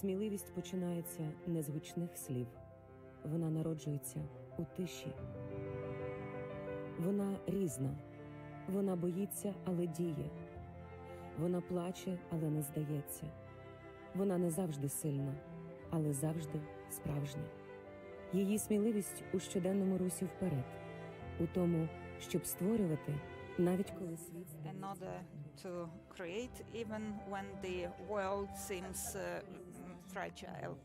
Сміливість починається не з гучних слів. Вона народжується у тиші. Вона різна. Вона боїться, але діє. Вона плаче, але не здається. Вона не завжди сильна, але завжди справжня. Її сміливість у щоденному русі вперед, у тому, щоб створювати, навіть коли світ in order to create even when the world seems fragile.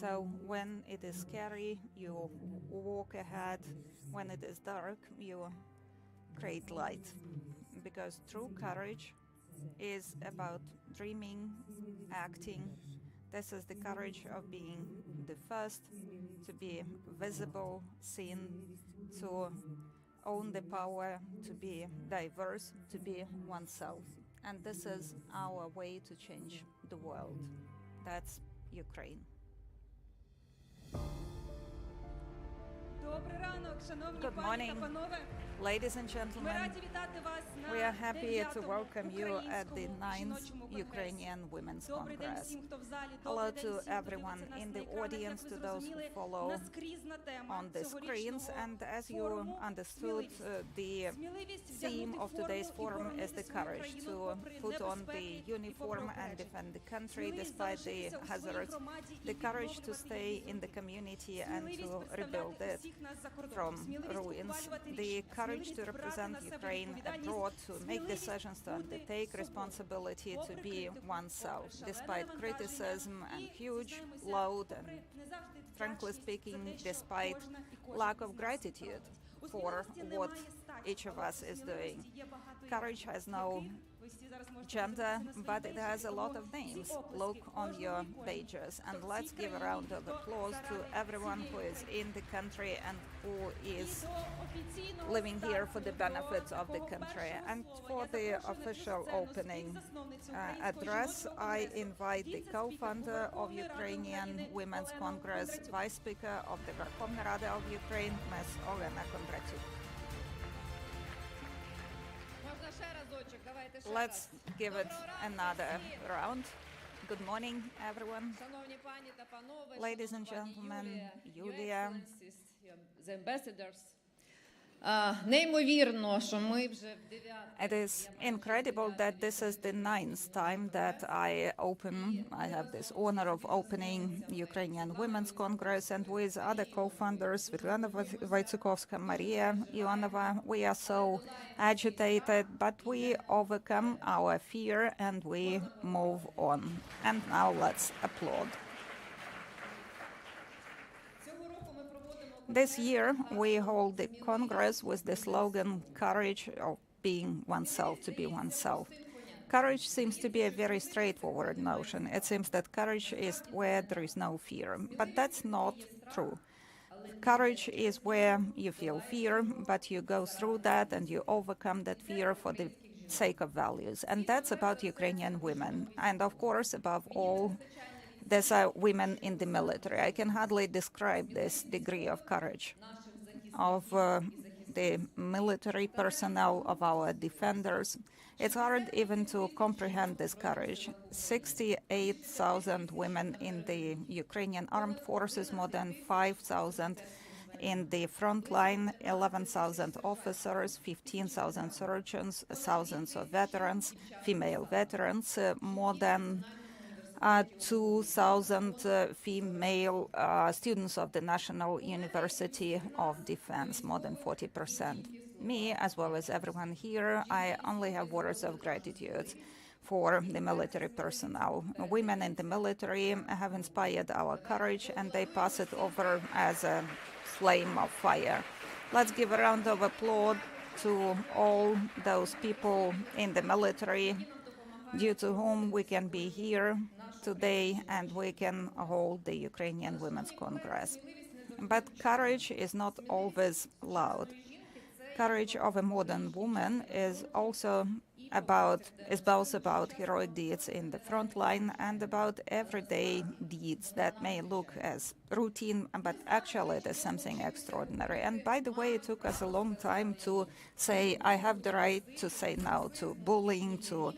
So when it is scary, you walk ahead. When it is dark, you create light. Because true courage is about dreaming, acting. This is the courage of being the first, to be visible, seen, to own the power, to be diverse, to be oneself. And this is our way to change the world. That's Ukraine. Good morning, ladies and gentlemen. We are happy to welcome you at the 9th Ukrainian Women's Congress. Hello to everyone in the audience, to those who follow on the screens. And as you understood, the theme of today's forum is the courage to put on the uniform and defend the country despite the hazards, the courage to stay in the community and to rebuild it from ruins, the courage to represent Ukraine abroad, to make decisions, to undertake responsibility, to be oneself, despite criticism and huge load, and frankly speaking, despite lack of gratitude for what each of us is doing. Courage has no gender, but it has a lot of names. Look on your pages, and let's give a round of applause to everyone who is in the country and who is living here for the benefits of the country. And for the official opening address, I invite the co-founder of Ukrainian Women's Congress, Vice Speaker of the Verkhovna Rada of Ukraine, Ms. Olena Kondratyuk. Let's give it another round. Good morning, everyone. Ladies and gentlemen, Yulia. The ambassadors. Неймовірно, що ми вже в 9-й. It is incredible that this is the 9th time that I have this honor of opening Ukrainian Women's Congress, and with other co-founders, Svetlana Vaitsukovska, Maria Ionova, we are so agitated, but we overcome our fear and we move on. And now let's applaud. This year, we hold the Congress with the slogan, courage of being oneself, to be oneself. Courage seems to be a very straightforward notion. It seems that courage is where there is no fear, but that's not true. Courage is where you feel fear, but you go through that and you overcome that fear for the sake of values. And that's about Ukrainian women. And of course, above all, there's women in the military. I can hardly describe this degree of courage of the military personnel, of our defenders. It's hard even to comprehend this courage. 68,000 women in the Ukrainian armed forces, more than 5,000 in the front line, 11,000 officers, 15,000 surgeons, thousands of veterans, female veterans, more than 2,000 female students of the National University of Defense, more than 40%. Me, as well as everyone here, I only have words of gratitude for the military personnel. Women in the military have inspired our courage, and they pass it over as a flame of fire. Let's give a round of applause to all those people in the military, due to whom we can be here today and we can hold the Ukrainian Women's Congress. But courage is not always loud. Courage of a modern woman is both about heroic deeds in the front line and about everyday deeds that may look as routine, but actually it is something extraordinary. And by the way, it took us a long time to say, I have the right to say no to bullying, to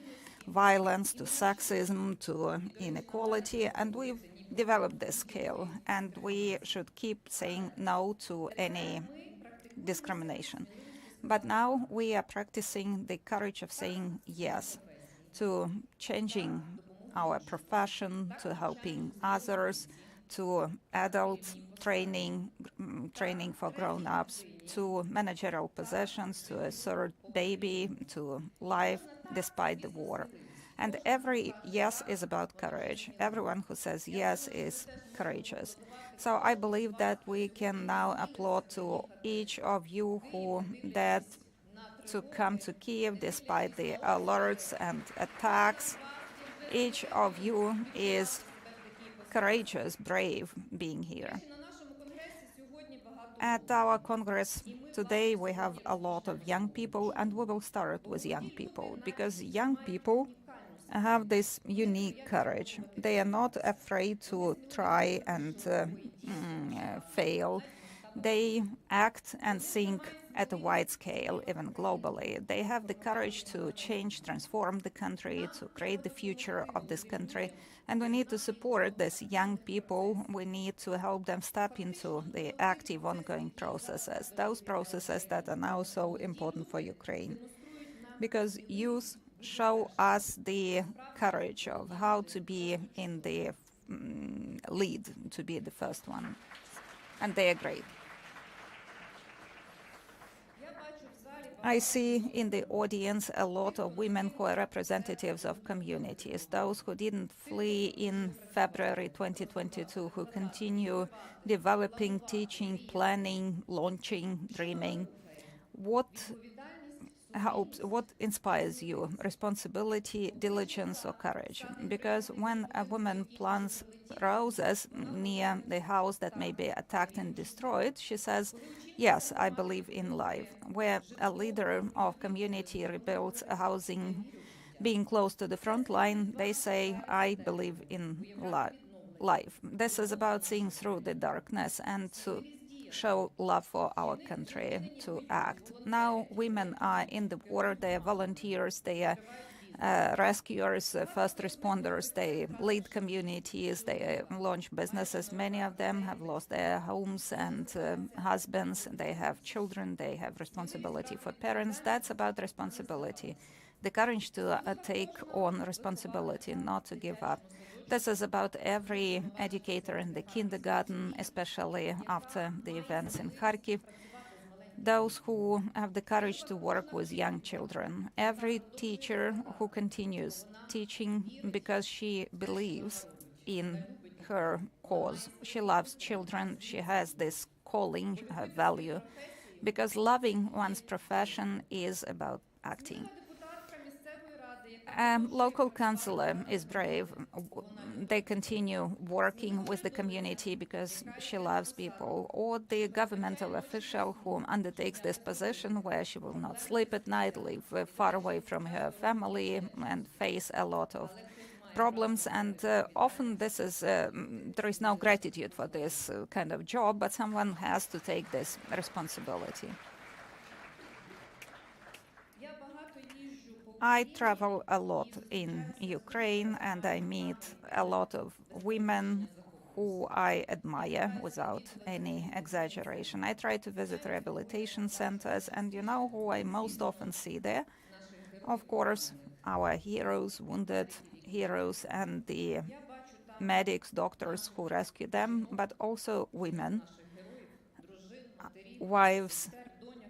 violence, to sexism, to inequality, and we've developed this skill, and we should keep saying no to any discrimination. But now we are practicing the courage of saying yes to changing our profession, to helping others, to adult training, training for grown-ups, to managerial positions, to a third baby, to life despite the war. And every yes is about courage. Everyone who says yes is courageous. So I believe that we can now applaud to each of you who dared to come to Kyiv despite the alerts and attacks. Each of you is courageous, brave being here. At our Congress today, we have a lot of young people, and we will start with young people, because young people have this unique courage. They are not afraid to try and fail. They act and think at a wide scale, even globally. They have the courage to change, transform the country, to create the future of this country. And we need to support these young people. We need to help them step into the active, ongoing processes, those processes that are now so important for Ukraine. Because youth show us the courage of how to be in the lead, to be the first one. And they are great. I see in the audience a lot of women who are representatives of communities, those who didn't flee in February 2022, who continue developing, teaching, planning, launching, dreaming. What inspires you? Responsibility, diligence, or courage? Because when a woman plants roses near the house that may be attacked and destroyed, she says, yes, I believe in life. Where a leader of community rebuilds a housing, being close to the front line, they say, I believe in life. This is about seeing through the darkness and to show love for our country, to act. Now women are in the war, they are volunteers, they are rescuers, first responders, they lead communities, they launch businesses. Many of them have lost their homes and husbands, they have children, they have responsibility for parents. That's about responsibility. The courage to take on responsibility, not to give up. This is about every educator in the kindergarten, especially after the events in Kharkiv. Those who have the courage to work with young children. Every teacher who continues teaching because she believes in her cause. She loves children. She has this calling, her value. Because loving one's profession is about acting. Local councillor is brave. They continue working with the community because she loves people. Or the governmental official who undertakes this position where she will not sleep at night, live far away from her family, and face a lot of problems. And often this is there is no gratitude for this kind of job, but someone has to take this responsibility. I travel a lot in Ukraine and I meet a lot of women who I admire without any exaggeration. I try to visit rehabilitation centers, and you know who I most often see there? Of course, our heroes, wounded heroes, and the medics, doctors who rescue them, but also women, wives,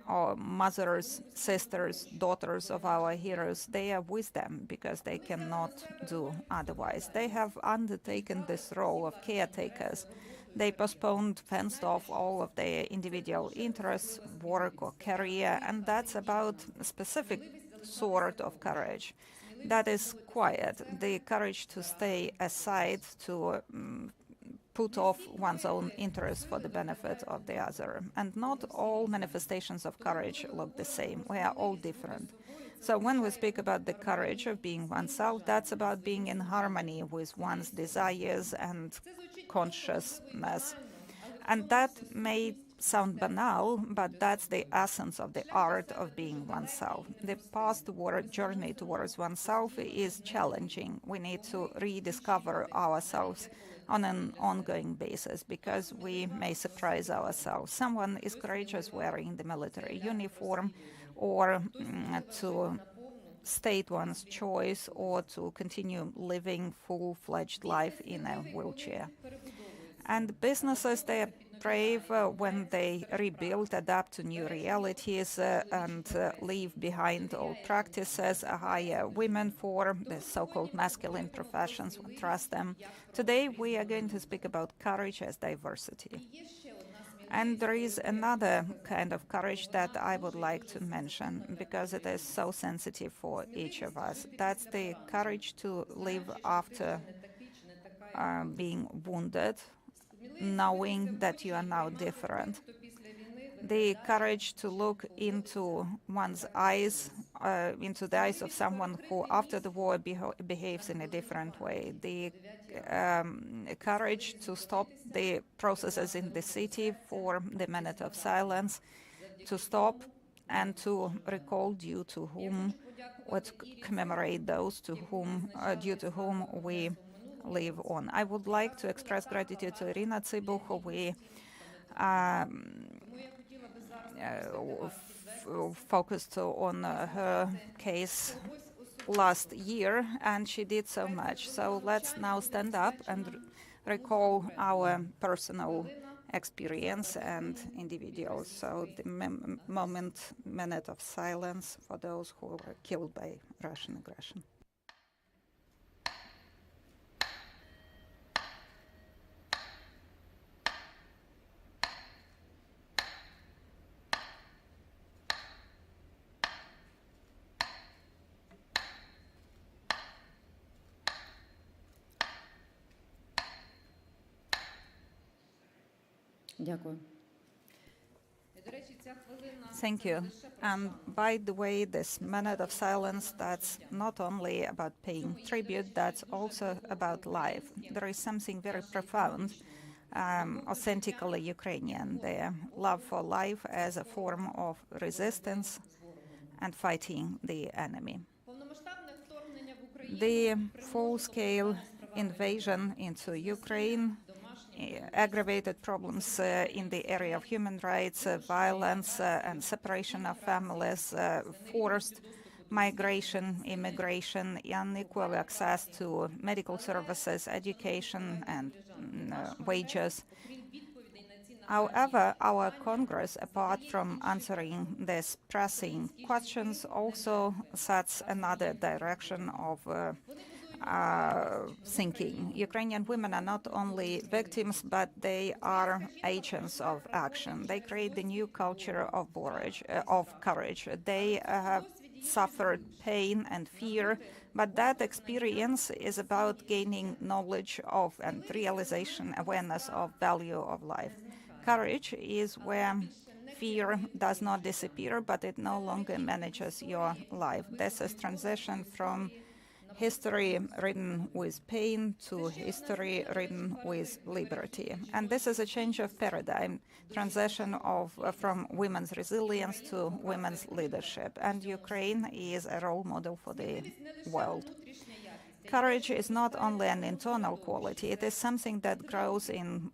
or mothers, sisters, daughters of our heroes. They are with them because they cannot do otherwise. They have undertaken this role of caretakers. They postponed, fenced off all of their individual interests, work or career, and that's about a specific sort of courage. That is quiet, the courage to stay aside, to put off one's own interests for the benefit of the other. And not all manifestations of courage look the same. We are all different. So when we speak about the courage of being oneself, that's about being in harmony with one's desires and consciousness. And that may sound banal, but that's the essence of the art of being oneself. The post-war journey towards oneself is challenging. We need to rediscover ourselves on an ongoing basis because we may surprise ourselves. Someone is courageous wearing the military uniform or to state one's choice or to continue living full-fledged life in a wheelchair. And businesses, they are brave when they rebuild, adapt to new realities, and leave behind old practices, hire women for the so-called masculine professions, trust them. Today, we are going to speak about courage as diversity. And there is another kind of courage that I would like to mention because it is so sensitive for each of us. That's the courage to live after being wounded, knowing that you are now different. The courage to look into one's eyes, into the eyes of someone who after the war behaves in a different way. The courage to stop the processes in the city for the minute of silence, to stop and to recall due to whom, or to commemorate those to whom, due to whom we live on. I would like to express gratitude to Irina Tsibu, who we focused on her case last year, and she did so much. So let's now stand up and recall our personal experience and individuals. So the minute of silence for those who were killed by Russian aggression. Дякую. Thank you. And by the way, this minute of silence, that's not only about paying tribute, that's also about life. There is something very profound, authentically Ukrainian, the love for life as a form of resistance and fighting the enemy. The full-scale invasion into Ukraine aggravated problems in the area of human rights, violence and separation of families, forced migration, immigration, unequal access to medical services, education and wages. However, our Congress, apart from answering these pressing questions, also sets another direction of thinking. Ukrainian women are not only victims, but they are agents of action. They create the new culture of courage. They have suffered pain and fear, but that experience is about gaining knowledge of and realization, awareness of value of life. Courage is where fear does not disappear, but it no longer manages your life. This is transition from history written with pain to history written with liberty. And this is a change of paradigm, transition from women's resilience to women's leadership. And Ukraine is a role model for the world. Courage is not only an internal quality, it is something that grows in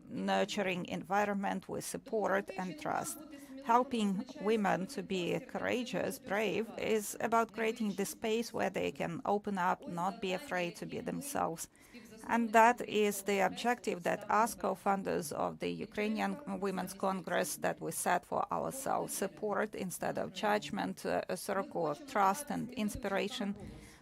nurturing environment with support and trust. Helping women to be courageous, brave, is about creating the space where they can open up, not be afraid to be themselves. And that is the objective that us co-founders of the Ukrainian Women's Congress that we set for ourselves: support instead of judgment, a circle of trust and inspiration.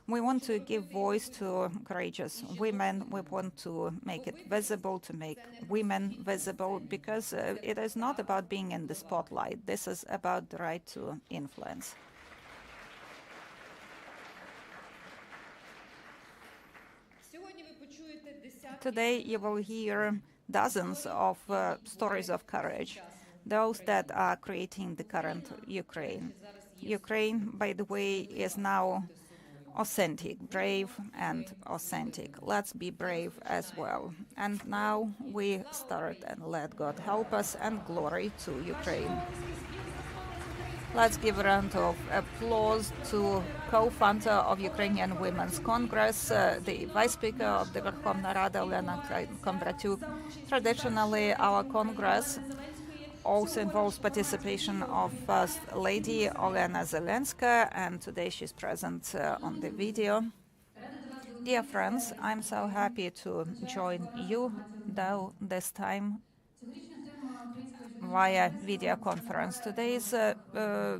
We want to give voice to courageous women. We want to make it visible, to make women visible, because it is not about being in the spotlight. This is about the right to influence. Today you will hear dozens of stories of courage, those that are creating the current Ukraine. Ukraine, by the way, is now authentic, brave and authentic. Let's be brave as well. And now we start, and let God help us, and glory to Ukraine. Let's give a round of applause to co-founder of Ukrainian Women's Congress, the Vice Speaker of the Verkhovna Rada, Olena Kondratyuk. Traditionally, our Congress also involves participation of First Lady Olena Zelenska, and today she's present on the video. Dear friends, I'm so happy to join you, though this time via video conference. Today's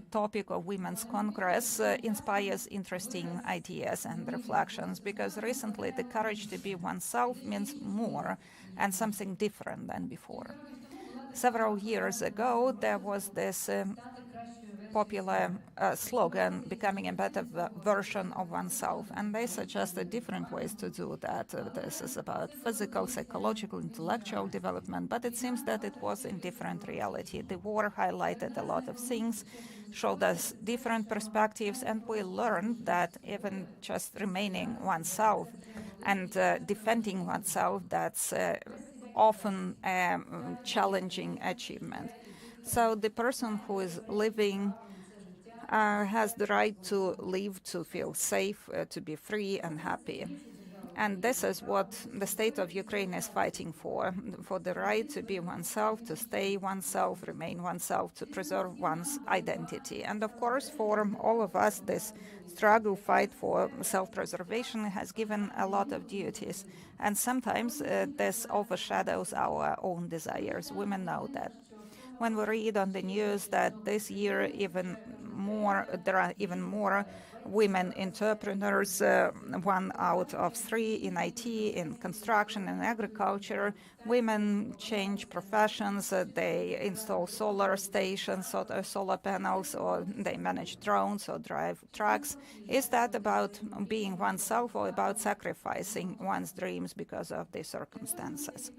topic of Women's Congress inspires interesting ideas and reflections, because recently the courage to be oneself means more and something different than before. Several years ago, there was this popular slogan, becoming a better version of oneself, and they suggested different ways to do that. This is about physical, psychological, intellectual development, but it seems that it was in different reality. The war highlighted a lot of things, showed us different perspectives, and we learned that even just remaining oneself and defending oneself, that's often a challenging achievement. So the person who is living has the right to live, to feel safe, to be free and happy. And this is what the state of Ukraine is fighting for the right to be oneself, to stay oneself, remain oneself, to preserve one's identity. And of course, for all of us, this struggle, fight for self-preservation has given a lot of duties. And sometimes this overshadows our own desires. Women know that. When we read on the news that this year there are even more women entrepreneurs, 1 out of 3 in IT, in construction and agriculture. Women change professions, they install solar stations or solar panels, or they manage drones or drive trucks. Is that about being oneself or about sacrificing one's dreams because of the circumstances?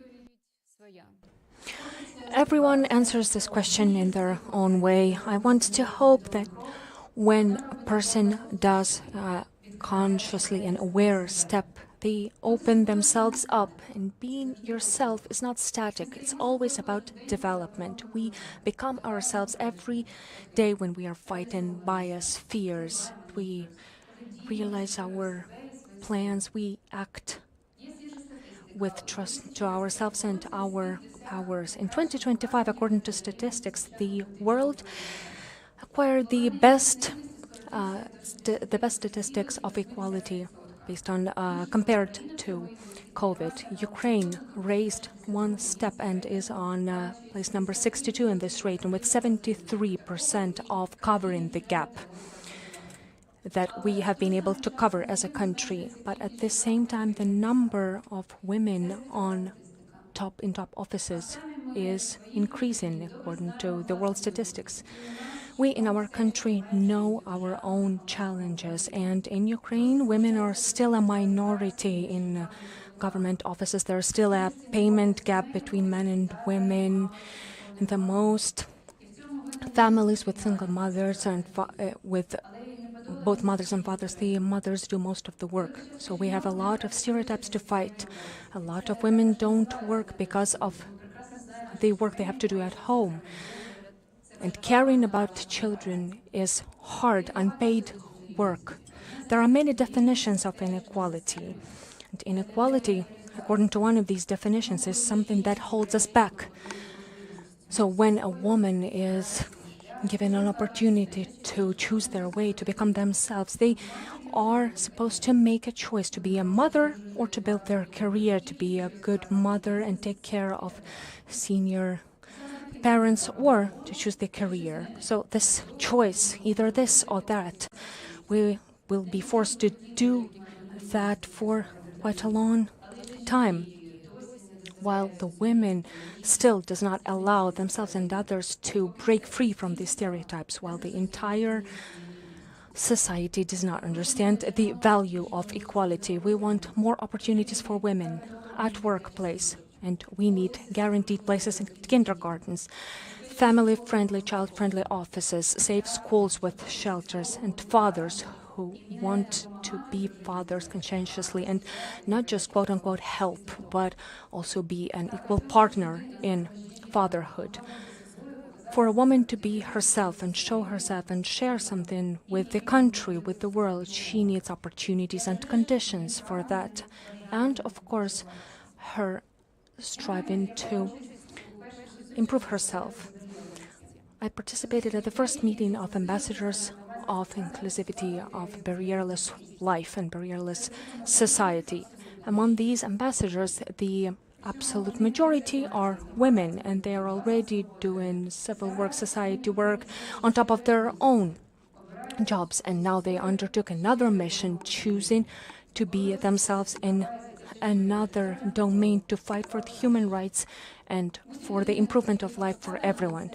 Everyone answers this question in their own way. I want to hope that when a person does consciously and aware step, they open themselves up, and being yourself is not static. It's always about development. We become ourselves every day when we are fighting bias, fears. We realize our plans. We act with trust to ourselves and our powers. In 2025, according to statistics, the world acquired the best statistics of equality based on compared to COVID. Ukraine raised one step and is on place number 62 in this rate, and with 73% of covering the gap that we have been able to cover as a country. But at the same time, the number of women in top offices is increasing according to the world statistics. We in our country know our own challenges, and in Ukraine, women are still a minority in government offices. There's still a payment gap between men and women. And the most families with single mothers and with both mothers and fathers, the mothers do most of the work. So we have a lot of stereotypes to fight. A lot of women don't work because of the work they have to do at home. And caring about children is hard, unpaid work. There are many definitions of inequality. And inequality, according to one of these definitions, is something that holds us back. So when a woman is given an opportunity to choose their way, to become themselves, they are supposed to make a choice to be a mother or to build their career, to be a good mother and take care of senior parents, or to choose their career. So this choice, either this or that, we will be forced to do that for quite a long time, while the women still does not allow themselves and others to break free from these stereotypes, while the entire society does not understand the value of equality. We want more opportunities for women at workplace, and we need guaranteed places in kindergartens, family-friendly, child-friendly offices, safe schools with shelters, and fathers who want to be fathers conscientiously and not just quote-unquote help, but also be an equal partner in fatherhood. For a woman to be herself and show herself and share something with the country, with the world, she needs opportunities and conditions for that. And, of course, her striving to improve herself. I participated at the first meeting of ambassadors of inclusivity, of barrierless life and barrierless society. Among these ambassadors, the absolute majority are women, and they are already doing civil work, society work on top of their own jobs. And now they undertook another mission, choosing to be themselves in another domain to fight for the human rights and for the improvement of life for everyone.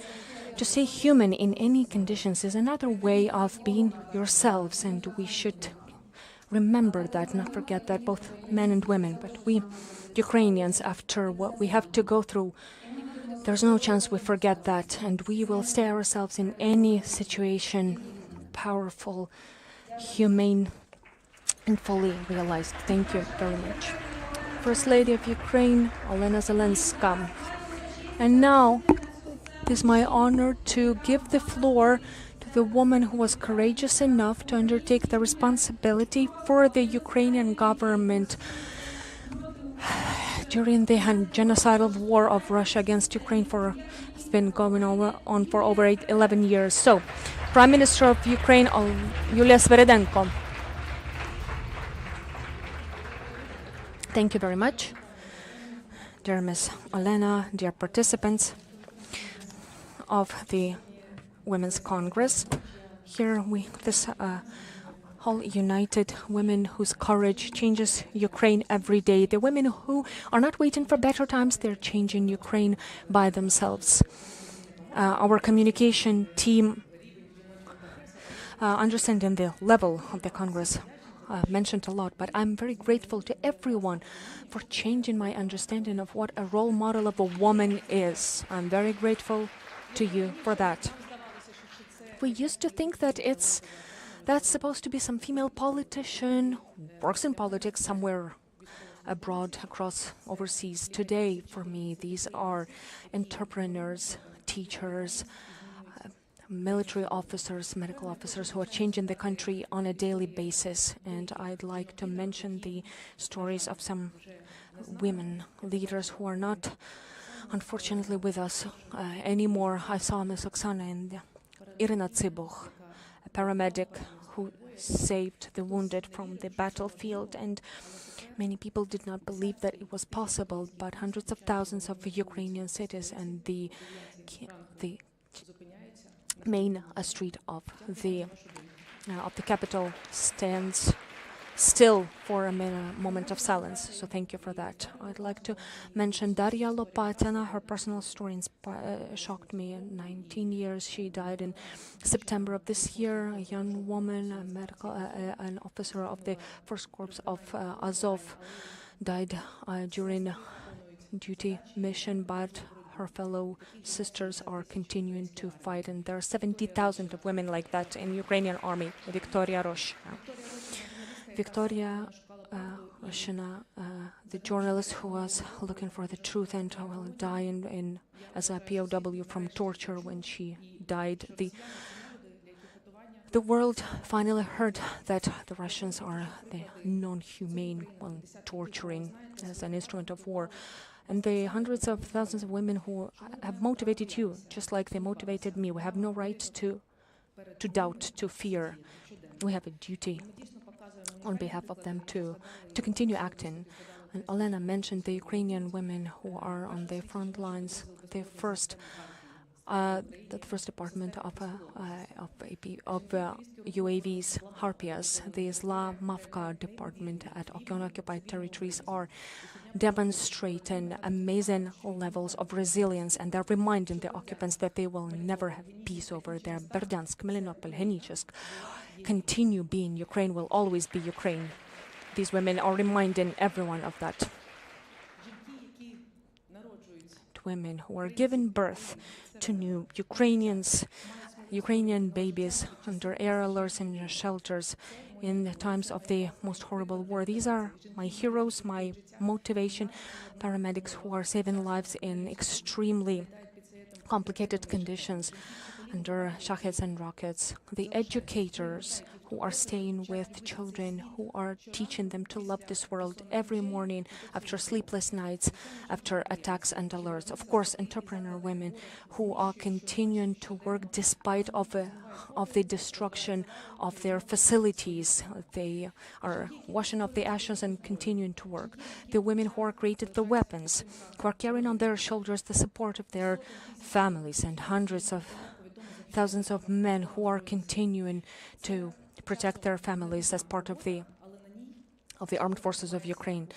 To say human in any conditions is another way of being yourselves, and we should remember that, not forget that, both men and women. But we Ukrainians, after what we have to go through, there's no chance we forget that, and we will stay ourselves in any situation, powerful, humane, and fully realized. Thank you very much. First Lady of Ukraine, Olena Zelenska. And now, it is my honor to give the floor to the woman who was courageous enough to undertake the responsibility for the Ukrainian government during the genocidal war of Russia against Ukraine has been going on for over 11 years. So, Prime Minister of Ukraine, Yulia Sviridenko. Thank you very much. Dear Ms. Olena, dear participants of the Women's Congress, here this whole united women whose courage changes Ukraine every day. The women who are not waiting for better times, they're changing Ukraine by themselves. Our communication team, understanding the level of the Congress, mentioned a lot, but I'm very grateful to everyone for changing my understanding of what a role model of a woman is. I'm very grateful to you for that. We used to think that that's supposed to be some female politician who works in politics somewhere abroad, across overseas. Today, for me, these are entrepreneurs, teachers, military officers, medical officers who are changing the country on a daily basis. And I'd like to mention the stories of some women leaders who are not, unfortunately, with us anymore. I saw Ms. Oksana and Irina Tsibuch, a paramedic who saved the wounded from the battlefield, and many people did not believe that it was possible, but hundreds of thousands of Ukrainian cities and the main street of the capital stands still for a moment of silence. So thank you for that. I'd like to mention Daria Lopatina. Her personal story shocked me. In 19 years, she died in September of this year. A young woman, an officer of the First Corps of Azov, died during duty mission, but her fellow sisters are continuing to fight, and there are 70,000 of women like that in Ukrainian army. Victoria Rosh. Victoria Roshina, the journalist who was looking for the truth and will die as a POW from torture when she died. The world finally heard that the Russians are the non-humane one, torturing as an instrument of war. And the hundreds of thousands of women who have motivated you, just like they motivated me, we have no right to doubt, to fear. We have a duty on behalf of them to continue acting. And Olena mentioned the Ukrainian women who are on the front lines. The first department of UAVs, Harpias, the Islamavka department at occupied territories are demonstrating amazing levels of resilience, and they're reminding the occupants that they will never have peace over there. Berdyansk, Melinopol, Henichsk continue being Ukraine, will always be Ukraine. These women are reminding everyone of that. Women who are giving birth to new Ukrainians Ukrainian babies under air alerts in shelters in the times of the most horrible war. These are my heroes, my motivation, paramedics who are saving lives in extremely complicated conditions under shaheds and rockets, the educators who are staying with children, who are teaching them to love this world every morning after sleepless nights, after attacks and alerts. Of course, entrepreneur women who are continuing to work despite of the destruction of their facilities. They are washing off the ashes and continuing to work. The women who are created the weapons, who are carrying on their shoulders the support of their families, and hundreds of thousands of men who are continuing to protect their families as part of the armed forces of Ukraine.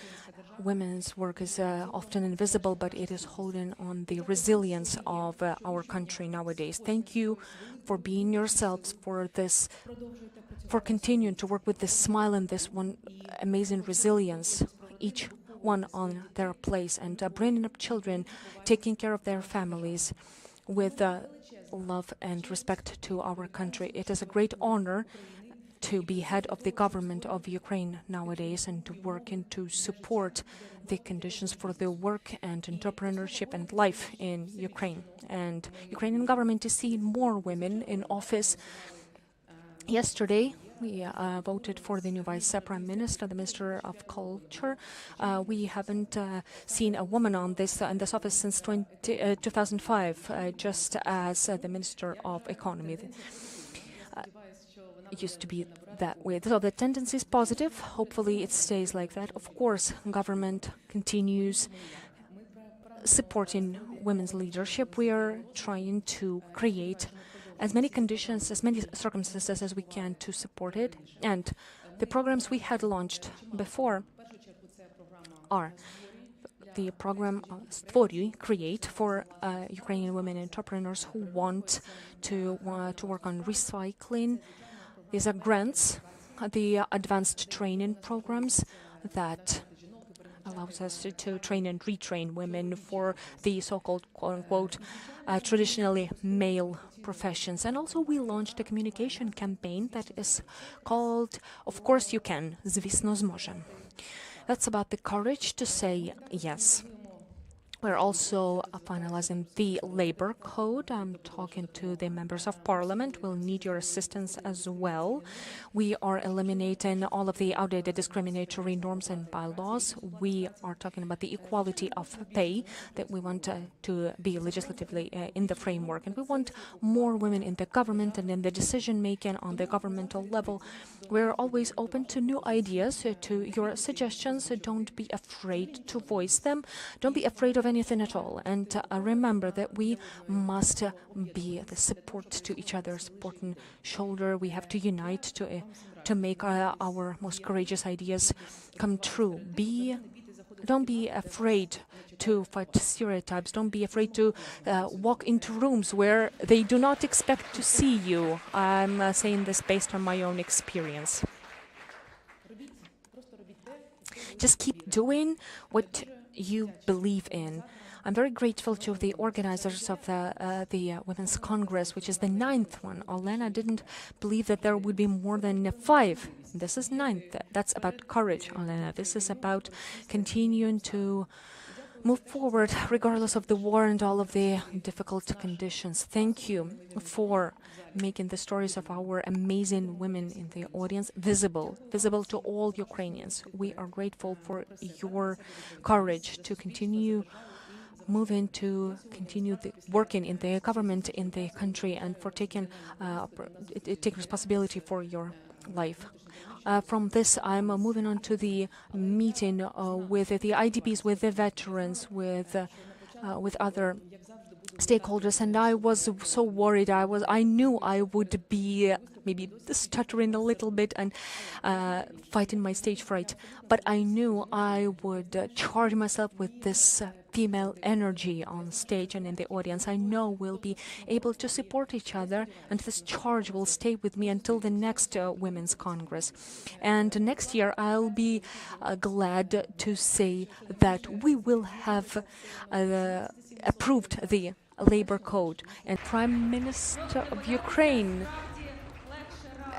Women's work is often invisible, but it is holding on the resilience of our country nowadays. Thank you for being yourselves, for continuing to work with this smile and this one amazing resilience, each one on their place, and bringing up children, taking care of their families with love and respect to our country. It is a great honor to be head of the government of Ukraine nowadays and to work and to support the conditions for the work and entrepreneurship and life in Ukraine. And Ukrainian government is seeing more women in office. Yesterday, we voted for the new Vice Prime Minister, the Minister of Culture. We haven't seen a woman in this office since 2005, just as the Minister of Economy. It used to be that way. So the tendency is positive. Hopefully it stays like that. Of course, government continues supporting women's leadership. We are trying to create as many conditions, as many circumstances as we can to support it. And the programs we had launched before are the program Stvoruj, Create, for Ukrainian women entrepreneurs who want to work on recycling. These are grants, the advanced training programs that allows us to train and retrain women for the so-called, quote-unquote, traditionally male professions. And also we launched a communication campaign that is called Of Course You Can, Звісно зможем. That's about the courage to say yes. We're also finalizing the labor code. I'm talking to the members of parliament. We'll need your assistance as well. We are eliminating all of the outdated discriminatory norms and bylaws. We are talking about the equality of pay that we want to be legislatively in the framework. And we want more women in the government and in the decision-making on the governmental level. We're always open to new ideas, to your suggestions. Don't be afraid to voice them. Don't be afraid of anything at all. And remember that we must be the support to each other, supporting shoulder. We have to unite to make our most courageous ideas come true. Don't be afraid to fight stereotypes. Don't be afraid to walk into rooms where they do not expect to see you. I'm saying this based on my own experience. Just keep doing what you believe in. I'm very grateful to the organizers of the Women's Congress, which is the 9th one. Olena didn't believe that there would be more than 5. This is 9th. That's about courage, Olena. This is about continuing to move forward regardless of the war and all of the difficult conditions. Thank you for making the stories of our amazing women in the audience visible to all Ukrainians. We are grateful for your courage to continue moving, to continue working in the government in the country, and for taking responsibility for your life. From this, I'm moving on to the meeting with the IDPs, with the veterans, with other stakeholders, and I was so worried. I knew I would be maybe stuttering a little bit and fighting my stage fright, but I knew I would charge myself with this female energy on stage and in the audience. I know we'll be able to support each other, and this charge will stay with me until the next Women's Congress. And next year, I'll be glad to say that we will have approved the labor code. And Prime Minister of Ukraine,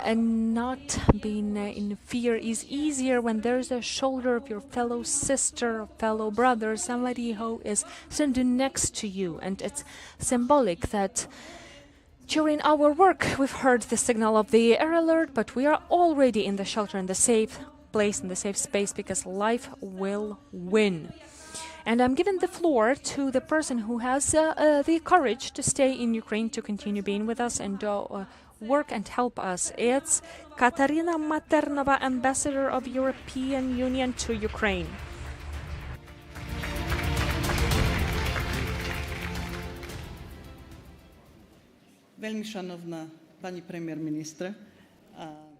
and not being in fear is easier when there's a shoulder of your fellow sister, fellow brother, somebody who is standing next to you. And it's symbolic that during our work we've heard the signal of the air alert, but we are already in the shelter, in the safe place, in the safe space, because life will win. And I'm giving the floor to the person who has the courage to stay in Ukraine, to continue being with us and work and help us. It's Katarina Maternova, Ambassador of European Union to Ukraine. Veľmi šanovná pani premiér-ministra.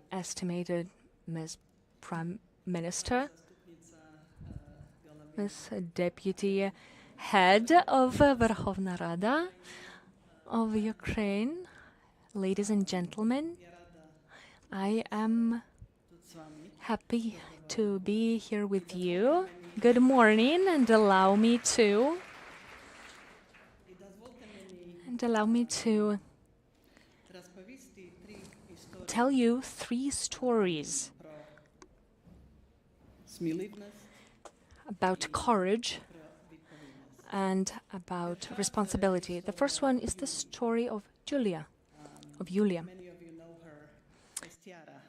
Estimated Ms. Prime Minister, Ms. Deputy Head of Verkhovna Rada of Ukraine, ladies and gentlemen, I am happy to be here with you. Good morning, and allow me to tell you 3 stories about courage and about responsibility. The first one is the story of Julia. Many of you know her as Tiara.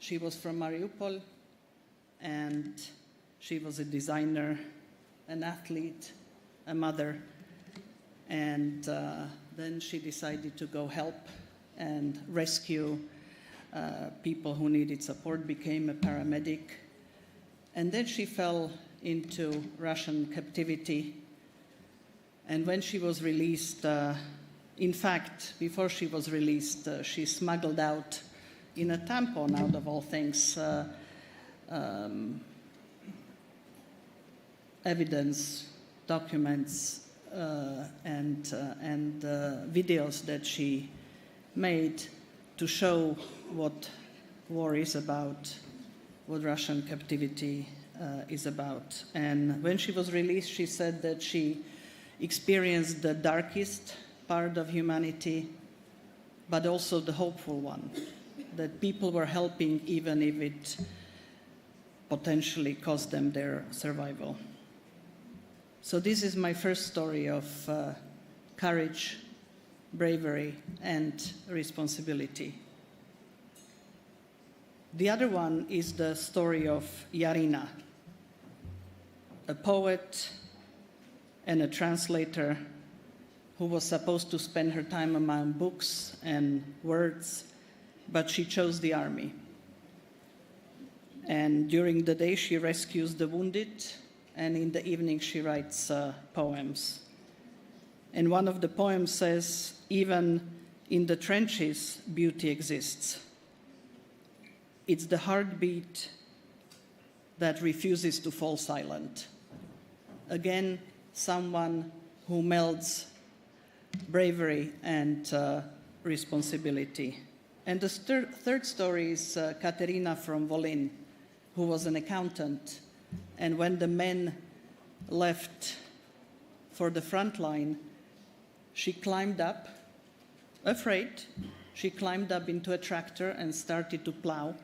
She was from Mariupol, and she was a designer, an athlete, a mother, and then she decided to go help and rescue people who needed support, became a paramedic, and then she fell into Russian captivity. And when she was released, in fact, before she was released, she smuggled out, in a tampon, out of all things, evidence, documents, and videos that she made to show what war is about, what Russian captivity is about. And when she was released, she said that she experienced the darkest part of humanity, but also the hopeful one, that people were helping even if it potentially cost them their survival. So this is my first story of courage, bravery, and responsibility. The other one is the story of Yarina, a poet and a translator who was supposed to spend her time among books and words, but she chose the army. And during the day, she rescues the wounded, and in the evening, she writes poems. And one of the poems says, "Even in the trenches, beauty exists. It's the heartbeat that refuses to fall silent." Again, someone who melds bravery and responsibility. And the third story is Katerina from Volyn, who was an accountant. And when the men left for the front line, she climbed up, afraid, she climbed up into a tractor and started to plow.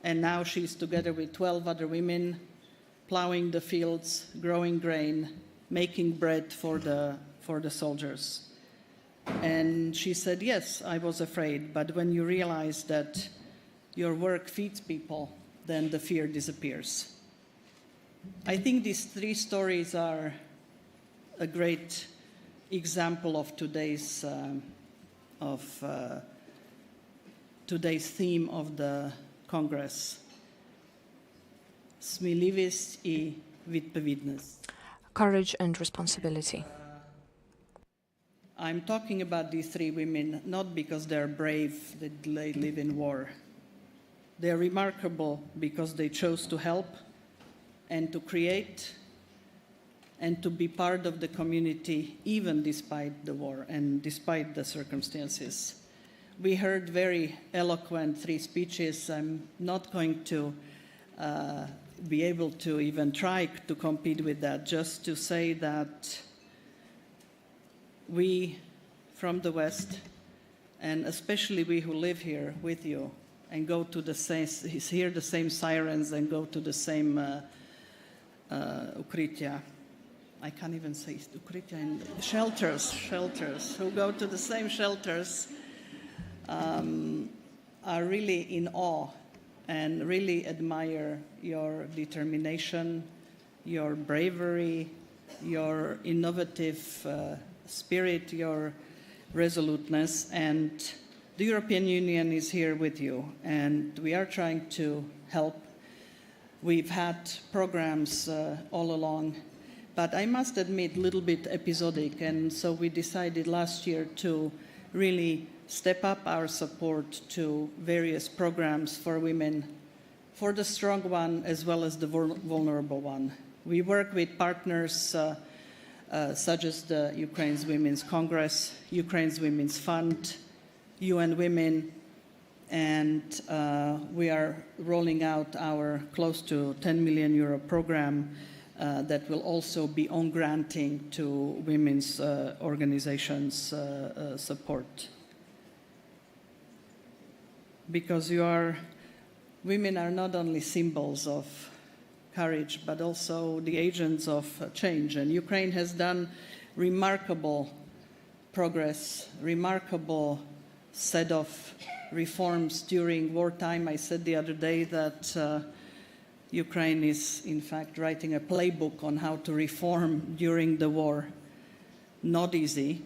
And now she's together with 12 other women, plowing the fields, growing grain, making bread for the soldiers. And she said, "Yes, I was afraid, but when you realize that your work feeds people, then the fear disappears." I think these 3 stories are a great example of today's theme of the Congress. Smelivost I відповідність. Courage and responsibility. I'm talking about these 3 women not because they're brave, that they live in war. They're remarkable because they chose to help and to create and to be part of the community, even despite the war and despite the circumstances. We heard very eloquent 3 speeches. I'm not going to be able to even try to compete with that, just to say that we from the West, and especially we who live here with you and go to the same, hear the same sirens and go to the same ukrytia. I can't even say ukrytia, in shelters, who go to the same shelters, are really in awe and really admire your determination, your bravery, your innovative spirit, your resoluteness, and the European Union is here with you, and we are trying to help. We've had programs all along, but I must admit, a little bit episodic, and so we decided last year to really step up our support to various programs for women, for the strong one as well as the vulnerable one. We work with partners such as the Ukraine's Women's Congress, Ukraine's Women's Fund, UN Women, and we are rolling out our close to 10 million euro program that will also be on granting to women's organizations support. Because women are not only symbols of courage, but also the agents of change. And Ukraine has done remarkable progress, remarkable set of reforms during wartime. I said the other day that Ukraine is, in fact, writing a playbook on how to reform during the war. Not easy.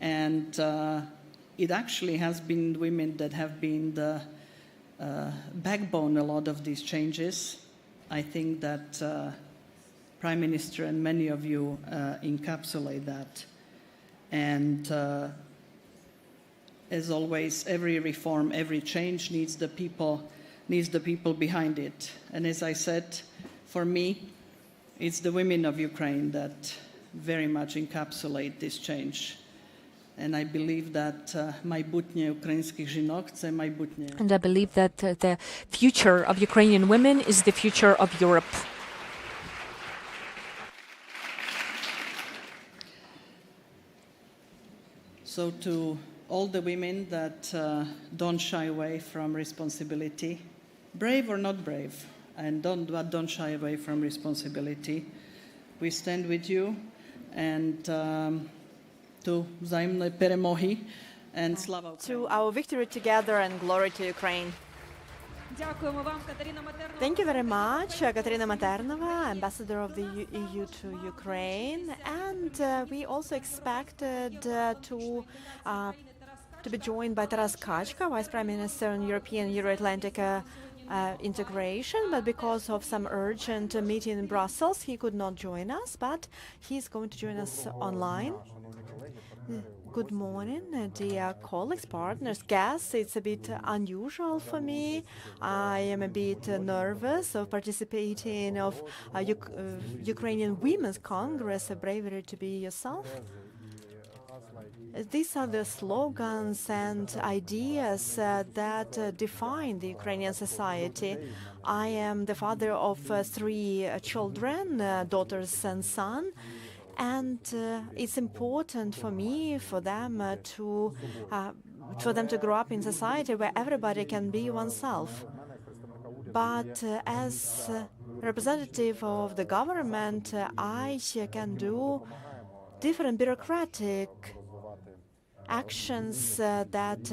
And it actually has been women that have been the backbone a lot of these changes. I think that Prime Minister and many of you encapsulate that. And as always, every reform, every change needs the people behind it. And as I said, for me, it's the women of Ukraine that very much encapsulate this change. And I believe that майбутнє українських жінок – це майбутнє. And I believe that the future of Ukrainian women is the future of Europe. So to all the women that don't shy away from responsibility, brave or not brave, and don't shy away from responsibility, we stand with you, and to vzájemné перемоги and slava Ukraini. To our victory together and glory to Ukraine. Thank you very much, Katerina Maternova, Ambassador of the EU to Ukraine. And we also expected to be joined by Taras Kachka, Vice Prime Minister on European Euro-Atlantic integration, but because of some urgent meeting in Brussels, he could not join us, but he's going to join us online. Good morning, dear colleagues, partners, guests. It's a bit unusual for me. I am a bit nervous of participating of Ukrainian Women's Congress, Bravery to be Yourself. These are the slogans and ideas that define the Ukrainian society. I am the father of 3 children, daughters and son. And it's important for me, for them to grow up in society where everybody can be oneself. But as representative of the government, I can do different bureaucratic actions that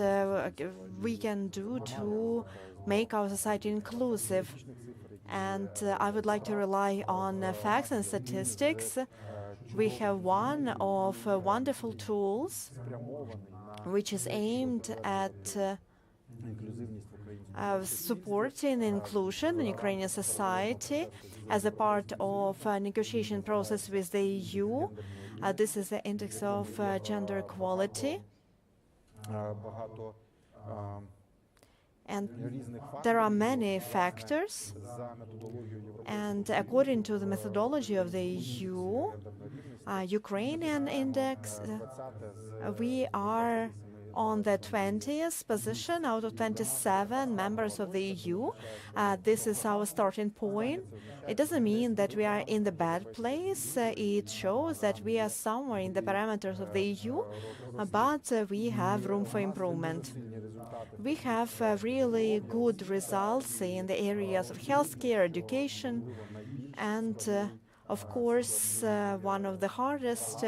we can do to make our society inclusive. And I would like to rely on facts and statistics. We have one of wonderful tools which is aimed at supporting inclusion in Ukrainian society as a part of a negotiation process with the EU. This is the index of gender equality. And there are many factors, and according to the methodology of the EU, Ukrainian index, we are on the 20th position out of 27 members of the EU. This is our starting point. It doesn't mean that we are in the bad place. It shows that we are somewhere in the parameters of the EU, but we have room for improvement. We have really good results in the areas of healthcare, education, and of course, one of the hardest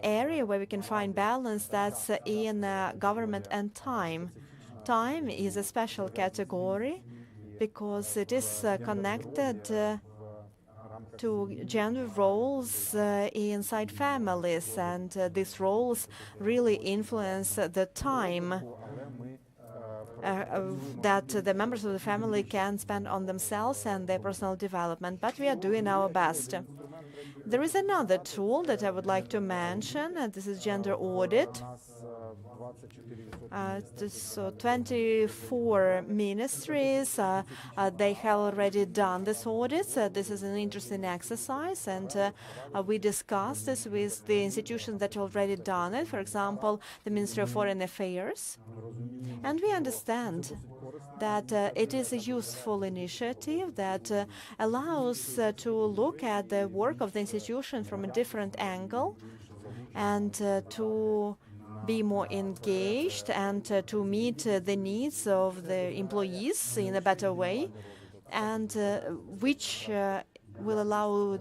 area where we can find balance, that's in government and time. Time is a special category because it is connected to gender roles inside families, and these roles really influence the time that the members of the family can spend on themselves and their personal development, but we are doing our best. There is another tool that I would like to mention, and this is gender audit. So 24 ministries, they have already done this audit. This is an interesting exercise, and we discussed this with the institutions that already done it, for example, the Ministry of Foreign Affairs. And we understand that it is a useful initiative that allows to look at the work of the institution from a different angle and to be more engaged and to meet the needs of the employees in a better way, and which will allow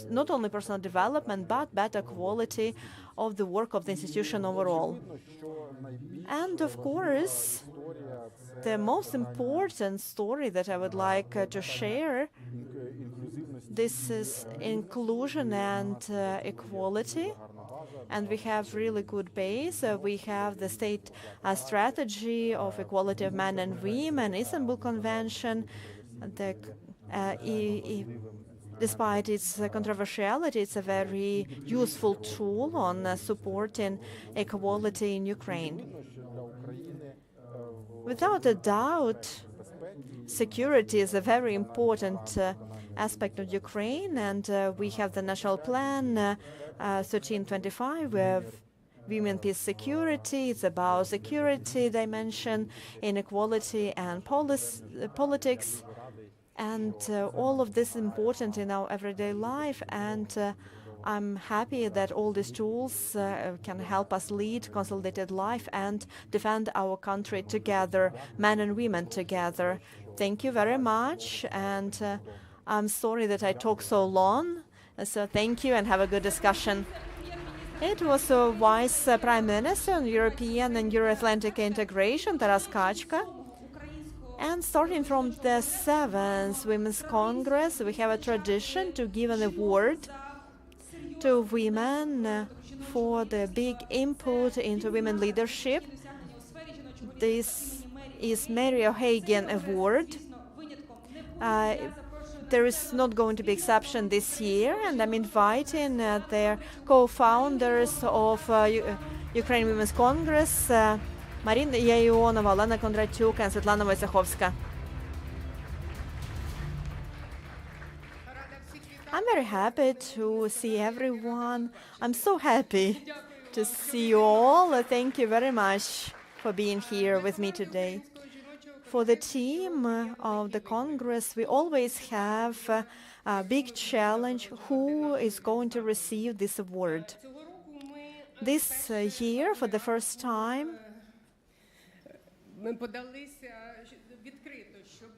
not only personal development but better quality of the work of the institution overall. And of course, the most important story that I would like to share, this is inclusion and equality. And we have really good base. We have the state strategy of equality of men and women, Istanbul Convention. Despite its controversiality, it's a very useful tool on supporting equality in Ukraine. Without a doubt, security is a very important aspect of Ukraine, and we have the national plan 1325 where women, peace, security. It's about security dimension, inequality, and politics. And all of this is important in our everyday life. And I'm happy that all these tools can help us lead consolidated life and defend our country together, men and women together. Thank you very much. And I'm sorry that I talk so long. So thank you and have a good discussion. It was Vice Prime Minister on European and Euro-Atlantic integration, Taras Kachka. And starting from the 7th Women's Congress, we have a tradition to give an award to women for the big input into women leadership. This is Mary O'Hagan Award. There is not going to be exception this year, and I'm inviting their co-founders of Ukrainian Women's Congress, Marina Yaionova, Olena Kondratyuk, and Svetlana Wojciechowska. I'm very happy to see everyone. I'm so happy to see you all. Thank you very much for being here with me today. For the team of the Congress, we always have a big challenge: who is going to receive this award? This year, for the first time,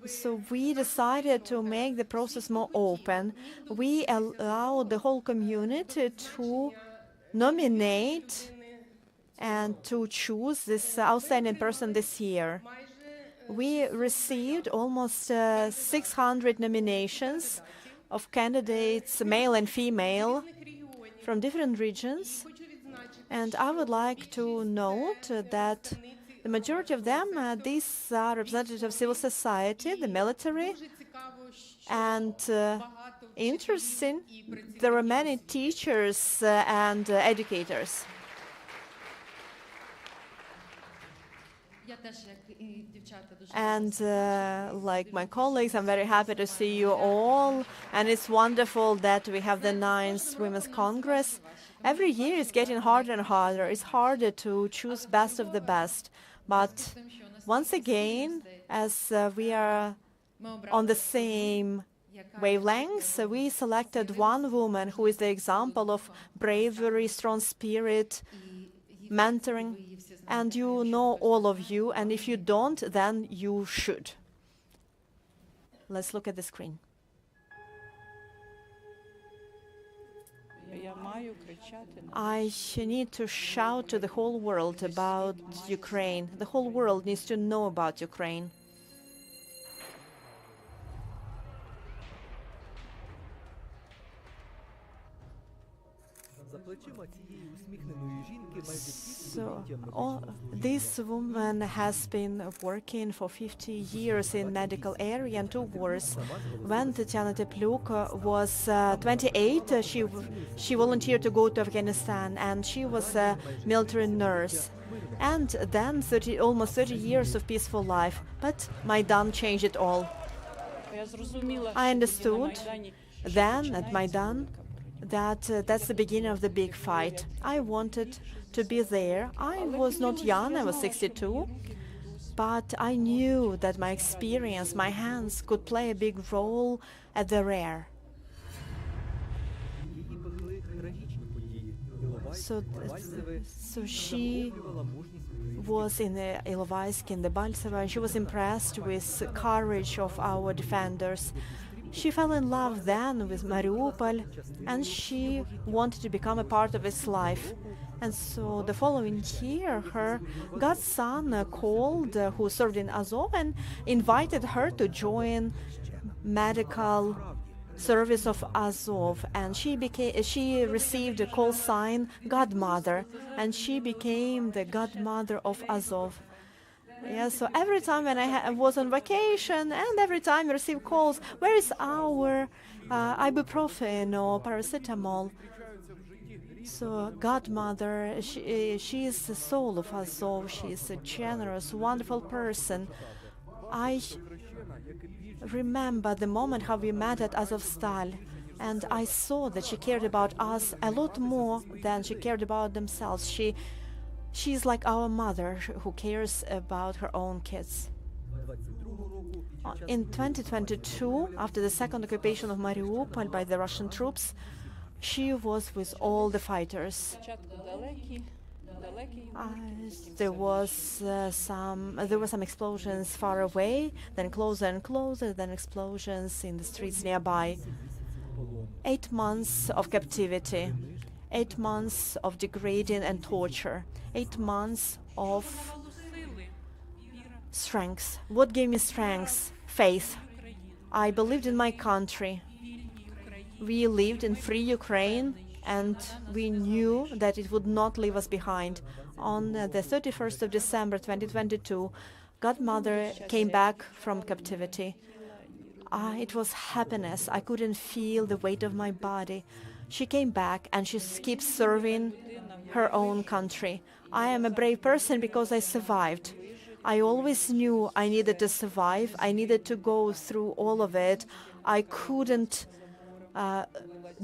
so we decided to make the process more open. We allowed the whole community to nominate and to choose this outstanding person this year. We received almost 600 nominations of candidates, male and female, from different regions. And I would like to note that the majority of them, these are representatives of civil society, the military, and interesting, there are many teachers and educators. And like my colleagues, I'm very happy to see you all. And it's wonderful that we have the 9th Women's Congress. Every year it's getting harder and harder. It's harder to choose best of the best. But once again, as we are on the same wavelengths, we selected one woman who is the example of bravery, strong spirit, mentoring. And you know all of you, and if you don't, then you should. Let's look at the screen. I need to shout to the whole world about Ukraine. The whole world needs to know about Ukraine. So, this woman has been working for 50 years in medical area and 2 wars. When Tatiana Tepluk was 28, she volunteered to go to Afghanistan, and she was a military nurse. And then almost 30 years of peaceful life. But Maidan changed it all. I understood then at Maidan that that's the beginning of the big fight. I wanted to be there. I was not young, I was 62, but I knew that my experience, my hands could play a big role at the rear. So she was in the Ilovaisk, in the Balsava, and she was impressed with the courage of our defenders. She fell in love then with Mariupol, and she wanted to become a part of its life. And so the following year, her godson called, who served in Azov, and invited her to join medical service of Azov. And she received a call sign Godmother, and she became the godmother of Azov. Yeah, so every time when I was on vacation, and every time I received calls, where is our ibuprofen or paracetamol? So Godmother, she is the soul of Azov. She is a generous, wonderful person. I remember the moment how we met at Azovstal, and I saw that she cared about us a lot more than she cared about themselves. She's like our mother who cares about her own kids. In 2022, after the second occupation of Mariupol by the Russian troops, she was with all the fighters. There were some explosions far away, then closer and closer, then explosions in the streets nearby. 8 months of captivity, 8 months of degrading and torture, 8 months of strength. What gave me strength? Faith. I believed in my country. We lived in free Ukraine, and we knew that it would not leave us behind. On the 31st of December 2022, Godmother came back from captivity. It was happiness. I couldn't feel the weight of my body. She came back, and she keeps serving her own country. I am a brave person because I survived. I always knew I needed to survive. I needed to go through all of it. I couldn't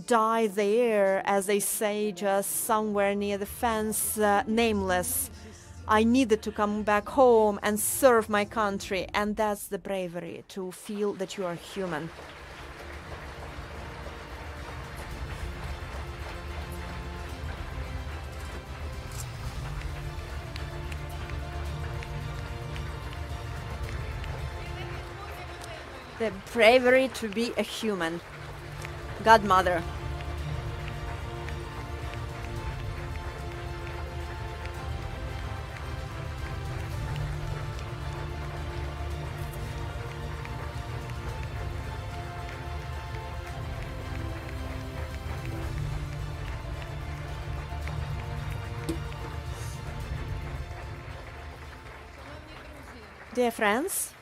die there, as they say, just somewhere near the fence, nameless. I needed to come back home and serve my country, and that's the bravery, to feel that you are human. The bravery to be a human. Godmother. Dear friends,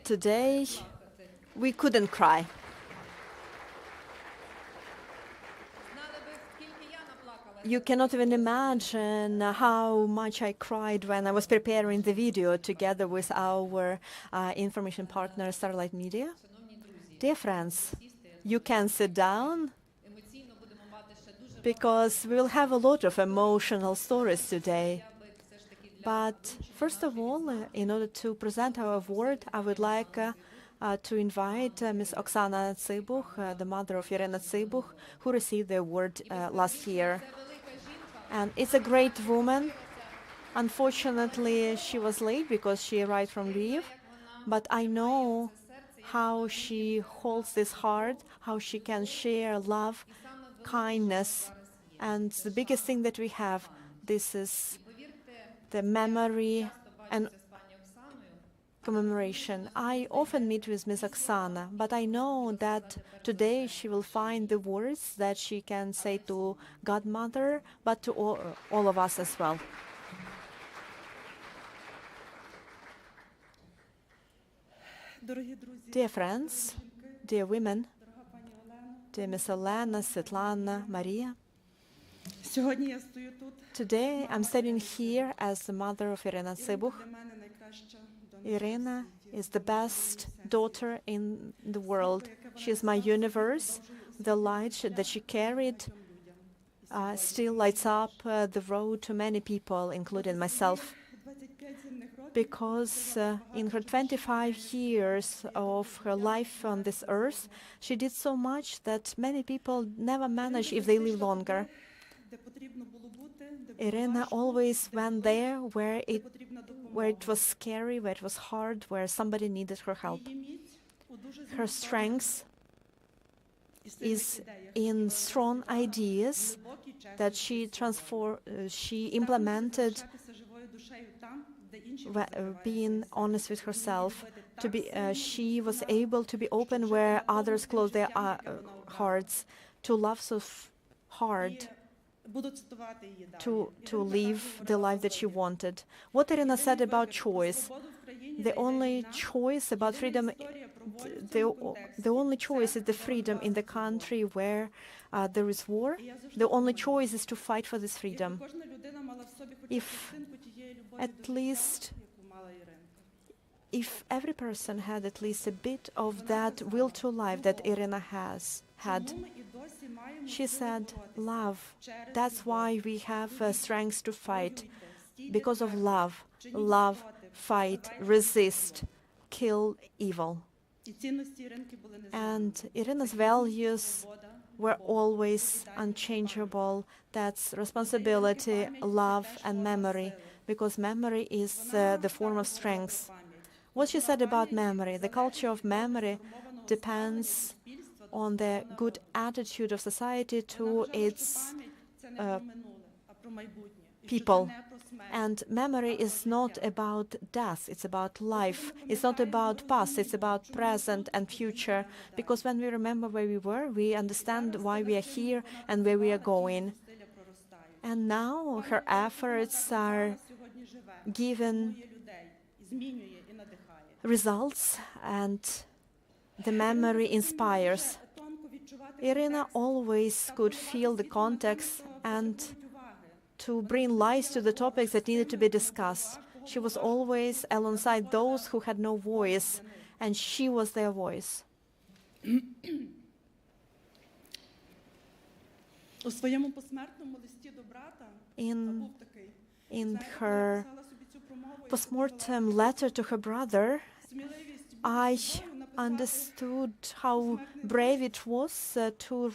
today we couldn't cry. You cannot even imagine how much I cried when I was preparing the video together with our information partner, Starlight Media. Dear friends, you can sit down because we will have a lot of emotional stories today. But first of all, in order to present our award, I would like to invite Ms. Oksana Tsibuch, the mother of Irina Tsibuch, who received the award last year. And it's a great woman. Unfortunately, she was late because she arrived from Kyiv. But I know how she holds this heart, how she can share love, kindness. And the biggest thing that we have, this is the memory and commemoration. I often meet with Ms. Oksana, but I know that today she will find the words that she can say to Godmother, but to all of us as well. Dear friends, dear women, dear Ms. Olena, Svetlana, Maria, today I'm standing here as the mother of Irina Tsibuch. Irina is the best daughter in the world. She is my universe. The light that she carried still lights up the road to many people, including myself. Because in her 25 years of her life on this earth, she did so much that many people never manage if they live longer. Irina always went there where it was scary, where it was hard, where somebody needed her help. Her strength is in strong ideas that she implemented, being honest with herself. She was able to be open where others closed their hearts, to love so hard, to live the life that she wanted. What Irina said about choice, the only choice about freedom, the only choice is the freedom in the country where there is war. The only choice is to fight for this freedom. If every person had at least a bit of that will to life that Irina had, she said, love. That's why we have strength to fight. Because of love. Love, fight, resist, kill evil. And Irina's values were always unchangeable. That's responsibility, love, and memory, because memory is the form of strength. What she said about memory, the culture of memory depends on the good attitude of society to its people. And memory is not about death, it's about life. It's not about past, it's about present and future. Because when we remember where we were, we understand why we are here and where we are going. And now her efforts are given results, and the memory inspires. Irina always could feel the context and to bring light to the topics that needed to be discussed. She was always alongside those who had no voice, and she was their voice. In her postmortem letter to her brother, I understood how brave it was to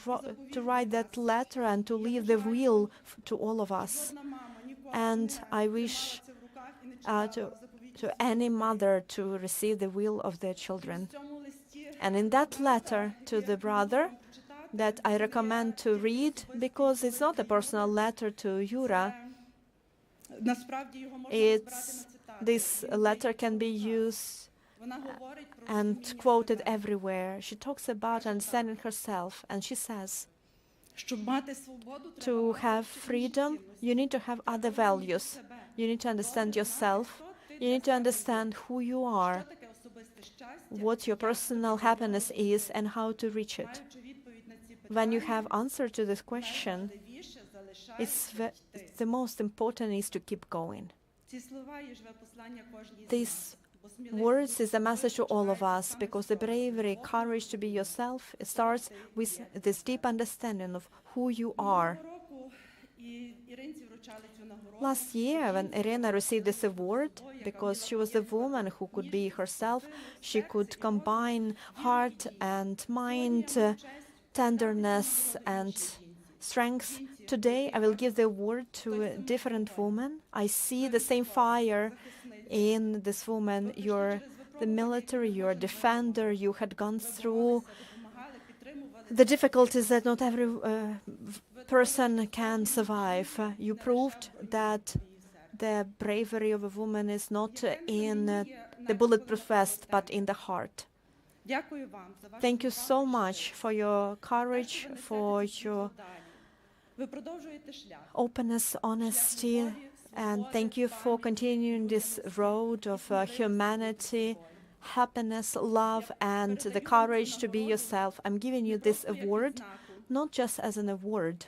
write that letter and to leave the will to all of us. And I wish to any mother to receive the will of their children. And in that letter to the brother, that I recommend to read, because it's not a personal letter to Yura. This letter can be used and quoted everywhere. She talks about understanding herself, and she says, to have freedom, you need to have other values. You need to understand yourself. You need to understand who you are, what your personal happiness is, and how to reach it. When you have answer to this question, the most important is to keep going. These words is a message to all of us, because the bravery, courage to be yourself, it starts with this deep understanding of who you are. Last year, when Irina received this award, because she was a woman who could be herself, she could combine heart and mind, tenderness and strength. Today, I will give the award to a different woman. I see the same fire in this woman. You're the military, you're a defender, you had gone through the difficulties that not every person can survive. You proved that the bravery of a woman is not in the bulletproof vest, but in the heart. Thank you so much for your courage, for your openness, honesty, and thank you for continuing this road of humanity, happiness, love, and the courage to be yourself. I'm giving you this award not just as an award,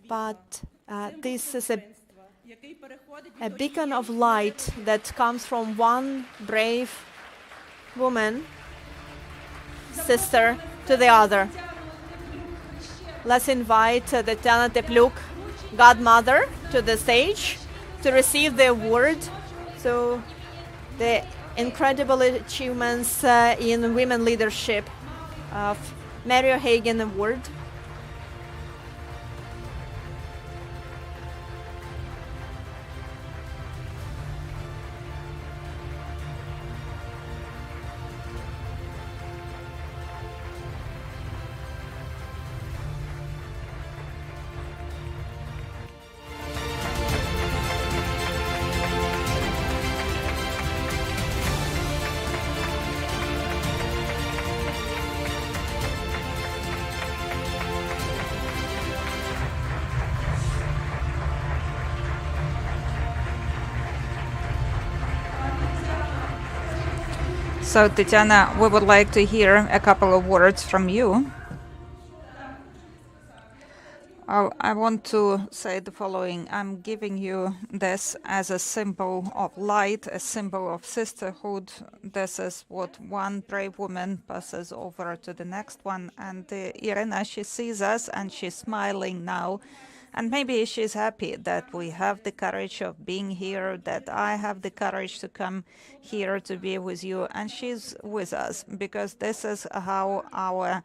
but this is a beacon of light that comes from one brave woman, sister, to the other. Let's invite Tatiana Tepluk, godmother, to the stage to receive the award. So the incredible achievements in women leadership of Mario Hagen Award. So, Tatiana, we would like to hear a couple of words from you. I want to say the following. I'm giving you this as a symbol of light, a symbol of sisterhood. This is what one brave woman passes over to the next one. And Irina, she sees us and she's smiling now. And maybe she's happy that we have the courage of being here, that I have the courage to come here to be with you. And she's with us, because this is how our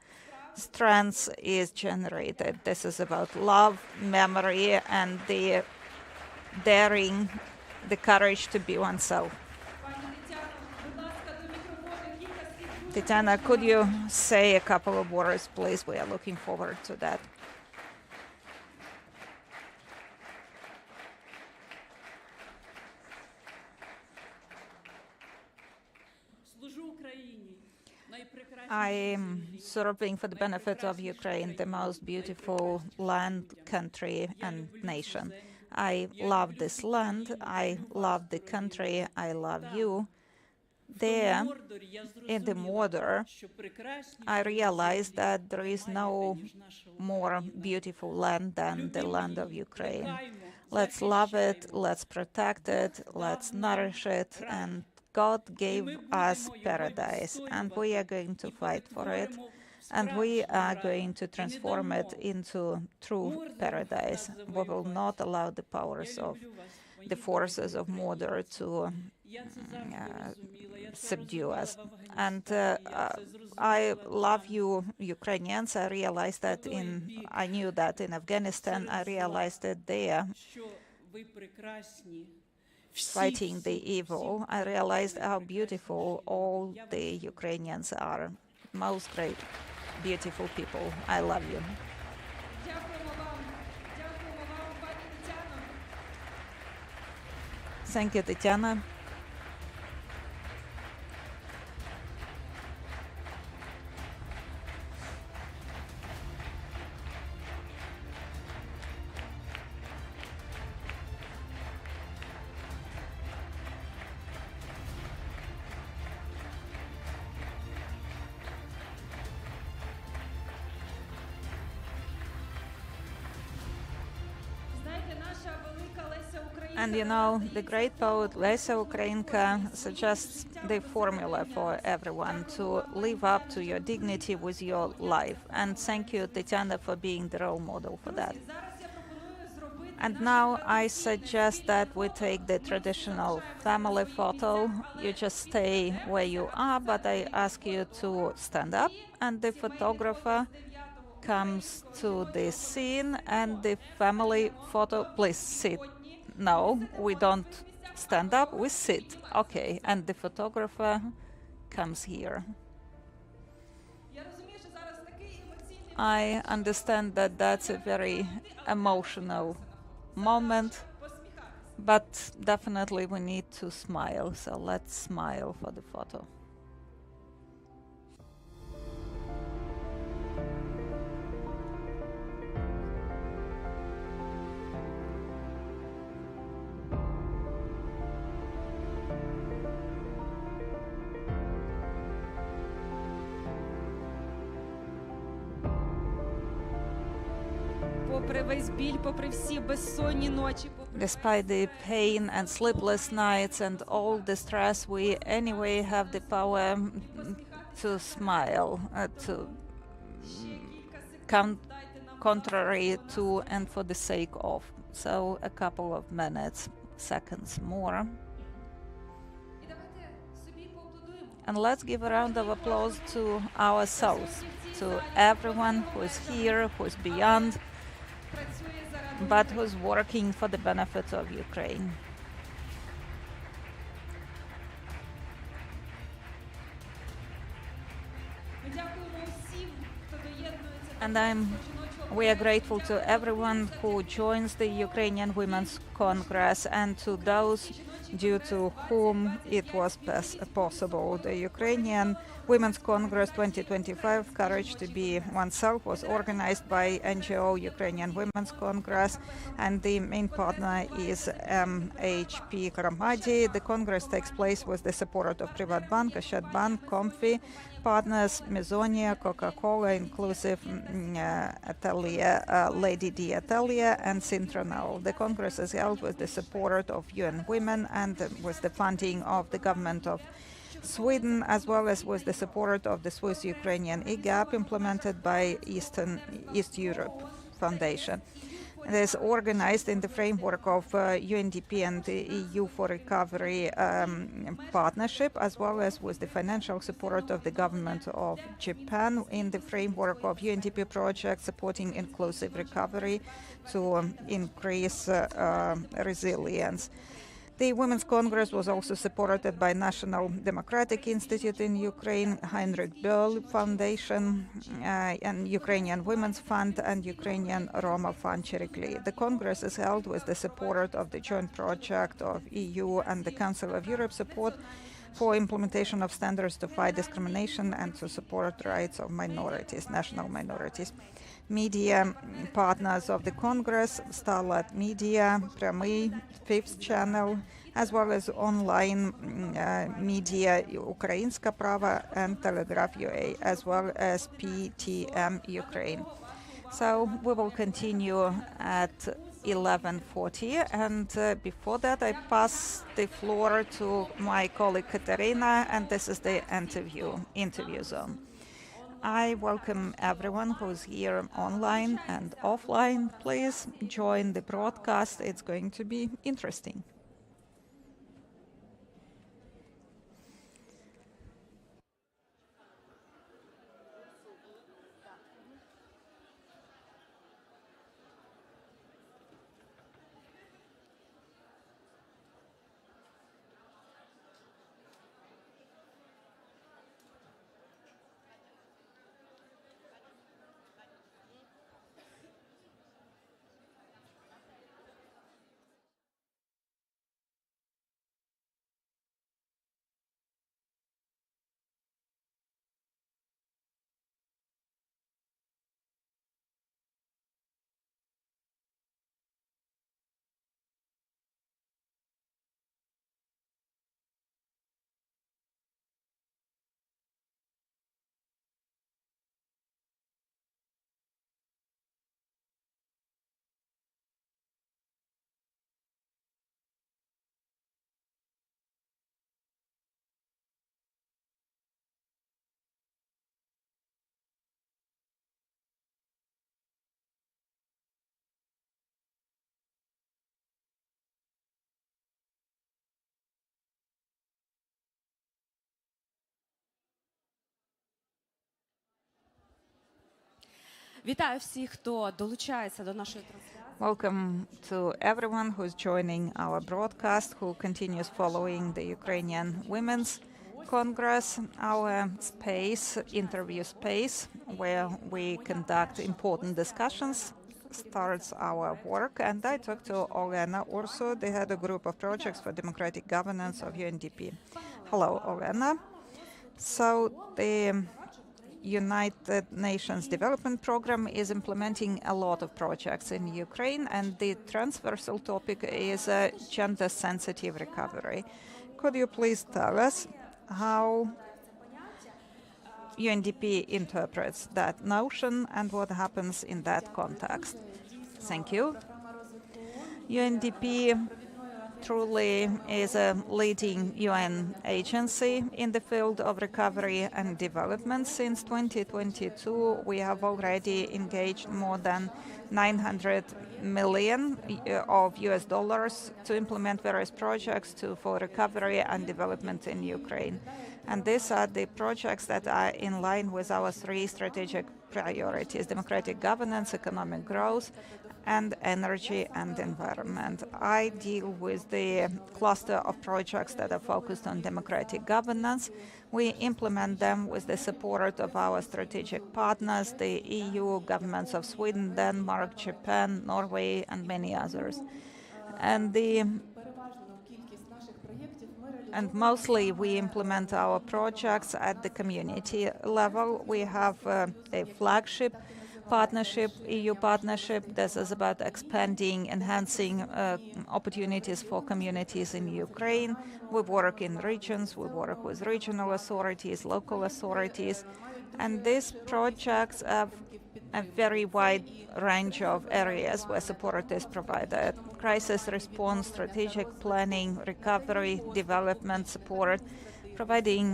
strength is generated. This is about love, memory, and the daring, the courage to be oneself. Tatiana, could you say a couple of words, please? We are looking forward to that. I am serving for the benefit of Ukraine, the most beautiful land, country, and nation. I love this land, I love the country, I love you. There, in the border, I realized that there is no more beautiful land than the land of Ukraine. Let's love it, let's protect it, let's nourish it, and God gave us paradise, and we are going to fight for it, and we are going to transform it into true paradise. We will not allow the powers of the forces of murder to subdue us. And I love you, Ukrainians. I realized that I knew that in Afghanistan. I realized that there, fighting the evil, I realized how beautiful all the Ukrainians are. Most great, beautiful people. I love you. Thank you, Tatiana. And you know, the great poet Lesa Ukrainka suggests the formula for everyone to live up to your dignity with your life. And thank you, Tetiana, for being the role model for that. And now I suggest that we take the traditional family photo. You just stay where you are, but I ask you to stand up, and the photographer comes to the scene, and the family photo, please sit. No, we don't stand up, we sit. Okay, and the photographer comes here. I understand that that's a very emotional moment, but definitely we need to smile, so let's smile for the photo. Despite the pain and sleepless nights and all the stress, we anyway have the power to smile, to contrary to and for the sake of. So a couple of minutes, seconds more. And let's give a round of applause to ourselves, to everyone who is here, who is beyond, but who's working for the benefit of Ukraine. And we are grateful to everyone who joins the Ukrainian Women's Congress and to those due to whom it was possible. The Ukrainian Women's Congress 2025, Courage to Be Oneself, was organized by NGO Ukrainian Women's Congress, and the main partner is MHP Karamadi. The Congress takes place with the support of Privatbank, Bank, Comfy, partners Mazonia, Coca-Cola, Inclusive Atelier, Lady D Atelier, and Sintronel. The Congress is held with the support of UN Women and with the funding of the government of Sweden, as well as with the support of the Swiss-Ukrainian EGAP implemented by East Europe Foundation. It is organized in the framework of UNDP and the EU for Recovery partnership, as well as with the financial support of the government of Japan in the framework of UNDP project supporting inclusive recovery to increase resilience. The Women's Congress was also supported by National Democratic Institute in Ukraine, Heinrich Böll Foundation, and Ukrainian Women's Fund, and Ukrainian Roma Fund Chirikli. The Congress is held with the support of the joint project of EU and the Council of Europe support for implementation of standards to fight discrimination and to support rights of minorities, national minorities. Media partners of the Congress, Starlight Media, Prямый, Fifth Channel, as well as online media Ukrainska Prava and Telegraph UA, as well as PTM Ukraine. So we will continue at 11:40, and before that I pass the floor to my colleague Katerina, and this is the interview zone. I welcome everyone who's here online and offline. Please join the broadcast. It's going to be interesting. Вітаю всіх, хто долучається до нашої трансляції. Welcome to everyone who's joining our broadcast, who continues following the Ukrainian Women's Congress, our space, interview space, where we conduct important discussions, starts our work. And I talked to Olena Ursu, the head of Group of Projects for Democratic Governance of UNDP. Hello, Olena. So the United Nations Development Program is implementing a lot of projects in Ukraine, and the transversal topic is gender-sensitive recovery. Could you please tell us how UNDP interprets that notion and what happens in that context? Thank you. UNDP truly is a leading UN agency in the field of recovery and development. Since 2022, we have already engaged more than 900 million of US dollars to implement various projects for recovery and development in Ukraine. And these are the projects that are in line with our three strategic priorities: democratic governance, economic growth, and energy and environment. I deal with the cluster of projects that are focused on democratic governance. We implement them with the support of our strategic partners, the EU, governments of Sweden, Denmark, Japan, Norway, and many others. And mostly we implement our projects at the community level. We have a flagship partnership, EU partnership. This is about expanding, enhancing opportunities for communities in Ukraine. We work in regions, we work with regional authorities, local authorities, and these projects have a very wide range of areas where support is provided: crisis response, strategic planning, recovery, development support, providing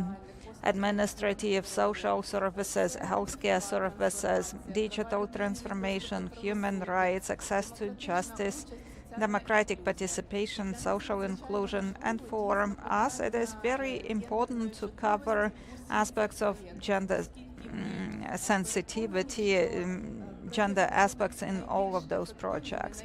administrative, social services, healthcare services, digital transformation, human rights, access to justice, democratic participation, social inclusion. And for us, it is very important to cover aspects of gender sensitivity, gender aspects in all of those projects.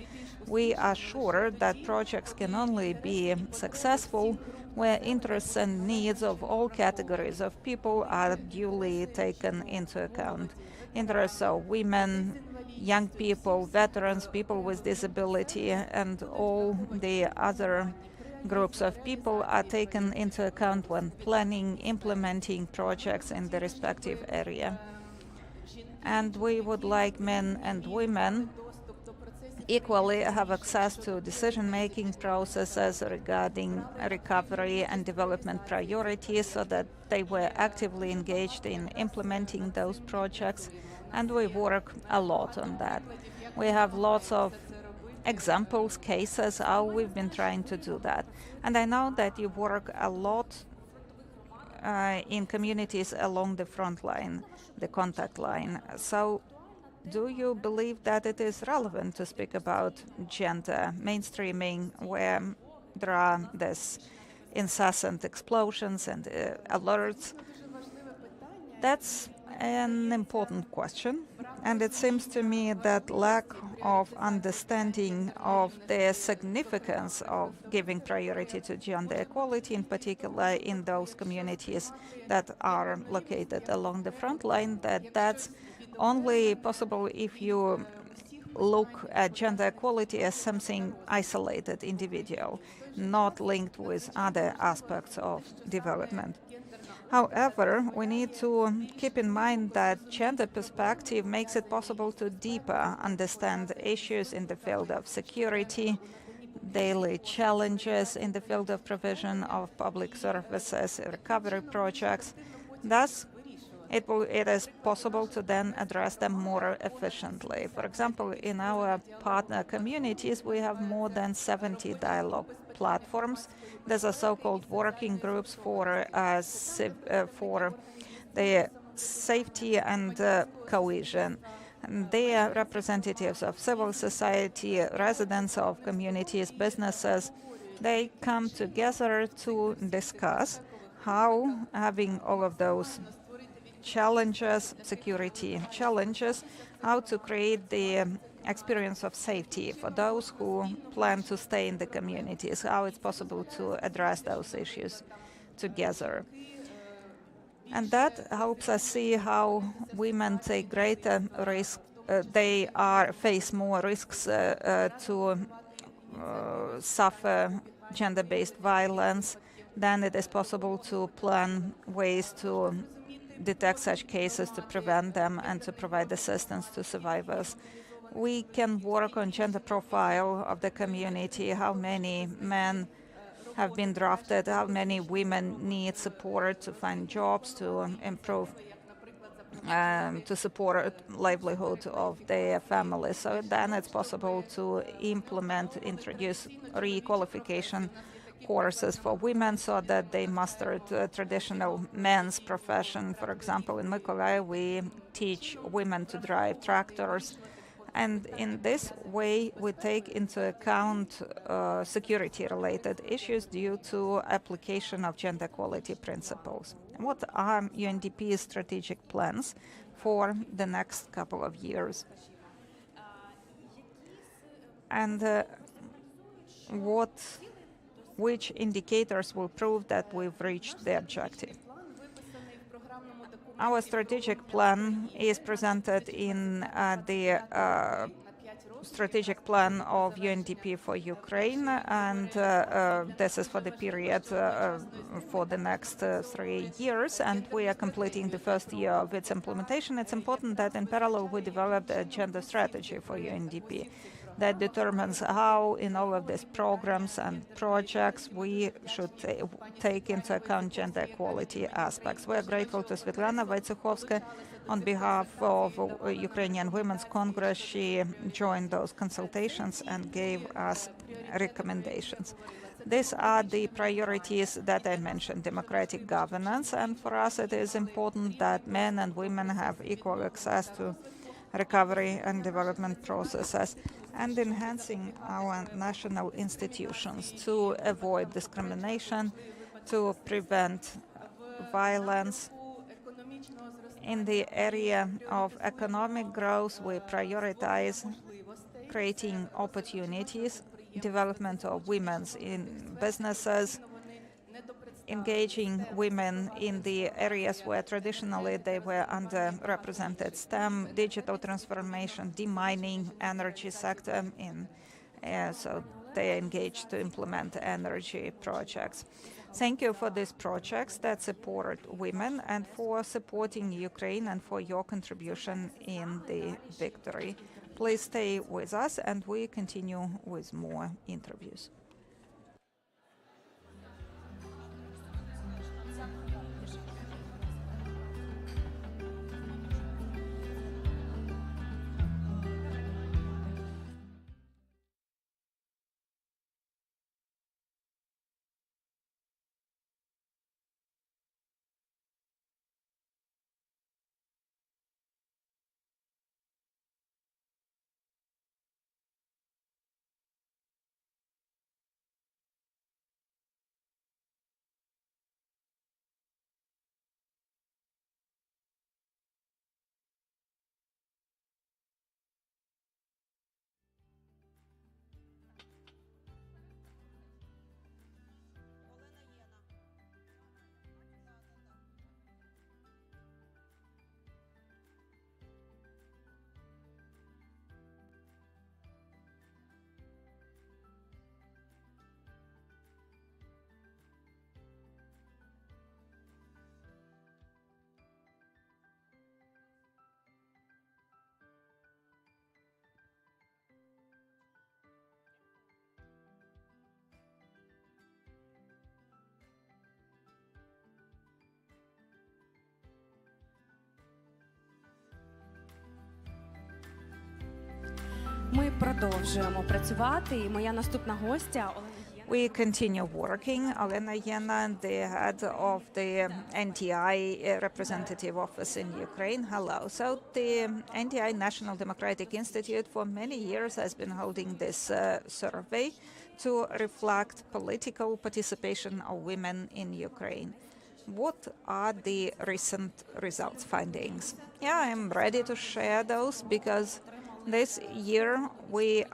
We are sure that projects can only be successful where interests and needs of all categories of people are duly taken into account. Interests of women, young people, veterans, people with disability, and all the other groups of people are taken into account when planning, implementing projects in the respective area. And we would like men and women equally have access to decision-making processes regarding recovery and development priorities, so that they were actively engaged in implementing those projects, and we work a lot on that. We have lots of examples, cases, how we've been trying to do that. And I know that you work a lot in communities along the front line, the contact line. So do you believe that it is relevant to speak about gender mainstreaming where there are these incessant explosions and alerts? That's an important question, and it seems to me that lack of understanding of the significance of giving priority to gender equality, in particular in those communities that are located along the front line, that's only possible if you look at gender equality as something isolated, individual, not linked with other aspects of development. However, we need to keep in mind that gender perspective makes it possible to deeper understand issues in the field of security, daily challenges in the field of provision of public services, recovery projects. Thus, it is possible to then address them more efficiently. For example, in our partner communities, we have more than 70 dialogue platforms. There's a so-called working groups for the safety and cohesion. They are representatives of civil society, residents of communities, businesses. They come together to discuss how having all of those challenges, security challenges, how to create the experience of safety for those who plan to stay in the communities, how it's possible to address those issues together. And that helps us see how women take greater risk. They face more risks to suffer gender-based violence. Then it is possible to plan ways to detect such cases, to prevent them, and to provide assistance to survivors. We can work on gender profile of the community, how many men have been drafted, how many women need support to find jobs, to improve, to support livelihood of their families. So then it's possible to introduce re-qualification courses for women so that they master traditional men's profession. For example, in Mykolaiv, we teach women to drive tractors. And in this way, we take into account security-related issues due to application of gender equality principles. What are UNDP's strategic plans for the next couple of years? And which indicators will prove that we've reached the objective? Our strategic plan is presented in the strategic plan of UNDP for Ukraine, and this is for the period for the next 3 years, and we are completing the first year of its implementation. It's important that in parallel we develop a gender strategy for UNDP that determines how in all of these programs and projects we should take into account gender equality aspects. We are grateful to Svetlana Wojciechowska on behalf of Ukrainian Women's Congress. She joined those consultations and gave us recommendations. These are the priorities that I mentioned: democratic governance, and for us it is important that men and women have equal access to recovery and development processes, and enhancing our national institutions to avoid discrimination, to prevent violence. In the area of economic growth, we prioritize creating opportunities, development of women's in businesses, engaging women in the areas where traditionally they were underrepresented: STEM, digital transformation, demining, energy sector. So they are engaged to implement energy projects. Thank you for these projects that support women and for supporting Ukraine and for your contribution in the victory. Please stay with us and we continue with more interviews. Ми продовжуємо працювати, і моя наступна гостя Олена Єна. We continue working. Olena Yena, the head of the NTI representative office in Ukraine. Hello. So the NTI National Democratic Institute for many years has been holding this survey to reflect political participation of women in Ukraine. What are the recent results findings? Yeah, I'm ready to share those because this year we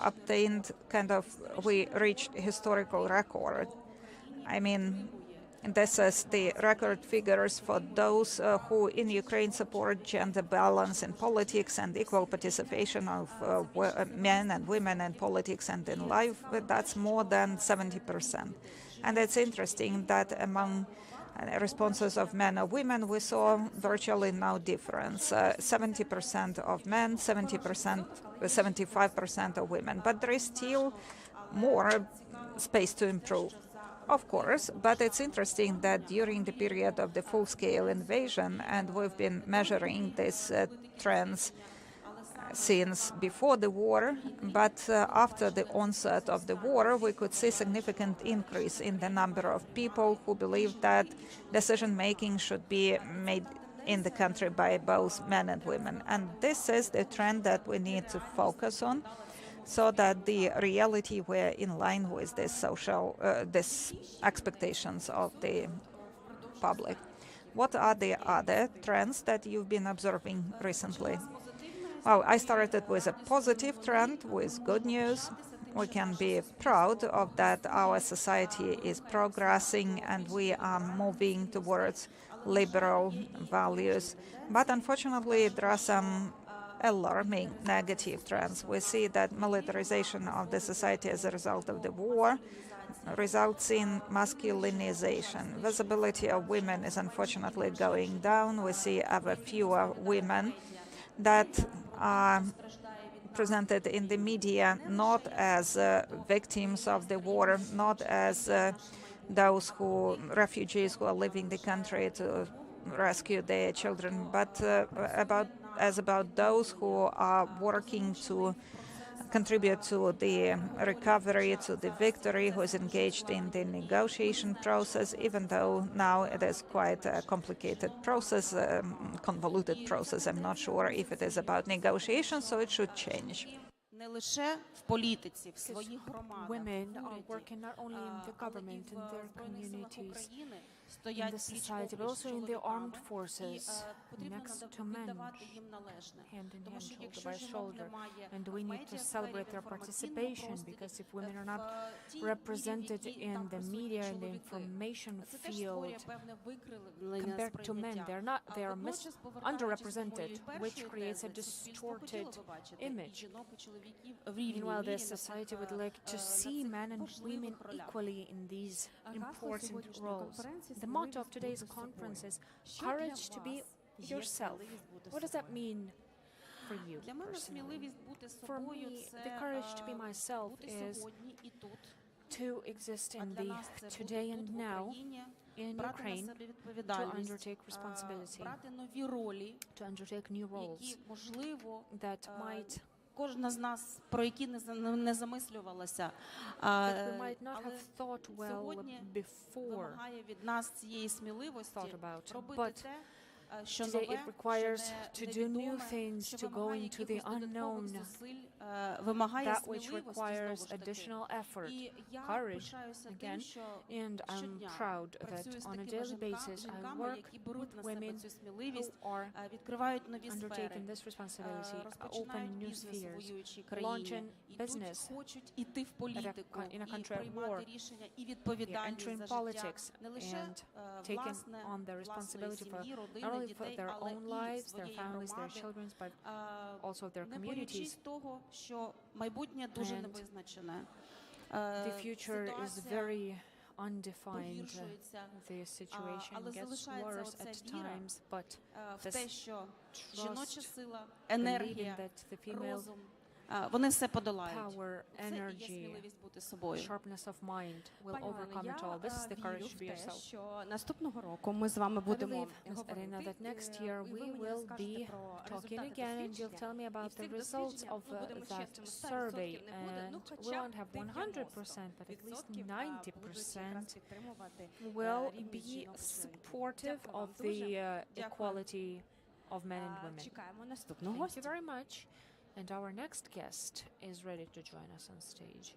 reached historical record. I mean, this is the record figures for those who in Ukraine support gender balance in politics and equal participation of men and women in politics and in life. That's more than 70%. And it's interesting that among responses of men or women, we saw virtually no difference. 70% of men, 75% of women. But there is still more space to improve. Of course, but it's interesting that during the period of the full-scale invasion, and we've been measuring these trends since before the war, but after the onset of the war, we could see significant increase in the number of people who believe that decision-making should be made in the country by both men and women. And this is the trend that we need to focus on, so that the reality were in line with this this expectations of the public. What are the other trends that you've been observing recently? Well, I started with a positive trend, with good news. We can be proud of that our society is progressing and we are moving towards liberal values. But unfortunately, there are some alarming negative trends. We see that militarization of the society as a result of the war results in masculinization. Visibility of women is unfortunately going down. We see ever fewer women that are presented in the media not as victims of the war, not as those refugees who are leaving the country to rescue their children, but about those who are working to contribute to the recovery, to the victory, who is engaged in the negotiation process, even though now it is quite a complicated process, convoluted process. I'm not sure if it is about negotiation, so it should change. Women are working not only in the government, in their communities, in the society, but also in the armed forces, next to men, hand in hand, shoulder by shoulder. And we need to celebrate their participation, because if women are not represented in the media and the information field compared to men, they are underrepresented, which creates a distorted image. Meanwhile, the society would like to see men and women equally in these important roles. The motto of today's conference is courage to be yourself. What does that mean for you personally? For me, the courage to be myself is to exist in the today and now in Ukraine, to undertake responsibility, to undertake new roles that might кожна з нас, про які не замислювалася. Сьогодні вимагає від нас цієї сміливості робити те, що today it нове, requires що to do new things, to go into the unknown, that which requires additional effort, courage, again, and I'm proud that on a daily basis I work with women who are undertaking this responsibility, open new spheres, launching business in a country at war, entering politics and taking on the responsibility for not only for their own lives, their families, their children, but also their communities. And the future is very undefined. The situation gets worse at times, but this trust, believing that the female power, energy, sharpness of mind will overcome it all. This is the courage to be yourself. Наступного року ми з вами будемо Ms. Arena, that next year we will be talking again, and you'll tell me about the results of that survey. And we won't have 100%, but at least 90% will be supportive of the equality of men and women. чекаємо наступного Thank гостя. you very much. And our next guest is ready to join us on stage.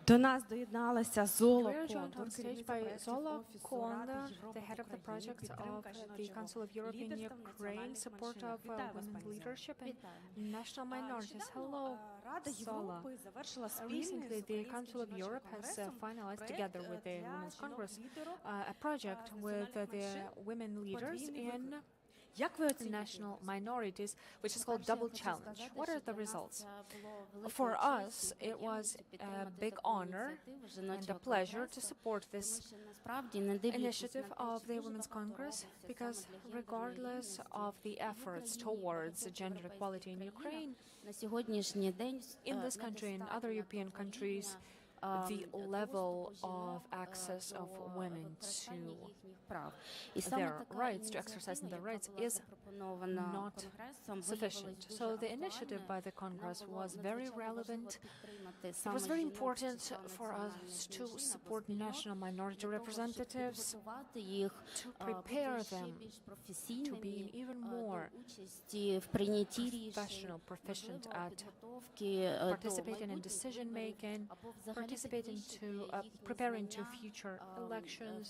До нас доєдналася Золо We are joined Кондор, on stage керівниця by проєктів Zola Офісу Ради Konda, Європи the head of the в Україні, project of підтримка the жіночого Council of Europe in лідерства в Ukraine, національних support меншинах. of Вітаю вас, women пані Зело. leadership and Вітаю. national minorities. Hello, Рада Zola. Європи завершила спільний Recently, з the Українським Council of жіночим Europe has конгресом finalized проект together with the для Women's Congress жінок-лідерів a project з with національних the меншин women leaders подвійний in виклик. Як ви оцінюєте national його? minorities, which is called Double Challenge. What are the results? For us, it was a big honor and a pleasure to support this initiative of the Women's Congress because regardless of the efforts towards gender equality in Ukraine, in this country and other European countries, the level of access of women to their rights, to exercising their rights, is not sufficient. So the initiative by the Congress was very relevant. It was very important for us to support national minority representatives, to prepare them to be even more professional, proficient at participating in decision-making, preparing to future elections,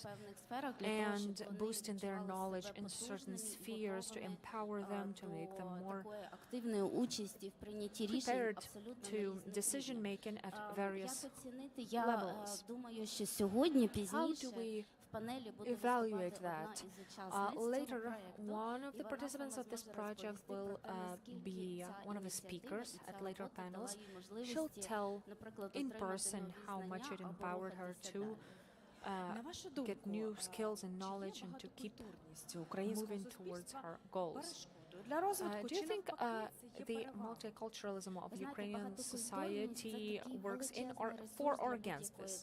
and boosting their knowledge in certain spheres to empower them, to make them more prepared to decision-making at various levels. How do we evaluate that? Later, one of the participants of this project will be one of the speakers at later panels. She'll tell in person how much it empowered her to get new skills and knowledge and to keep moving towards her goals. Do you think the multiculturalism of Ukrainian society works in or for or against this?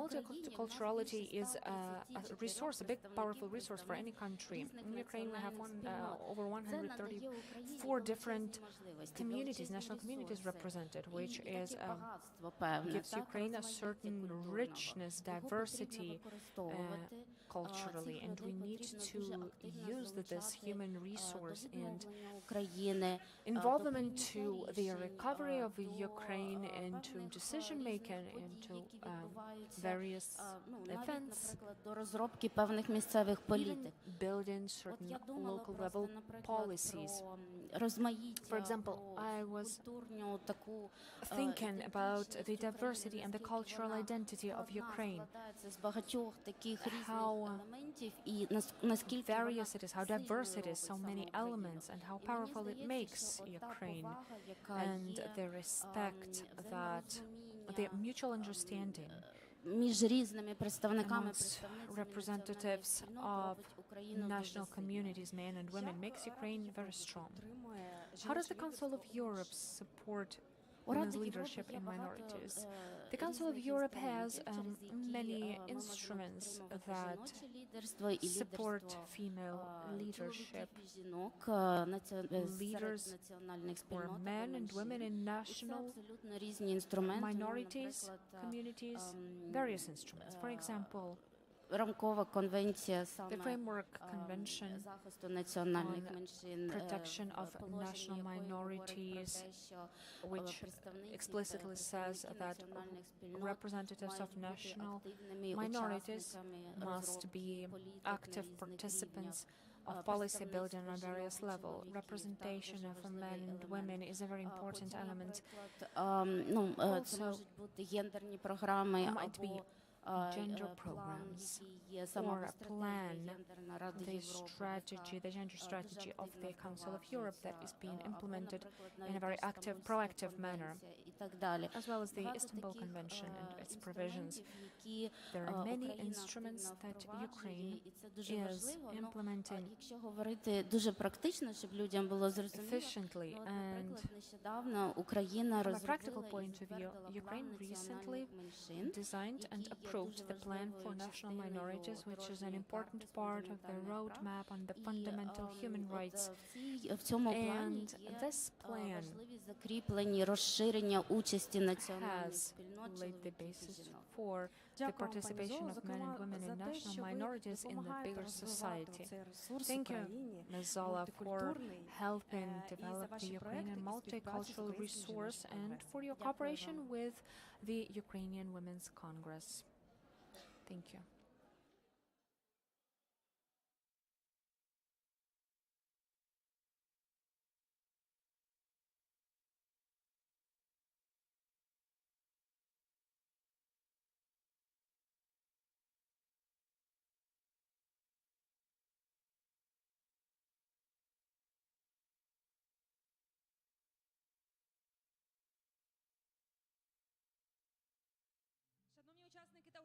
Multiculturality is a resource, a big, powerful resource for any country. In Ukraine, we have over 134 different communities, national communities represented, which is gives Ukraine a certain richness, diversity culturally, and we need to use this human resource and involve them into the recovery of Ukraine, into decision-making, into various events, even building certain local-level policies. For example, I was thinking about the diversity and the cultural identity of Ukraine, how various it is, how diverse it is, so many elements, and how powerful it makes Ukraine, and the respect that, the mutual understanding amongst representatives of national communities, men and women, makes Ukraine very strong. How does the Council of Europe support women's leadership in minorities? The Council of Europe has many instruments that support female leadership. Leaders who are men and women in national minorities, communities, various instruments. For example, the Framework Convention on Protection of National Minorities, which explicitly says that representatives of national minorities must be active participants of policy building on various levels. Representation of men and women is a very important element. Also, might be gender programs or a plan, the gender strategy of the Council of Europe that is being implemented in a very active, proactive manner, as well as the Istanbul Convention and its provisions. There are many instruments that Ukraine is implementing efficiently, and from a practical point of view, Ukraine recently designed and approved the plan for national minorities, which is an important part of the roadmap on the fundamental human rights. And this plan has laid the basis for the participation of men and women in national minorities in the bigger society. Thank you, Ms. Zola, for helping develop the Ukrainian multicultural resource and for your cooperation with the Ukrainian Women's Congress. Thank you. Шановні учасники та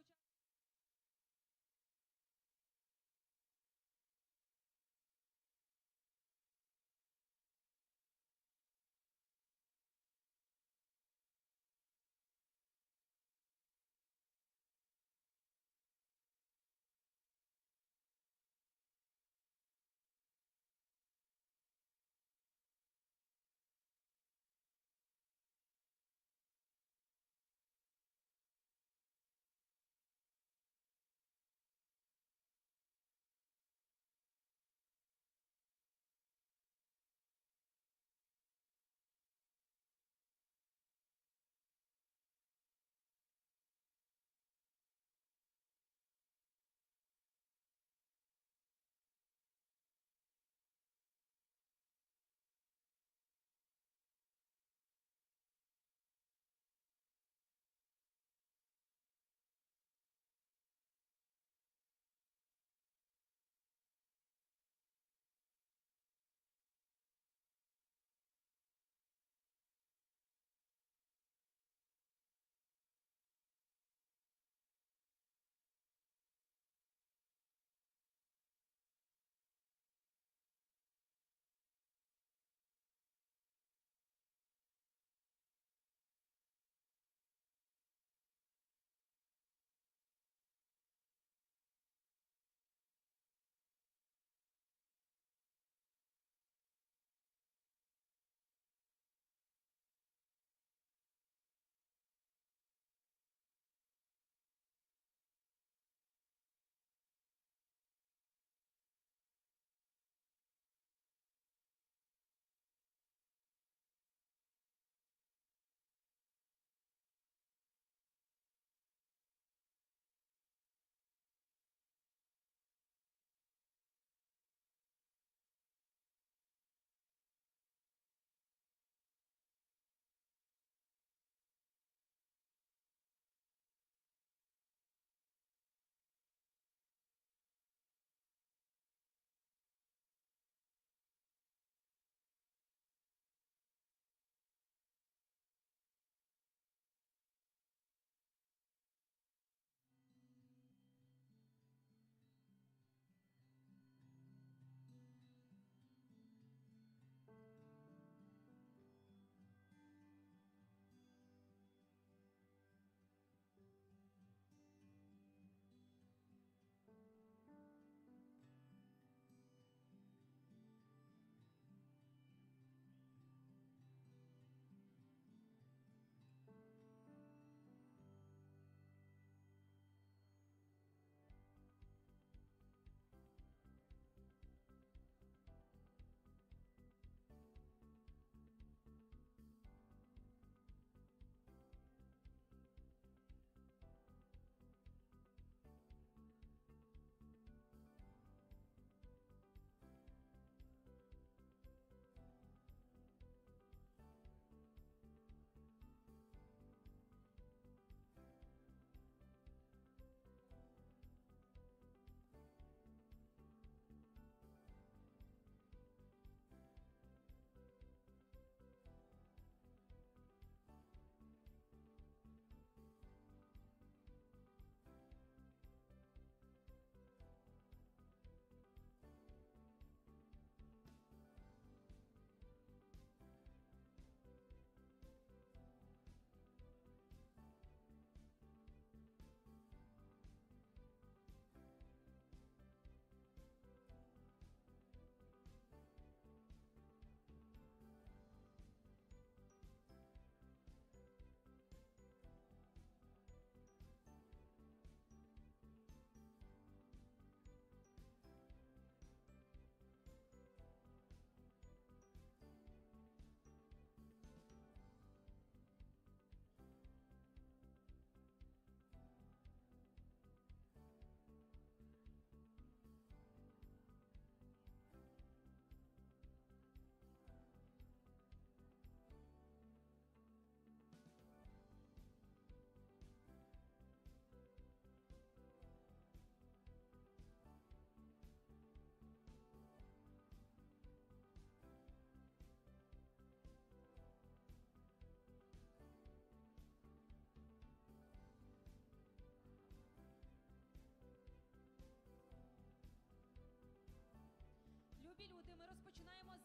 We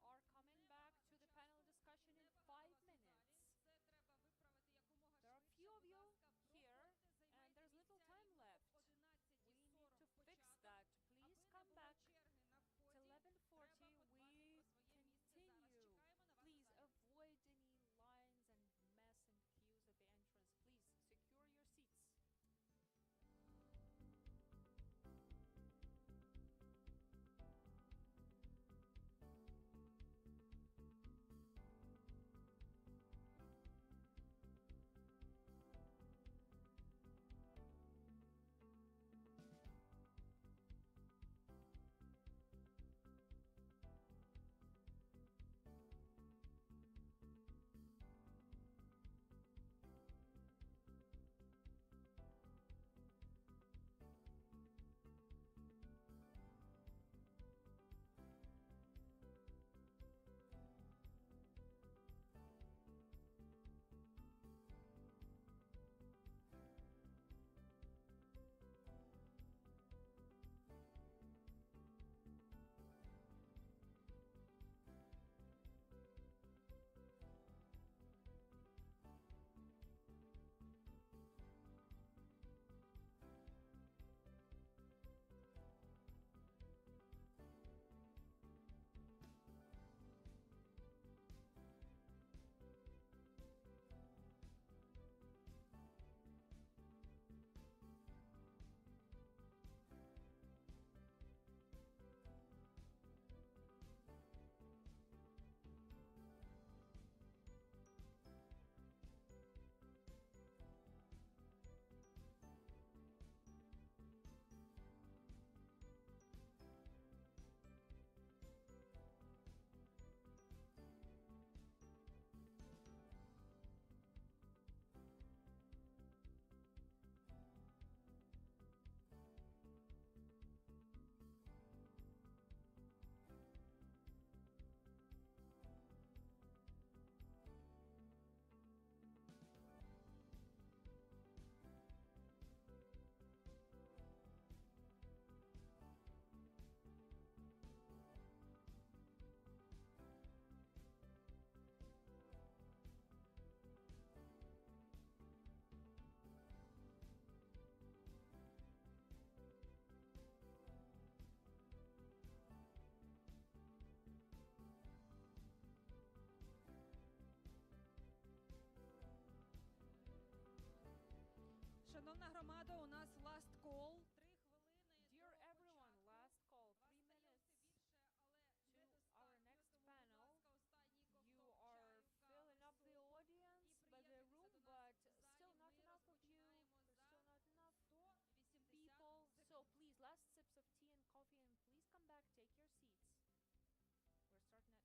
are coming back to the panel discussion in 5 minutes. There are a few of you here, and there's little time left. We need to fix that. Please come back. It's 11:40. We continue. Please avoid any lines and mess and queues at the entrance. Please secure your seats. Шановна громада, у нас last call. 3 хвилини. Dear everyone, last call, 3 minutes to our next panel. You are filling up the audience by the room, but still not enough of you. There's still not enough people. So please, last sips of tea and coffee, and please come back, take your seats. We're starting at 11:40 sharp.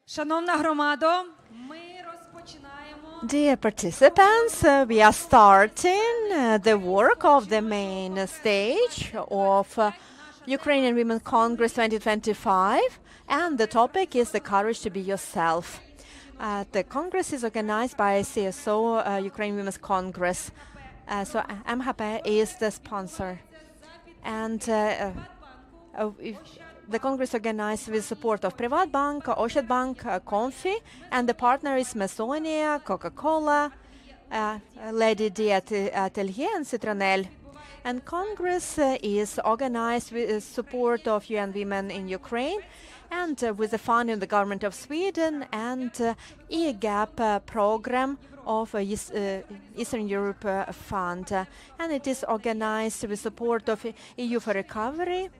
Шановна громадо, ми розпочинаємо. Dear participants, we are starting the work of the main stage of Ukrainian Women Congress 2025, and the topic is the courage to be yourself. The Congress is organized by CSO, Ukrainian Women's Congress. So MHP is the sponsor. And the Congress organized with support of Privatbank, Ocean Bank, Confi, and the partner is Masonia, Coca-Cola, Lady D Atelier, and Citronelle. And Congress is organized with support of UN Women in Ukraine and with the funding of the government of Sweden and EGAP program of Eastern Europe Fund. And it is organized with support of EU for Recovery,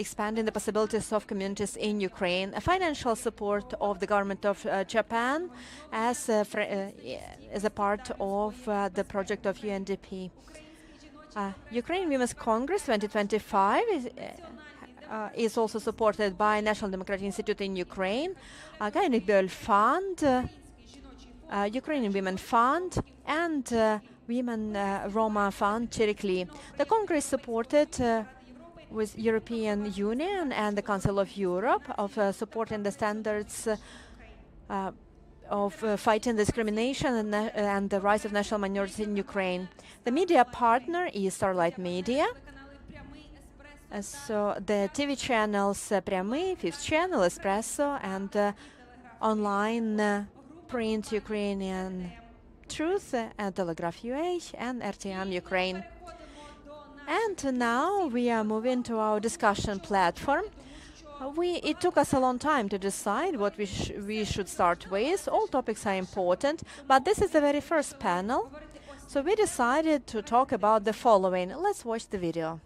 expanding the possibilities of communities in Ukraine, financial support of the government of Japan as a part of the project of UNDP. Ukrainian Women's Congress 2025 is also supported by National Democratic Institute in Ukraine, Gaynik Böll Fund, Ukrainian Women Fund, and Women Roma Fund, Chirikli. The Congress supported with European Union and the Council of Europe of supporting the standards of fighting discrimination and the rights of national minorities in Ukraine. The media partner is Starlight Media. So the TV channels Прямий, Fifth Channel, Espresso, and online print Ukrainian Truth, Telegraph UA, and RTM Ukraine. And now we are moving to our discussion platform. It took us a long time to decide what we should start with. All topics are important, but this is the very first panel. So we decided to talk about the following. Let's watch the video.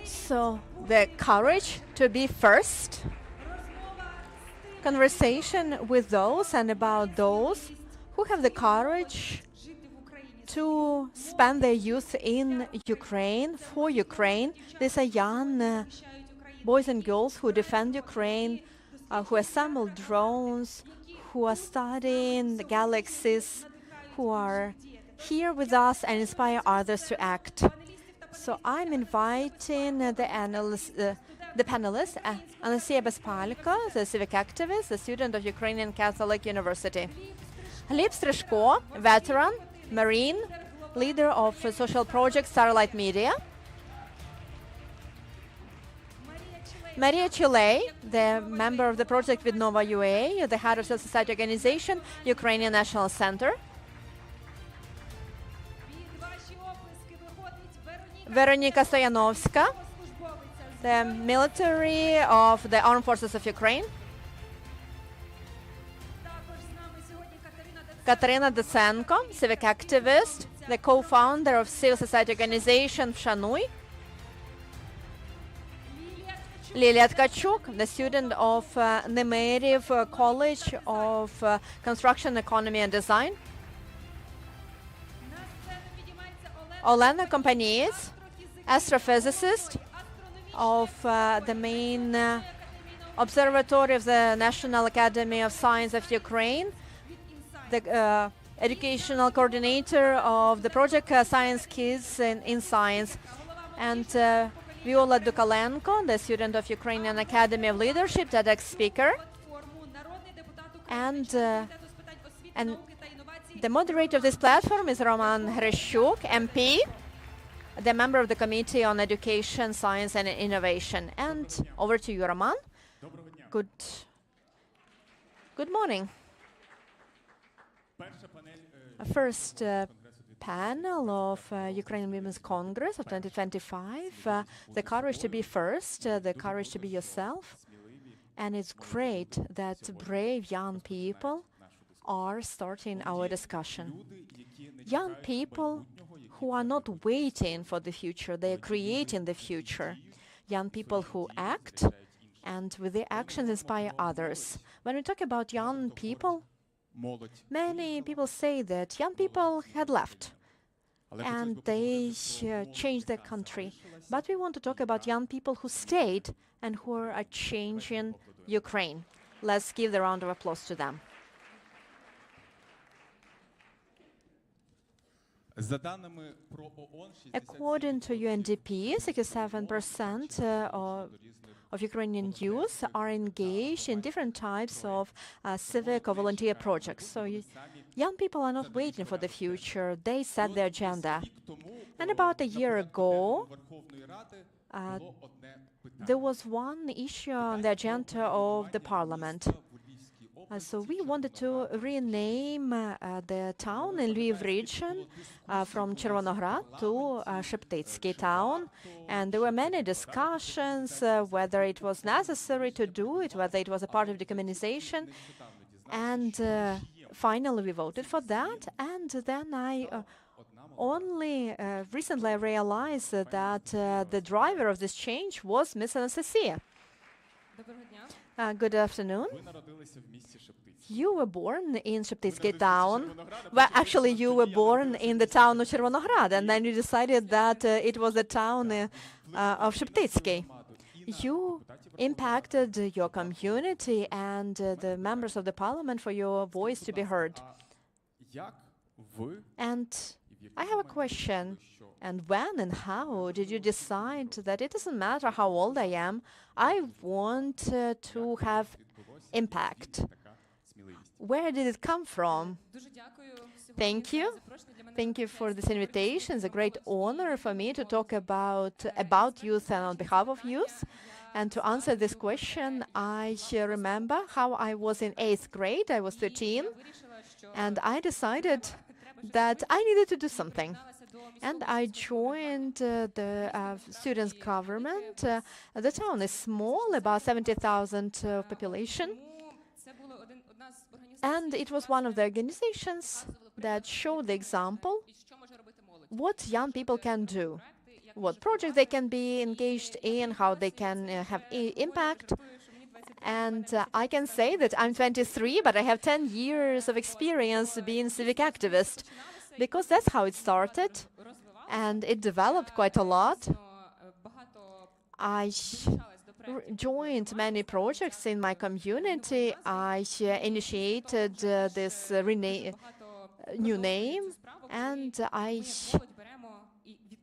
So, the courage to be first, conversation with those and about those who have the courage to spend their youth in Ukraine, for Ukraine. These are young boys and girls who defend Ukraine, who assemble drones, who are studying the galaxies, who are here with us and inspire others to act. So I'm inviting the panelists, Anastasia Bespalko, the civic activist, the student of Ukrainian Catholic University. Gleb Strishko, veteran, Marine, leader of social project Starlight Media. Maria Chile, the member of the project with Nova UA, the head of civil society organization, Ukrainian National Center. Veronika Stoyanovska, the military of the Armed Forces of Ukraine. Katerina Dutsenko, civic activist, the co-founder of civil society organization Vshanuy. Lilia Tkachuk, the student of Nemerev College of Construction, Economy and Design. Olena Kompanies, astrophysicist of the main observatory of the National Academy of Science of Ukraine, the educational coordinator of the project Science Kids in Science, and Viola Dukalenko, the student of Ukrainian Academy of Leadership, TEDx speaker, and the moderator of this platform is Roman Hreshchuk, MP, the member of the Committee on Education, Science and Innovation. And over to you, Roman. Good morning. First panel of Ukrainian Women's Congress of 2025, the courage to be first, the courage to be yourself. And it's great that brave young people are starting our discussion. Young people who are not waiting for the future, they are creating the future. Young people who act and with their actions inspire others. When we talk about young people, many people say that young people had left and they changed their country. But we want to talk about young people who stayed and who are changing Ukraine. Let's give the round of applause to them. According to UNDP, 67% of Ukrainian youth are engaged in different types of civic or volunteer projects. So young people are not waiting for the future, they set the agenda. And about a year ago, there was one issue on the agenda of the parliament. So we wanted to rename the town in Lviv region from Chervonograd to Sheptytsky town. And there were many discussions whether it was necessary to do it, whether it was a part of decommunization. And finally we voted for that. And then I only recently realized that the driver of this change was Miss Anastasia. Good afternoon. You were born in Sheptytsky town. Well, actually, you were born in the town of Chervonograd, and then you decided that it was the town of Sheptytsky. you impacted your community and the members of the parliament for your voice to be heard. And I have a question. And when and how did you decide that it doesn't matter how old I am, I want to have impact? Where did it come from? Thank you. Thank you for this invitation. It's a great honor for me to talk about youth and on behalf of youth. And to answer this question, I remember how I was in 8th grade. I was 13, and I decided that I needed to do something. And I joined the students' government. The town is small, about 70,000 population. And it was one of the organizations that showed the example what young people can do, what projects they can be engaged in, how they can have impact. And I can say that I'm 23, but I have 10 years of experience being civic activist, because that's how it started, and it developed quite a lot. I joined many projects in my community. I initiated this new name, and I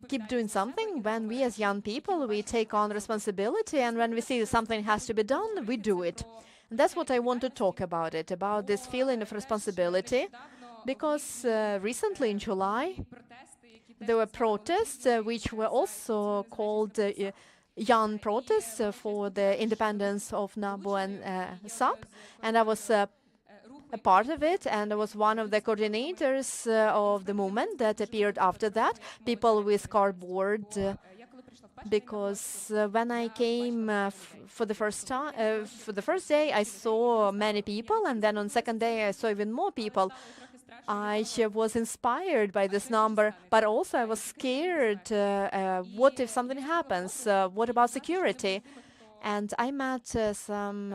keep doing something. When we as young people, we take on responsibility, and when we see something has to be done, we do it. And that's what I want to talk about this feeling of responsibility, because recently in July, there were protests which were also called young protests for the independence of Nabu and Sap, and I was a part of it, and I was one of the coordinators of the movement that appeared after that, people with cardboard, because when I came for the first day, I saw many people, and then on second day I saw even more people. I was inspired by this number, but also I was scared. What if something happens? What about security? And I met some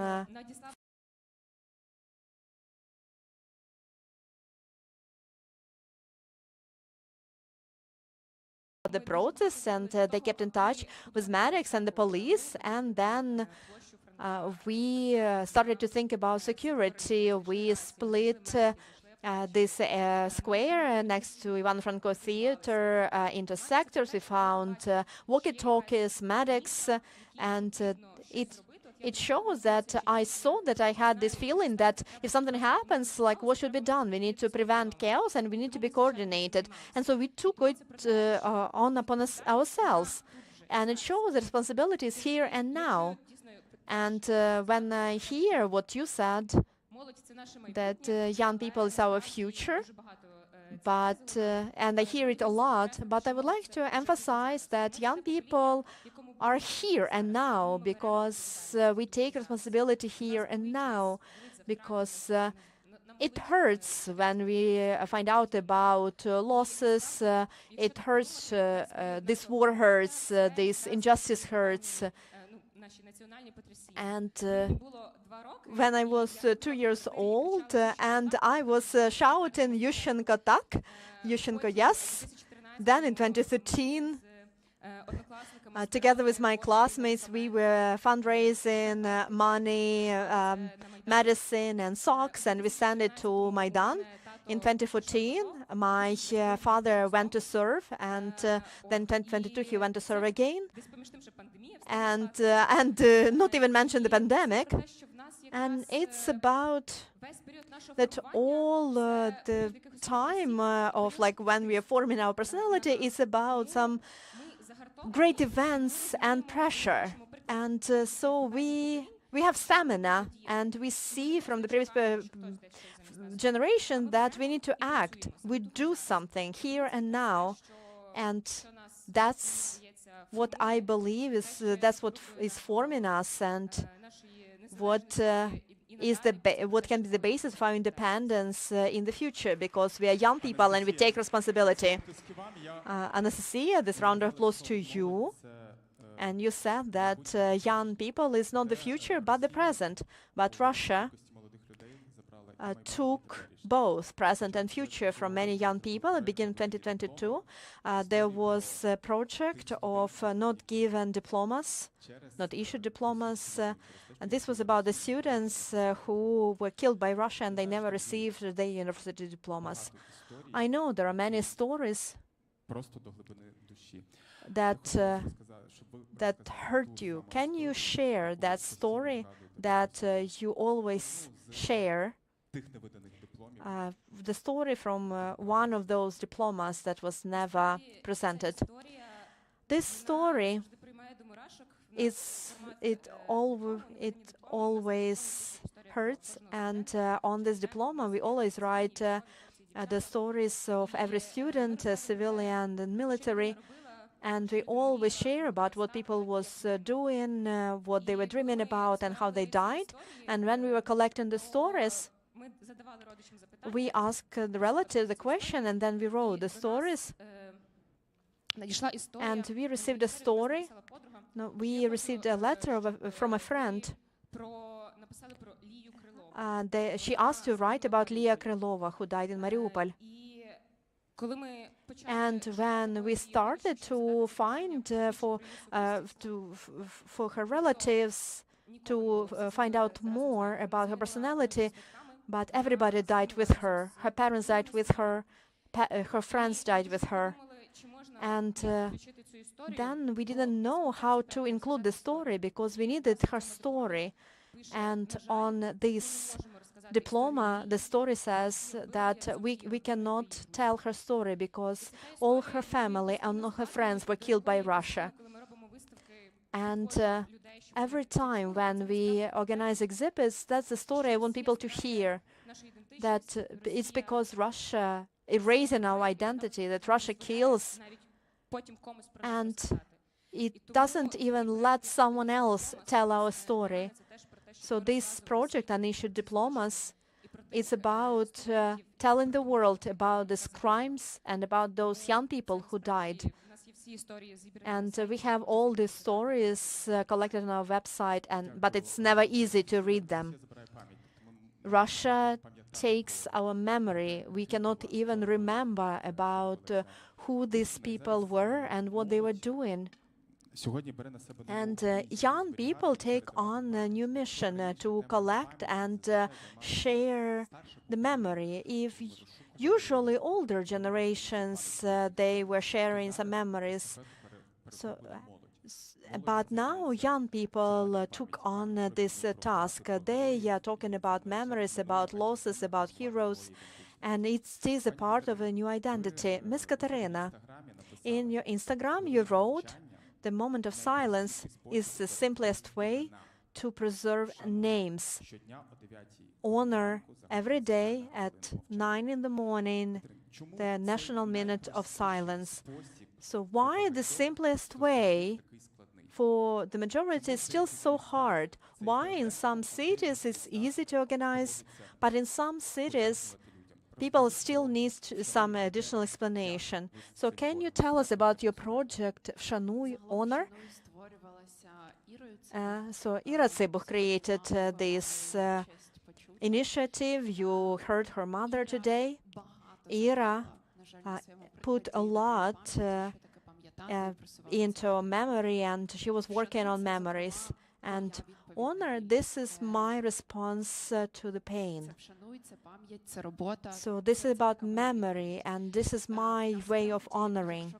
the protests, and they kept in touch with medics and the police, and then we started to think about security. We split this square next to Ivan Franko Theater into sectors. We found walkie-talkies, medics, and it shows that I saw that I had this feeling that if something happens, like, what should be done? We need to prevent chaos, and we need to be coordinated. And so we took it on upon ourselves. And it shows the responsibility is here and now. And when I hear what you said, that young people is our future, but and I hear it a lot, but I would like to emphasize that young people are here and now, because we take responsibility here and now, because it hurts when we find out about losses. It hurts, this war hurts, this injustice hurts. And when I was 2 years old, and I was shouting Yushchenko tak, Yushchenko yes. Then in 2013, together with my classmates, we were fundraising money, medicine and socks, and we sent it to Maidan. In 2014, my father went to serve, and then in 2022 he went to serve again, and not even mention the pandemic. And it's about that all the time of like when we are forming our personality is about some great events and pressure. And so we have stamina, and we see from the previous generation that we need to act. We do something here and now, and that's what I believe is that's what is forming us, and what what can be the basis of our independence in the future, because we are young people and we take responsibility. Anastasia, this round of applause to you. And you said that young people is not the future but the present. But Russia took both present and future from many young people. At beginning 2022, there was a project of not given diplomas, not issued diplomas. And this was about the students who were killed by Russia and they never received their university diplomas. I know there are many stories that that hurt you. Can you share that story that you always share? The story from one of those diplomas that was never presented. This story it always hurts, and on this diploma we always write the stories of every student, civilian and military, and we always share about what people was doing, what they were dreaming about, and how they died. And when we were collecting the stories, we asked the relatives the question, and then we wrote the stories. And we received a story. No, we received a letter from a friend. She asked to write about Leah Krylova, who died in Mariupol. And when we started to find for her relatives to find out more about her personality, but everybody died with her. Her parents died with her. Her friends died with her. And then we didn't know how to include the story because we needed her story. And on this diploma, the story says that we cannot tell her story because all her family and all her friends were killed by Russia. And every time when we organize exhibits, that's the story I want people to hear, that it's because Russia erasing our identity, that Russia kills, and it doesn't even let someone else tell our story. So this project, Unissued Diplomas, is about telling the world about these crimes and about those young people who died. And we have all these stories collected on our website, but it's never easy to read them. Russia takes our memory. We cannot even remember about who these people were and what they were doing. And young people take on a new mission to collect and share the memory. If usually older generations, they were sharing some memories. But now young people took on this task. They are talking about memories, about losses, about heroes, and it is a part of a new identity. Ms. Katerina, in your Instagram you wrote, "The moment of silence is the simplest way to preserve names. Honor every day at 9 in the morning the National Minute of Silence." So why the simplest way for the majority is still so hard? Why in some cities it's easy to organize, but in some cities people still need some additional explanation? So can you tell us about your project Вшануй, Honor? So Ira Tsibuch created this initiative. You heard her mother today. Ira put a lot into memory, and she was working on memories. And honor, this is my response to the pain. So this is about memory, and this is my way of honoring.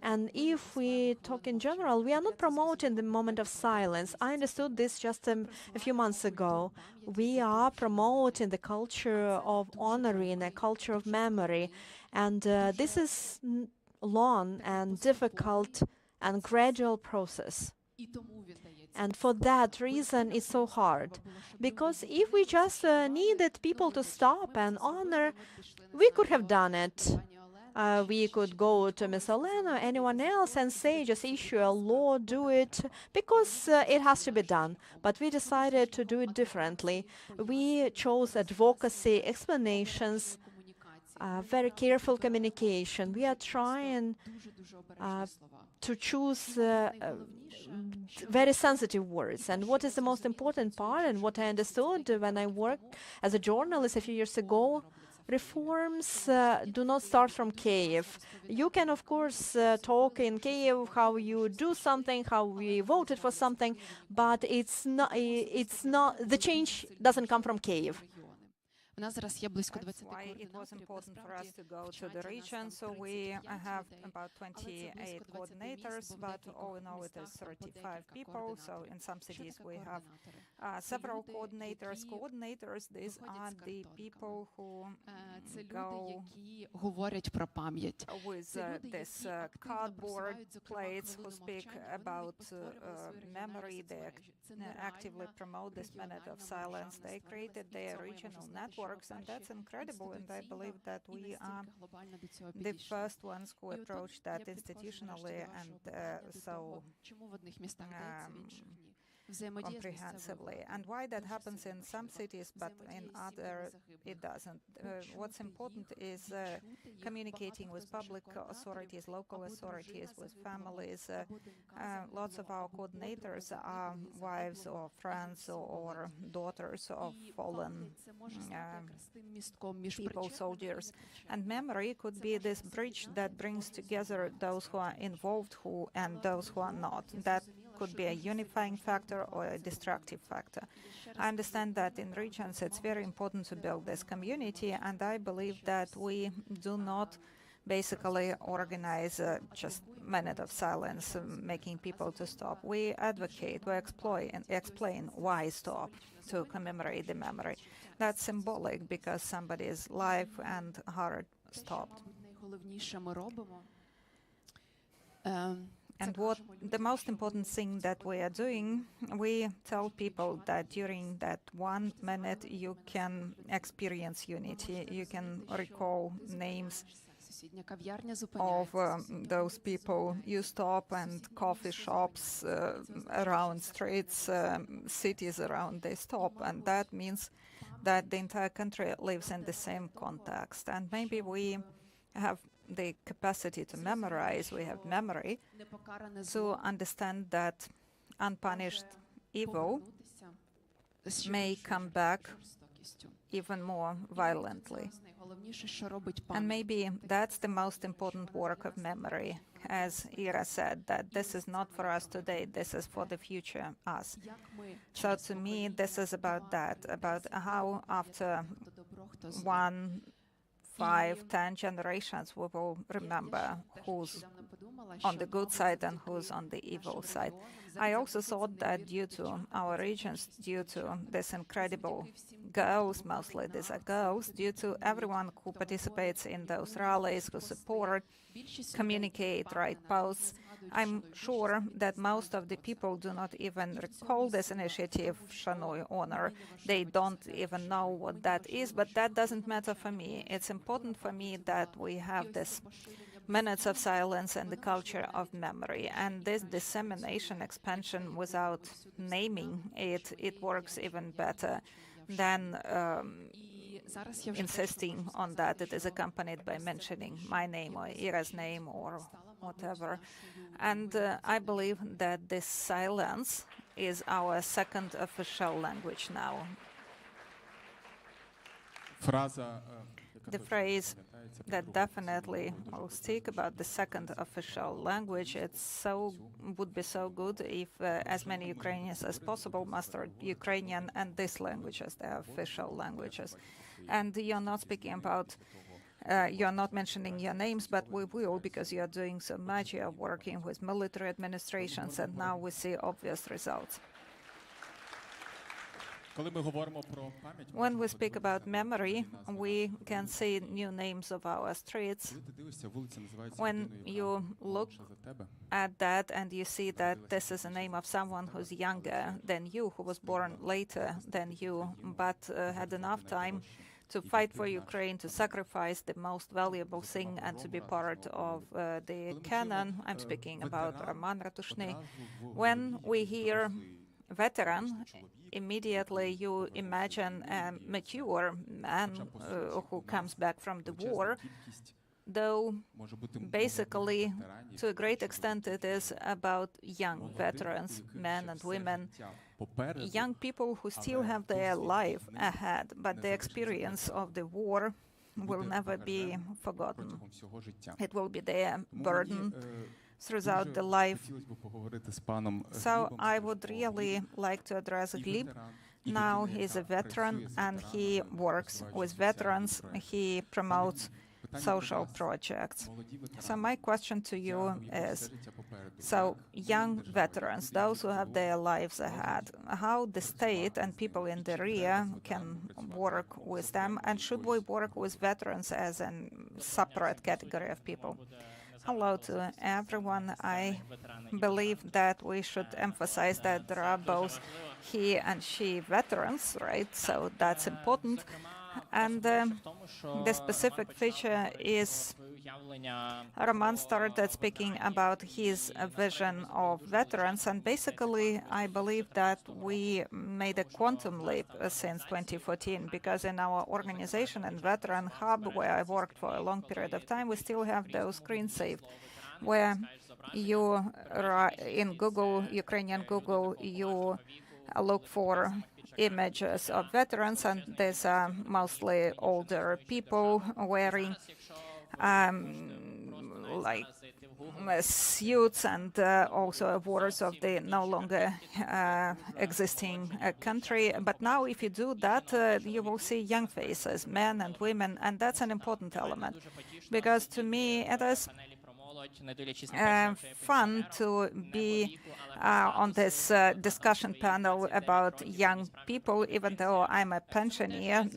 And if we talk in general, we are not promoting the moment of silence. I understood this just a few months ago. We are promoting the culture of honoring, a culture of memory. And this is long and difficult and gradual process. And for that reason, it's so hard. Because if we just needed people to stop and honor, we could have done it. We could go to Ms. Olena or anyone else and say, just issue a law, do it, because it has to be done. But we decided to do it differently. We chose advocacy, explanations, very careful communication. We are trying to choose very sensitive words. And what is the most important part, and what I understood when I worked as a journalist a few years ago, reforms do not start from Kyiv. You can, of course, talk in Kyiv how you do something, how we voted for something, but it's not. The change doesn't come from Kyiv. That's why it was important for us to go to the region. So we have about 28 coordinators, but all in all it is 35 people. So in some cities we have several coordinators. Coordinators, these are the people who go with this cardboard plates, who speak about memory. They actively promote this minute of silence. They created their regional network. And that's incredible, and I believe that we are the first ones who approach that institutionally and so comprehensively. And why that happens in some cities but in other it doesn't. What's important is communicating with public authorities, local authorities, with families. Lots of our coordinators are wives or friends or daughters of fallen people, soldiers. And memory could be this bridge that brings together those who are involved and those who are not. That could be a unifying factor or a destructive factor. I understand that in regions it's very important to build this community, and I believe that we do not basically organize just minute of silence, making people to stop. We advocate, we explain why stop, to commemorate the memory. That's symbolic because somebody's life and heart stopped. And what the most important thing that we are doing, we tell people that during that 1 minute you can experience unity. You can recall names of those people. You stop, and coffee shops around streets, cities around, they stop. And that means that the entire country lives in the same context. And maybe we have the capacity to memorize, we have memory, to understand that unpunished evil may come back even more violently. And maybe that's the most important work of memory, as Ira said, that this is not for us today, this is for the future us. So to me, this is about that, about how after 1, 5, 10 generations we will remember who's on the good side and who's on the evil side. I also thought that due to our regions, due to this incredible girls, mostly these are girls, due to everyone who participates in those rallies, who support, communicate, write posts, I'm sure that most of the people do not even recall this initiative, Shanui Honor. They don't even know what that is, but that doesn't matter for me. It's important for me that we have this minutes of silence and the culture of memory. And this dissemination, expansion without naming it, it works even better than insisting on that it is accompanied by mentioning my name or Ira's name or whatever. And I believe that this silence is our second official language now. The phrase that definitely will stick about the second official language, would be so good if as many Ukrainians as possible mastered Ukrainian and this language as their official languages. And you're not speaking about, you're not mentioning your names, but we will, because you are doing so much. You are working with military administrations, and now we see obvious results. When we speak about memory, we can see new names of our streets. When you look at that and you see that this is a name of someone who's younger than you, who was born later than you, but had enough time to fight for Ukraine, to sacrifice the most valuable thing and to be part of the canon. I'm speaking about Roman Ratushny. When we hear veteran, immediately you imagine a mature man who comes back from the war, though basically, to a great extent, it is about young veterans, men and women, young people who still have their life ahead, but the experience of the war will never be forgotten. It will be their burden throughout the life. So I would really like to address Gleb. Now he's a veteran and he works with veterans. He promotes social projects. So my question to you is, so young veterans, those who have their lives ahead, how the state and people in the area can work with them, and should we work with veterans as a separate category of people? Hello to everyone. I believe that we should emphasize that there are both he and she veterans, right? So that's important. And the specific feature is Roman started speaking about his vision of veterans, and basically I believe that we made a quantum leap since 2014, because in our organization and veteran hub, where I worked for a long period of time, we still have those screens saved, where you in Google, Ukrainian Google, you look for images of veterans, and these are mostly older people wearing like suits and also words of the no longer existing country. But now if you do that, you will see young faces, men and women, and that's an important element, because to me it is fun to be on this discussion panel about young people, even though I'm a pensioner.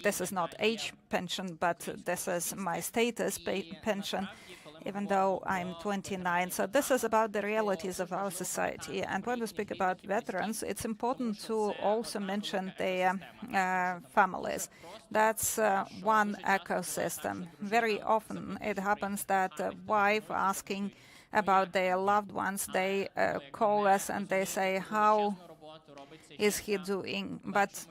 This is not age pension, but this is my status pension, even though I'm 29. So this is about the realities of our society. And when we speak about veterans, it's important to also mention their families. That's one ecosystem. Very often it happens that a wife asking about their loved ones, they call us and they say, how is he doing? But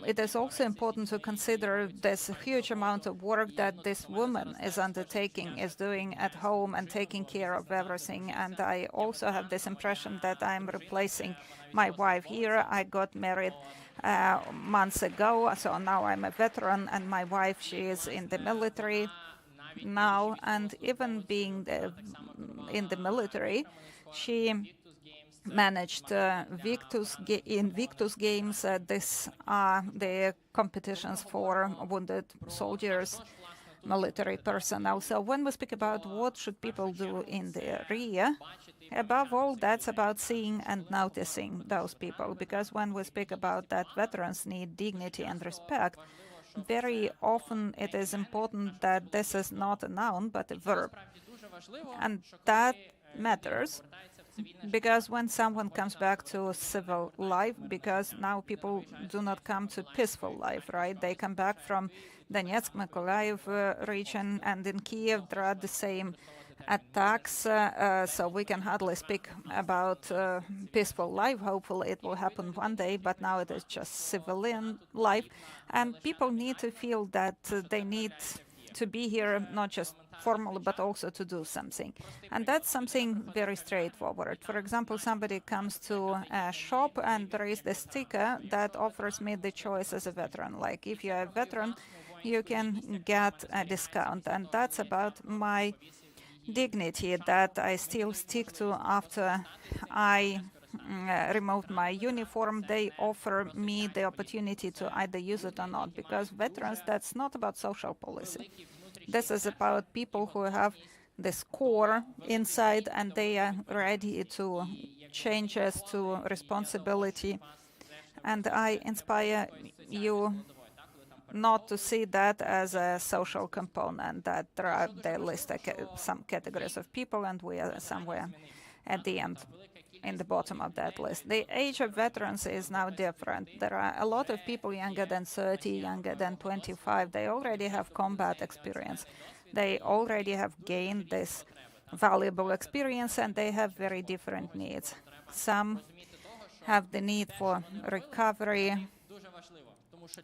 it is also important to consider this huge amount of work that this woman is undertaking, is doing at home and taking care of everything. And I also have this impression that I'm replacing my wife here. I got married months ago, so now I'm a veteran, and my wife, she is in the military now, and even being in the military, she managed Victus Games. These are the competitions for wounded soldiers, military personnel. So when we speak about what should people do in the area, above all, that's about seeing and noticing those people, because when we speak about that veterans need dignity and respect, very often it is important that this is not a noun but a verb. And that matters, because when someone comes back to civil life, because now people do not come to peaceful life, right? They come back from Donetsk, Mykolaiv region, and in Kyiv there are the same attacks, so we can hardly speak about peaceful life. Hopefully it will happen one day, but now it is just civilian life, and people need to feel that they need to be here, not just formally, but also to do something. And that's something very straightforward. For example, somebody comes to a shop and there is the sticker that offers me the choice as a veteran. Like, if you're a veteran, you can get a discount. And that's about my dignity that I still stick to after I removed my uniform. They offer me the opportunity to either use it or not, because veterans, that's not about social policy. This is about people who have this core inside and they are ready to changes, to responsibility. And I inspire you not to see that as a social component, that they list some categories of people and we are somewhere at the end, in the bottom of that list. The age of veterans is now different. There are a lot of people younger than 30, younger than 25. They already have combat experience. They already have gained this valuable experience, and they have very different needs. Some have the need for recovery,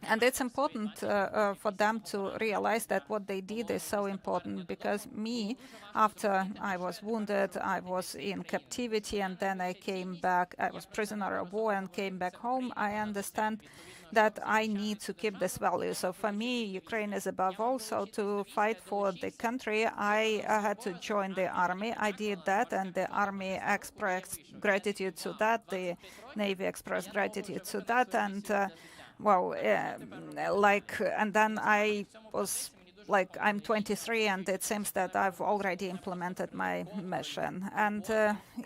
and it's important for them to realize that what they did is so important, because me, after I was wounded, I was in captivity, and then I came back, I was prisoner of war and came back home. I understand that I need to keep this value. So for me, Ukraine is above all. So to fight for the country, I had to join the army. I did that, and the army expressed gratitude to that. The Navy expressed gratitude to that, and and then I was like, I'm 23, and it seems that I've already implemented my mission. And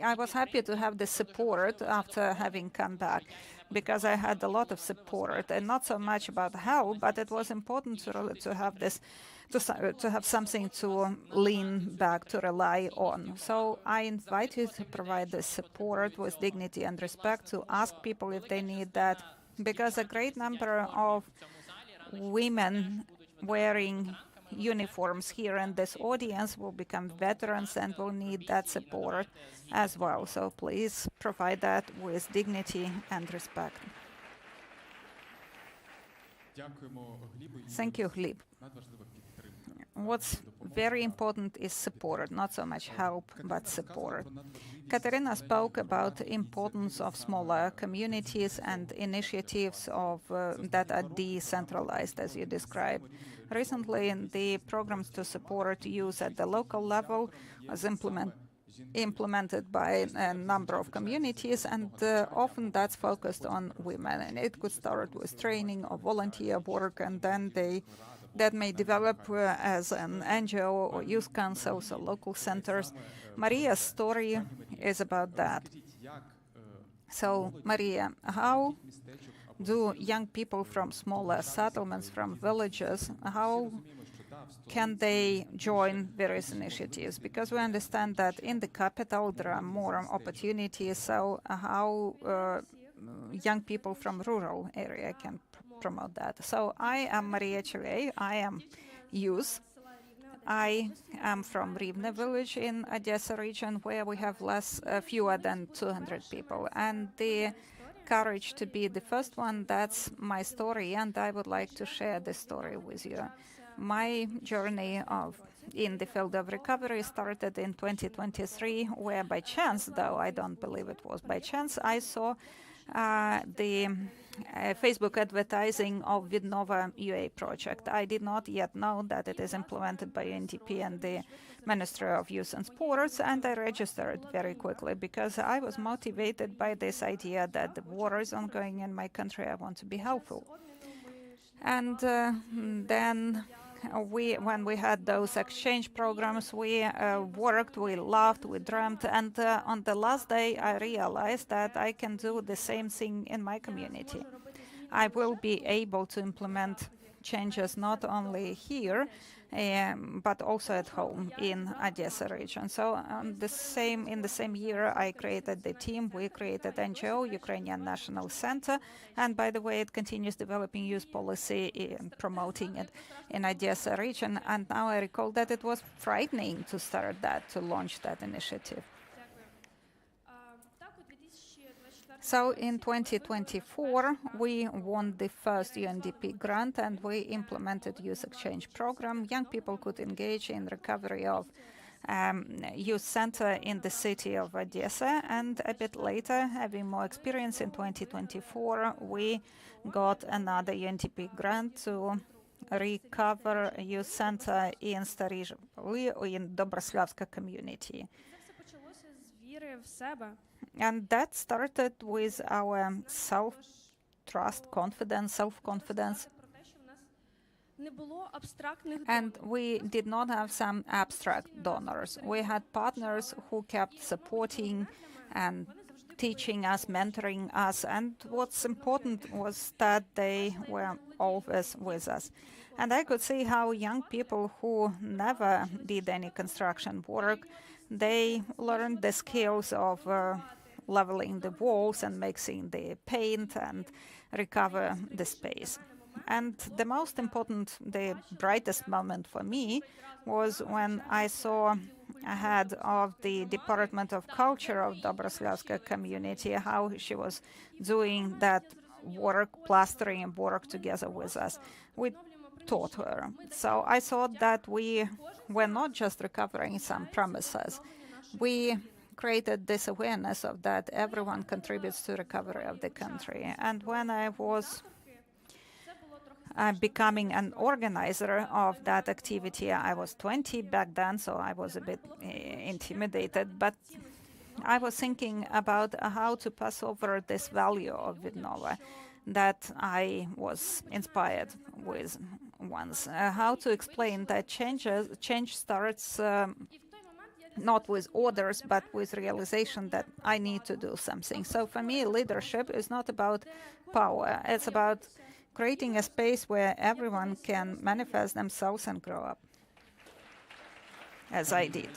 I was happy to have the support after having come back, because I had a lot of support, and not so much about help, but it was important to have this, to have something to lean back, to rely on. So I invite you to provide the support with dignity and respect, to ask people if they need that, because a great number of women wearing uniforms here in this audience will become veterans and will need that support as well. So please provide that with dignity and respect. Thank you, Gleb. What's very important is support, not so much help, but support. Katerina spoke about the importance of smaller communities and initiatives that are decentralized, as you described. Recently, the programs to support youth at the local level was implemented by a number of communities, and often that's focused on women. And it could start with training or volunteer work, and then that may develop as an NGO or youth councils or local centers. Maria's story is about that. So, Maria, how do young people from smaller settlements, from villages, how can they join various initiatives? Because we understand that in the capital there are more opportunities. So how young people from rural area can promote that? So I am Maria Chile. I am youth. I am from Rivne village in Odessa region, where we have fewer than 200 people. And the courage to be the first one, that's my story, and I would like to share this story with you. My journey in the field of recovery started in 2023, where by chance, though I don't believe it was by chance, I saw the Facebook advertising of Vidnova UA project. I did not yet know that it is implemented by UNDP and the Ministry of Youth and Sports, and I registered very quickly because I was motivated by this idea that the war is ongoing in my country. I want to be helpful. And then when we had those exchange programs, we worked, we laughed, we dreamt, and on the last day I realized that I can do the same thing in my community. I will be able to implement changes not only here, but also at home in Odessa region. So in the same year, I created the team. We created NGO, Ukrainian National Center, and by the way, it continues developing youth policy and promoting it in Odessa region. And now I recall that it was frightening to start that, to launch that initiative. So in 2024, we won the first UNDP grant and we implemented youth exchange program. Young people could engage in recovery of youth center in the city of Odessa. And a bit later, having more experience in 2024, we got another UNDP grant to recover a youth center in Starizhevly, in Dobroslavska community. And that started with our self-trust, self-confidence. And we did not have some abstract donors. We had partners who kept supporting and teaching us, mentoring us. And what's important was that they were always with us. And I could see how young people who never did any construction work, they learned the skills of leveling the walls and mixing the paint and recover the space. And the most important, the brightest moment for me was when I saw ahead of the Department of Culture of Dobroslavska community how she was doing that work, plastering work together with us. We taught her. So I thought that we were not just recovering some promises. We created this awareness of that everyone contributes to recovery of the country. And when I was becoming an organizer of that activity, I was 20 back then, so I was a bit intimidated, but I was thinking about how to pass over this value of Vidnova that I was inspired with once. How to explain that change starts not with orders, but with realization that I need to do something. So for me, leadership is not about power. It's about creating a space where everyone can manifest themselves and grow up, as I did.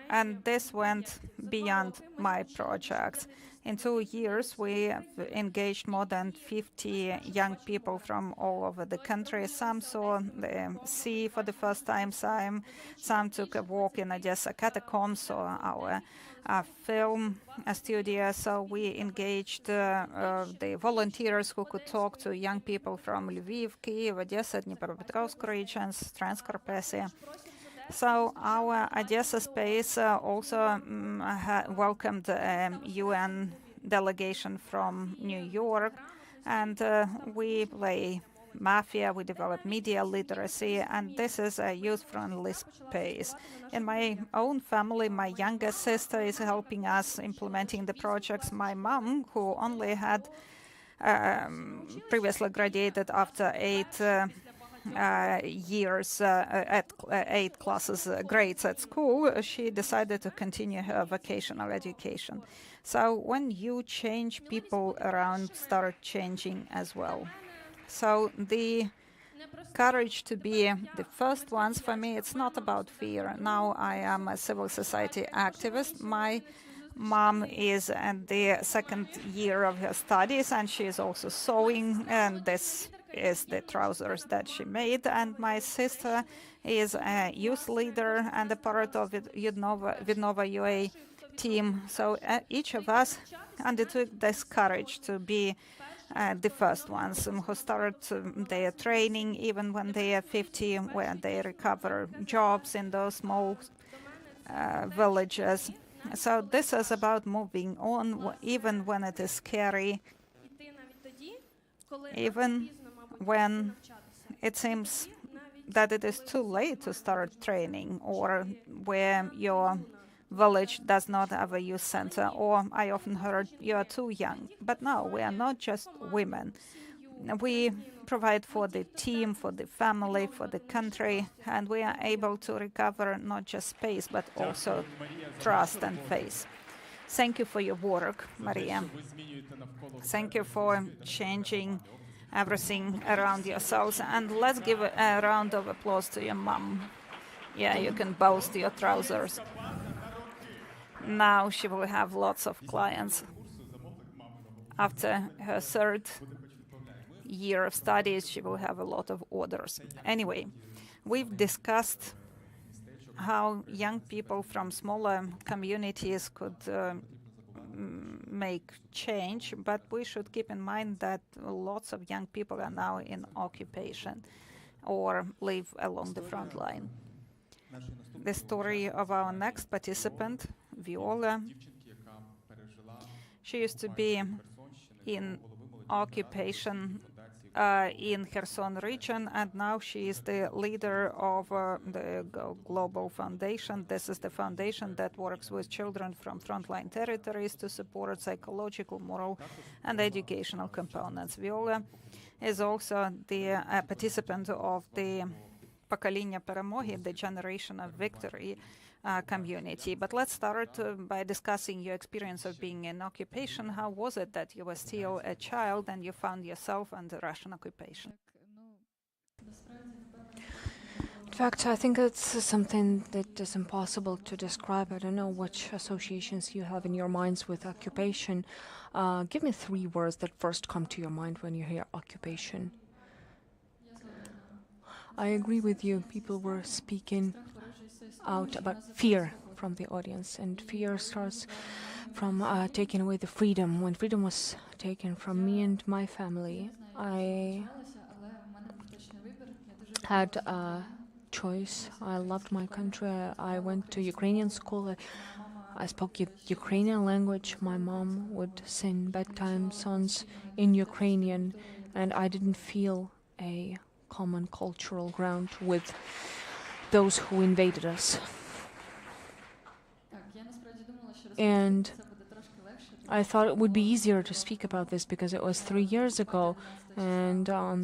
And this went beyond my projects. In 2 years, we have engaged more than 50 young people from all over the country. Some saw the sea for the first time, some took a walk in Odessa catacombs or our film studio. So we engaged the volunteers who could talk to young people from Lviv, Kyiv, Odessa, Dnipropetrovsk regions, Transcarpathia. So our Odessa space also welcomed a UN delegation from New York, and we play mafia, we develop media literacy, and this is a youth-friendly space. In my own family, my youngest sister is helping us implementing the projects. My mom, who only had previously graduated after 8 years at 8 grades at school, she decided to continue her vocational education. So when you change, people around start changing as well. So the courage to be the first ones, for me, it's not about fear. Now I am a civil society activist. My mom is in the 2nd year of her studies, and she is also sewing, and this is the trousers that she made. And my sister is a youth leader and a part of Vidnova UA team. So each of us undertook this courage to be the first ones who start their training even when they are 50, where they recover jobs in those small villages. So this is about moving on, even when it is scary, even when it seems that it is too late to start training, or where your village does not have a youth center, or I often heard you are too young. But no, we are not just women. We provide for the team, for the family, for the country, and we are able to recover not just space, but also trust and faith. Thank you for your work, Maria. Thank you for changing everything around yourselves. And let's give a round of applause to your mom. Yeah, you can boast your trousers. Now she will have lots of clients. After her 3rd year of studies, she will have a lot of orders. Anyway, we've discussed how young people from smaller communities could make change, but we should keep in mind that lots of young people are now in occupation or live along the front line. The story of our next participant, Viola, she used to be in occupation in Kherson region, and now she is the leader of the Global Foundation. This is the foundation that works with children from frontline territories to support psychological, moral, and educational components. Viola is also the participant of the Покоління Перемоги, the Generation of Victory community. But let's start by discussing your experience of being in occupation. How was it that you were still a child and you found yourself under Russian occupation? fact, I think it's something that is impossible to describe. I don't know which associations you have in your minds with occupation. Give me 3 words that first come to your mind when you hear occupation. I agree with you. People were speaking out about fear from the audience, and fear starts from taking away the freedom. When freedom was taken from me and my family, I had a choice. I loved my country. I went to Ukrainian school. I spoke Ukrainian language. My mom would sing bedtime songs in Ukrainian, and I didn't feel a common cultural ground with those who invaded us. And I thought it would be easier to speak about this because it was 3 years ago, and on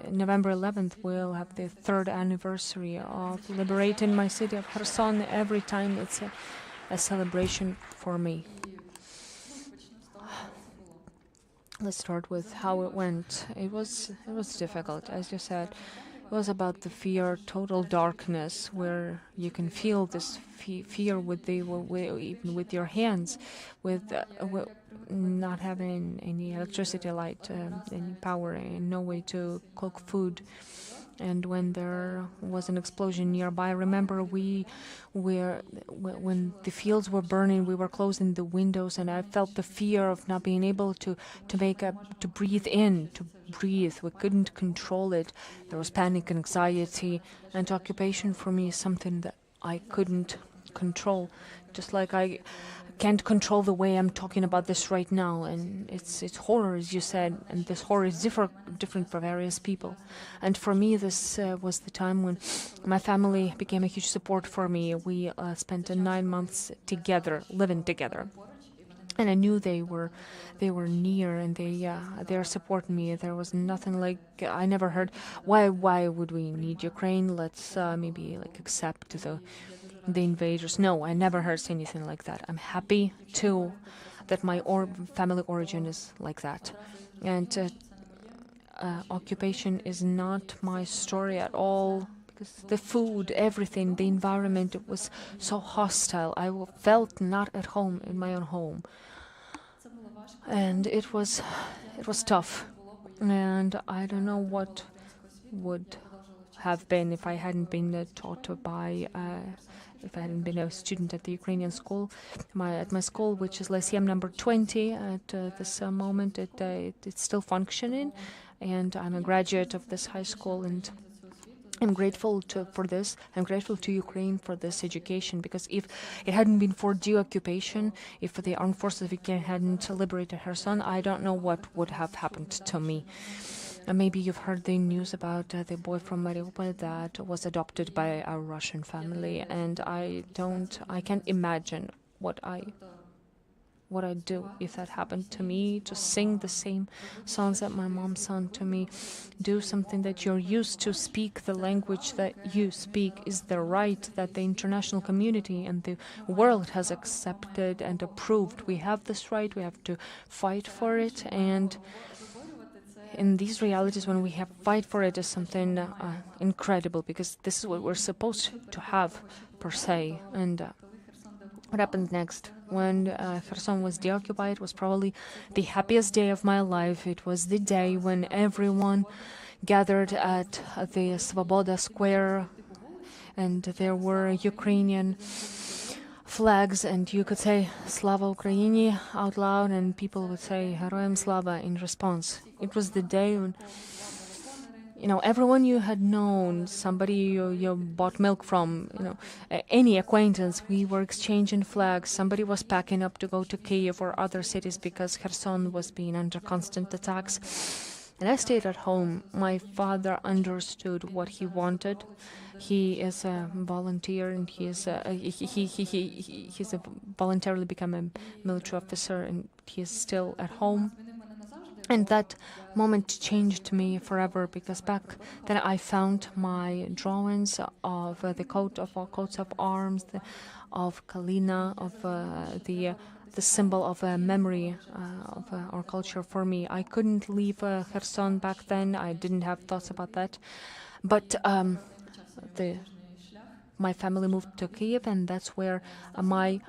November 11th we'll have the 3rd anniversary of liberating my city of Kherson. Every time it's a celebration for me. Let's start with how it went. It was difficult, as you said. It was about the fear, total darkness, where you can feel this fear even with your hands, with not having any electricity, light, any power, and no way to cook food. And when there was an explosion nearby, I remember when the fields were burning, we were closing the windows, and I felt the fear of not being able to breathe in, to breathe. We couldn't control it. There was panic and anxiety, and occupation for me is something that I couldn't control, just like I can't control the way I'm talking about this right now. And it's horror, as you said, and this horror is different for various people. And for me, this was the time when my family became a huge support for me. We spent 9 months together, living together. And I knew they were near, and they're supporting me. There was nothing like, I never heard, why would we need Ukraine? Let's maybe accept the invaders. No, I never heard anything like that. I'm happy too that my family origin is like that. And occupation is not my story at all, because the food, everything, the environment, it was so hostile. I felt not at home in my own home. And it was tough. And I don't know what would have been if I hadn't been taught by if I hadn't been a student at the Ukrainian school. At my school, which is Lyceum number 20 at this moment, it's still functioning, and I'm a graduate of this high school, and I'm grateful for this. I'm grateful to Ukraine for this education, because if it hadn't been for the occupation, if the armed forces of Ukraine hadn't liberated Kherson, I don't know what would have happened to me. Maybe you've heard the news about the boy from Mariupol that was adopted by a Russian family, and I can't imagine what I'd do if that happened to me. To sing the same songs that my mom sang to me, do something that you're used to, speak the language that you speak, is the right that the international community and the world has accepted and approved. We have this right, we have to fight for it, and in these realities, when we have fight for it, is something incredible, because this is what we're supposed to have, per se. And what happened next? When Kherson was deoccupied, was probably the happiest day of my life. It was the day when everyone gathered at the Svoboda Square, and there were Ukrainian flags, and you could say Slava Ukraini out loud, and people would say Heroyam Slava in response. It was the day when, everyone you had known, somebody you bought milk from, any acquaintance, we were exchanging flags. Somebody was packing up to go to Kyiv or other cities because Kherson was being under constant attacks. And I stayed at home. My father understood what he wanted. He is a volunteer, and he's voluntarily become a military officer, and he is still at home. And that moment changed me forever, because back then I found my drawings of the coats of arms, of Kalina, of the symbol of a memory of our culture for me. I couldn't leave Kherson back then. I didn't have thoughts about that. But the my family moved to Kyiv, and that's where my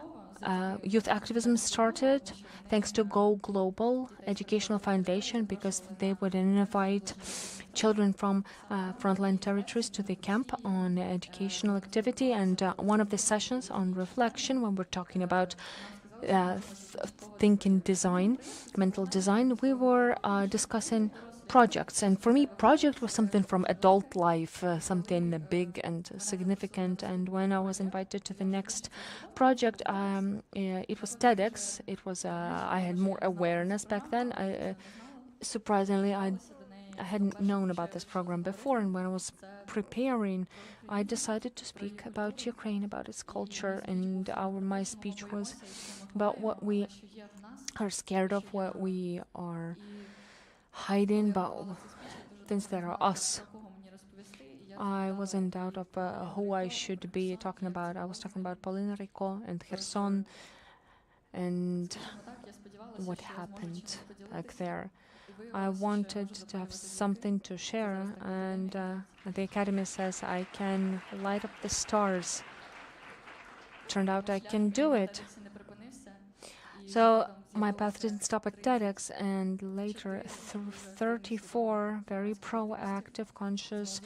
youth activism started, thanks to Go Global Educational Foundation, because they would invite children from frontline territories to the camp on educational activity. And one of the sessions on reflection, when we're talking about thinking design, mental design, we were discussing projects. And for me, project was something from adult life, something big and significant. And when I was invited to the next project, it was TEDx. It was I had more awareness back then. Surprisingly, I hadn't known about this program before, and when I was preparing, I decided to speak about Ukraine, about its culture, and my speech was about what we are scared of, what we are hiding, about things that are us. I was in doubt of who I should be talking about. I was talking about Polinariko and Kherson and what happened back there. I wanted to have something to share, and the Academy says I can light up the stars. Turned out I can do it. So my path didn't stop at TEDx, and later 34 very proactive, conscious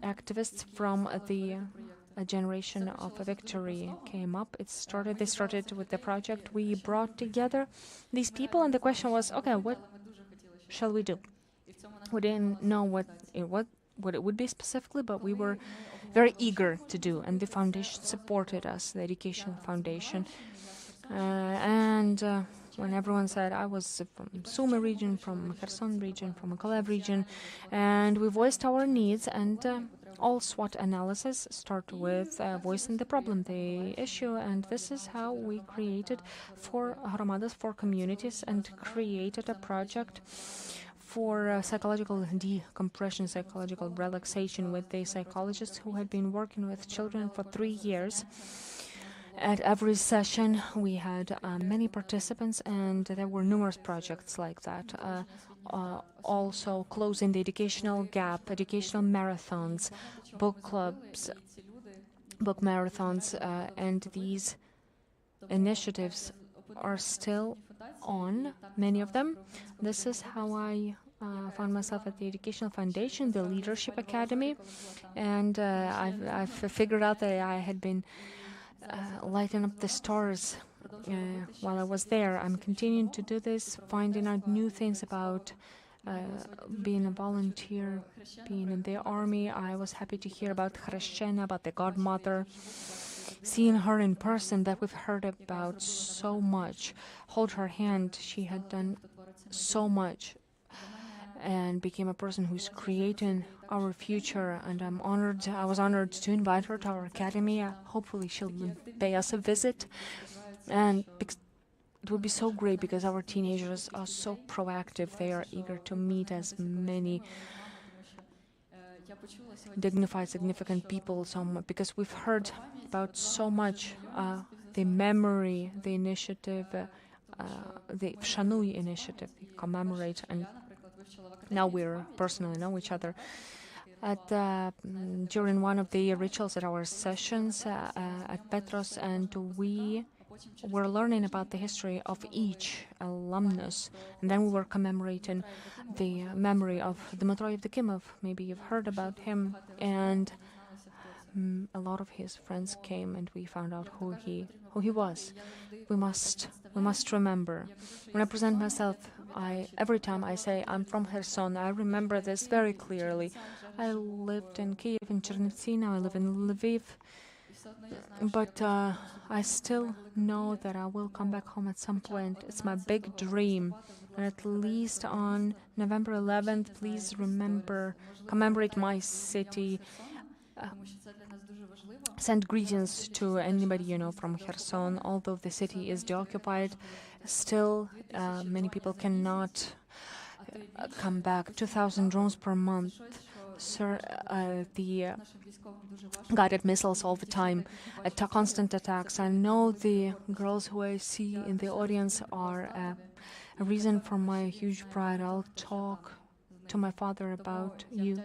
activists from a generation of a victory came up. They started with the project. We brought together these people, and the question was, okay, what shall we do? We didn't know what it would be specifically, but we were very eager to do, and the foundation supported us, the Education Foundation. When everyone said, I was from Sumy region, from Kherson region, from Kyiv region, and we voiced our needs, and all SWOT analysis start with voicing the problem, the issue, and this is how we created 4 hromadas, 4 communities, and created a project for psychological decompression, psychological relaxation with the psychologists who had been working with children for 3 years. At every session, we had many participants, and there were numerous projects like that. Also closing the educational gap, educational marathons, book clubs, book marathons, and these initiatives are still on, many of them. This is how I found myself at the Educational Foundation, the Leadership Academy, and I've figured out that I had been lighting up the stars while I was there. I'm continuing to do this, finding out new things about being a volunteer, being in the army. I was happy to hear about Khreshchena, about the godmother, seeing her in person that we've heard about so much. Hold her hand, she had done so much and became a person who's creating our future, and I was honored to invite her to our academy. Hopefully she'll pay us a visit, and it would be so great because our teenagers are so proactive. They are eager to meet as many dignified, significant people, because we've heard about so much, the memory, the initiative, the Vshanuj initiative, the commemorate, and now we're personally know each other. During one of the rituals at our sessions at Petros, and we were learning about the history of each alumnus, and then we were commemorating the memory of Dmitro Yevdokimov. Maybe you've heard about him, and a lot of his friends came, and we found out who he was. We must remember. When I present myself, every time I say I'm from Kherson, I remember this very clearly. I lived in Kyiv, in Chernivtsi, now I live in Lviv, but I still know that I will come back home at some point. It's my big dream. And at least on November 11th, please commemorate my city. Send greetings to anybody you know from Kherson. Although the city is deoccupied, still many people cannot come back. 2,000 drones per month. The guided missiles all the time, constant attacks. I know the girls who I see in the audience are a reason for my huge pride. I'll talk to my father about you,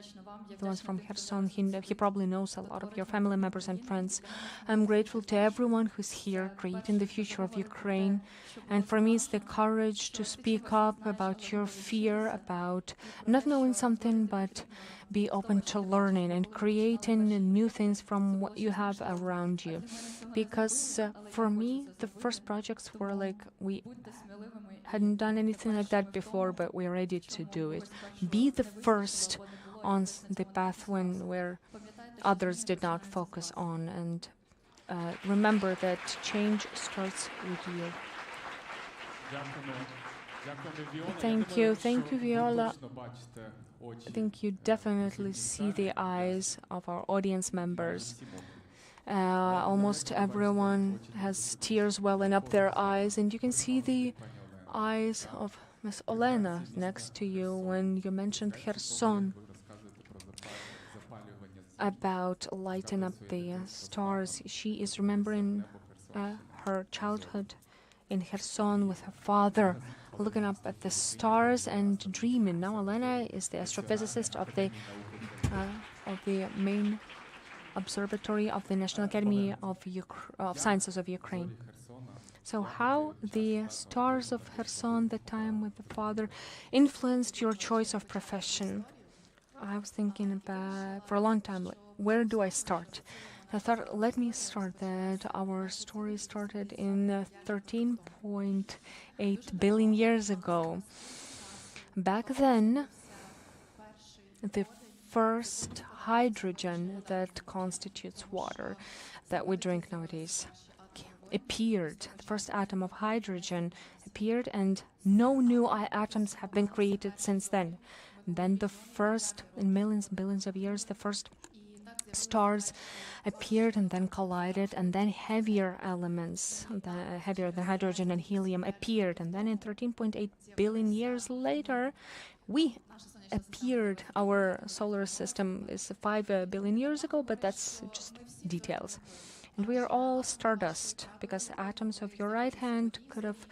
the ones from Kherson. He probably knows a lot of your family members and friends. I'm grateful to everyone who's here creating the future of Ukraine. And for me, it's the courage to speak up about your fear, about not knowing something, but be open to learning and creating new things from what you have around you. Because for me, the first projects were like, we hadn't done anything like that before, but we're ready to do it. Be the first on the path where others did not focus on, and remember that change starts with you. Thank you, Viola. I think you definitely see the eyes of our audience members. Almost everyone has tears welling up their eyes, and you can see the eyes of Miss Olena next to you when you mentioned Kherson, about lighting up the stars. She is remembering her childhood in Kherson with her father, looking up at the stars and dreaming. Now Olena is the astrophysicist of the main observatory of the National Academy of Sciences of Ukraine. So how the stars of Kherson, the time with the father, influenced your choice of profession? I was thinking about, for a long time, like, where do I start? I thought, let me start that our story started in 13.8 billion years ago. Back then, the first hydrogen that constitutes water that we drink nowadays appeared. The first atom of hydrogen appeared, and no new atoms have been created since then. Then the first, in millions and billions of years, the first stars appeared and then collided, and then heavier elements, heavier than hydrogen and helium, appeared. And then in 13.8 billion years later, we appeared. Our solar system is 5 billion years ago, but that's just details. And we are all stardust, because atoms of your right hand could have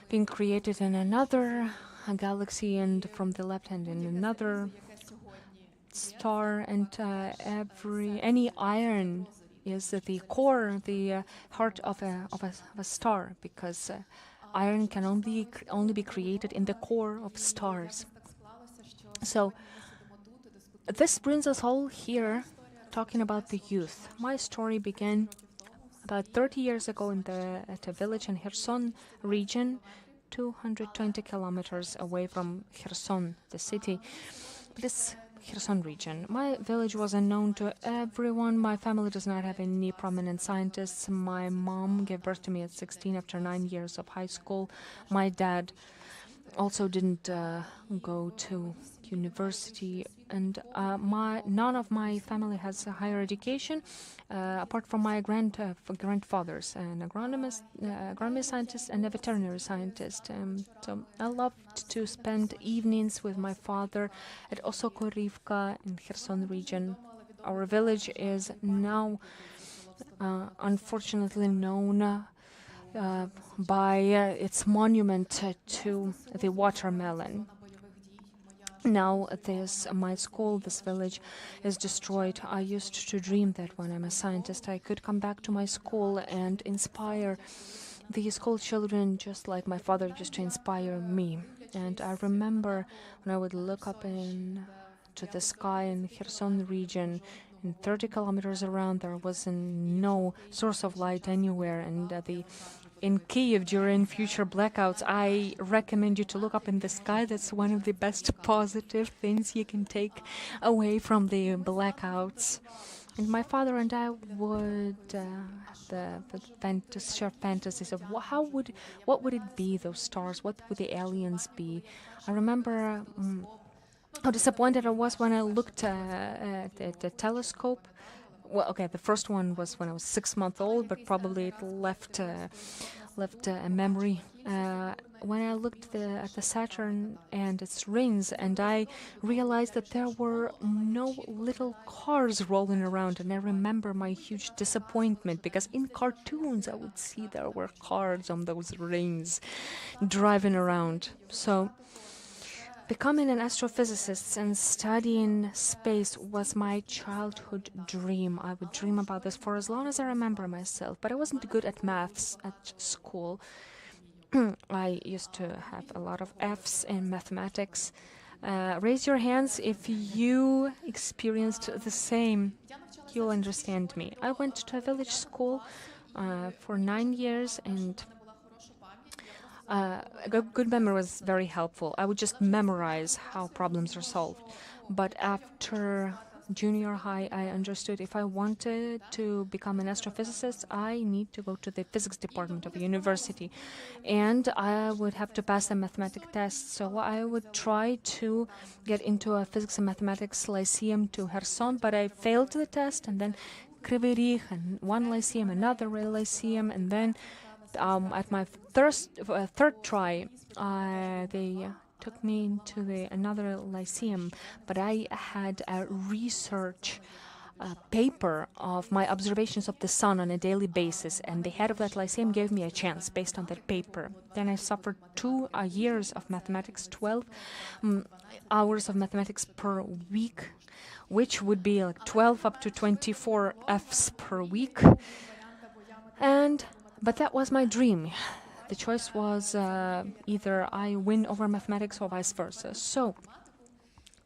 been created in another galaxy, and from the left hand in another star. And any iron is the core, the heart of a star, because iron can only be created in the core of stars. So this brings us all here talking about the youth. My story began about 30 years ago at a village in Kherson region, 220 kilometers away from Kherson, the city. This Kherson region. My village was unknown to everyone. My family does not have any prominent scientists. My mom gave birth to me at 16 after 9 years of high school. My dad also didn't go to university, and none of my family has a higher education, apart from my grandfathers, an agronomy scientist and a veterinary scientist. So I loved to spend evenings with my father at Osokorivka in Kherson region. Our village is now unfortunately known by its monument to the watermelon. Now my school, this village, is destroyed. I used to dream that when I'm a scientist, I could come back to my school and inspire the school children, just like my father used to inspire me. And I remember when I would look up to the sky in Kherson region, in 30 kilometers around, there was no source of light anywhere. And in Kyiv, during future blackouts, I recommend you to look up in the sky. That's one of the best positive things you can take away from the blackouts. And my father and I would share fantasies of what would it be, those stars? What would the aliens be? I remember how disappointed I was when I looked at the telescope. Well, okay, the first one was when I was 6 months old, but probably it left a memory. When I looked at the Saturn and its rings, and I realized that there were no little cars rolling around, and I remember my huge disappointment, because in cartoons I would see there were cars on those rings driving around. So Becoming an astrophysicist and studying space was my childhood dream. I would dream about this for as long as I remember myself, but I wasn't good at maths at school. I used to have a lot of F's in mathematics. Raise your hands if you experienced the same. You'll understand me. I went to a village school for 9 years, and a good memory was very helpful. I would just memorize how problems are solved. But after junior high, I understood if I wanted to become an astrophysicist, I need to go to the physics department of a university. And I would have to pass a mathematics test. So I would try to get into a physics and mathematics lyceum to Kherson, but I failed the test, and then Kryvyi Rih, and one lyceum, another lyceum, and then at my third try, they took me into another lyceum, but I had a research paper of my observations of the sun on a daily basis, and the head of that lyceum gave me a chance based on that paper. Then I suffered 2 years of mathematics, 12 hours of mathematics per week, which would be like 12 up to 24 Fs per week. But that was my dream. The choice was either I win over mathematics or vice versa. So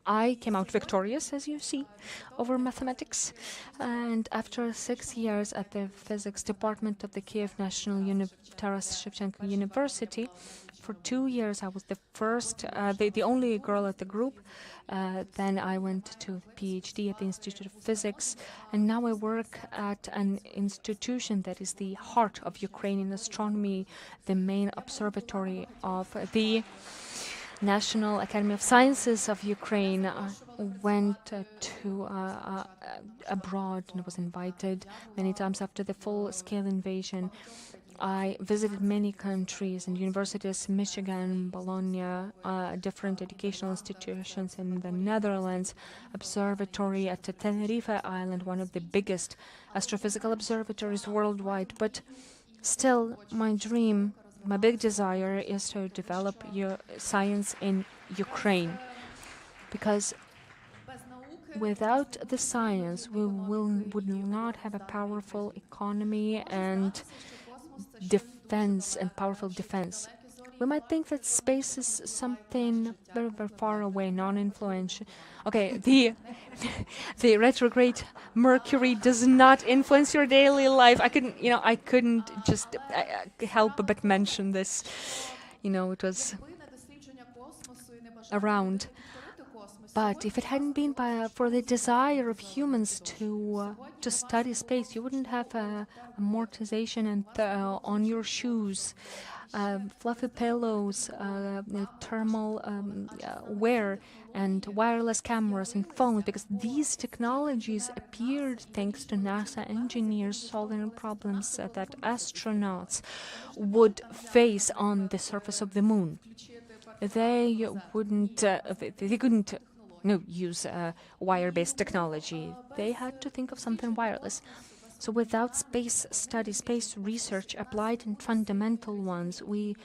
I came out victorious, as you see, over mathematics. And after 6 years at the physics department of the Kyiv National Taras Shevchenko University, for 2 years I was the only girl at the group. Then I went to PhD at the Institute of Physics, and now I work at an institution that is the heart of Ukrainian astronomy, the main observatory of the National Academy of Sciences of Ukraine. Went to abroad and was invited many times after the full-scale invasion. I visited many countries and universities, Michigan, Bologna, different educational institutions in the Netherlands, observatory at Tenerife Island, one of the biggest astrophysical observatories worldwide. But still, my dream, my big desire is to develop science in Ukraine, because without the science, we would not have a powerful economy and defense and powerful defense. We might think that space is something very, very far away, non-influential. Okay, the retrograde Mercury does not influence your daily life. I couldn't just help but mention this. It was around. But if it hadn't been for the desire of humans to study space, you wouldn't have amortization and on your shoes, fluffy pillows, thermal wear, and wireless cameras and phones, because these technologies appeared thanks to NASA engineers solving problems that astronauts would face on the surface of the moon. They couldn't use wire-based technology. They had to think of something wireless. So without space study, space research, applied and fundamental ones, we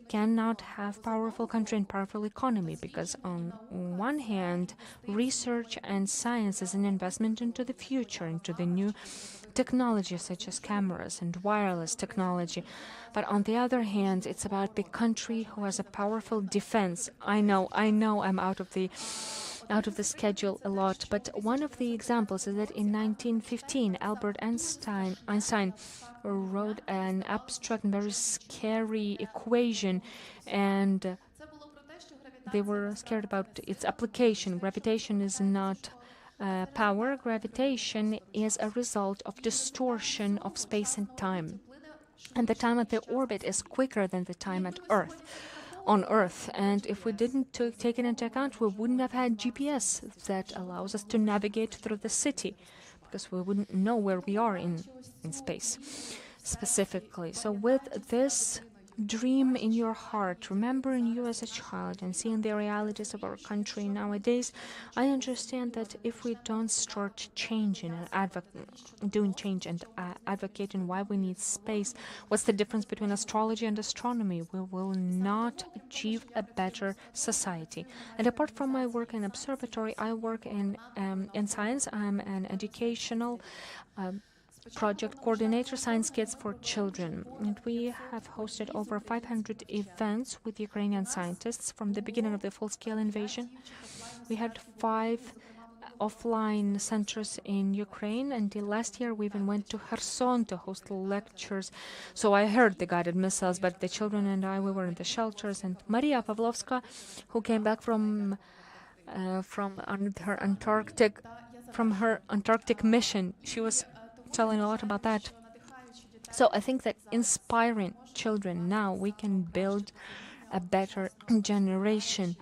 cannot have powerful country and powerful economy, because on one hand, research and science is an investment into the future, into the new technologies such as cameras and wireless technology. But on the other hand, it's about the country who has a powerful defense. I know I'm out of the schedule a lot, but one of the examples is that in 1915, Albert Einstein wrote an abstract and very scary equation, and they were scared about its application. Gravitation is not power. Gravitation is a result of distortion of space and time. And the time at the orbit is quicker than the time on Earth. And if we didn't take it into account, we wouldn't have had GPS that allows us to navigate through the city, because we wouldn't know where we are in space specifically. So with this dream in your heart, remembering you as a child and seeing the realities of our country nowadays, I understand that if we don't start changing and doing change and advocating why we need space, what's the difference between astrology and astronomy, we will not achieve a better society. And apart from my work in observatory, I work in science. I'm an educational project coordinator, Science Kids for Children. And we have hosted over 500 events with Ukrainian scientists from the beginning of the full-scale invasion. We had 5 offline centers in Ukraine, and last year we even went to Kherson to host lectures. So I heard the guided missiles, but the children and I, we were in the shelters. And Maria Pavlovska, who came back from her Antarctic mission, she was telling a lot about that. So I think that inspiring children now, we can build a better generation.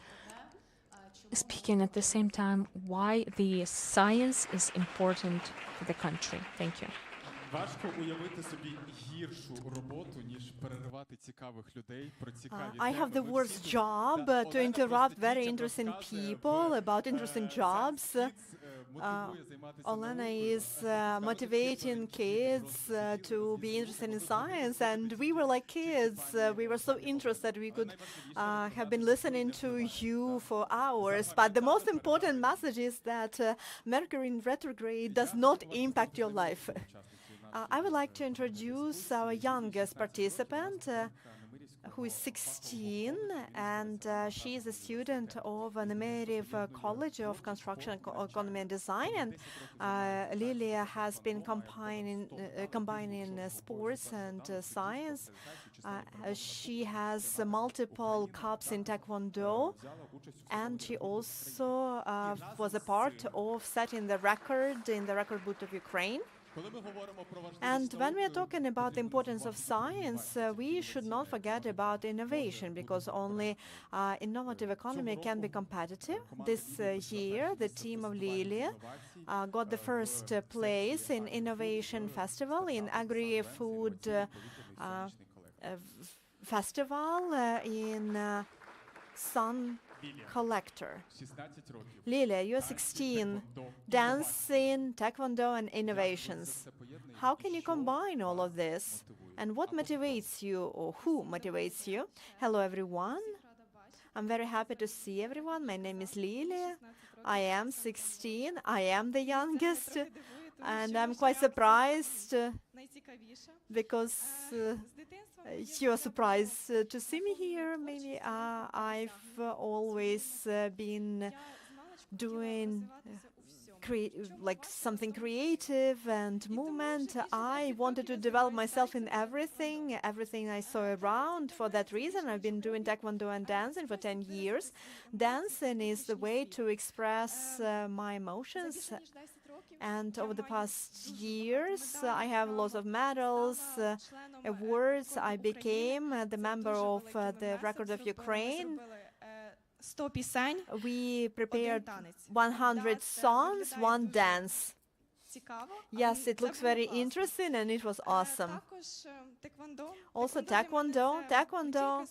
Speaking at the same time why the science is important for the country. Thank you. I have the worst job to interrupt very interesting people about interesting jobs. Olena is motivating kids to be interested in science, and we were like kids. We were so interested we could have been listening to you for hours. But the most important message is that Mercury in retrograde does not impact your life. I would like to introduce our youngest participant, who is 16, and she is a student of an Nemerev College of Construction, Economy and Design. And Lilia has been combining sports and science. She has multiple cups in Taekwondo, and she also was a part of setting the record in the record book of Ukraine. And when we are talking about the importance of science, we should not forget about innovation, because only innovative economy can be competitive. This year, the team of Lilia got the first place in Innovation Festival, in Agri-Food Festival in Sun Collector. Lilia, you're 16, dancing, taekwondo, and innovations. How can you combine all of this? And what motivates you, or who motivates you? Hello, everyone. I'm very happy to see everyone. My name is Lilia. I am 16. I am the youngest. And I'm quite surprised because you're surprised to see me here. Maybe I've always been doing like something creative and movement. I wanted to develop myself in everything I saw around. For that reason, I've been doing taekwondo and dancing for 10 years. Dancing is the way to express my emotions. And over the past years, I have lots of medals, awards. I became the member of the Record of Ukraine. We prepared 100 songs, one dance. Yes, it looks very interesting, and it was awesome. Also, taekwondo. Taekwondo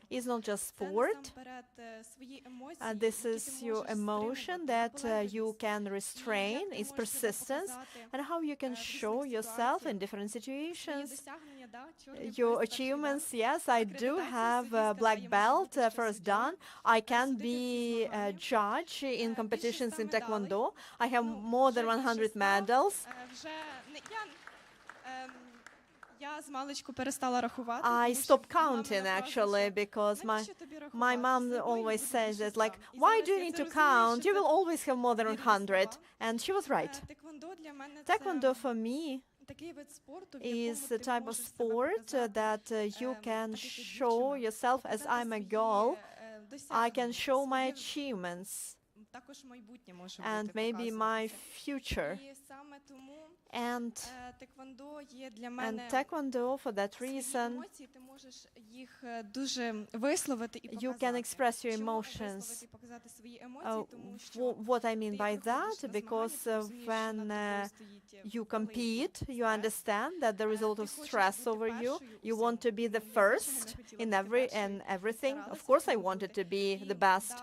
is not just sport. This is your emotion that you can restrain, it's persistence, and how you can show yourself in different situations. Your achievements, yes, I do have a black belt, first dan. I can be a judge in competitions in taekwondo. I have more than 100 medals. I stopped counting, actually, because my mom always says that, like, why do you need to count? You will always have more than 100. And she was right. Taekwondo for me is a type of sport that you can show yourself as I'm a girl. I can show my achievements and maybe my future. And Taekwondo, for that reason, you can express your emotions. What I mean by that, because when you compete, you understand that there is a lot of stress over you. You want to be the first in everything. Of course, I wanted to be the best.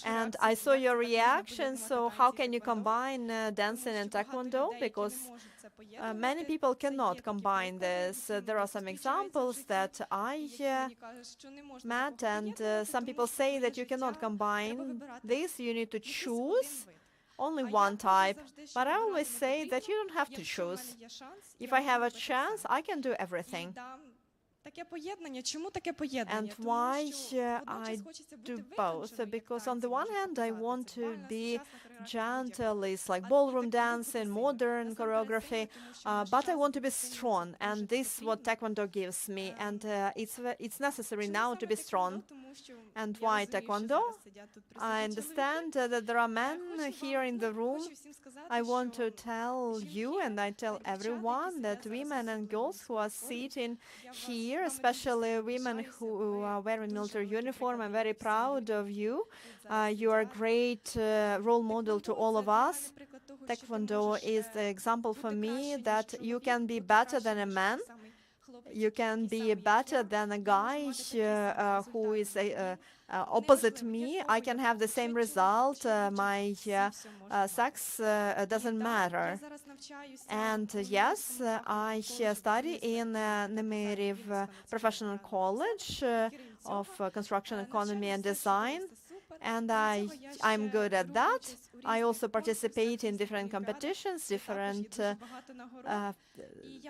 And I saw your reaction, so how can you combine dancing and Taekwondo? Because many people cannot combine this. There are some examples that I met, and some people say that you cannot combine this, you need to choose only one type. But I always say that you don't have to choose. If I have a chance, I can do everything. And why I do both? Because on the one hand, I want to be gentle, it's like ballroom dancing, modern choreography, but I want to be strong, and this is what Taekwondo gives me, and it's necessary now to be strong. And why Taekwondo? I understand that there are men here in the room. I want to tell you, and I tell everyone, that women and girls who are sitting here, especially women who are wearing military uniform, I'm very proud of you. You are a great role model to all of us. Taekwondo is the example for me that you can be better than a man. You can be better than a guy who is opposite me. I can have the same result. My sex doesn't matter. And yes, I study in Nemiriv Professional College of Construction Economy and Design, and I'm good at that. I also participate in different competitions, different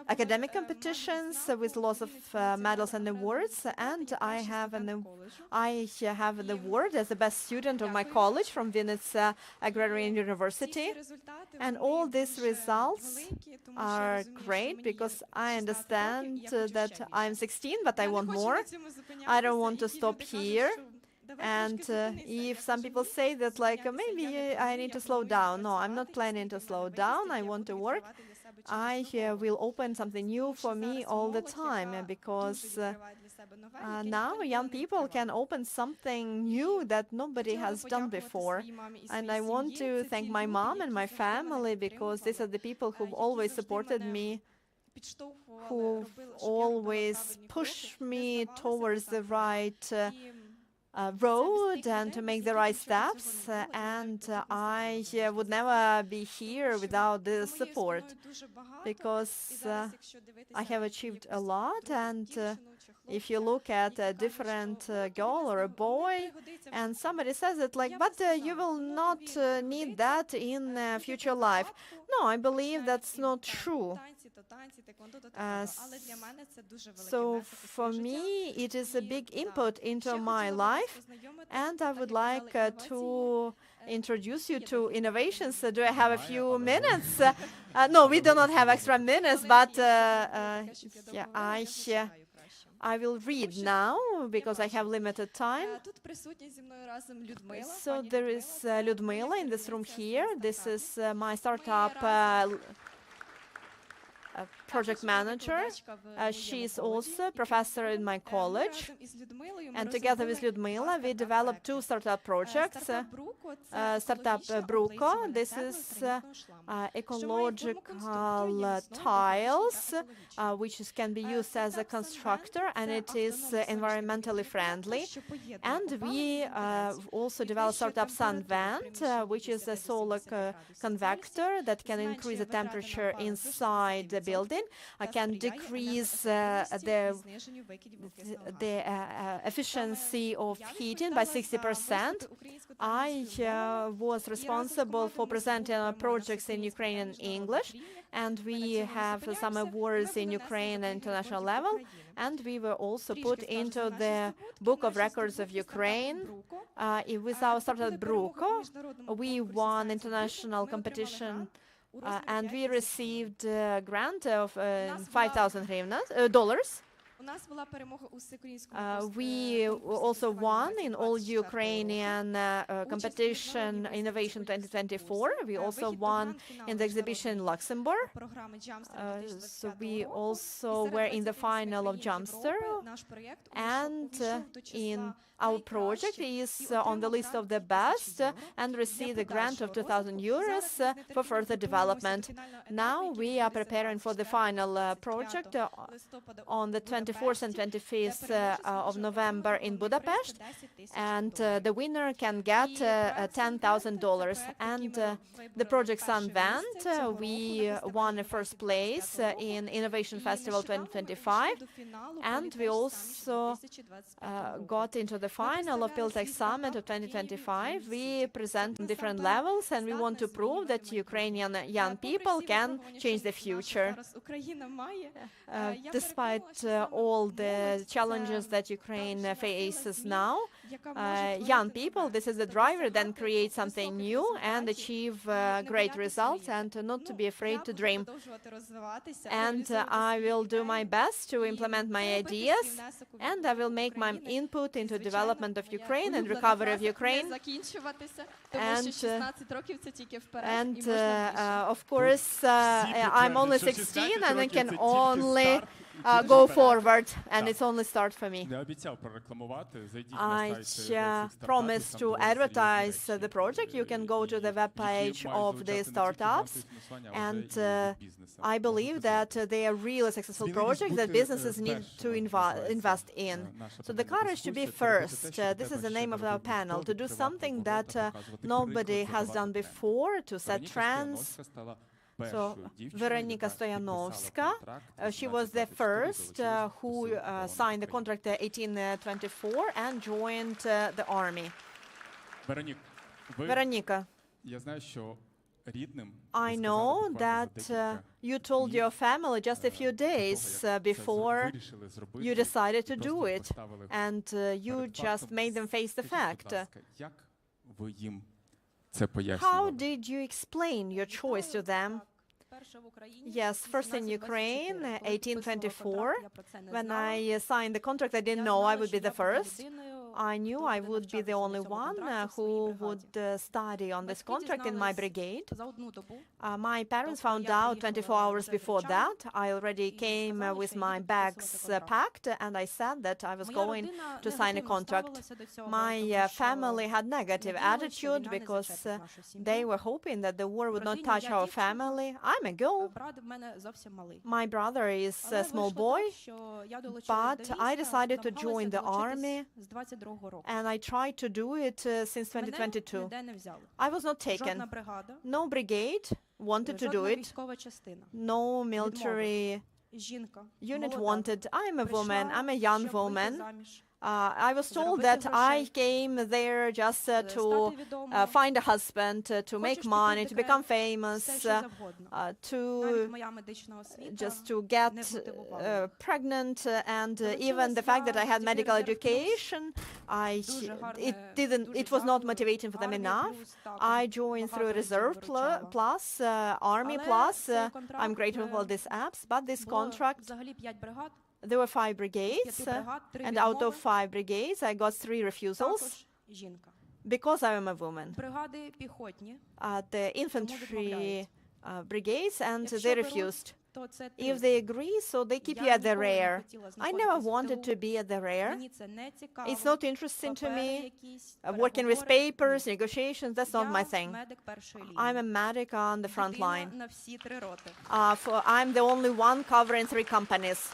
academic competitions with lots of medals and awards, and I have an award as the best student of my college from Vinnytsia Agrarian University. And all these results are great because I understand that I'm 16, but I want more. I don't want to stop here. And if some people say that, like, maybe I need to slow down, no, I'm not planning to slow down. I want to work. I will open something new for me all the time, because now young people can open something new that nobody has done before. And I want to thank my mom and my family, because these are the people who've always supported me, who always push me towards the right road and to make the right steps, and I would never be here without the support, because I have achieved a lot. And if you look at a different girl or a boy, and somebody says it like, but you will not need that in future life. No, I believe that's not true. So for me, it is a big input into my life, and I would like to introduce you to innovations. Do I have a few minutes? No, we do not have extra minutes, but yeah, I will read now because I have limited time. So there is Lyudmila in this room here. This is my startup project manager. She is also a professor in my college. And together with Lyudmila, we developed two startup projects. Startup Bruko, this is ecological tiles, which can be used as a constructor, and it is environmentally friendly. And we also developed startup Sunvent, which is a solar convector that can increase the temperature inside the building, can decrease the efficiency of heating by 60%. I was responsible for presenting our projects in Ukrainian English, and we have some awards in Ukraine and international level, and we were also put into the Book of Records of Ukraine. With our startup Bruko, we won international competition, and we received a grant of $5,000. We also won in all Ukrainian competition Innovation 2024. We also won in the exhibition in Luxembourg. So we also were in the final of Jumpster, and in our project is on the list of the best and received a grant of 2,000 euros for further development. Now we are preparing for the final project on the 24th and 25th of November in Budapest, and the winner can get $10,000. And the project Sunvent, we won a first place in Innovation Festival 2025, and we also got into the final of Piltech Summit of 2025. We present on different levels, and we want to prove that Ukrainian young people can change the future. Despite all the challenges that Ukraine faces now, young people, this is the driver, then create something new and achieve great results, and not to be afraid to dream. And I will do my best to implement my ideas, and I will make my input into development of Ukraine and recovery of Ukraine. And of course, I'm only 16 and I can only go forward, and it's only start for me. I promise to advertise the project. You can go to the webpage of the startups, and I believe that they are really successful projects that businesses need to invest in. So the courage to be first, this is the name of our panel, to do something that nobody has done before, to set trends. So Veronika Stoyanovska, she was the first who signed the contract 1824 and joined the army. Veronika, I know that you told your family just a few days before you decided to do it, and you just made them face the fact. How did you explain your choice to them? Yes, first in Ukraine, 1824. When I signed the contract, I didn't know I would be the first. I knew I would be the only one who would study on this contract in my brigade. My parents found out 24 hours before that. I already came with my bags packed, and I said that I was going to sign a contract. My family had negative attitude because they were hoping that the war would not touch our family. I'm a girl. My brother is a small boy, but I decided to join the army, and I tried to do it since 2022. I was not taken. No brigade wanted to do it. No military unit wanted. I'm a woman. I'm a young woman. I was told that I came there just to find a husband, to make money, to become famous, to get pregnant, and even the fact that I had medical education, it was not motivating for them enough. I joined through Reserve Plus, Army Plus. I'm grateful for these apps, but this contract, there were 5 brigades, and out of 5 brigades, I got 3 refusals because I am a woman. The infantry brigades, and they refused. If they agree, so they keep you at the rear. I never wanted to be at the rear. It's not interesting to me. Working with papers, negotiations, that's not my thing. I'm a medic on the front line. I'm the only one covering 3 companies.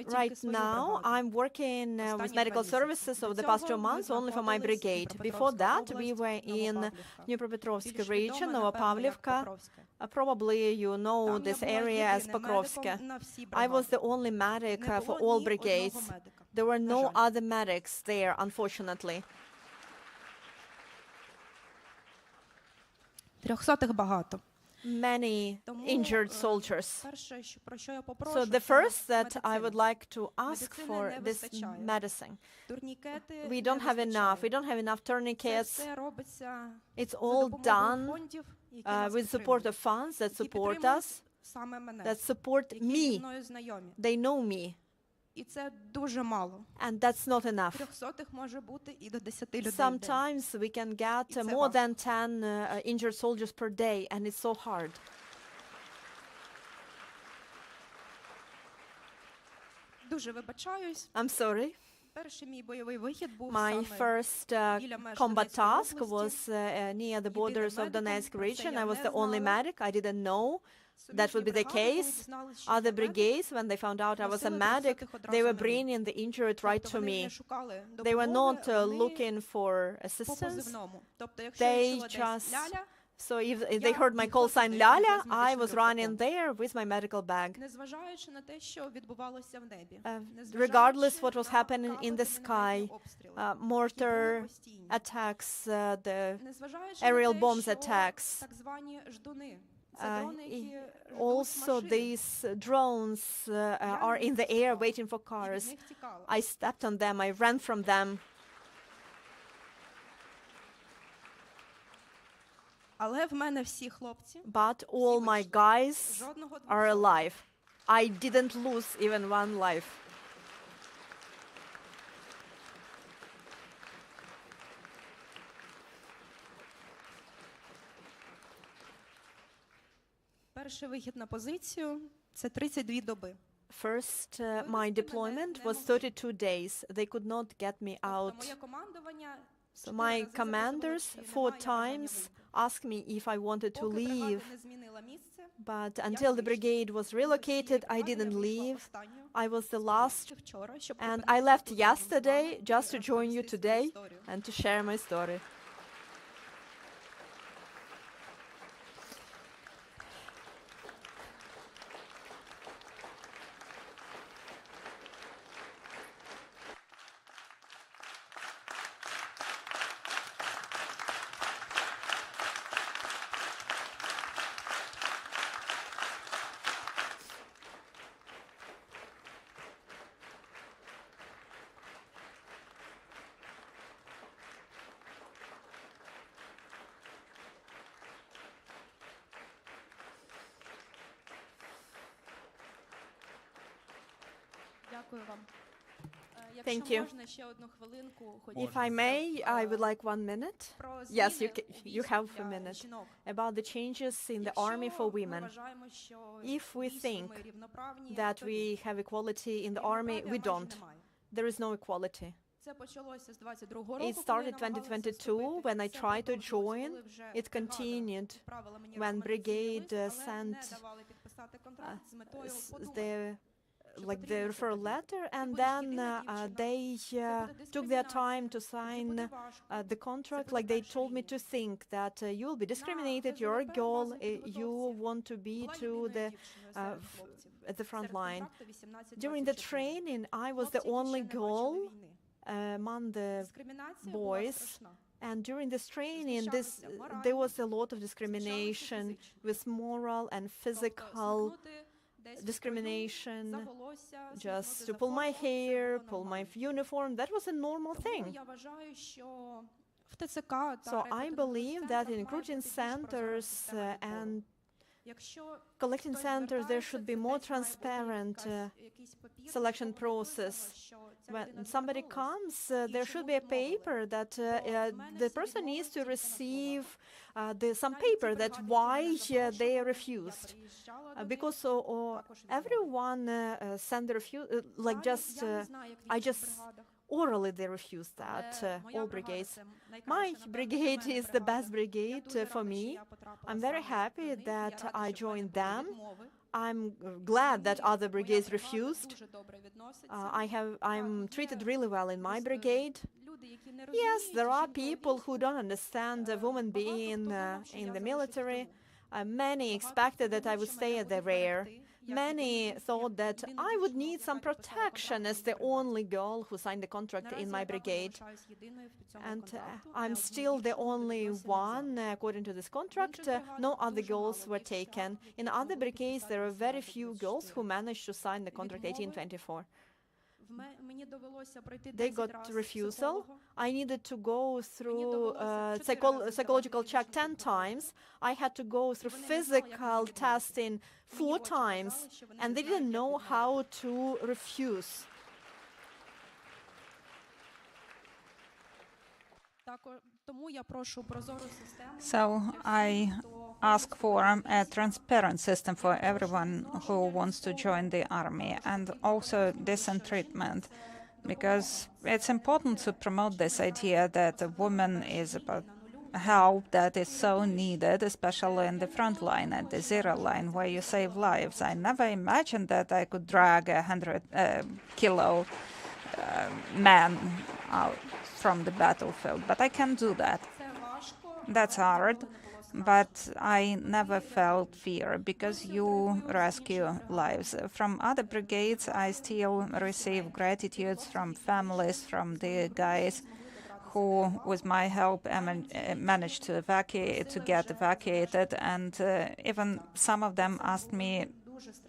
Right now, I'm working with medical services over the past 2 months only for my brigade. Before that, we were in Dnipropetrovsk region, Novopavlivka. Probably you know this area as Pokrovsk. I was the only medic for all brigades. There were no other medics there, unfortunately. many injured soldiers. Перше, про що я So попрошу, the це first that I медицина. would like to ask Медицини for не this вистачає. medicine. Турнікети We не don't have enough. We вистачає. don't have enough Це tourniquets. все робиться It's за all допомогою done фондів, які нас with support підтримують, of funds that які support підтримують us, саме мене, that support які зі me. мною знайомі. They know me. І це дуже мало. And that's not enough. 300 може бути і до 10 людей в день. Sometimes we can get І це more важко. than 10 injured soldiers per day, and it's so hard. Дуже вибачаюсь. I'm sorry. Перший мій бойовий вихід був My саме first біля меж combat Донецької task області. was near the Єдиним borders of медиком, Donetsk про це region. я I was не the only знала. medic. I didn't know that would be the Суміжні бригади, коли case. дізналися, що я Other медик, brigades, when they found out I was a носили medic, 300-х they одразу were на рік. bringing the injured right Тобто to вони не me. шукали They were допомоги, not вони looking for по assistance. позивному. Тобто, якщо They я чула just- десь ляля, So if they heard my call sign Lala, I was running there with my medical bag. незважаючи на те, що відбувалося в небі. Regardless what was happening in the sky, mortar attacks, the aerial bombs attacks. Так звані ждуни. Це Uh, дрони, які ждуть Also, машин. these drones are in the air waiting for І від cars. них тікала. I stepped on them, I ran from them. Але в мене всі хлопці, But all my guys жодного are alive. I didn't lose even one life. Перший вихід на позицію – це 32 доби. First, my deployment was 32 days. They could not get me Тобто out. моє командування So my commanders 4 times asked me if I wanted to поки бригада leave, не змінила місце, but until the brigade was relocated, I didn't leave. I was the last, вчора, щоб and поділитися I left тут разом з вами yesterday і just to join you розповісти свою today історію. and to share my story. Дякую вам. Thank Якщо you. можна, ще одну хвилинку If I may, I would like 1 minute про Yes, зміни you у you війську have a для minute. жінок. about the changes in the army Якщо for ми women. вважаємо, що If у we війську think ми рівноправні, That то ні. we have equality in the army, Рівноправ'я we майже don't. немає. There is no equality. Це почалося з 22-го року, It коли я started намагалася 2022 вступити. when I Це tried to продовжилось, join. коли вже It бригада continued відправила мені when рекомендаційний brigade лист, але не sent давали підписати контракт з метою подумати, the що like the потрібно це referral робити. letter, and будеш then єдина дівчина, they це буде took their time to дискримінація, sign це буде важко. the contract. буде Like they перша told me лінія. to think that you will be discriminated. You're a КЗВП girl. базовій You підготовці want to be була to єдиною the дівчиною серед хлопців. at the front Серед line. контракту 18-24. During the training, I was the Хлопці, які only ще не girl бачили війни. among the Дискримінація була boys. страшна. And during this training, Знущалися морально, there was a lot of знущалися discrimination фізично. with moral and Тобто physical смикнути десь в discrimination, строю за волосся, just смикнути to за pull my форму, це hair, було pull my нормально. uniform. That was a normal Тому thing. я вважаю, що в ТЦК та So I believe that in рекрутингових recruiting центрах має бути більш прозора centers система відбору. and Якщо collecting хтось centers, there звертається, should це be more десь має бути transparent якийсь папір, selection якого process. написано, що ця When людина somebody звернулась. comes, І there should чому be a відмовили? paper that В мене the всі person відмови needs to тільки на receive словах. some Навіть ті paper that бригади, які why мене they are запрошували, я refused. приїжджала до них, Because також відмовили. everyone send the like Далі just я не знаю, як в I інших just бригадах, orally they refuse але that моя all бригада brigades. це найкраща, My напевно, для brigade мене is the бригада. best brigade Я дуже for рада, що me. я потрапила I'm very саме happy до них, і я that рада, I що в мене joined були them. відмови. I'm glad that Мені other моя brigades бригада refused. дуже добре відноситься. I'm treated really well in my Просто brigade. люди, які не Yes, розуміють, there are жінка у people війську, who don't understand a woman багато being хто думав, що in я the залишусь в military. тилу. Many Багато expected хто that I думав, would що stay мене at the будуть rear. берегти. Many thought that I would need some protection as the only girl who signed the contract in my brigade. And I'm still the only one, according to this contract. No other girls were taken. In other brigades, there are very few girls who managed to sign the contract 1824. They got refusal. I needed to go through psychological check 10 times. I had to go through physical testing 4 times, and they didn't know how to refuse. So I ask for a transparent system for everyone who wants to join the army, and also decent treatment, because it's important to promote this idea that a woman is about help that is so needed, especially in the front line, at the zero line, where you save lives. I never imagined that I could drag a 100-kilo man out from the battlefield, but I can do that. That's hard, but I never felt fear because you rescue lives. From other brigades, I still receive gratitudes from families, from the guys who, with my help, managed to get evacuated, and even some of them asked me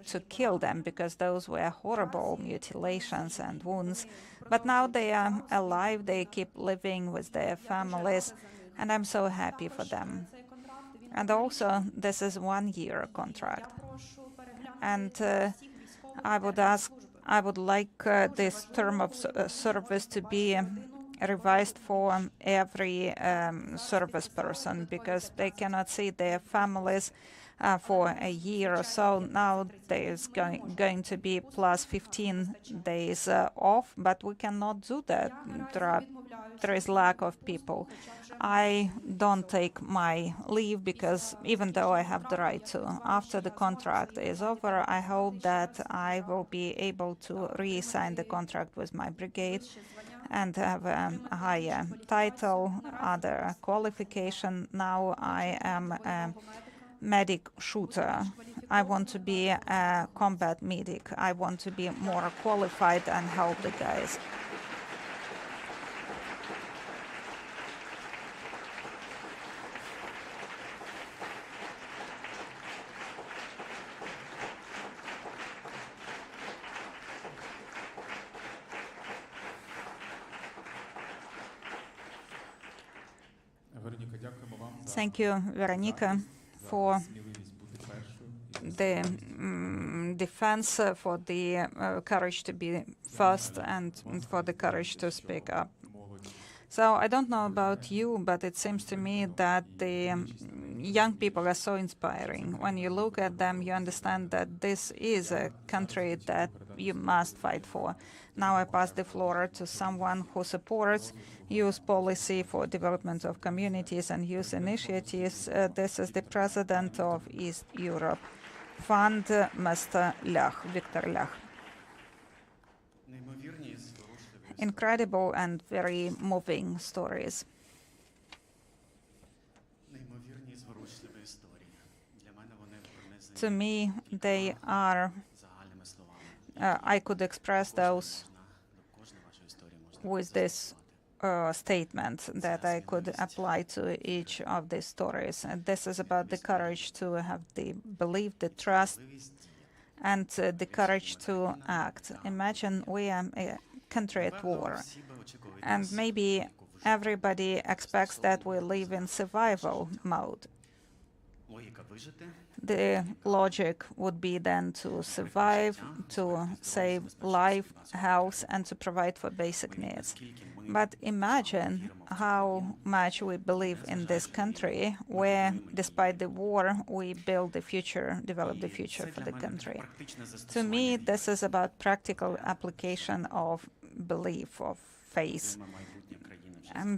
to kill them because those were horrible mutilations and wounds. But now they are alive, they keep living with their families, and I'm so happy for them. And also, this is 1-year contract. And I would like this term of service to be revised for every service person, because they cannot see their families for a year or so. Now there's going to be plus 15 days off, but we cannot do that. There is lack of people. I don't take my leave because even though I have the right to, after the contract is over, I hope that I will be able to re-sign the contract with my brigade and have a higher title, other qualification. Now I am a medic shooter. I want to be a combat medic. I want to be more qualified and help the guys. Thank you, Veronica, for the defense, for the courage to be first, and for the courage to speak up. So I don't know about you, but it seems to me that the young people are so inspiring. When you look at them, you understand that this is a country that you must fight for. Now I pass the floor to someone who supports youth policy for development of communities and youth initiatives. This is the president of East Europe Fund, Mr. Lach, Victor Lach. Incredible and very moving stories. To me, they are, I could express those with this statement that I could apply to each of these stories. And this is about the courage to have the belief, the trust, and the courage to act. Imagine we are a country at war, and maybe everybody expects that we live in survival mode. The logic would be then to survive, to save life, health, and to provide for basic needs. But imagine how much we believe in this country, where, despite the war, we build the future, develop the future for the country. To me, this is about practical application of belief, of faith,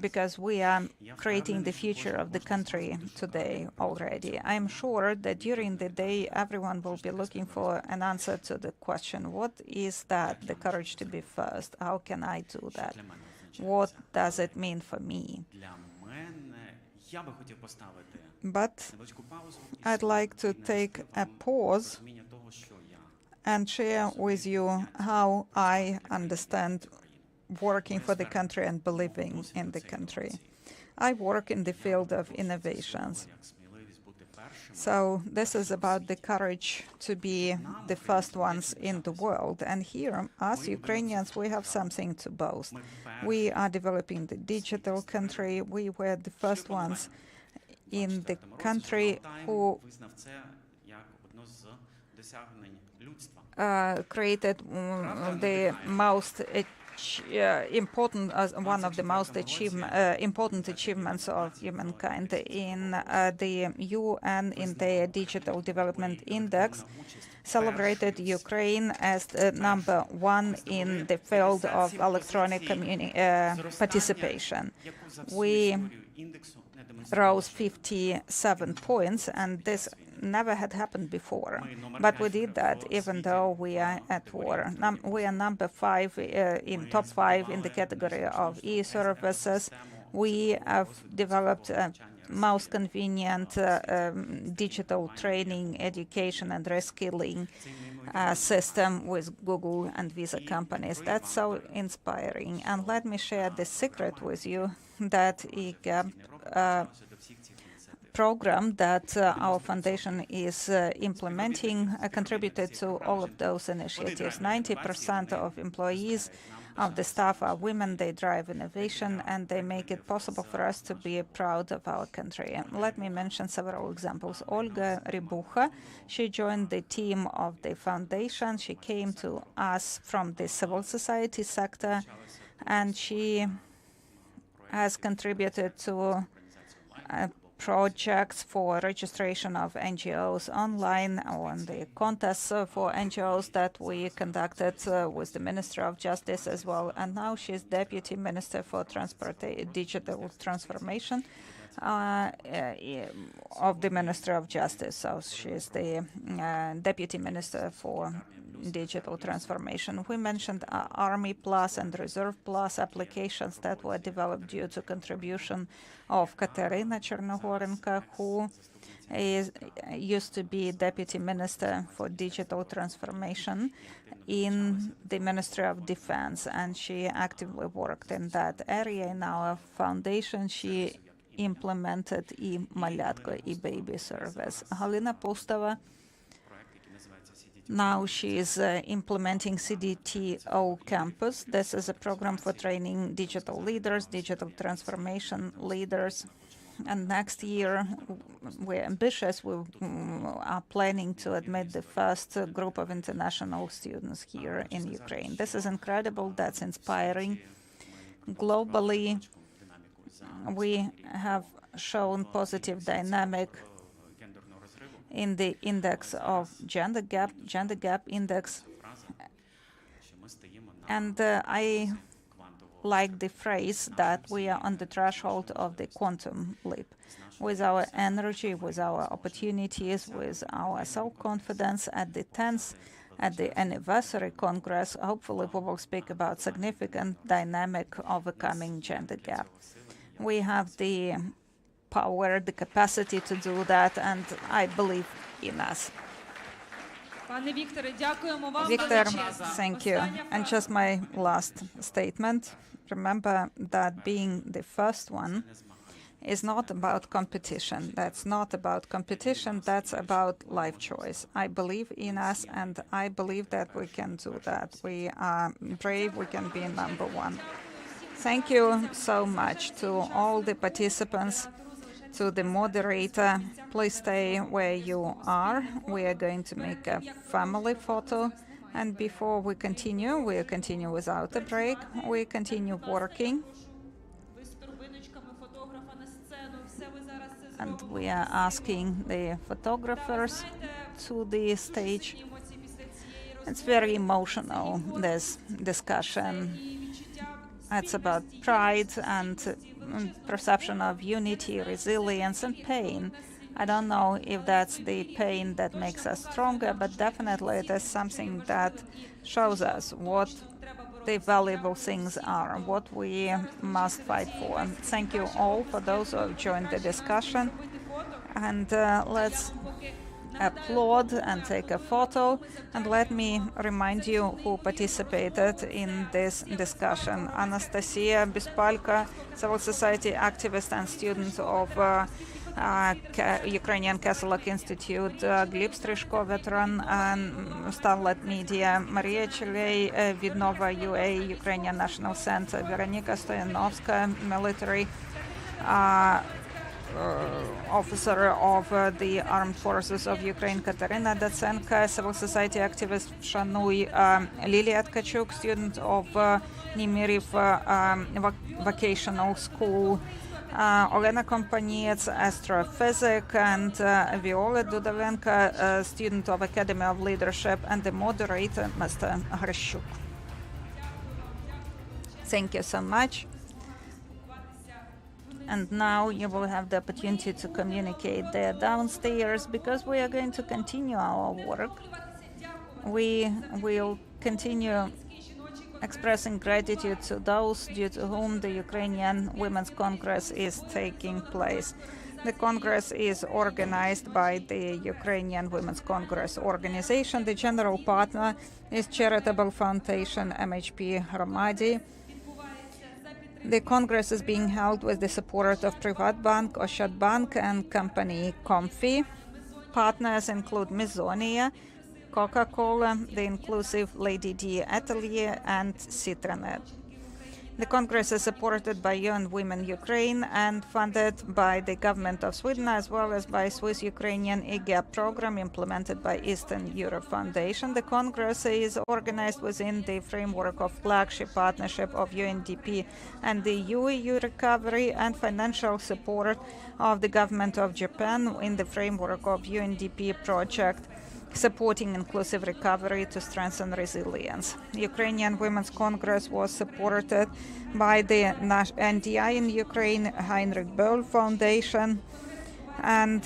because we are creating the future of the country today already. I'm sure that during the day, everyone will be looking for an answer to the question, what is that, the courage to be first? How can I do that? What does it mean for me? But I'd like to take a pause and share with you how I understand working for the country and believing in the country. I work in the field of innovations. So this is about the courage to be the first ones in the world. And here, us Ukrainians, we have something to boast. We are developing the digital country. We were the first ones in the country who created the most important, one of the most important achievements of humankind in the UN in their Digital Development Index, celebrated Ukraine as number one in the field of electronic participation. We rose 57 points, and this never had happened before. But we did that even though we are at war. We are number 5 in top 5 in the category of e-services. We have developed most convenient digital training, education, and reskilling system with Google and Visa companies. That's so inspiring. And let me share the secret with you that EGAP program that our foundation is implementing contributed to all of those initiatives. 90% of employees of the staff are women. They drive innovation, and they make it possible for us to be proud of our country. Let me mention several examples. Olga Ribucha, she joined the team of the foundation. She came to us from the civil society sector, and she has contributed to projects for registration of NGOs online, on the contests for NGOs that we conducted with the Ministry of Justice as well. And now she's Deputy Minister for Digital Transformation of the Ministry of Justice. So she's the Deputy Minister for Digital Transformation. We mentioned Army Plus and Reserve Plus applications that were developed due to contribution of Katerina Chernogorenko, who used to be Deputy Minister for Digital Transformation in the Ministry of Defense, and she actively worked in that area. In our foundation, she implemented e-Malyatko, e-baby service. Halina Pustova, now she is implementing CDTO Campus. This is a program for training digital leaders, digital transformation leaders. And next year, we're ambitious. We are planning to admit the first group of international students here in Ukraine. This is incredible. That's inspiring. Globally, we have shown positive dynamic in the index of gender gap index. And I like the phrase that we are on the threshold of the quantum leap. With our energy, with our opportunities, with our self-confidence at the 10th, at the anniversary Congress, hopefully we will speak about significant dynamic overcoming gender gap. We have the power, the capacity to do that, and I believe in us. Victor, thank you. And just my last statement. Remember that being the first one is not about competition. That's not about competition. That's about life choice. I believe in us, and I believe that we can do that. We are brave. We can be number one. Thank you so much to all the participants, to the moderator. Please stay where you are. We are going to make a family photo. And before we continue without a break. We continue working. And we are asking the photographers to the stage. It's very emotional, this discussion. It's about pride and perception of unity, resilience, and pain. I don't know if that's the pain that makes us stronger, but definitely it is something that shows us what the valuable things are, what we must fight for. Thank you all for those who have joined the discussion. And let's applaud and take a photo. And let me remind you who participated in this discussion. Anastasia Bispalka, civil society activist and student of Ukrainian Catholic Institute, Gleb Strishko, veteran and Starlight Media, Maria Chiley, Vidnova UA, Ukrainian National Center, Veronika Stoyanovska, military officer of the Armed Forces of Ukraine, Katerina Datsenka, civil society activist Shanui, Lilia Tkachuk, student of Nemiriv Vocational School, Olena Kompaniets, astrophysic, and Viola Dudavenka, student of Academy of Leadership, and the moderator, Mr. Hrishuk. Thank you so much. And now you will have the opportunity to communicate there downstairs, because we are going to continue our work. We will continue expressing gratitude to those due to whom the Ukrainian Women's Congress is taking place. The Congress is organized by the Ukrainian Women's Congress organization. The general partner is Charitable Foundation MHP Hромadi. The Congress is being held with the support of Privatbank, Ощадbank, and company Comfy. Partners include Mizonia, Coca-Cola, the Inclusive Lady D Atelier, and Citronet. The Congress is supported by UN Women Ukraine and funded by the government of Sweden, as well as by Swiss-Ukrainian EGAP program implemented by Eastern Europe Foundation. The Congress is organized within the framework of flagship partnership of UNDP and the EU recovery and financial support of the government of Japan in the framework of UNDP project supporting inclusive recovery to strengthen resilience. Ukrainian Women's Congress was supported by the NDI in Ukraine, Heinrich Böll Foundation, and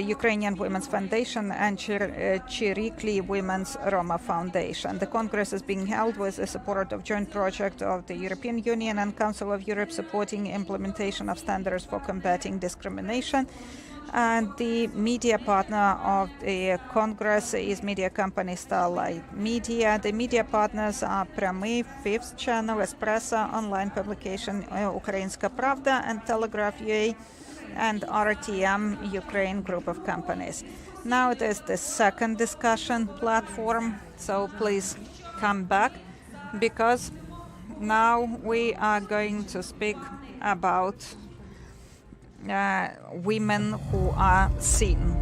Ukrainian Women's Foundation, and Chirikli Women's Roma Foundation. The Congress is being held with the support of joint project of the European Union and Council of Europe supporting implementation of standards for combating discrimination. And the media partner of the Congress is media company Starlight Media. The media partners are Prямий, Fifth Channel, Espresso, online publication Ukrainska Pravda, and Telegraph UA, and RTM Ukraine group of companies. Now it is the second discussion platform, so please come back, because now we are going to speak about women who are seen.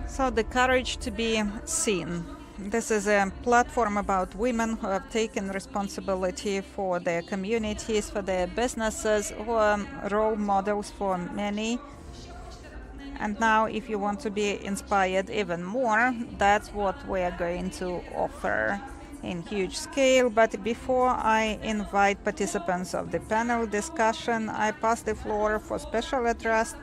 So the courage to be seen. This is a platform about women who have taken responsibility for their communities, for their businesses, who are role models for many. And now, if you want to be inspired even more, that's what we are going to offer in huge scale. But before I invite participants of the panel discussion, I pass the floor for special address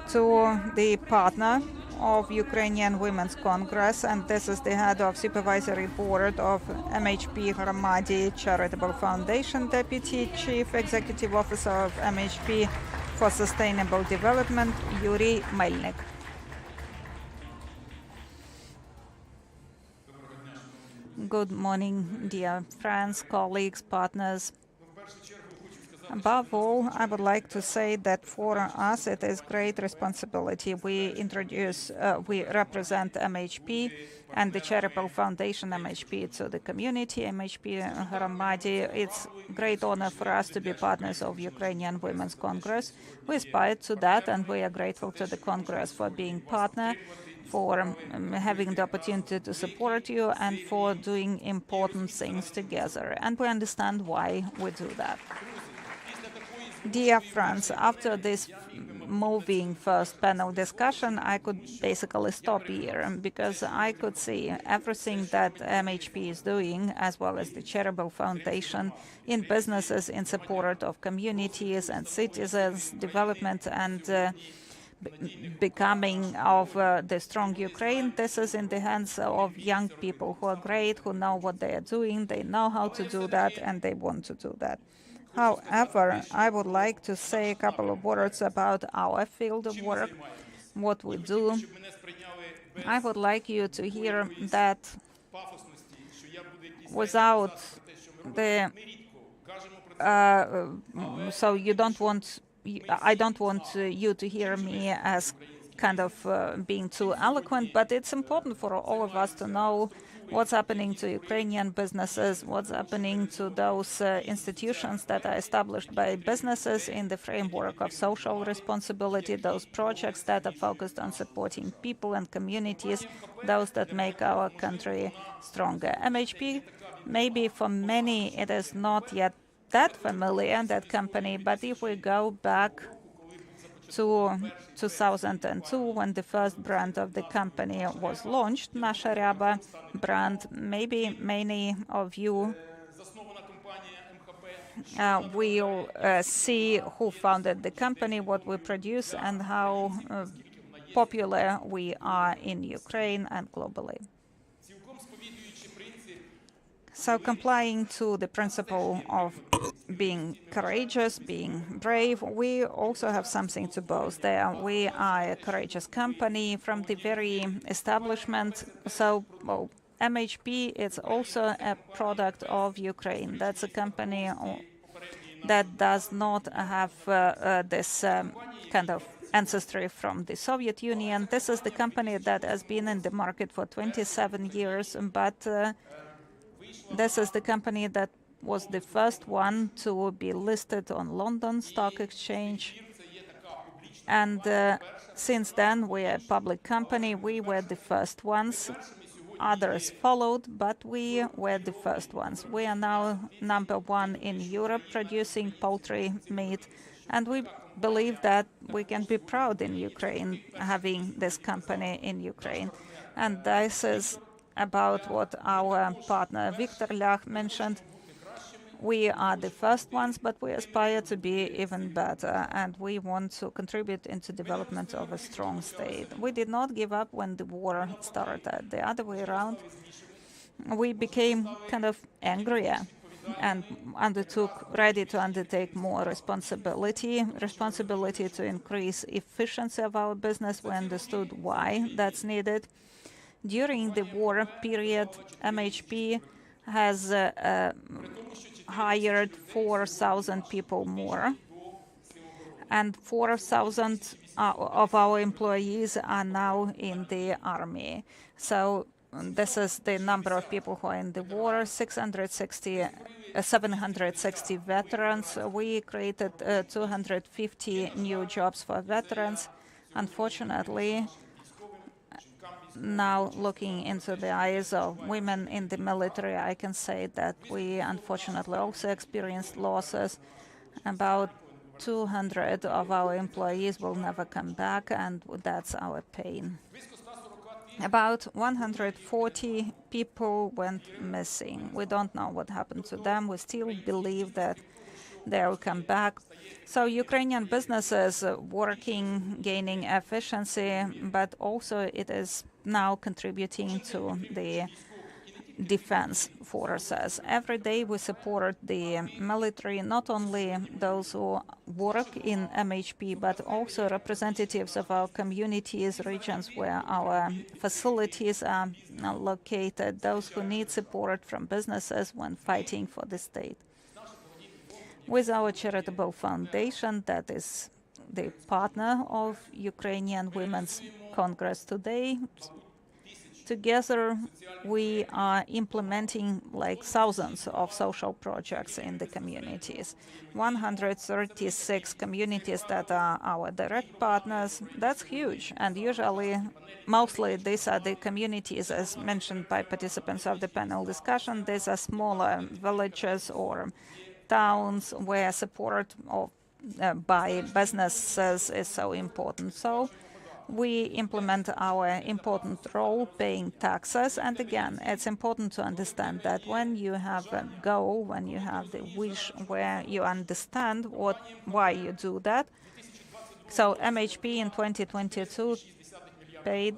to the partner of Ukrainian Women's Congress, and this is the head of supervisory board of MHP Hромadi Charitable Foundation, Deputy Chief Executive Officer of MHP for Sustainable Development, Yuri Melnik. Good morning, dear friends, colleagues, partners. Above all, I would like to say that for us it is great responsibility. We represent MHP and the Charitable Foundation MHP to the community, MHP Hромadi. It's great honor for us to be partners of Ukrainian Women's Congress. We aspire to that, and we are grateful to the Congress for being partner. for having the opportunity to support you and for doing important things together. And we understand why we do that. Dear friends, after this moving first panel discussion, I could basically stop here because I could see everything that MHP is doing, as well as the charitable foundation in businesses in support of communities and citizens, development and becoming of the strong Ukraine. This is in the hands of young people who are great, who know what they are doing, they know how to do that, and they want to do that. However, I would like to say a couple of words about our field of work, what we do. I would like you to hear that without the so you don't want I don't want you to hear me as kind of being too eloquent, but it's important for all of us to know what's happening to Ukrainian businesses, what's happening to those institutions that are established by businesses in the framework of social responsibility, those projects that are focused on supporting people and communities, those that make our country stronger. MHP, maybe for many it is not yet that familiar, that company, but if we go back to 2002, when the first brand of the company was launched, Nasha Ryaba brand, maybe many of you will see who founded the company, what we produce, and how popular we are in Ukraine and globally. So complying to the principle of being courageous, being brave, we also have something to boast there. We are a courageous company from the very establishment. So MHP is also a product of Ukraine. That's a company that does not have this kind of ancestry from the Soviet Union. This is the company that has been in the market for 27 years, but this is the company that was the first one to be listed on London Stock Exchange. And since then, we are a public company. We were the first ones. Others followed, but we were the first ones. We are now #1 in Europe producing poultry meat. And we believe that we can be proud in Ukraine having this company in Ukraine. And this is about what our partner Viktor Lach mentioned. We are the first ones, but we aspire to be even better, and we want to contribute into development of a strong state. We did not give up when the war started. The other way around, we became kind of angrier and ready to undertake more responsibility to increase efficiency of our business. We understood why that's needed. During the war period, MHP has hired 4,000 people more, and 4,000 of our employees are now in the army. So this is the number of people who are in the war, 760 veterans. We created 250 new jobs for veterans. Unfortunately, now looking into the eyes of women in the military, I can say that we unfortunately also experienced losses. About 200 of our employees will never come back, and that's our pain. About 140 people went missing. We don't know what happened to them. We still believe that they will come back. So Ukrainian businesses working, gaining efficiency, but also it is now contributing to the defense forces. Every day we support the military, not only those who work in MHP, but also representatives of our communities, regions where our facilities are located, those who need support from businesses when fighting for the state. With our charitable foundation, that is the partner of Ukrainian Women's Congress today, Together, we are implementing like thousands of social projects in the communities. 136 communities that are our direct partners. That's huge. And usually, mostly these are the communities, as mentioned by participants of the panel discussion. These are smaller villages or towns where support of by businesses is so important. So we implement our important role paying taxes. And again, it's important to understand that when you have a goal, when you have the wish where you understand why you do that. So MHP in 2022 paid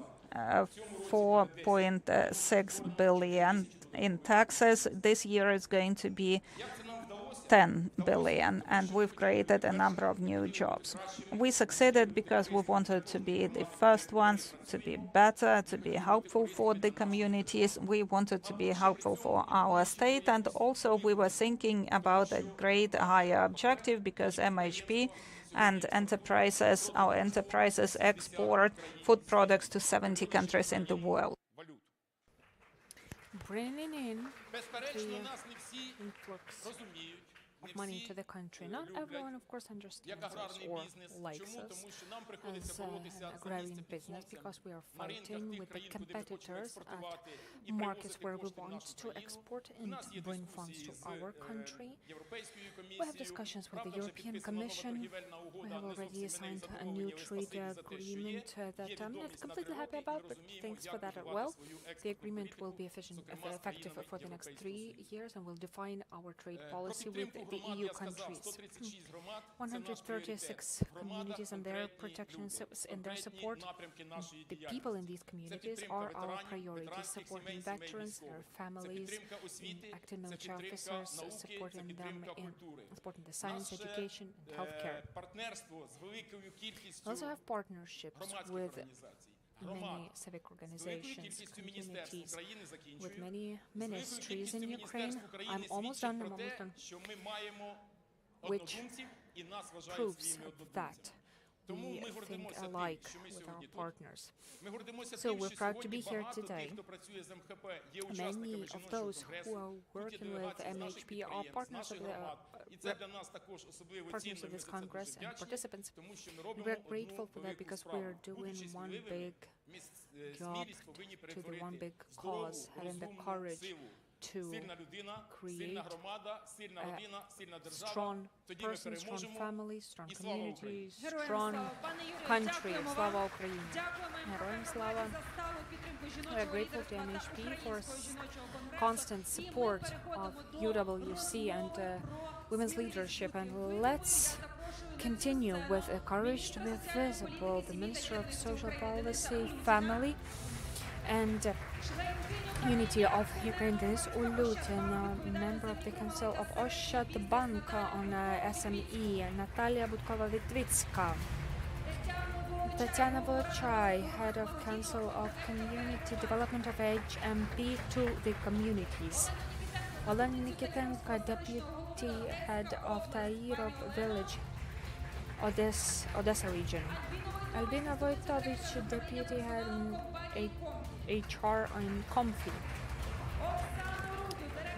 4.6 billion in taxes. This year is going to be 10 billion, and we've created a number of new jobs. We succeeded because we wanted to be the first ones, to be better, to be helpful for the communities. We wanted to be helpful for our state, and also we were thinking about a great higher objective because MHP and enterprises, our enterprises export food products to 70 countries in the world. Bringing in the influx of money to the country. Not everyone, of course, understands us or likes us as an agrarian business because we are fighting with the competitors at markets where we want to export and bring funds to our country. We have discussions with the European Commission. We have already signed a new trade agreement that I'm not completely happy about, but thanks for that as well. The agreement will be effective for the next 3 years and will define our trade policy with the EU countries. 136 communities and their protection and their support. The people in these communities are our priority, supporting veterans, their families, active military officers, supporting them in supporting the science, education, and healthcare. We also have partnerships with many civic organizations, communities, with many ministries in Ukraine. I'm almost done, which proves that we think alike with our partners. So we're proud to be here today. Many of those who are working with MHP are partners of this Congress and participants. We're grateful for that because we're doing one big job to the one big cause, having the courage to create a strong person, strong family, strong communities, strong country. Slava Ukraini! Героям слава! We are grateful to MHP for constant support of UWC and women's leadership. And let's continue with a courage to be visible. The Minister of Social Policy, Family, and Unity of Ukraine, Denis Ulutin, member of the Council of Ощадбанk on SME, Natalia Budkova-Vitvitska, Tatiana Volchai, Head of Council of Community Development of HMP to the communities, Olena Nikitenko, Deputy Head of Tairov Village, Odessa region, Albina Wojtowicz, Deputy Head HR in Comfy,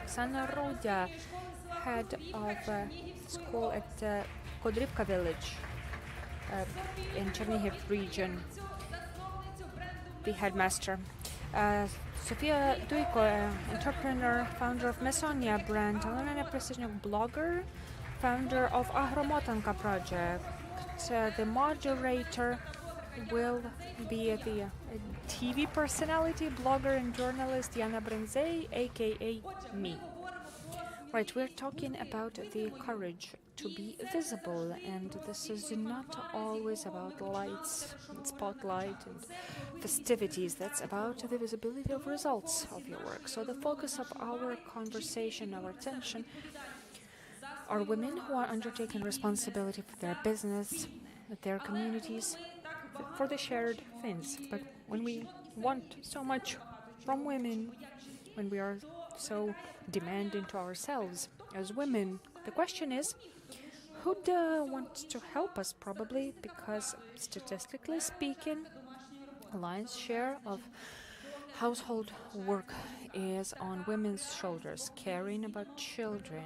Oksana Rodya, Head of School at Kodrivka Village in Chernihiv region, the headmaster, Sofia Duiko, entrepreneur, founder of Mesonia brand, Elena Precision blogger, founder of Ahromotanka project. The moderator will be the TV personality, blogger and journalist Yana Brenzei, aka me. Right, we're talking about the courage to be visible, and this is not always about lights and spotlight and festivities. That's about the visibility of results of your work. So the focus of our conversation, our attention, are women who are undertaking responsibility for their business, their communities, for the shared things. But when we want so much from women, when we are so demanding to ourselves as women, the question is, who'd want to help us? Probably because, statistically speaking, a lion's share of Household work is on women's shoulders, caring about children.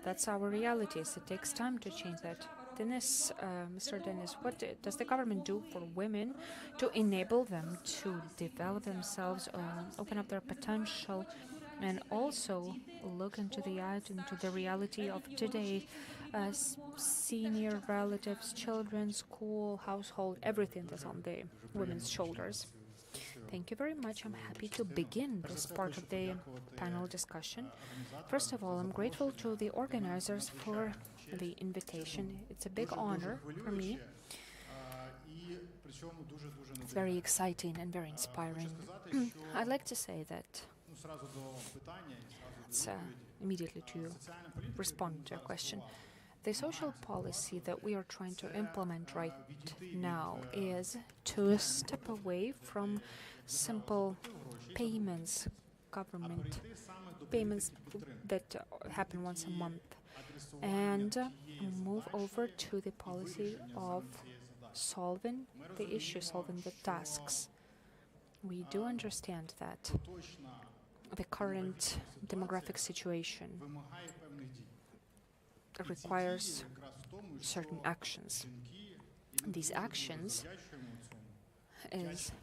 That's our realities. It takes time to change that. Dennis, Mr. Dennis, what does the government do for women to enable them to develop themselves, open up their potential, and also look into the reality of today, senior relatives, children, school, household, everything that's on the women's shoulders? Thank you very much. I'm happy to begin this part of the panel discussion. First of all, I'm grateful to the organizers for the invitation. It's a big honor for me. It's very exciting and very inspiring. I'd like to say that immediately to respond to your question. The social policy that we are trying to implement right now is to step away from simple payments, government payments that happen once a month, and move over to the policy of solving the issue, solving the tasks. We do understand that the current demographic situation requires certain actions. These actions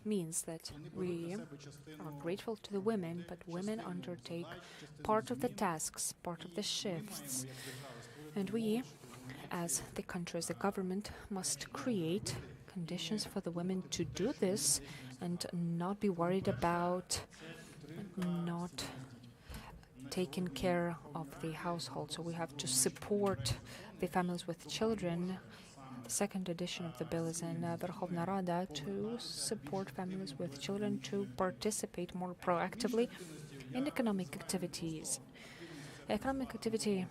means that we are grateful to the women, but women undertake part of the tasks, part of the shifts. And we, as the country, as the government, must create conditions for the women to do this and not be worried about not taking care of the household. So we have to support the families with children. The second edition of the bill is in Verkhovna Rada to support families with children to participate more proactively in economic activities. Economic activity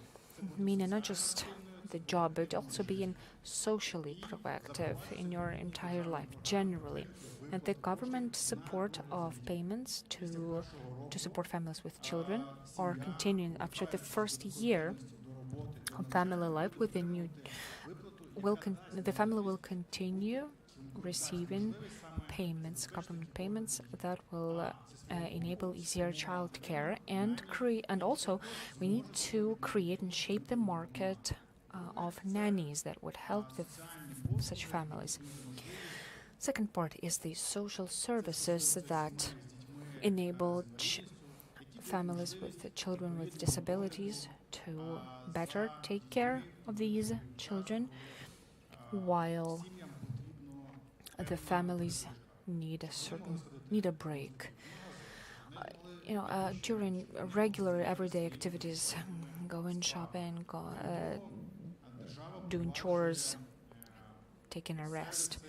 meaning not just the job, but also being socially proactive in your entire life, generally. And the government support of payments to support families with children are continuing after the first year of family life. The family will continue receiving payments, government payments that will enable easier childcare and also we need to create and shape the market of nannies that would help such families. Second part is the social services that enable families with children with disabilities to better take care of these children, while the families need a break. During regular everyday activities, going shopping, doing chores, taking a rest.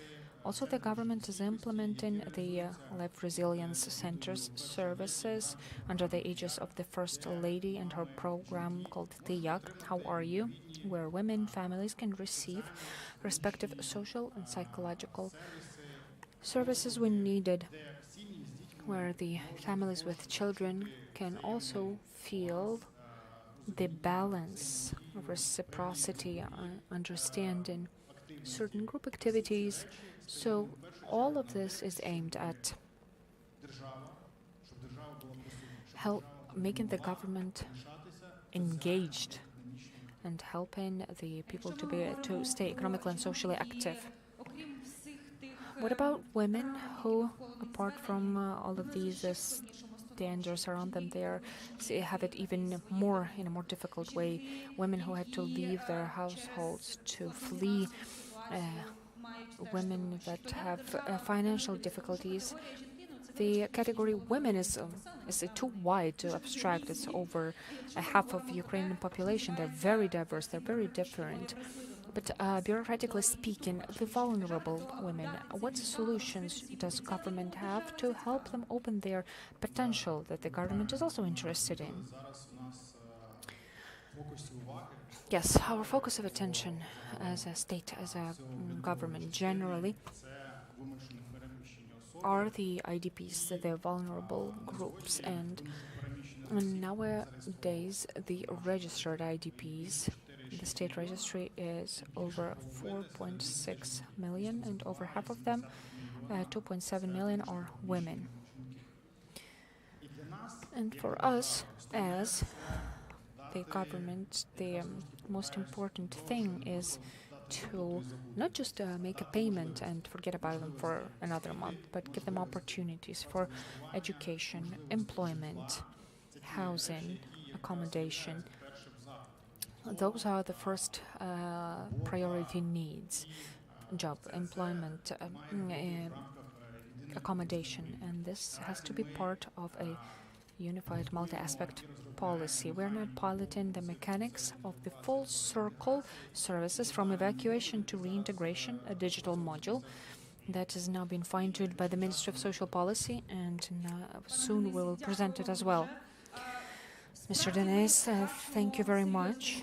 Also, the government is implementing the Life Resilience Centers services under the aegis of the First Lady and her program called Tiyak, How Are You?, where women families can receive respective social and psychological services when needed, where the families with children can also feel the balance, reciprocity, understanding certain group activities. So all of this is aimed at making the government engaged and helping the people to stay economically and socially active. What about women who, apart from all of these dangers around them, they have it even more in a more difficult way? Women who had to leave their households to flee, women that have financial difficulties. The category women is too wide to abstract. It's over half of the Ukrainian population. They're very diverse. They're very different. But bureaucratically speaking, the vulnerable women, what solutions does government have to help them open their potential that the government is also interested in? Yes, our focus of attention as a state, as a government generally, are the IDPs, the vulnerable groups. And nowadays, the registered IDPs, the state registry is over 4.6 million, and over half of them, 2.7 million, are women. And for us, as the government, the most important thing is to not just make a payment and forget about them for another month, but give them opportunities for education, employment, housing, accommodation. Those are the first priority needs: job, employment, accommodation, and this has to be part of a unified multi-aspect policy. We're not piloting the mechanics of the full circle services from evacuation to reintegration, a digital module that has now been fine-tuned by the Ministry of Social Policy, and soon we will present it as well. Mr. Denes, thank you very much.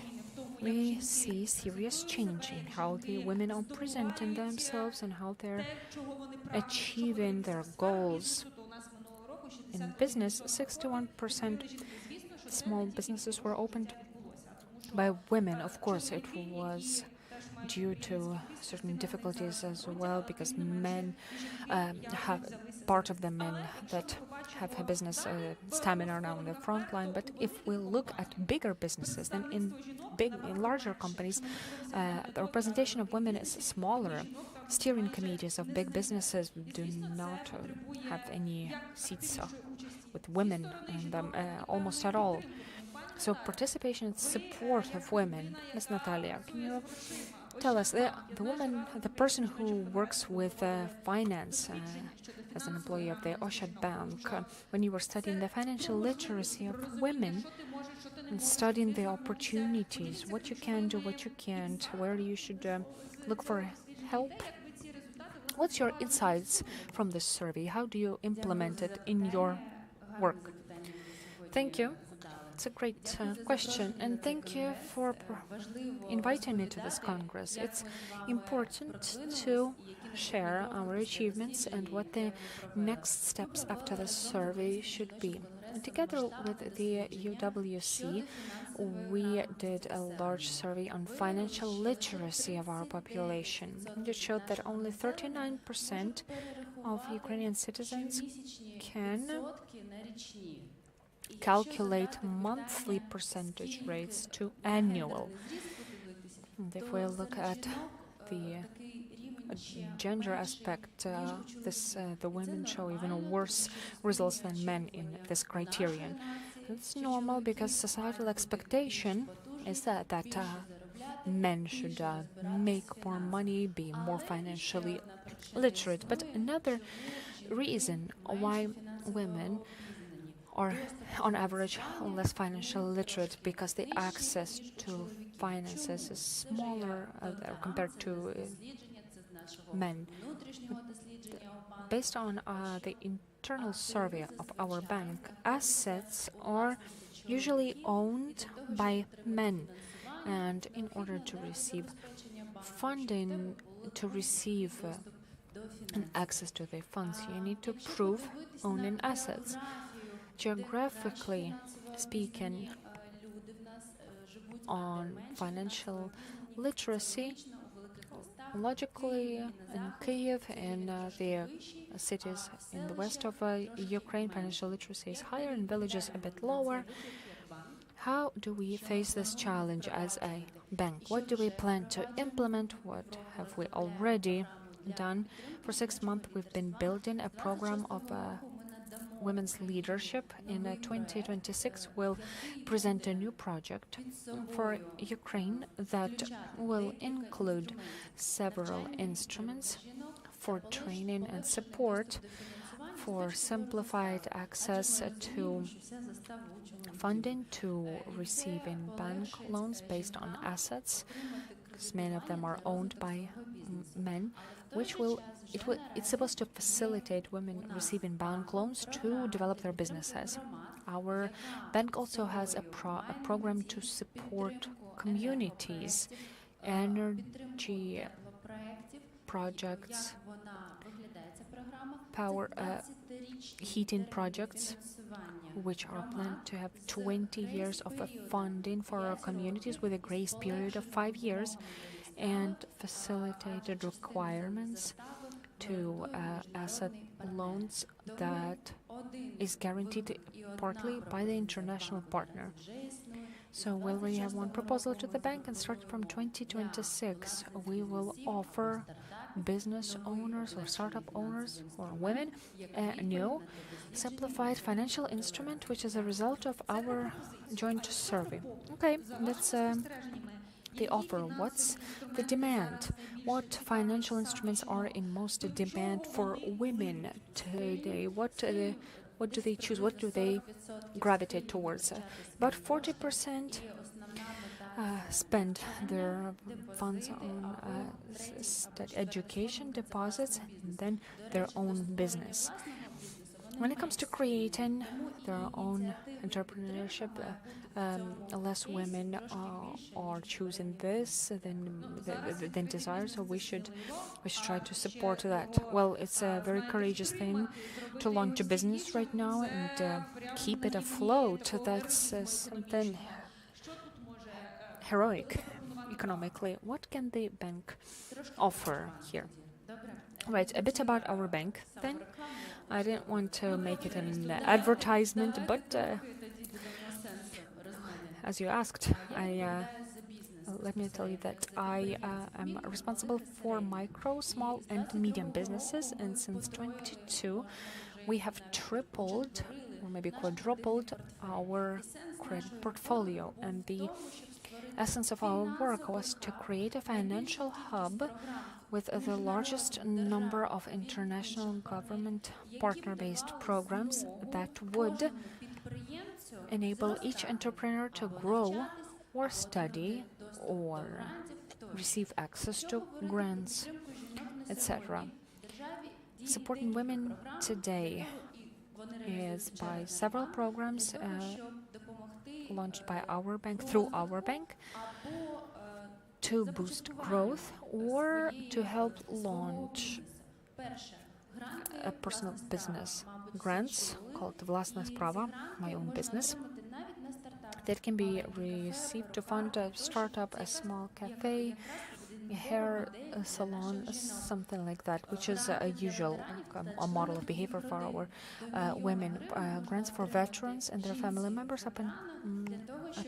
We see serious change in how the women are presenting themselves and how they're achieving their goals. In business, 61% small businesses were opened by women. Of course, it was due to certain difficulties as well, because men have part of the men that have a business stamina are now in the front line. But if we look at bigger businesses, then in larger companies, the representation of women is smaller. Steering committees of big businesses do not have any seats with women in them almost at all. So participation and support of women. Ms. Natalia, can you tell us, the woman, the person who works with finance as an employee of the Oshad Bank, when you were studying the financial literacy of women and studying the opportunities, what you can do, what you can't, where you should look for help, what's your insights from this survey? How do you implement it in your work? Thank you. It's a great question, and thank you for inviting me to this Congress. It's important to share our achievements and what the next steps after the survey should be. And together with the UWC, we did a large survey on financial literacy of our population. And it showed that only 39% of Ukrainian citizens can calculate monthly percentage rates to annual. And if we look at the gender aspect, the women show even worse results than men in this criterion. It's normal because societal expectation is that men should make more money, be more financially literate. But another reason why women are on average less financially literate, because the access to finances is smaller compared to men. Based on the internal survey of our bank, assets are usually owned by men, and in order to receive funding, to receive access to the funds, you need to prove owning assets. Geographically speaking, on financial literacy, logically in Kyiv and the cities in the west of Ukraine, financial literacy is higher, in villages a bit lower. How do we face this challenge as a bank? What do we plan to implement? What have we already done? For 6 months, we've been building a program of women's leadership. In 2026, we'll present a new project for Ukraine that will include several instruments for training and support, for simplified access to funding, to receiving bank loans based on assets, because many of them are owned by men, it's supposed to facilitate women receiving bank loans to develop their businesses. Our bank also has a program to support communities, energy projects, power heating projects, which are planned to have 20 years of funding for our communities with a grace period of 5 years, and facilitated requirements to asset loans that is guaranteed partly by the international partner. So we already have one proposal to the bank, and starting from 2026, we will offer business owners or startup owners or women a new simplified financial instrument, which is a result of our joint survey. Okay, that's the offer. What's the demand? What financial instruments are in most demand for women today? What do they choose? What do they gravitate towards? About 40% spend their funds on education deposits and then their own business. When it comes to creating their own entrepreneurship, less women are choosing this than desire, so we should try to support that. Well, it's a very courageous thing to launch a business right now and keep it afloat. That's something heroic economically. What can the bank offer here? Right, a bit about our bank then. I didn't want to make it an advertisement, but as you asked, let me tell you that I am responsible for micro, small, and medium businesses, and since 2022, we have tripled or maybe quadrupled our credit portfolio. And the essence of our work was to create a financial hub with the largest number of international government partner-based programs that would enable each entrepreneur to grow or study or receive access to grants, etc. Supporting women today is by several programs launched by our bank, through our bank, to boost growth or to help launch a personal business. Grants called Vlastna Sprava, my own business, that can be received to fund a startup, a small cafe, a hair salon, something like that, which is a usual a model of behavior for our women. Grants for veterans and their family members up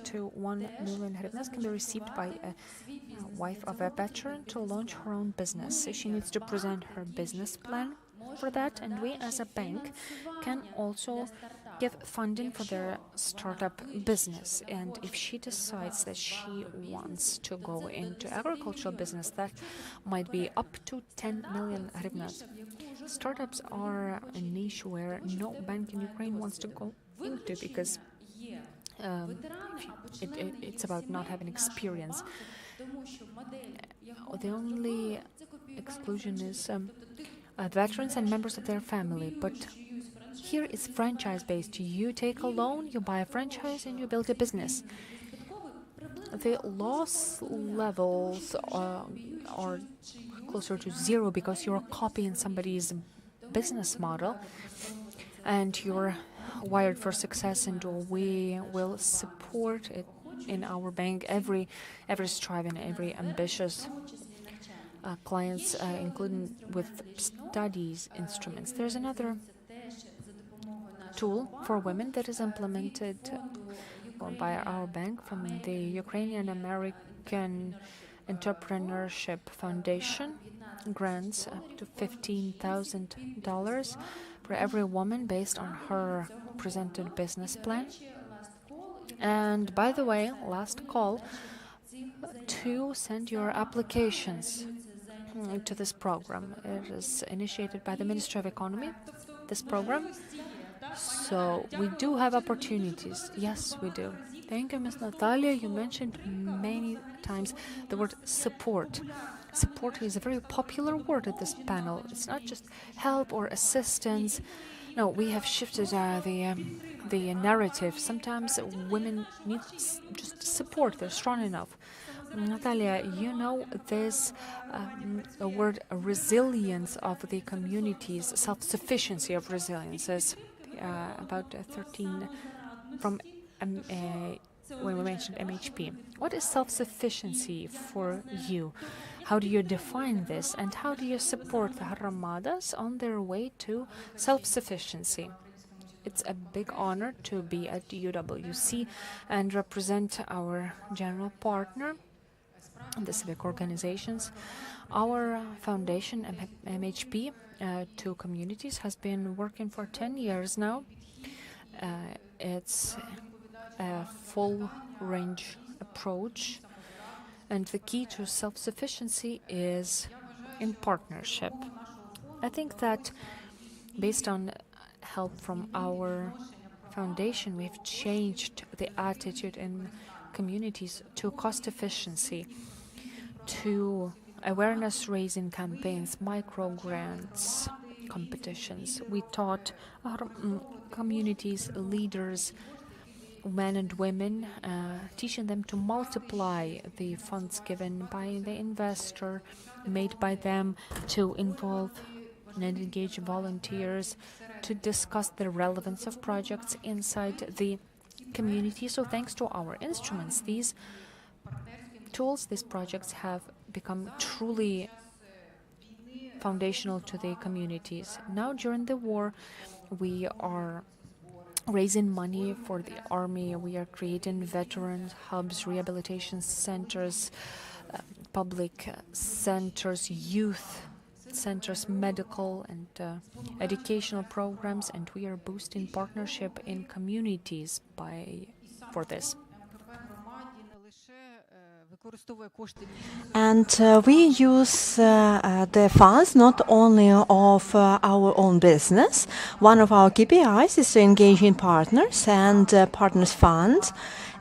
to 1 million hryvnias can be received by a wife of a veteran to launch her own business. She needs to present her business plan for that, and we as a bank can also give funding for their startup business. And if she decides that she wants to go into agricultural business, that might be up to 10 million hryvnias. Startups are a niche where no bank in Ukraine wants to go into because it's about not having experience. The only exclusion is veterans and members of their family, but here it's franchise-based. You take a loan, you buy a franchise, and you build a business. The loss levels are closer to zero because you're copying somebody's business model, and you're wired for success, and we will support it in our bank, every striving, every ambitious clients, including with studies instruments. There's another tool for women that is implemented by our bank from the Ukrainian American Entrepreneurship Foundation. Grants up to $15,000 for every woman based on her presented business plan. And by the way, last call to send your applications to this program. It is initiated by the Ministry of Economy, this program. So we do have opportunities. Yes, we do. Thank you, Ms. Natalia. You mentioned many times the word support. Support is a very popular word at this panel. It's not just help or assistance. No, we have shifted the narrative. Sometimes women need just support. They're strong enough. Natalia, you know this word resilience of the communities, self-sufficiency of resilience is about 13 from when we mentioned MHP. What is self-sufficiency for you? How do you define this, and how do you support the Haramadas on their way to self-sufficiency? It's a big honor to be at UWC and represent our general partner, the civic organizations. Our foundation, MHP, to communities, has been working for 10 years now. It's a full-range approach, and the key to self-sufficiency is in partnership. I think that based on help from our foundation, we've changed the attitude in communities to cost efficiency, to awareness-raising campaigns, micro-grants, competitions. We taught our communities, leaders, men and women, teaching them to multiply the funds given by the investor, made by them, to involve and engage volunteers, to discuss the relevance of projects inside the community. So thanks to our instruments, these tools, these projects have become truly foundational to the communities. Now, during the war, we are raising money for the army. We are creating veterans hubs, rehabilitation centers, public centers, youth centers, medical and educational programs, and we are boosting partnership in communities for this. And we use the funds not only of our own business. One of our KPIs is to engage in partners and partners funds.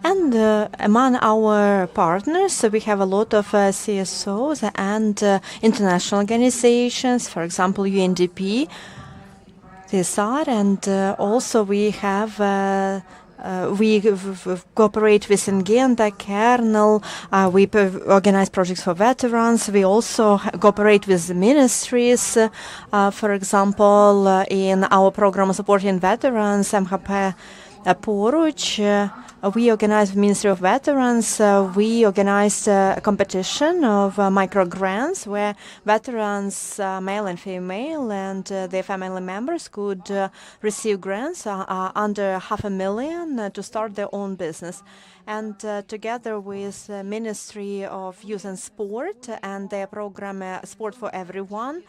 And among our partners, we have a lot of CSOs and international organizations, for example, UNDP, CSR, and also we have we cooperate with Ngenda, Kernel, we organize projects for veterans. We also cooperate with the ministries. For example, in our program supporting veterans, MHP Poruch, we organized the Ministry of Veterans. We organized a competition of micro grants where veterans, male and female, and their family members could receive grants under $500,000 to start their own business. And together with the Ministry of Youth and Sport and their program Sport for Everyone,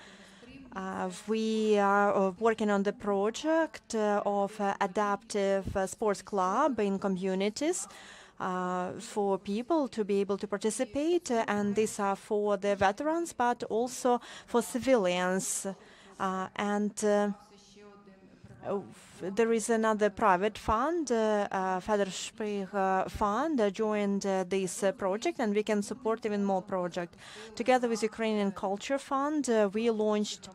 we are working on the project of adaptive sports club in communities for people to be able to participate, and these are for the veterans, but also for civilians. There is another private fund, Federspiel Fund, joined this project, and we can support even more projects. Together with Ukrainian Culture Fund, we launched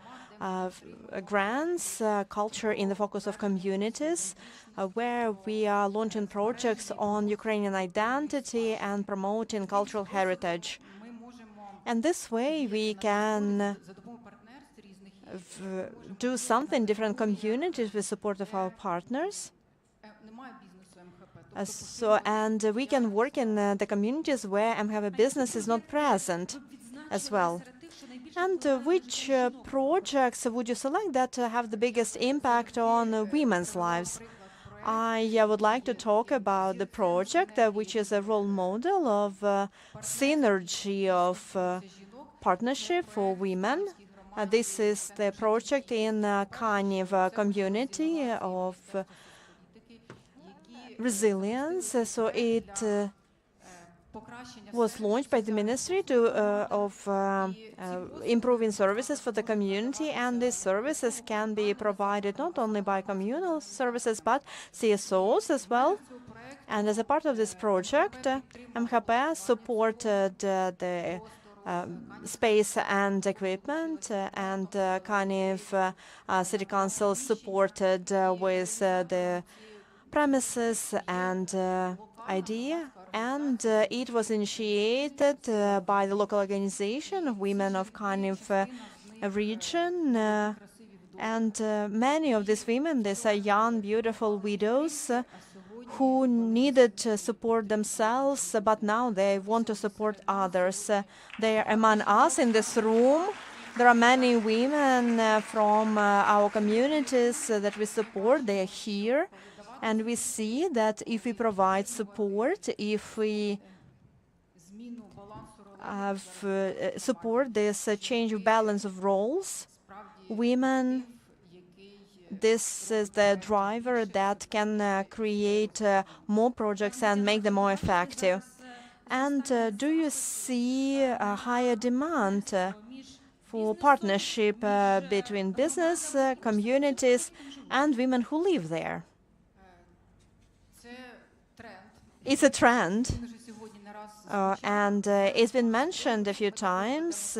grants, culture in the focus of communities, where we are launching projects on Ukrainian identity and promoting cultural heritage. And this way we can do something in different communities with support of our partners. And we can work in the communities where MHP business is not present as well. And which projects would you select that have the biggest impact on women's lives? I would like to talk about the project, which is a role model of synergy of partnership for women. This is the project in Kyiv community of resilience. So it was launched by the Ministry of improving services for the community, and these services can be provided not only by communal services but CSOs as well. And as a part of this project, MHP supported the space and equipment, and Kyiv City Council supported with the premises and idea, and it was initiated by the local organization, Women of Kyiv region, and many of these women, these are young, beautiful widows who needed to support themselves, but now they want to support others. They are among us in this room. There are many women from our communities that we support. They are here. And we see that if we provide support, if we support this change of balance of roles, women, this is the driver that can create more projects and make them more effective. And do you see a higher demand for partnership between business, communities, and women who live there? It's a trend, and it's been mentioned a few times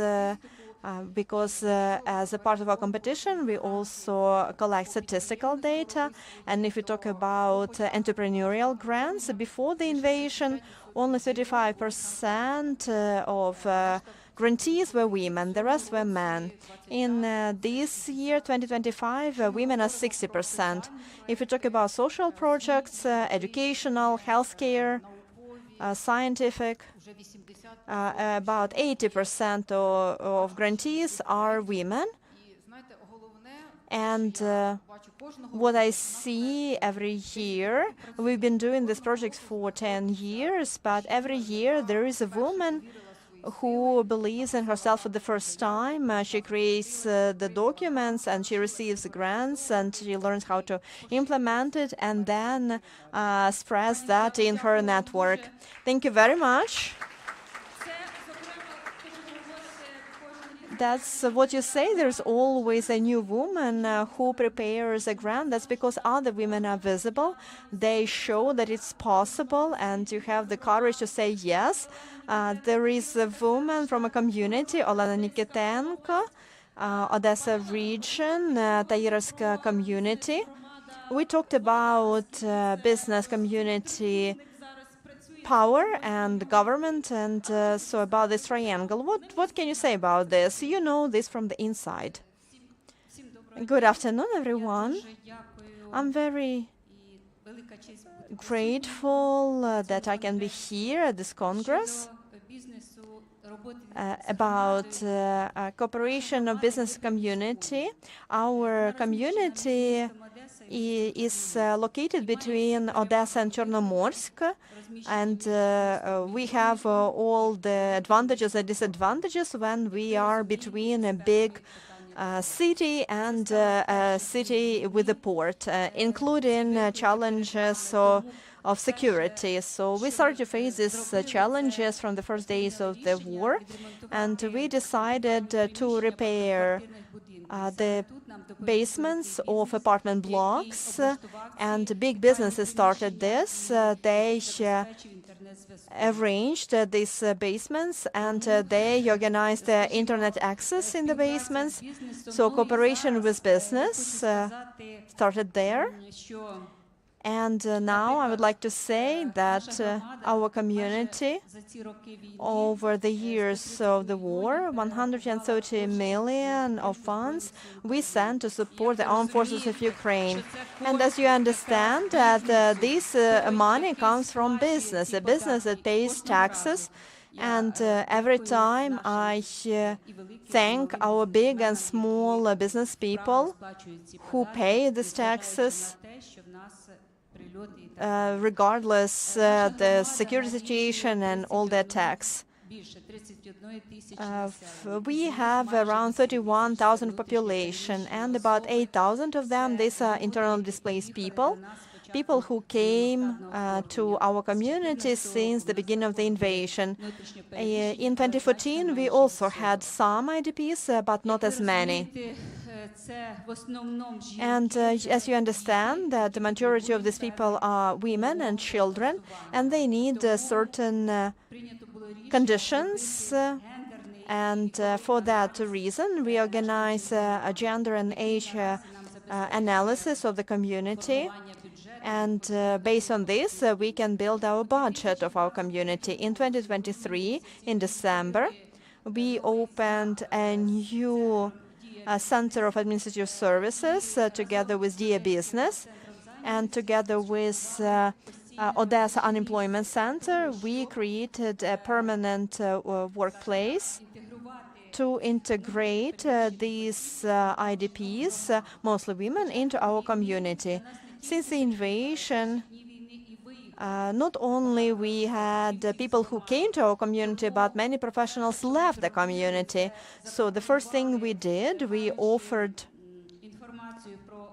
because as a part of our competition, we also collect statistical data. And if we talk about entrepreneurial grants, before the invasion, only 35% of grantees were women, the rest were men. In this year, 2025, women are 60%. If we talk about social projects, educational, healthcare, scientific, about 80% of grantees are women. And what I see every year, we've been doing this project for 10 years, but every year there is a woman who believes in herself for the first time. She creates the documents and she receives grants and she learns how to implement it and then spreads that in her network. Thank you very much. That's what you say. There's always a new woman who prepares a grant. That's because other women are visible. They show that it's possible, and you have the courage to say yes. There is a woman from a community, Olena Nikitenko, Odessa region, Tairovska community. We talked about business community power and government, and so about this triangle. What can you say about this? You know this from the inside. Good afternoon, everyone. I'm very grateful that I can be here at this Congress about cooperation of business community. Our community is located between Odessa and Chernomorsk, and we have all the advantages and disadvantages when we are between a big city and a city with a port, including challenges of security. So we started to face these challenges from the first days of the war, and we decided to repair the basements of apartment blocks, and big businesses started this. They arranged these basements and they organized internet access in the basements. So cooperation with business started there. And now I would like to say that our community, over the years of the war, 130 million of funds we sent to support the armed forces of Ukraine. And as you understand, that this money comes from business, a business that pays taxes. And every time I thank our big and small business people who pay these taxes, regardless the security situation and all the attacks. We have around 31,000 population, and about 8,000 of them, these are internally displaced people, people who came to our community since the beginning of the invasion. In 2014, we also had some IDPs, but not as many. And as you understand, that the majority of these people are women and children, and they need certain conditions. And for that reason, we organize a gender and age analysis of the community. And based on this, we can build our budget of our community. In 2023, in December, we opened a new Center of Administrative Services together with DIA Business and together with Odessa Unemployment Center, we created a permanent workplace to integrate these IDPs, mostly women, into our community. Since the invasion, not only we had people who came to our community, but many professionals left the community. So the first thing we did, we offered,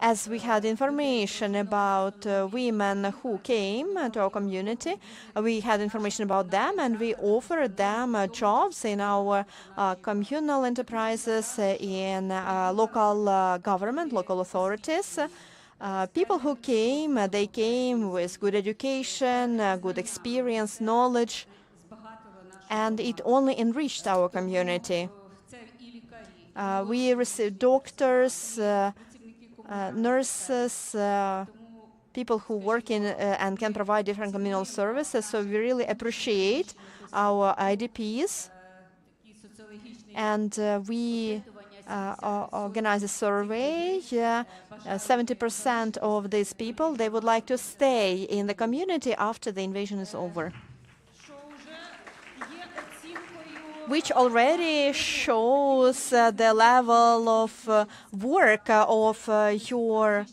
as we had information about women who came to our community, we had information about them, and we offered them jobs in our communal enterprises, in local government, local authorities. People who came, they came with good education, good experience, knowledge, and it only enriched our community. We received doctors, nurses, people who work in and can provide different communal services. So we really appreciate our IDPs. And we organize a survey. 70% of these people, they would like to stay in the community after the invasion is over, which already shows the level of work of your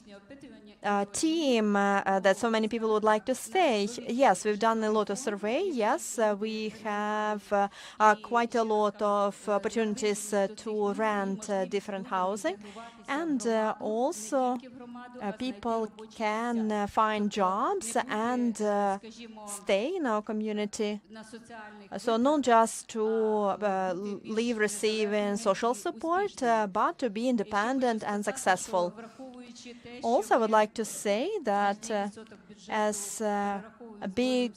team, that so many people would like to stay. Yes, we've done a lot of survey. Yes, we have quite a lot of opportunities to rent different housing. And also people can find jobs and stay in our community. So not just to live receiving social support, but to be independent and successful. Also, I would like to say that as a big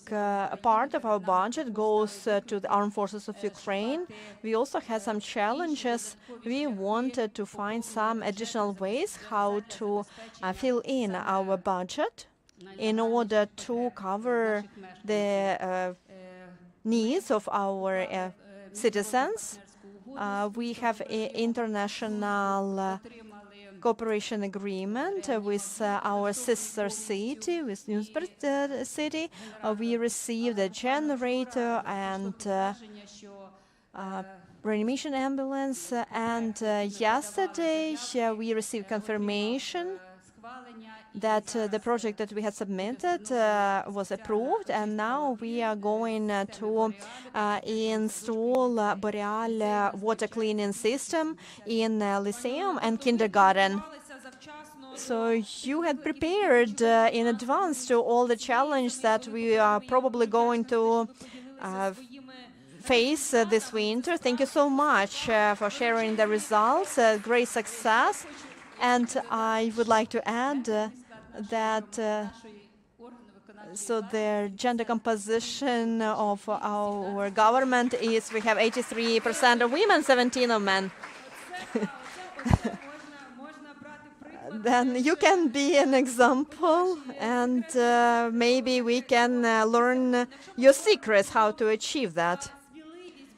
part of our budget goes to the armed forces of Ukraine, we also had some challenges. We wanted to find some additional ways how to fill in our budget in order to cover the needs of our citizens. We have an international cooperation agreement with our sister city, with Newsburg city. We received a generator and reanimation ambulance. And yesterday we received confirmation that the project that we had submitted was approved, and now we are going to install Boreal water cleaning system in Lyceum and kindergarten. So you had prepared in advance to all the challenges that we are probably going to face this winter. Thank you so much for sharing the results. Great success. And I would like to add that so the gender composition of our government is we have 83% of women, 17% of men. Then you can be an example, and maybe we can learn your secrets how to achieve that.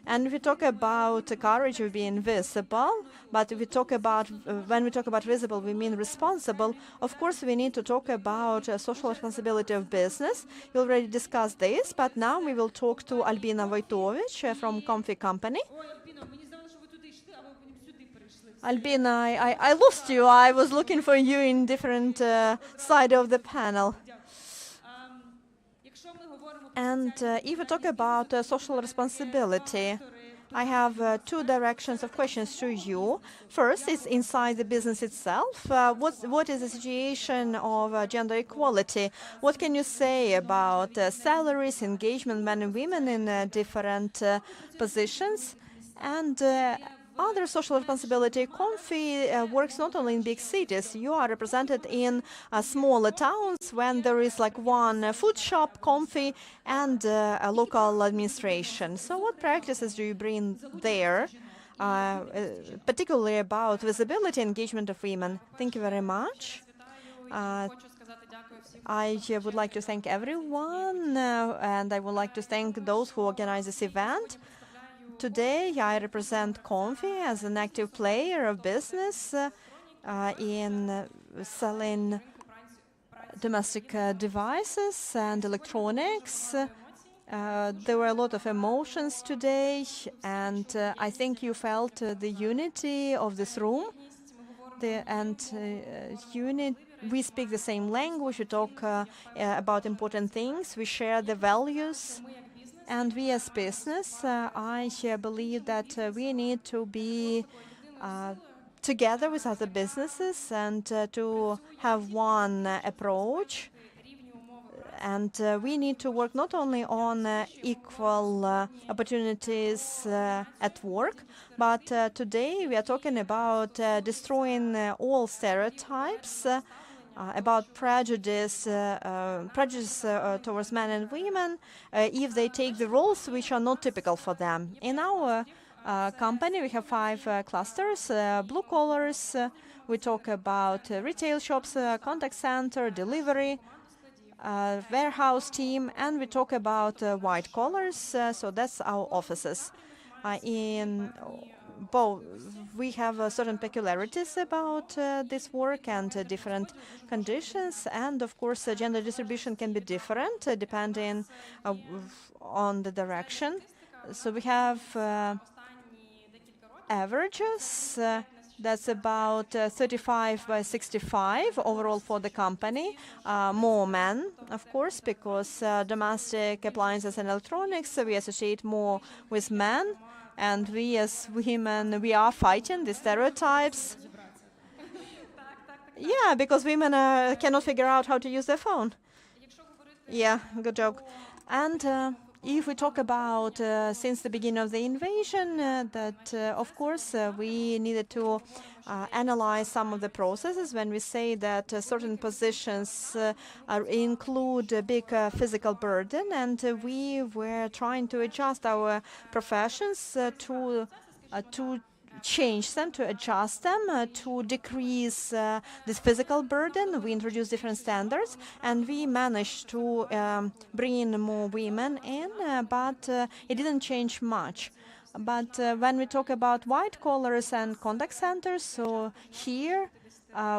And if we talk about courage of being visible, but if we talk about, when we talk about visible, we mean responsible. Of course, we need to talk about social responsibility of business. We already discussed this, but now we will talk to Albina Wojtowicz from Comfy Company. Albina, I lost you. I was looking for you in different side of the panel. And if we talk about social responsibility, I have two directions of questions to you. First is inside the business itself. What is the situation of gender equality? What can you say about salaries, engagement, men and women in different positions? And other social responsibility. Comfy works not only in big cities. You are represented in smaller towns when there is like one food shop, Comfy, and a local administration. So what practices do you bring there, particularly about visibility and engagement of women? Thank you very much. I would like to thank everyone, and I would like to thank those who organize this event. Today, I represent Comfy as an active player of business in selling domestic devices and electronics. There were a lot of emotions today, and I think you felt the unity of this room. We speak the same language, we talk about important things, we share the values. And we as business, I believe that we need to be together with other businesses and to have one approach. And we need to work not only on equal opportunities at work, but today we are talking about destroying all stereotypes about prejudice towards men and women if they take the roles which are not typical for them. In our company, we have 5 clusters: blue collars. We talk about retail shops, contact center, delivery, warehouse team, and we talk about white collars, so that's our offices. In both, we have certain peculiarities about this work and different conditions, and of course gender distribution can be different depending on the direction. So we have averages. That's about 35 by 65 overall for the company. More men, of course, because domestic appliances and electronics, we associate more with men. And we as women, we are fighting the stereotypes. Yeah, because women cannot figure out how to use their phone. Yeah, good joke. And if we talk about since the beginning of the invasion, of course we needed to analyze some of the processes when we say that certain positions include a big physical burden, and we were trying to adjust our professions to change them, to adjust them, to decrease this physical burden. We introduced different standards, and we managed to bring in more women in, but it didn't change much. But when we talk about white collars and contact centers, so here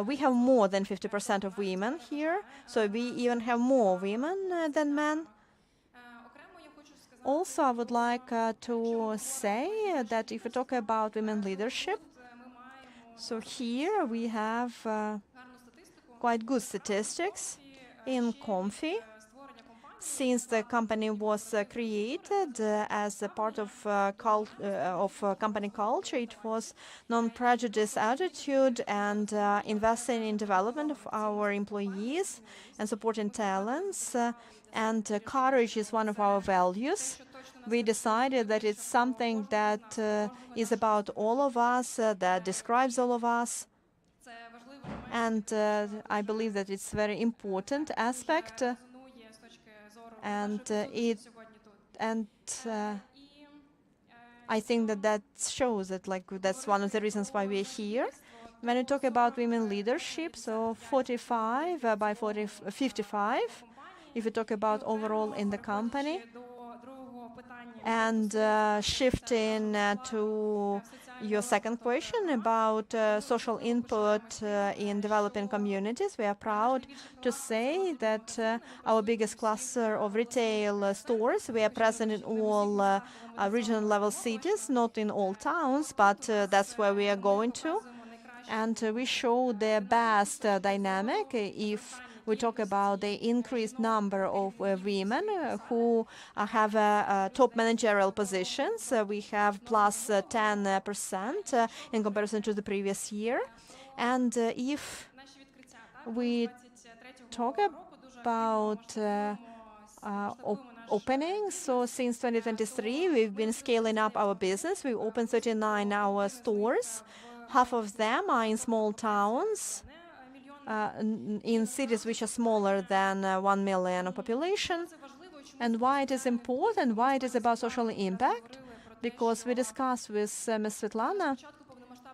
we have more than 50% of women here, so we even have more women than men. Also, I would like to say that if we talk about women leadership, so here we have quite good statistics in Comfy. Since the company was created as a part of company culture, it was non-prejudice attitude and investing in development of our employees and supporting talents. And courage is one of our values. We decided that it's something that is about all of us, that describes all of us. And I believe that it's a very important aspect. And I think that shows that that's one of the reasons why we're here. When we talk about women leadership, so 45 by 55, if we talk about overall in the company, and shifting to your second question about social input in developing communities, we are proud to say that our biggest cluster of retail stores, we are present in all regional level cities, not in all towns, but that's where we are going to. And we show the best dynamic if we talk about the increased number of women who have top managerial positions. We have plus 10% in comparison to the previous year. And if we talk about openings, so since 2023, we've been scaling up our business. We opened 39 our stores. Half of them are in small towns, in cities which are smaller than 1 million of population. And why it is important, why it is about social impact? Because we discussed with Ms. Svetlana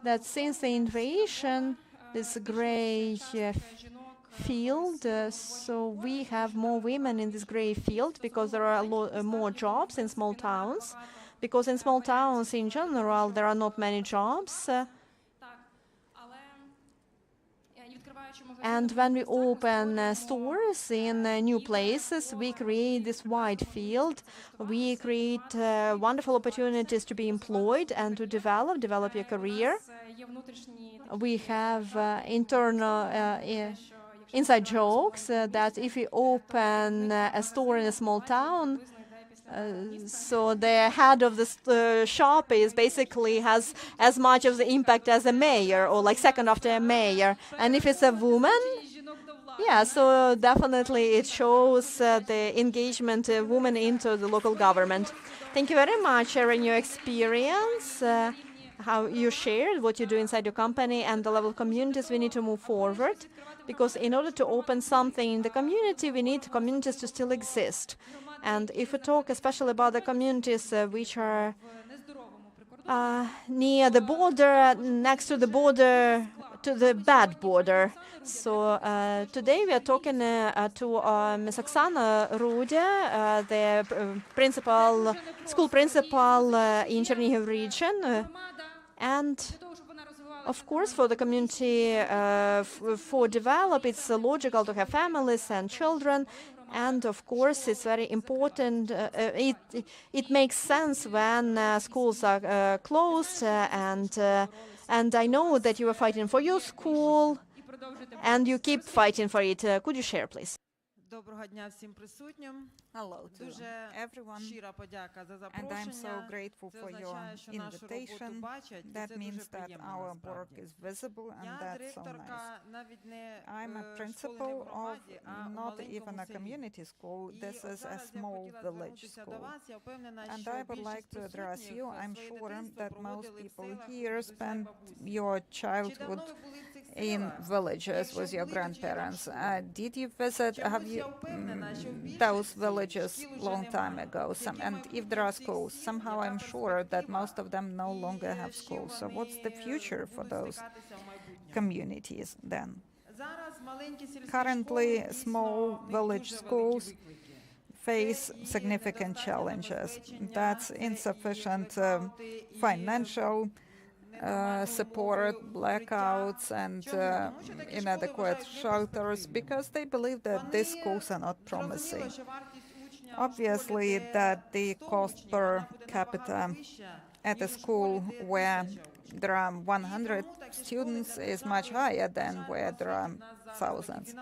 that since the invasion, this gray field, so we have more women in this gray field because there are more jobs in small towns. Because in small towns in general, there are not many jobs. And when we open stores in new places, we create this wide field. We create wonderful opportunities to be employed and to develop your career. We have internal inside jokes that if you open a store in a small town, so the head of the shop is basically has as much of the impact as a mayor, or like second after a mayor. And if it's a woman, yeah, so definitely it shows the engagement of women into the local government. Thank you very much for sharing your experience, how you shared what you do inside your company and the level of communities. We need to move forward, because in order to open something in the community, we need communities to still exist. And if we talk especially about the communities which are near the border, next to the border, to the bad border. So today we are talking to Ms. Oksana Rudia, the school principal in Chernihiv region. And of course, for the community, for develop, it's logical to have families and children. And of course, it's very important. It makes sense when schools are closed. And I know that you are fighting for your school, and you keep fighting for it. Could you share, please? Hello to everyone, and I'm so grateful for your invitation. That means that our work is visible, and that's so nice. I'm a principal of not even a community school. This is a small village school. And I would like to address you. I'm sure that most people here spend your childhood in villages with your grandparents. Did you visit, those villages long time ago? And if there are schools, somehow I'm sure that most of them no longer have schools. So what's the future for those communities then? Currently, small village schools face significant challenges. That's insufficient financial support, blackouts, and inadequate shelters, because they believe that these schools are not promising. Obviously, that the cost per capita at a school where there are 100 students is much higher than where there are thousands.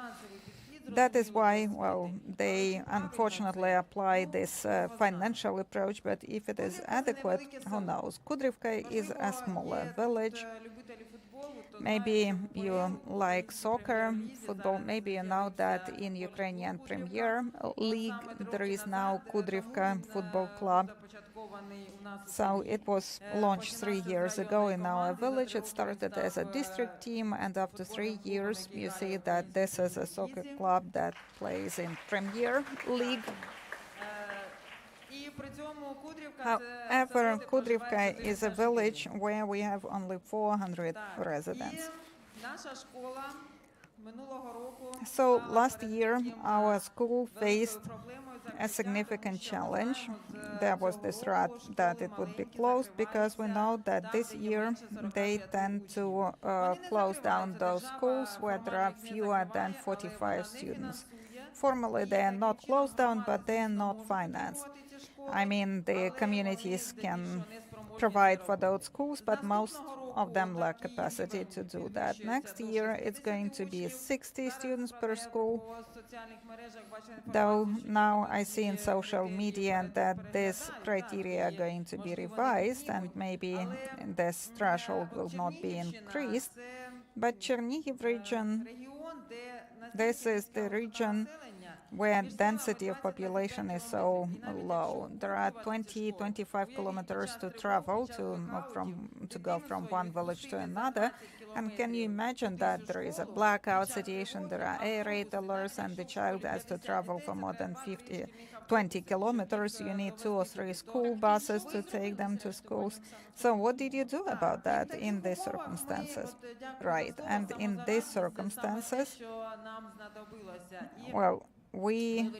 That is why, well, they unfortunately apply this financial approach, but if it is adequate, who knows? Kudrivka is a smaller village. Maybe you like soccer, football. Maybe you know that in Ukrainian Premier League there is now Kudrivka Football Club. So it was launched 3 years ago in our village. It started as a district team, and after 3 years you see that this is a soccer club that plays in Premier League. However, Kudrivka is a village where we have only 400 residents. So last year our school faced a significant challenge. There was this threat that it would be closed, because we know that this year they tend to close down those schools where there are fewer than 45 students. Formally they are not closed down, but they are not financed. I mean, the communities can provide for those schools, but most of them lack capacity to do that. Next year it's going to be 60 students per school, though now I see in social media that this criteria are going to be revised, and maybe this threshold will not be increased. But Chernihiv region, this is the region where density of population is so low. There are 20-25 kilometers to travel to go from one village to another. And can you imagine that there is a blackout situation, there are air raid alerts, and the child has to travel for more than 20 kilometers. You need 2 or 3 school buses to take them to schools. So what did you do about that in these circumstances? Right, and in these circumstances, well, we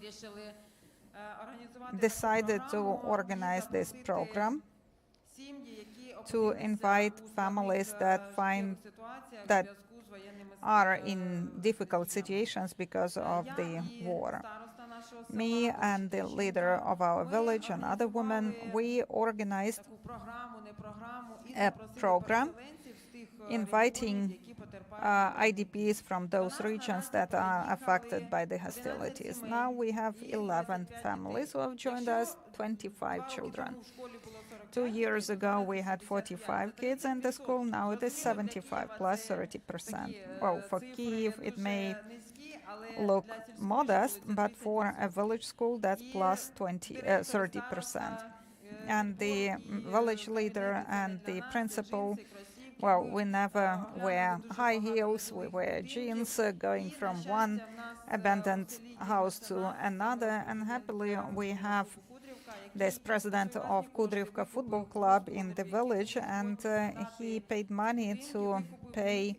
decided to organize this program to invite families that are in difficult situations because of the war. Me and the leader of our village and other women, we organized a program inviting IDPs from those regions that are affected by the hostilities. Now we have 11 families who have joined us, 25 children. 2 years ago, we had 45 kids in the school. Now it is 75 plus 30%. Well, for Kyiv, it may look modest, but for a village school, that's plus 30%. And the village leader and the principal, well, we never wear high heels, we wear jeans, going from one abandoned house to another. And happily, we have this president of Kudrivka football club in the village, and he paid money to pay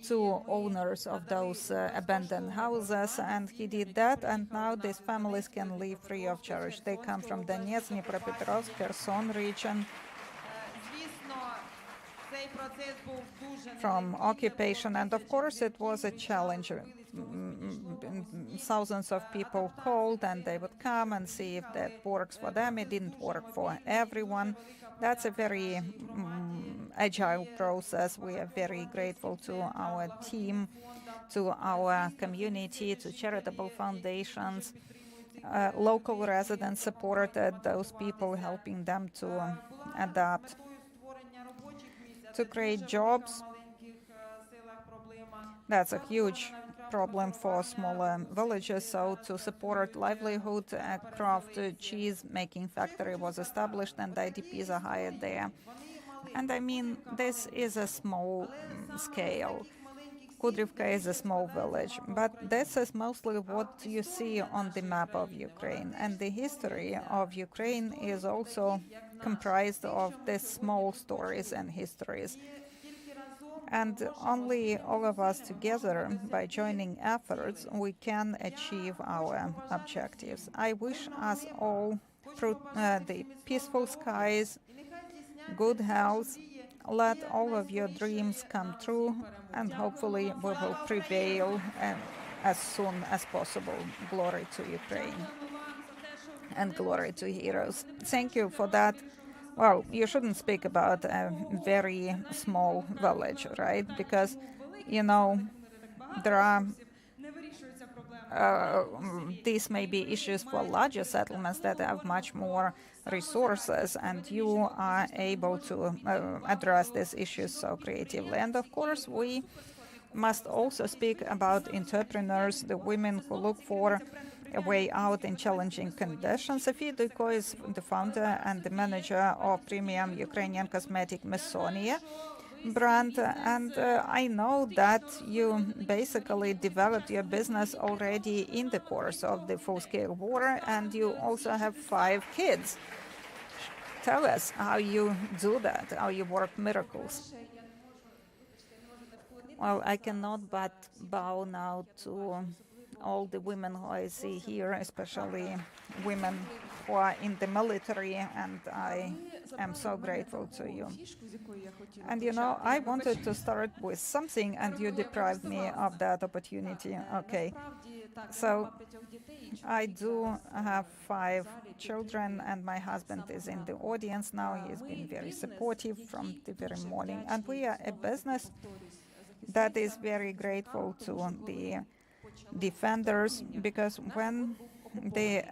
2 owners of those abandoned houses, and he did that, and now these families can live free of charge. They come from Donetsk, Dnipropetrovsk, Kherson region, from occupation, and of course it was a challenge. Thousands of people called, and they would come and see if that works for them. It didn't work for everyone. That's a very agile process. We are very grateful to our team, to our community, to charitable foundations. Local residents supported those people, helping them to adapt, to create jobs. That's a huge problem for smaller villages. So to support livelihood, a craft cheese making factory was established, and IDPs are hired there. And I mean, this is a small scale. Kudrivka is a small village, but this is mostly what you see on the map of Ukraine. And the history of Ukraine is also comprised of these small stories and histories. And only all of us together, by joining efforts, we can achieve our objectives. I wish us all the peaceful skies, good health. Let all of your dreams come true, and hopefully we will prevail as soon as possible. Glory to Ukraine and glory to heroes. Thank you for that. Well, you shouldn't speak about a very small village, right? Because, you know, there are these may be issues for larger settlements that have much more resources, and you are able to address these issues so creatively. And of course, we must also speak about entrepreneurs, the women who look for a way out in challenging conditions. Sofia Duyko is the founder and the manager of premium Ukrainian cosmetic Messonia brand, and I know that you basically developed your business already in the course of the full-scale war, and you also have 5 kids. Tell us how you do that, how you work miracles. Well, I cannot but bow now to all the women who I see here, especially women who are in the military, and I am so grateful to you. And you know, I wanted to start with something, and you deprived me of that opportunity. Okay, so I do have 5 children, and my husband is in the audience now. He has been very supportive from the very morning, and we are a business that is very grateful to the defenders, because when the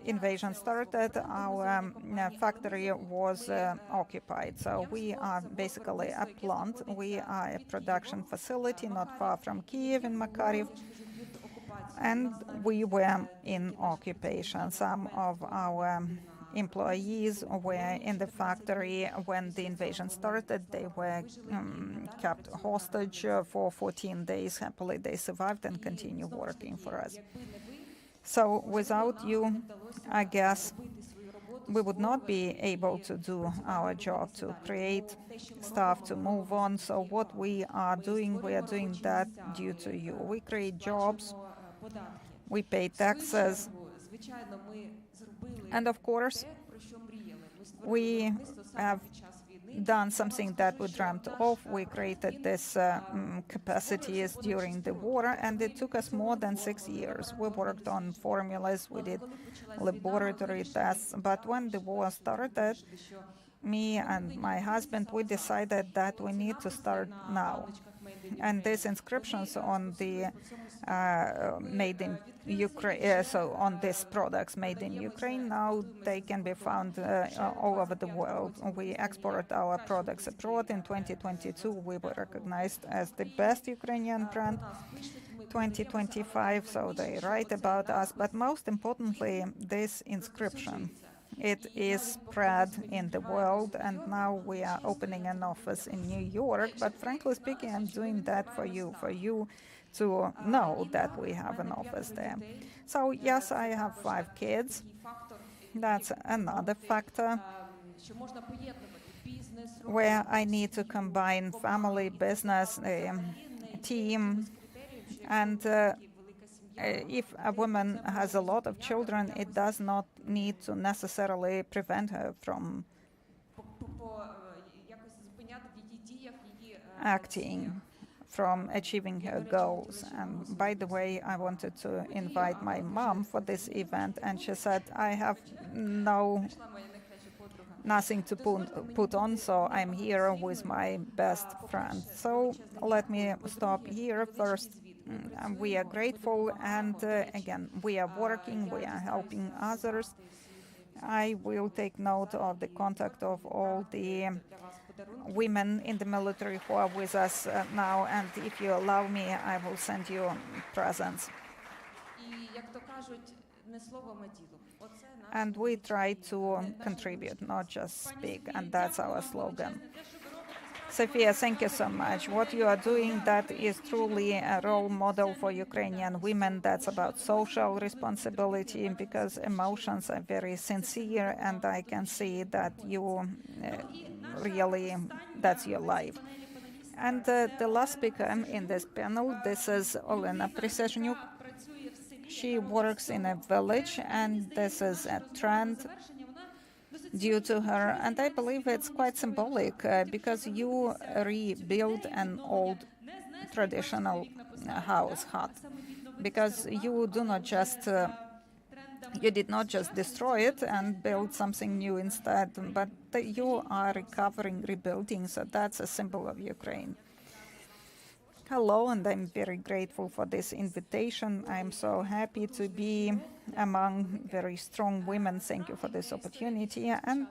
invasion started, our factory was occupied. So we are basically a plant. We are a production facility not far from Kyiv in Makariv, and we were in occupation. Some of our employees were in the factory when the invasion started. They were kept hostage for 14 days. Happily, they survived and continue working for us. So without you, I guess we would not be able to do our job, to create stuff, to move on. So what we are doing that due to you. We create jobs, we pay taxes, and of course, we have done something that we dreamt of. We created this capacities during the war, and it took us more than 6 years. We worked on formulas, we did laboratory tests, but when the war started, me and my husband, we decided that we need to start now. And these inscriptions on the made in Ukraine, so on these products made in Ukraine, now they can be found all over the world. We export our products abroad. In 2022, we were recognized as the best Ukrainian brand. 2025, so they write about us. But most importantly, this inscription, it is spread in the world, and now we are opening an office in New York. But frankly speaking, I'm doing that for you to know that we have an office there. So yes, I have 5 kids. That's another factor where I need to combine family, business, team, and if a woman has a lot of children, it does not need to necessarily prevent her from acting, from achieving her goals. And by the way, I wanted to invite my mom for this event, and she said, I have nothing to put on, so I'm here with my best friend. So let me stop here first. We are grateful, and again, we are working, we are helping others. I will take note of the contact of all the women in the military who are with us now, and if you allow me, I will send you presents. And we try to contribute, not just speak, and that's our slogan. Sophia, thank you so much. What you are doing, that is truly a role model for Ukrainian women. That's about social responsibility, because emotions are very sincere, and I can see that you really, that's your life. And the last speaker in this panel, this is Olena Prisezhnuk. She works in a village, and this is a trend due to her, and I believe it's quite symbolic because you rebuild an old traditional hut, because you did not just destroy it and build something new instead, but you are recovering, rebuilding, so that's a symbol of Ukraine. Hello, and I'm very grateful for this invitation. I'm so happy to be among very strong women. Thank you for this opportunity. And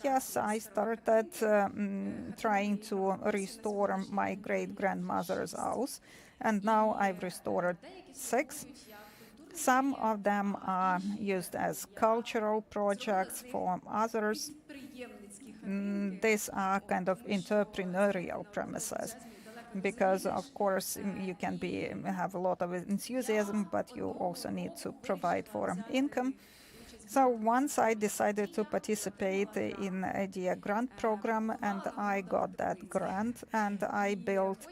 yes, I started trying to restore my great-grandmother's house, and now I've restored 6. Some of them are used as cultural projects. For others, these are kind of entrepreneurial premises, because of course you can have a lot of enthusiasm, but you also need to provide for income. So once I decided to participate in the grant program, and I got that grant, and I built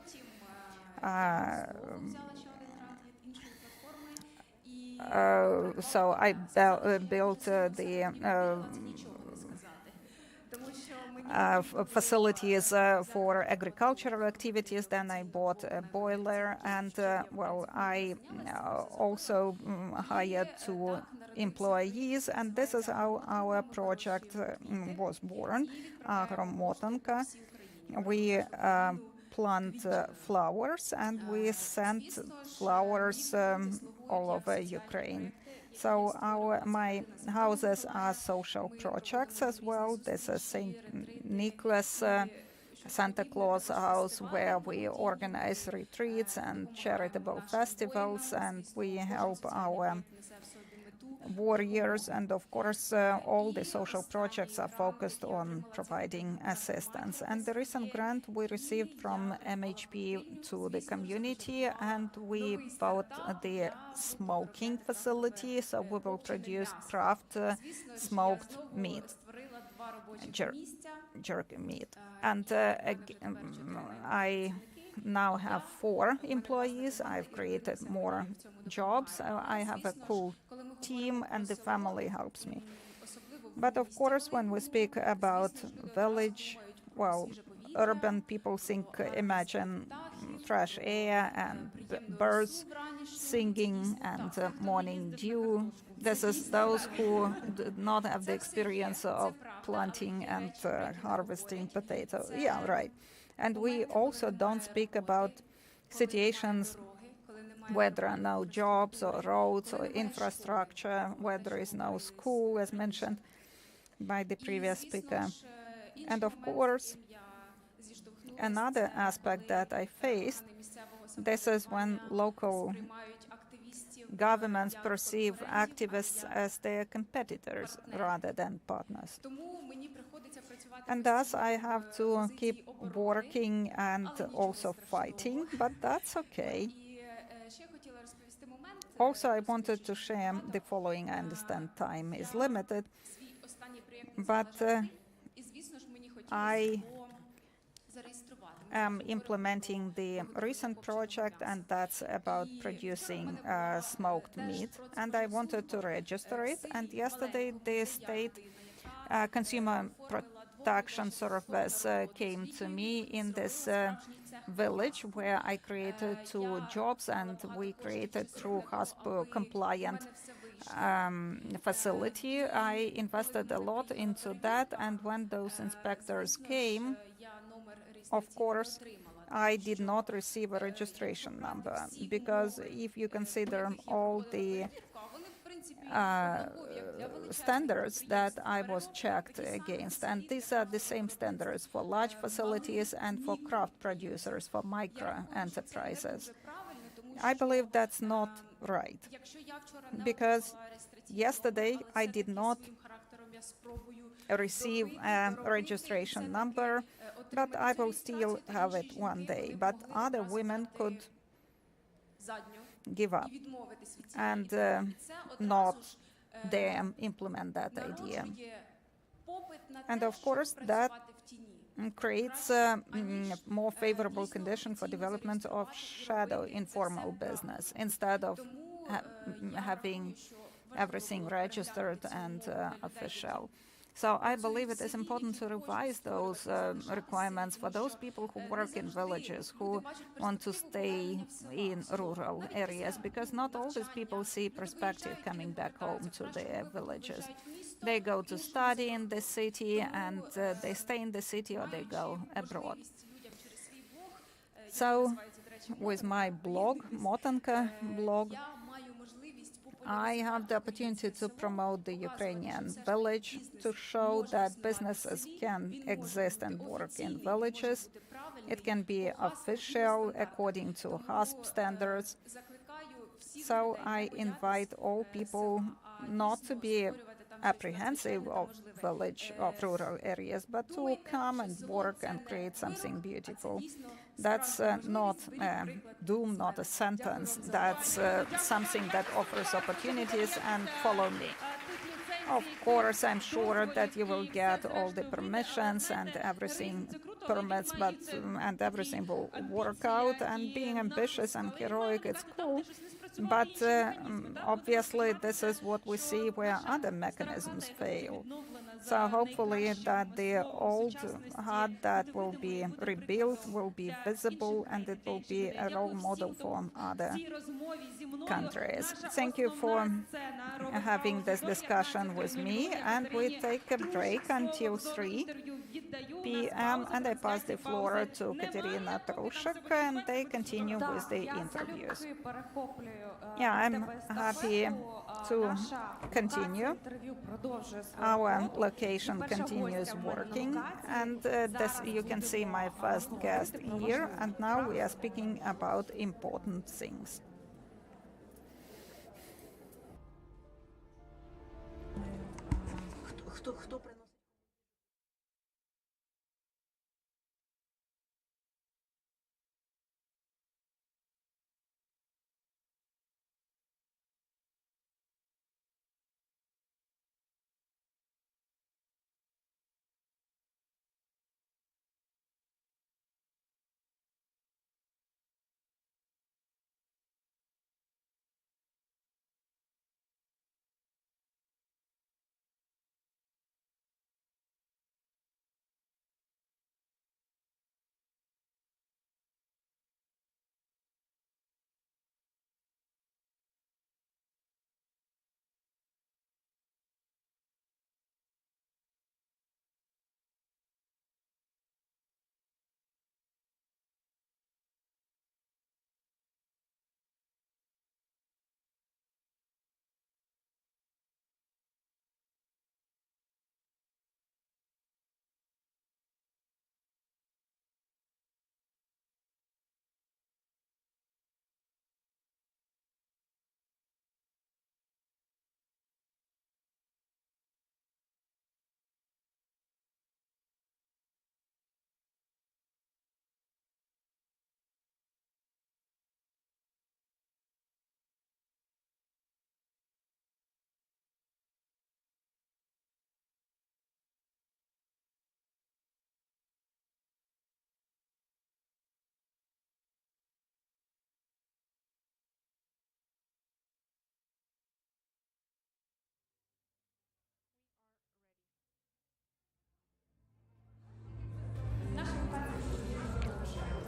built the facilities for agricultural activities. Then I bought a boiler, and well, I also hired 2 employees, and this is how our project was born, Agromotanka. We plant flowers, and we send flowers all over Ukraine. So my houses are social projects as well. This is St. Nicholas Santa Claus house, where we organize retreats and charitable festivals, and we help our warriors. And of course, all the social projects are focused on providing assistance. And the recent grant we received from MHP to the community, and we bought the smoking facility, so we will produce craft smoked meat, jerky meat. And I now have 4 employees. I've created more jobs. I have a cool team, and the family helps me. But of course, when we speak about village well, urban people imagine fresh air and birds singing and morning dew. This is those who did not have the experience of planting and harvesting potato. Yeah, right. And we also don't speak about situations where there are no jobs or roads or infrastructure, where there is no school, as mentioned by the previous speaker. And of course, another aspect that I faced, this is when local governments perceive activists as their competitors rather than partners. And thus I have to keep working and also fighting, but that's okay. Also, I wanted to share the following. I understand time is limited, but I am implementing the recent project, and that's about producing smoked meat, and I wanted to register it. And yesterday, the state consumer protection service came to me in this village where I created 2 jobs, and we created through HASP compliant facility. I invested a lot into that, and when those inspectors came, of course, I did not receive a registration number, because if you consider all the standards that I was checked against, and these are the same standards for large facilities and for craft producers, for micro enterprises. I believe that's not right, because yesterday I did not receive a registration number, but I will still have it one day. But other women could give up and not dare implement that idea. And of course, that creates a more favorable condition for development of shadow informal business instead of having everything registered and official. So I believe it is important to revise those requirements for those people who work in villages, who want to stay in rural areas, because not all these people see perspective coming back home to their villages. They go to study in the city, and they stay in the city, or they go abroad. So with my blog, Motanka blog, I have the opportunity to promote the Ukrainian village, to show that businesses can exist and work in villages. It can be official according to HASP standards. So I invite all people not to be apprehensive of rural areas, but to come and work and create something beautiful. That's not a doom, not a sentence. That's something that offers opportunities, and follow me. Of course, I'm sure that you will get all the permissions and everything, permits, and everything will work out. And being ambitious and heroic, it's cool. But obviously, this is what we see where other mechanisms fail. So hopefully that the old heart that will be rebuilt will be visible, and it will be a role model for other countries. Thank you for having this discussion with me, and we take a break until 3 p.m. and I pass the floor to Katerina Trushak, and they continue with the interviews. Yeah, I'm happy to continue. Our location continues working, and this, you can see my first guest here, and now we are speaking about important things.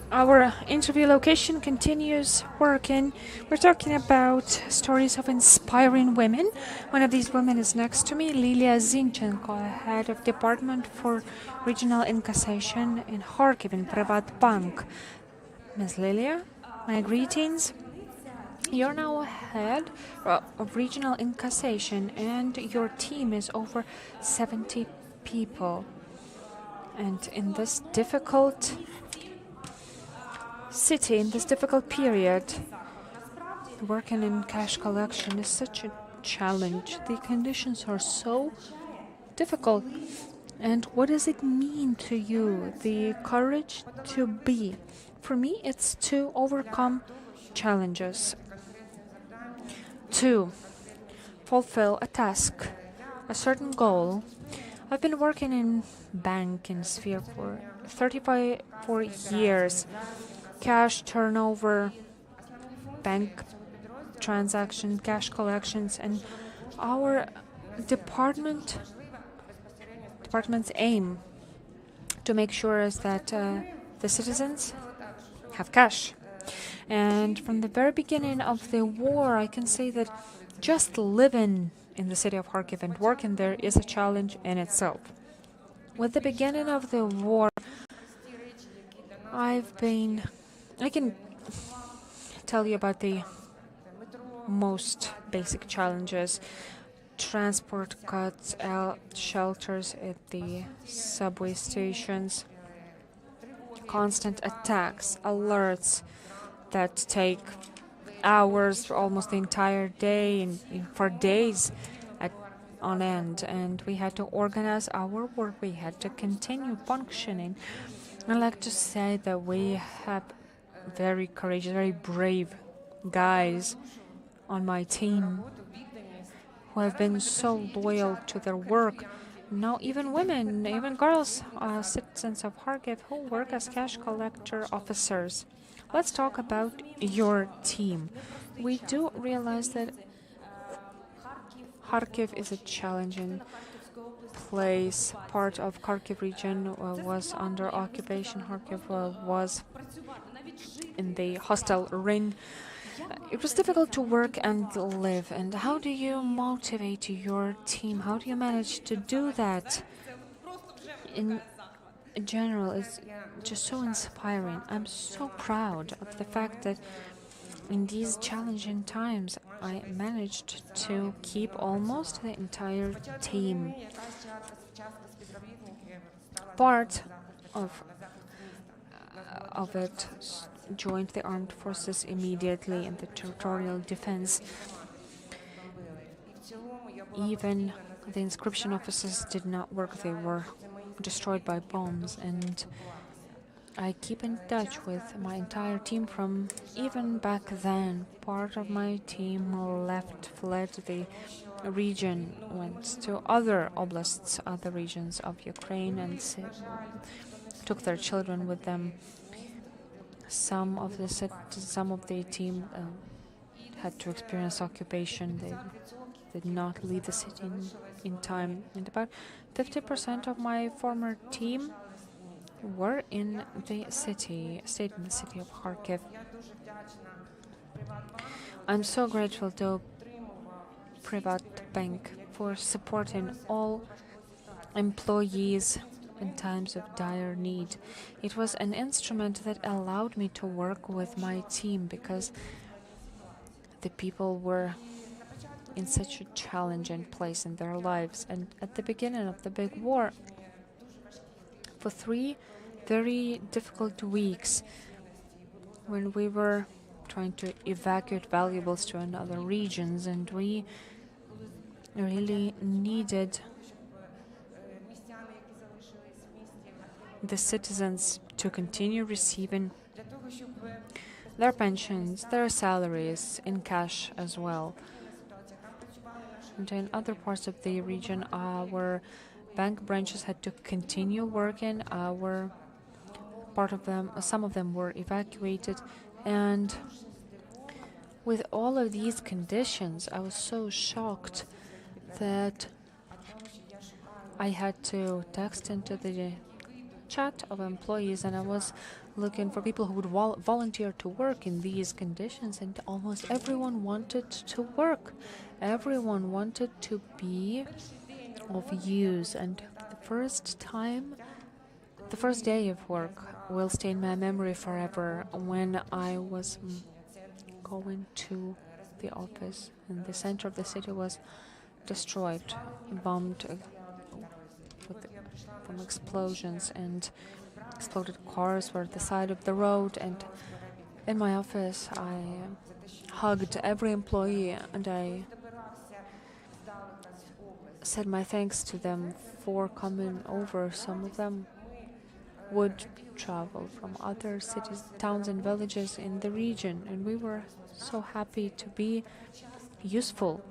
Our interview location continues working. We're talking about stories of inspiring women. One of these women is next to me, Lilia Zinchenko, head of Department for Regional Incassation in Kharkiv in Privat Bank. Ms. Lilia, my greetings. You're now head of regional incassation, and your team is over 70 people. And in this difficult city, in this difficult period, working in cash collection is such a challenge. The conditions are so difficult. And what does it mean to you, the courage to be? For me, it's to overcome challenges, to fulfill a task, a certain goal. I've been working in banking sphere for 35 years. Cash turnover, bank transaction, cash collections, and our department's aim to make sure is that the citizens have cash. And from the very beginning of the war, I can say that just living in the city of Kharkiv and working there is a challenge in itself. With the beginning of the war, I can tell you about the most basic challenges: transport cuts, shelters at the subway stations, constant attacks, alerts that take hours, almost the entire day, and for days on end. And we had to organize our work. We had to continue functioning. I'd like to say that we have very courageous, very brave guys on my team who have been so loyal to their work. Now even women, even girls, citizens of Kharkiv who work as cash collector officers. Let's talk about your team. We do realize that Kharkiv is a challenging place. Part of Kharkiv region was under occupation. Kharkiv was in the hostile ring. It was difficult to work and live. And how do you motivate your team? How do you manage to do that? In general, it's just so inspiring. I'm so proud of the fact that in these challenging times, I managed to keep almost the entire team. Part of it joined the armed forces immediately in the territorial defense. Even the inscription offices did not work. They were destroyed by bombs, and I keep in touch with my entire team from even back then. Part of my team fled the region, went to other oblasts, other regions of Ukraine, and took their children with them. Some of the team had to experience occupation. They did not leave the city in time. And about 50% of my former team were in the city, stayed in the city of Kharkiv. I'm so grateful to Privat Bank for supporting all employees in times of dire need. It was an instrument that allowed me to work with my team because the people were in such a challenging place in their lives. And at the beginning of the big war, for 3 very difficult weeks, when we were trying to evacuate valuables to another regions, and we really needed the citizens to continue receiving their pensions, their salaries in cash as well. And in other parts of the region, our bank branches had to continue working. Some of them were evacuated, and with all of these conditions, I was so shocked that I had to text into the chat of employees, and I was looking for people who would volunteer to work in these conditions, and almost everyone wanted to work. Everyone wanted to be of use, and the first day of work will stay in my memory forever, when I was going to the office and the center of the city was destroyed, bombed from explosions, and exploded cars were at the side of the road. And in my office I hugged every employee and I said my thanks to them for coming over. Some of them would travel from other cities, towns and villages in the region, and we were so happy to be useful.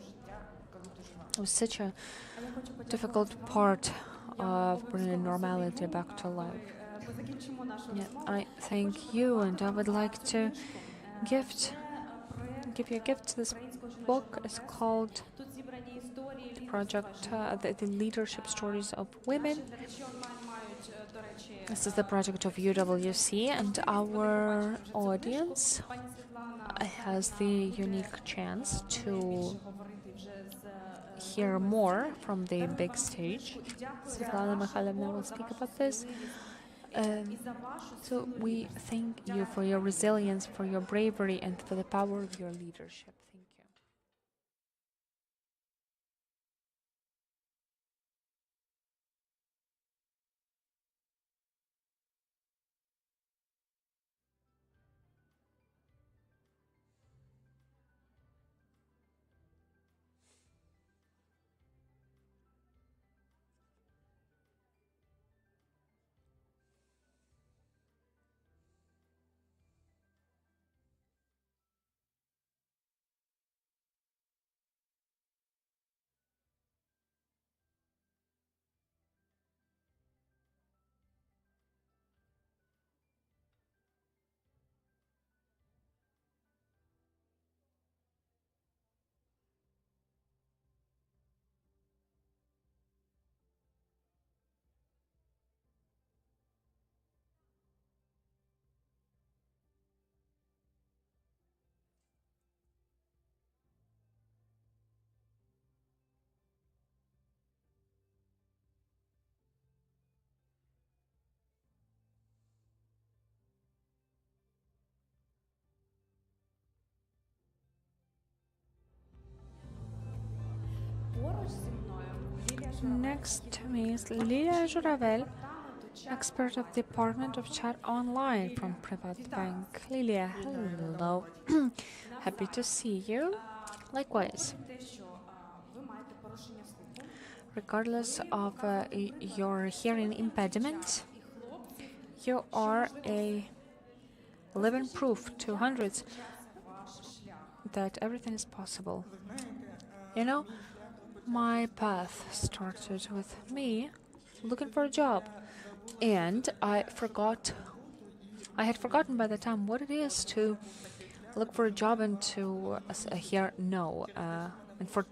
It was such a difficult part of bringing normality back to life. Yeah, I thank you, and I would like to give you a gift. This book is called the project, the leadership stories of women. This is the project of UWC, and our audience has the unique chance to hear more from the big stage. Svetlana Mikhailovna will speak about this. So we thank you for your resilience, for your bravery, and for the power of your leadership. Thank you. Next to me is Lilia Juravel, expert of Department of Chat Online from Privat Bank. Lilia, hello. Happy to see you. Likewise. Regardless of your hearing impediment, you are a living proof to hundreds that everything is possible. You know, my path started with me looking for a job, and I had forgotten by the time what it is to look for a job and to hear no. And for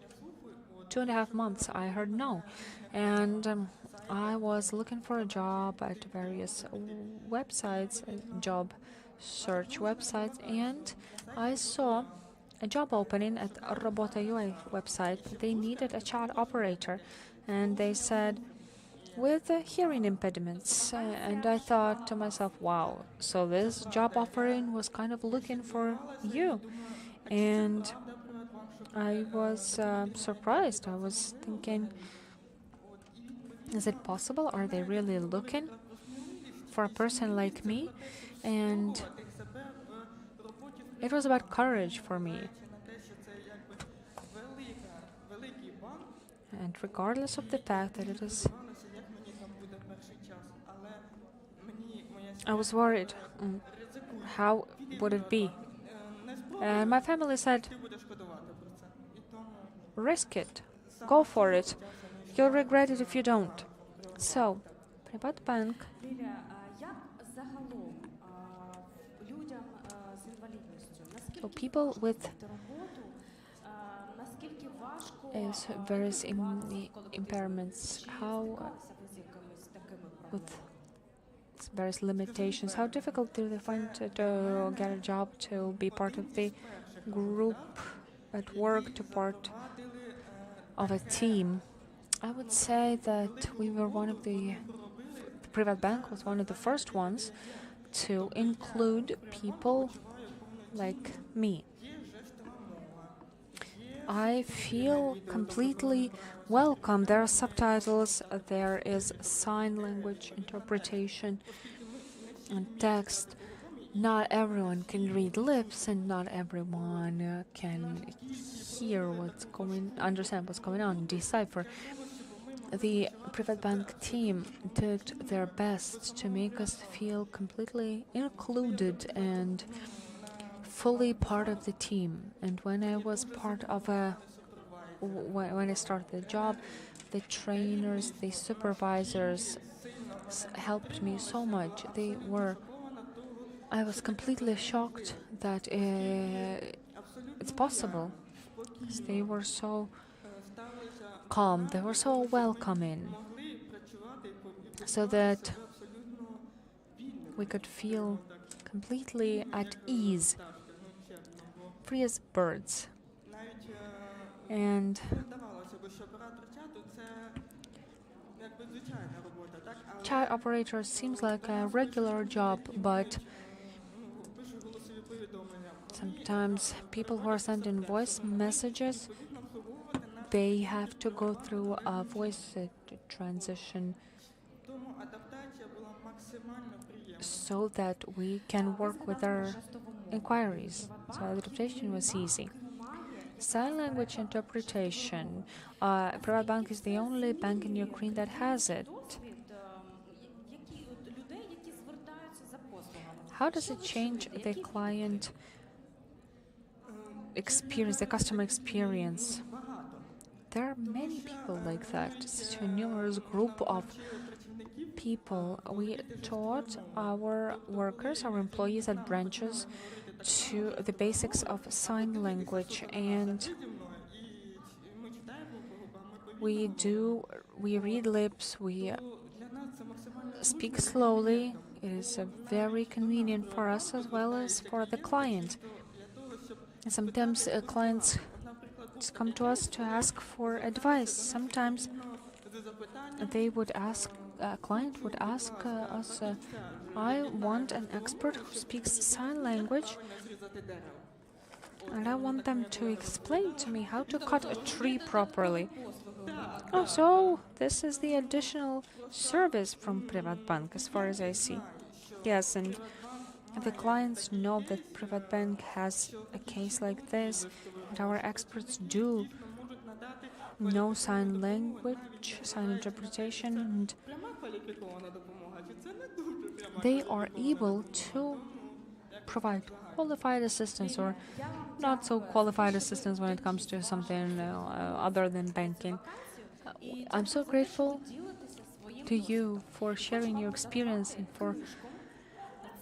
2.5 months I heard no, and I was looking for a job at various websites, job search websites, and I saw a job opening at a Robota.ua website. They needed a chat operator, and they said with hearing impediments. And I thought to myself, wow, so this job offering was kind of looking for you. And I was surprised. I was thinking, is it possible? Are they really looking for a person like me? And it was about courage for me. And regardless of the fact that it is, I was worried. How would it be? And my family said, risk it. Go for it. You'll regret it if you don't. So, Privat Bank for people with various impairments, how with various limitations. How difficult do they find to get a job, to be part of the group at work, to part of a team? I would say that we were the Privat Bank was one of the first ones to include people like me. I feel completely welcome. There are subtitles, there is sign language interpretation and text. Not everyone can read lips, and not everyone can understand what's going on, decipher. The Privat Bank team did their best to make us feel completely included and fully part of the team. And when I was when I started the job, the trainers, the supervisors helped me so much. I was completely shocked that it's possible. They were so calm, they were so welcoming, so that we could feel completely at ease, free as birds. And chat operator seems like a regular job, but sometimes people who are sending voice messages, they have to go through a voice transition so that we can work with our inquiries. So the adaptation was easy. Sign language interpretation. Privat Bank is the only bank in Ukraine that has it. How does it change the client experience, the customer experience? There are many people like that. Such a numerous group of people. We taught our workers, our employees at branches, to the basics of sign language, and we read lips, we speak slowly. It is very convenient for us as well as for the client. Sometimes clients come to us to ask for advice. Sometimes a client would ask us, I want an expert who speaks sign language, and I want them to explain to me how to cut a tree properly. Oh, so this is the additional service from Privat Bank, as far as I see. Yes, and the clients know that Privat Bank has a case like this, and our experts do know sign language, sign interpretation, and they are able to provide qualified assistance or not so qualified assistance when it comes to something other than banking. I'm so grateful to you for sharing your experience and for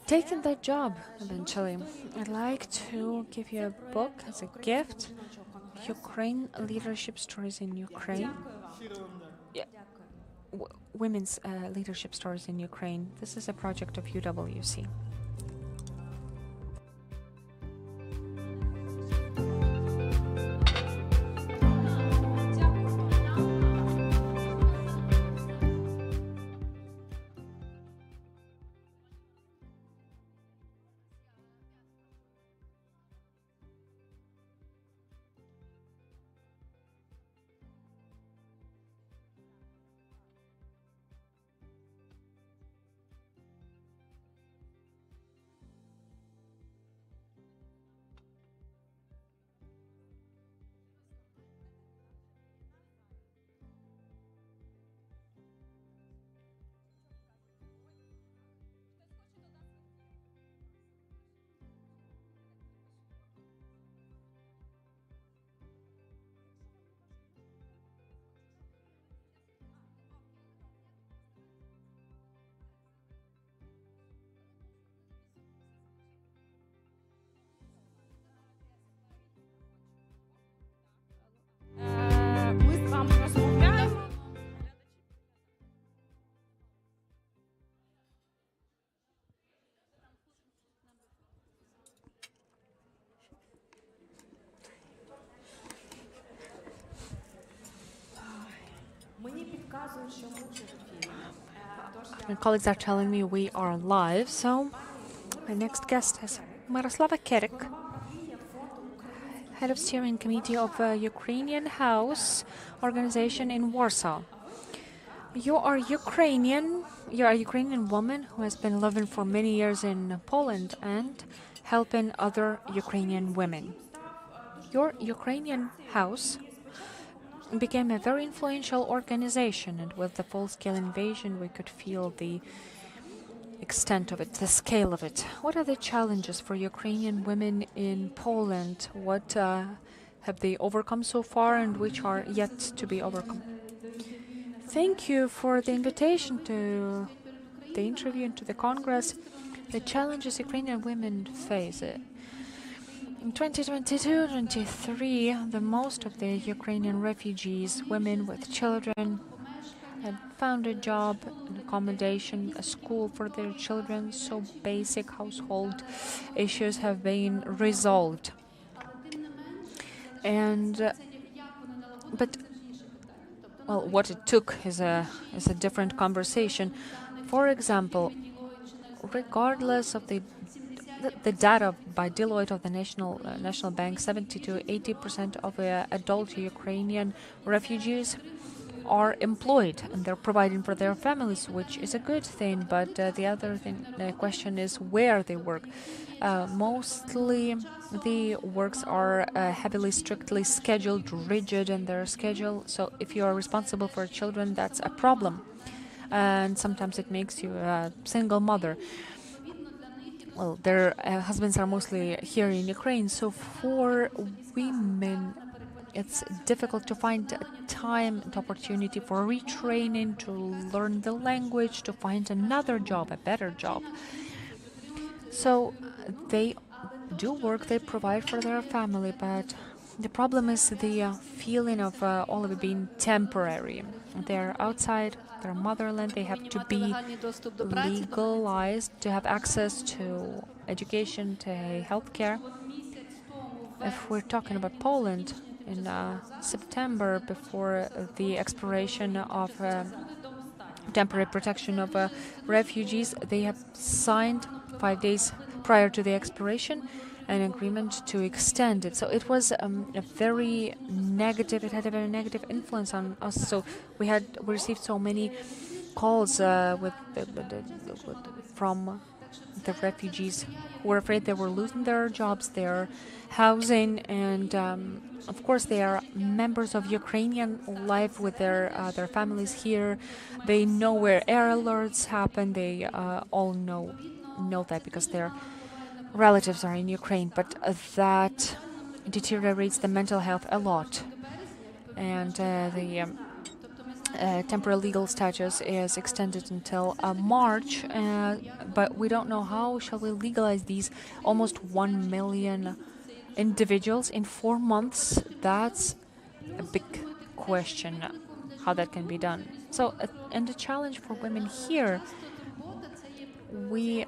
taking that job eventually. I'd like to give you a book as a gift, Ukraine Leadership Stories in Ukraine. Yeah. Women's Leadership Stories in Ukraine. This is a project of UWC. My colleagues are telling me we are live, so my next guest is Miroslava Kerik, head of steering committee of Ukrainian House organization in Warsaw. You are Ukrainian. You are a Ukrainian woman who has been living for many years in Poland and helping other Ukrainian women. Your Ukrainian House became a very influential organization, and with the full-scale invasion, we could feel the extent of it, the scale of it. What are the challenges for Ukrainian women in Poland? What have they overcome so far, and which are yet to be overcome? Thank you for the invitation to the interview and to the Congress. The challenges Ukrainian women face. In 2022-23, the most of the Ukrainian refugees, women with children, had found a job, an accommodation, a school for their children, so basic household issues have been resolved. And but well, what it took is a different conversation. For example, regardless of the data by Deloitte of the National Bank, 70 to 80% of adult Ukrainian refugees are employed and they're providing for their families, which is a good thing. But the other thing, the question is where they work. Mostly the works are heavily, strictly scheduled, rigid in their schedule. So if you are responsible for children, that's a problem. And sometimes it makes you a single mother. Well, their husbands are mostly here in Ukraine, so for women, it's difficult to find time and opportunity for retraining, to learn the language, to find another job, a better job. So they do work, they provide for their family, but the problem is the feeling of all of it being temporary. They're outside their motherland, they have to be legalized, to have access to education, to healthcare. If we're talking about Poland, in September, before the expiration of temporary protection of refugees, they have signed 5 days prior to the expiration an agreement to extend it. So it was a very negative, it had a very negative influence on us. So we received so many calls from the refugees who were afraid they were losing their jobs, their housing, and of course they are members of Ukrainian life with their families here. They know where air alerts happen. They all know that because their relatives are in Ukraine, but that deteriorates the mental health a lot. And the temporary legal status is extended until March, but we don't know how shall we legalize these almost 1 million individuals in 4 months. That's a big question, how that can be done. So, and the challenge for women here, we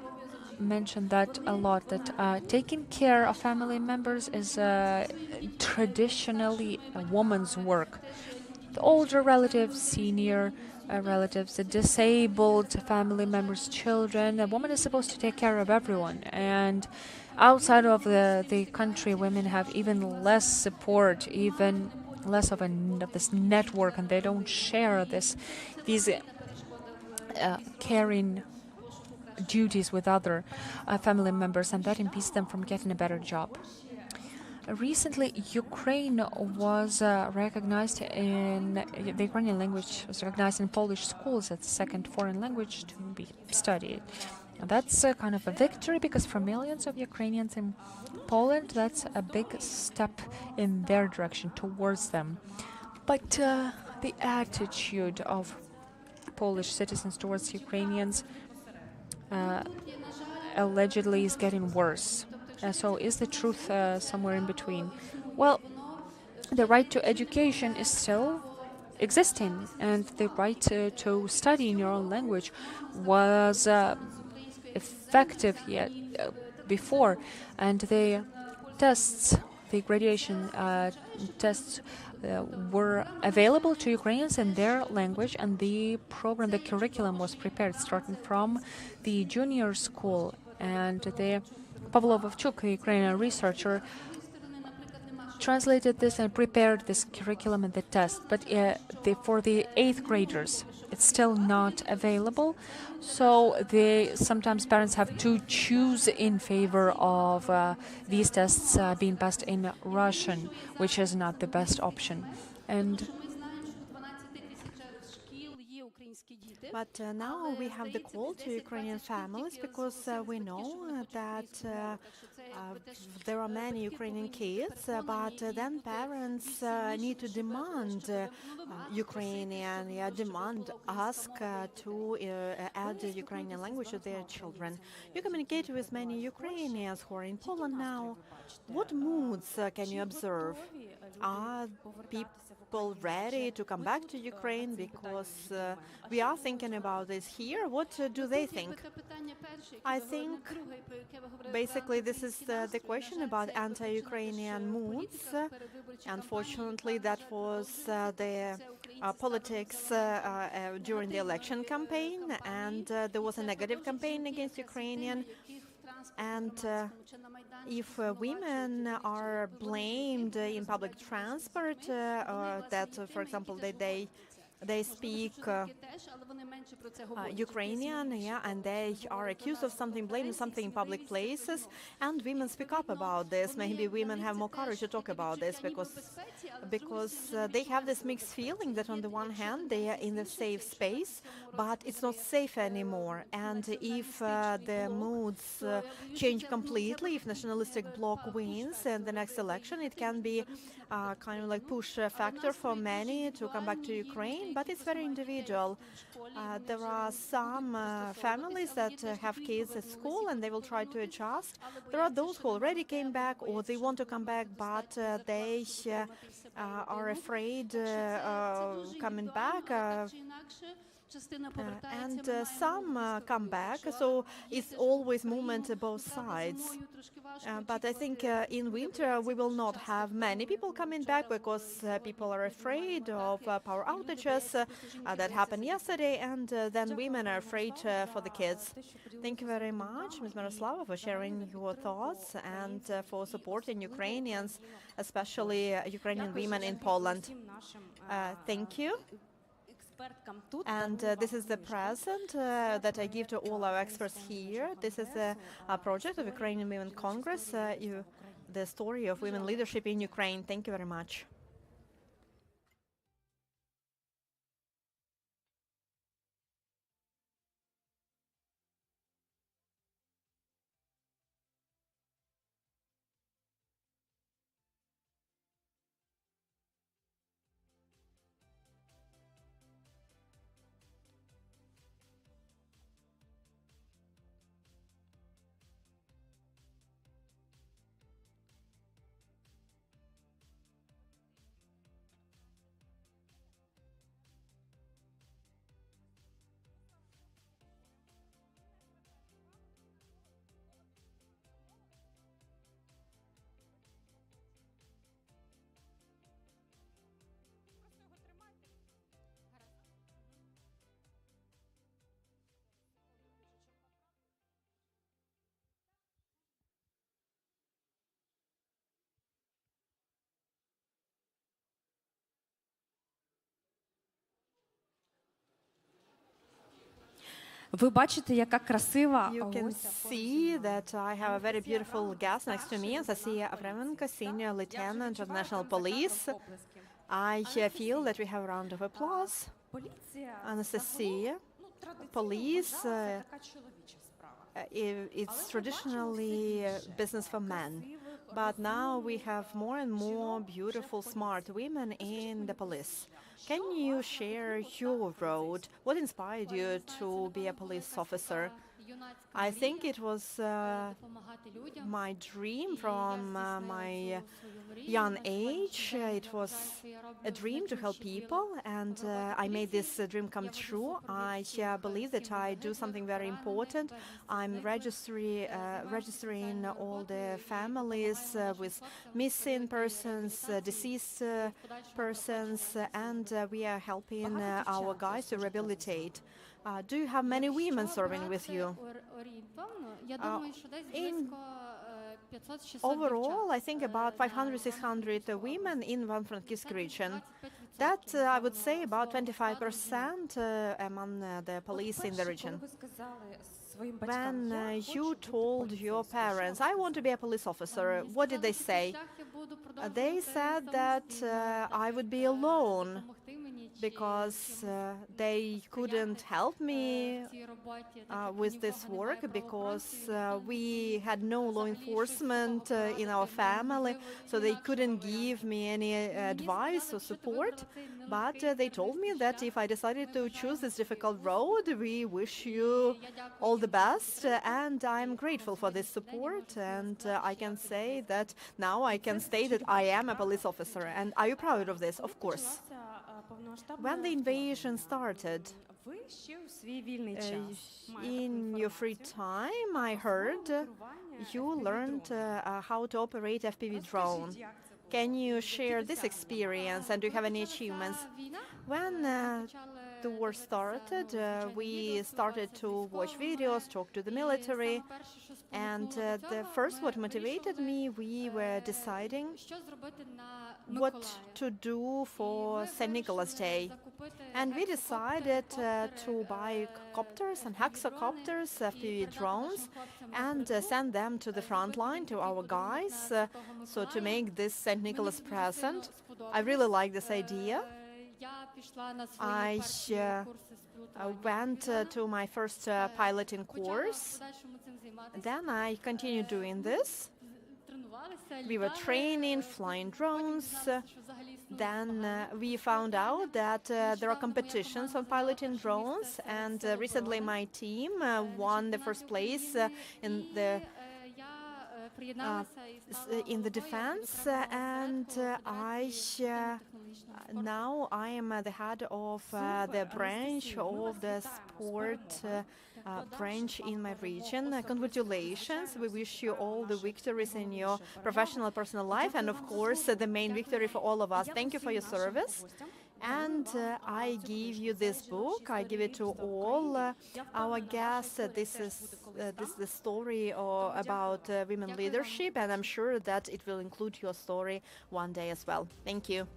mentioned that a lot, that taking care of family members is traditionally a woman's work. The older relatives, senior relatives, the disabled family members, children, a woman is supposed to take care of everyone. And outside of the country, women have even less support, even less of this network, and they don't share these caring duties with other family members, and that impedes them from getting a better job. Recently, Ukraine was recognized the Ukrainian language was recognized in Polish schools as a second foreign language to be studied. Now, that's kind of a victory, because for millions of Ukrainians in Poland, that's a big step in their direction towards them. But the attitude of Polish citizens towards Ukrainians allegedly is getting worse. So is the truth somewhere in between? Well, the right to education is still existing, and the right to study in your own language was effective yet before, and the the graduation tests were available to Ukrainians in their language, and the program, the curriculum was prepared starting from the junior school. And the Pavlo Vovchuk, a Ukrainian researcher, translated this and prepared this curriculum and the test. But for the 8th graders, it's still not available. So sometimes parents have to choose in favor of these tests being passed in Russian, which is not the best option. And But now we have the call to Ukrainian families because we know that there are many Ukrainian kids, but then parents need to demand Ukrainian, ask to add the Ukrainian language to their children. You communicate with many Ukrainians who are in Poland now. What moods can you observe? Are people ready to come back to Ukraine? Because we are thinking about this here. What do they think? I think basically this is the question about anti-Ukrainian moods. Unfortunately, that was the politics during the election campaign, and there was a negative campaign against Ukrainian. And if women are blamed in public transport, that, for example, they speak Ukrainian, and they are accused of something, blamed something in public places, and women speak up about this. Maybe women have more courage to talk about this because they have this mixed feeling that on the one hand they are in a safe space, but it's not safe anymore. And if the moods change completely, if nationalistic bloc wins in the next election, it can be kind of like push factor for many to come back to Ukraine, but it's very individual. There are some families that have kids at school and they will try to adjust. There are those who already came back or they want to come back, but they are afraid coming back. And some come back, so it's always movement both sides. But I think in winter we will not have many people coming back because people are afraid of power outages that happened yesterday, and then women are afraid for the kids. Thank you very much, Ms. Miroslava, for sharing your thoughts and for supporting Ukrainians, especially Ukrainian women in Poland. Thank you. And this is the present that I give to all our experts here. This is a project of Ukrainian Women Congress, the story of women leadership in Ukraine. Thank you very much. Ви бачите, яка красива You can see that I have a very beautiful guest next to me, Anastasia Avremenko, Senior Lieutenant of National Police. I feel that we have a round of applause. Anastasia, police, it's traditionally business for men. But now we have more and more beautiful, smart women in the police. Can you share your road? What inspired you to be a police officer? I think it was my dream from my young age. It was a dream to help people, and I made this dream come true. I believe that I do something very important. I'm registering all the families with missing persons, deceased persons, and we are helping our guys to rehabilitate. Do you have many women serving with you? Overall, I think about 500, 600 women in Ivano-Frankivsk region. That, I would say, about 25% among the police in the region. When you told your parents, I want to be a police officer, what did they say? They said that I would be alone because they couldn't help me with this work because we had no law enforcement in our family, so they couldn't give me any advice or support. But they told me that if I decided to choose this difficult road, we wish you all the best, and I'm grateful for this support, and I can say that now I can state that I am a police officer. And are you proud of this? Of course. When the invasion started, in your free time, I heard you learned how to operate FPV drone. Can you share this experience, and do you have any achievements? When the war started, we started to watch videos, talk to the military, and the first what motivated me, we were deciding what to do for St. Nicholas Day. And we decided to buy copters and hexacopters, FPV drones, and send them to the front line to our guys, so to make this St. Nicholas present. I really like this idea. I went to my first piloting course. Then I continued doing this. We were training, flying drones. Then we found out that there are competitions on piloting drones, and recently my team won the first place in the defense, and now I am the head of the branch of the sport branch in my region. Congratulations. We wish you all the victories in your professional, personal life, and of course the main victory for all of us. Thank you for your service. And I give you this book. I give it to all our guests. This is the story about women leadership, and I'm sure that it will include your story one day as well. Thank you.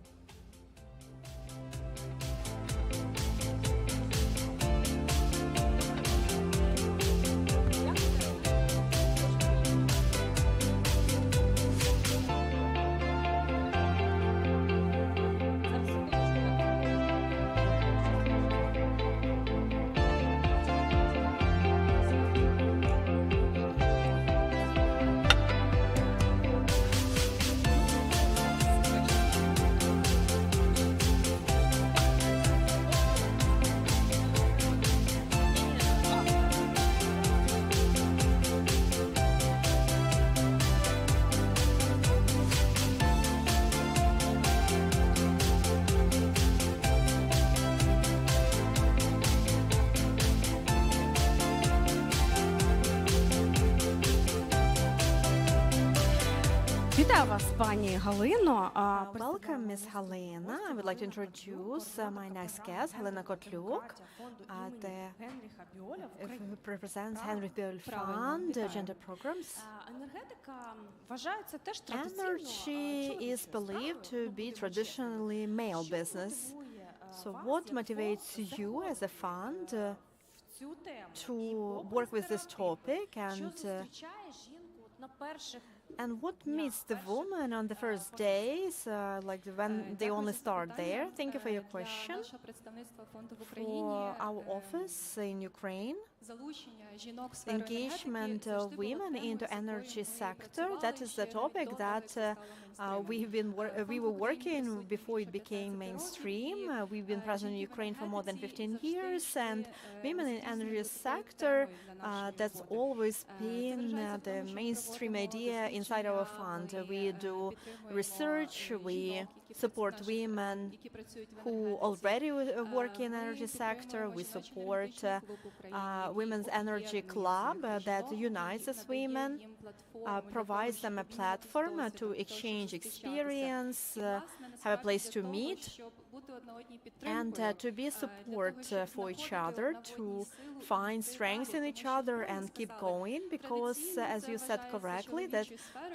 Welcome, Ms. Helena. I would like to introduce my next guest, Helena Kotluk, who represents Heinrich Böll Fund, gender programs. Energy is believed to be traditionally male business. So what motivates you as a fund to work with this topic, and what meets the woman on the first days, like when they only start there? Thank you for your question. For our office in Ukraine, engagement of women into energy sector. That is the topic that we were working before it became mainstream. We've been present in Ukraine for more than 15 years, and women in energy sector, that's always been the mainstream idea inside our fund. We do research, we support women who already work in energy sector. We support Women's Energy Club that unites us women, provides them a platform to exchange experience, have a place to meet, and to be support for each other, to find strengths in each other and keep going, because as you said correctly, that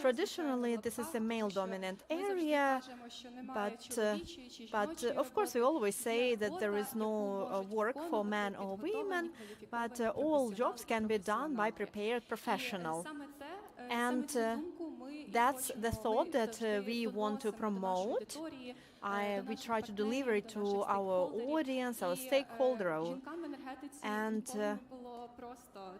traditionally this is a male-dominant area, but of course we always say that there is no work for men or women, but all jobs can be done by prepared professionals. And that's the thought that we want to promote. We try to deliver it to our audience, our stakeholder, and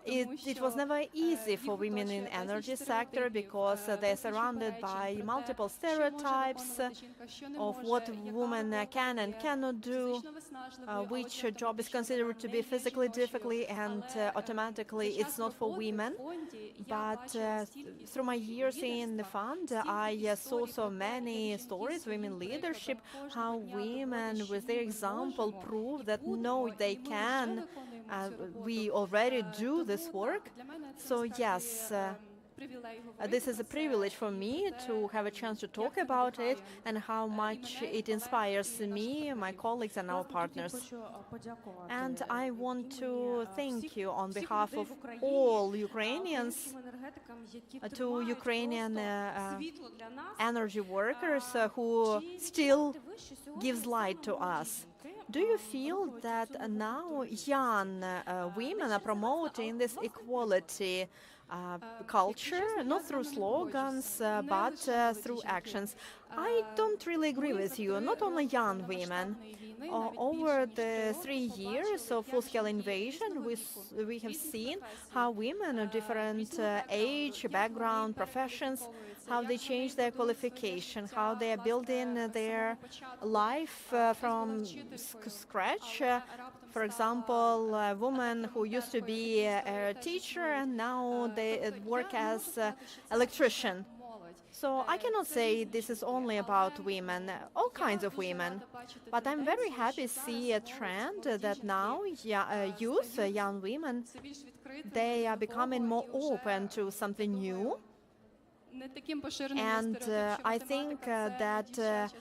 it was never easy for women in energy sector because they're surrounded by multiple stereotypes of what women can and cannot do, which job is considered to be physically difficult and automatically it's not for women. But through my years in the fund, I saw so many stories, women leadership, how women with their example prove that no, they can. We already do this work. So yes, this is a privilege for me to have a chance to talk about it and how much it inspires me, my colleagues and our partners. And I want to thank you on behalf of all Ukrainians, to Ukrainian energy workers who still gives light to us. Do you feel that now young women are promoting this equality culture, not through slogans, but through actions? I don't really agree with you, not only young women. Over the 3 years of full-scale invasion, we have seen how women of different age, background, professions, how they change their qualification, how they are building their life from scratch. For example, a woman who used to be a teacher and now they work as an electrician. So I cannot say this is only about women, all kinds of women. But I'm very happy to see a trend that now youth, young women, they are becoming more open to something new. And I think that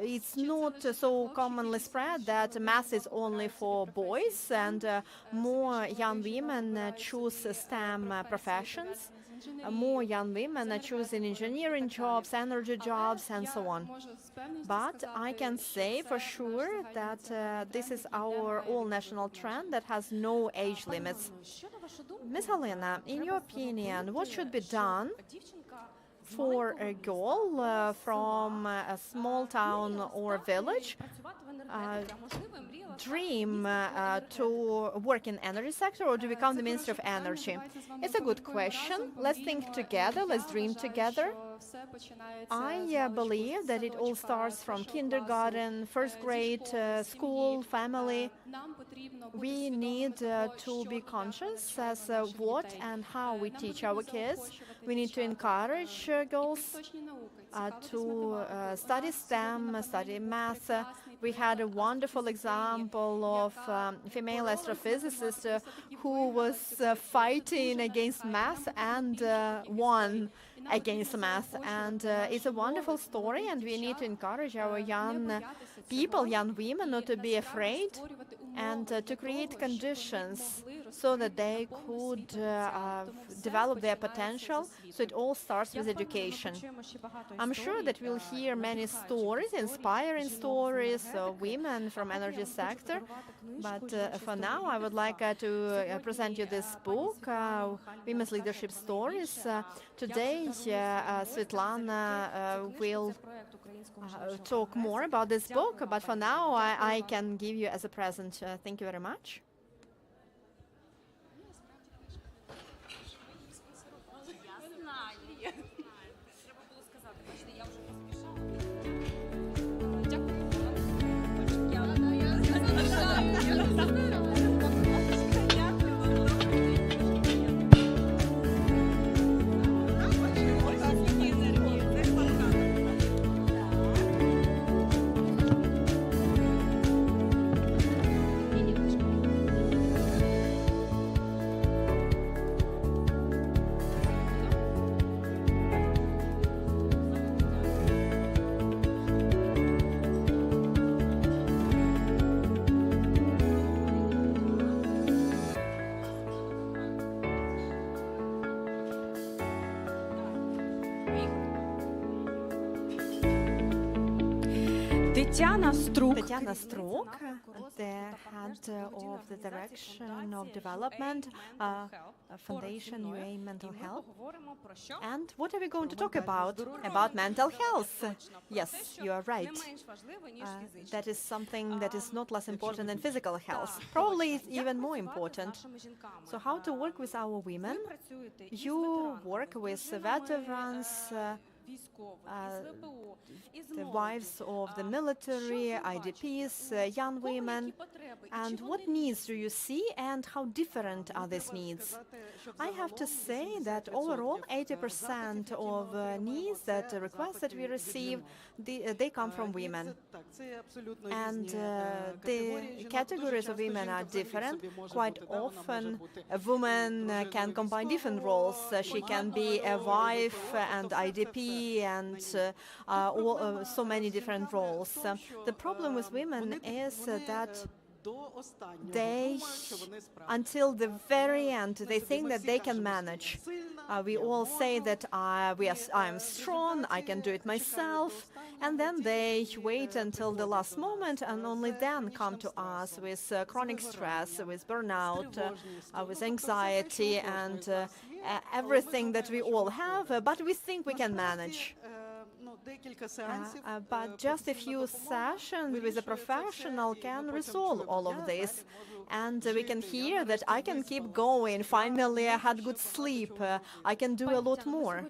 it's not so commonly spread that math is only for boys, and more young women choose STEM professions. More young women are choosing engineering jobs, energy jobs, and so on. But I can say for sure that this is our all-national trend that has no age limits. Ms. Helena, in your opinion, what should be done for a girl from a small town or village dream to work in energy sector or to become the Minister of Energy? It's a good question. Let's think together. Let's dream together. I believe that it all starts from kindergarten, first grade, school, family. We need to be conscious as what and how we teach our kids. We need to encourage girls to study STEM, study math. We had a wonderful example of a female astrophysicist who was fighting against math and won against math. And it's a wonderful story, and we need to encourage our young people, young women, not to be afraid and to create conditions so that they could develop their potential. So it all starts with education. I'm sure that we'll hear many stories, inspiring stories of women from energy sector. But for now, I would like to present you this book, Women's Leadership Stories. Today, Svetlana will talk more about this book, but for now, I can give you as a present. Thank you very much. Тетяна Струк, Tatiana Struk, the head of the Direction of Development Foundation UA Mental Health. And what are we going to talk about? About mental health. Yes, you are right. That is something that is not less important than physical health. Probably it's even more important. So how to work with our women? You work with veterans, the wives of the military, IDPs, young women. And what needs do you see and how different are these needs? I have to say that overall 80% of needs, that requests that we receive, they come from women. And the categories of women are different. Quite often a woman can combine different roles. She can be a wife and IDP and so many different roles. The problem with women is that they, until the very end, they think that they can manage. We all say that I'm strong, I can do it myself, and then they wait until the last moment and only then come to us with chronic stress, with burnout, with anxiety and everything that we all have, but we think we can manage. But just a few sessions with a professional can resolve all of this. And we can hear that I can keep going. Finally, I had good sleep. I can do a lot more.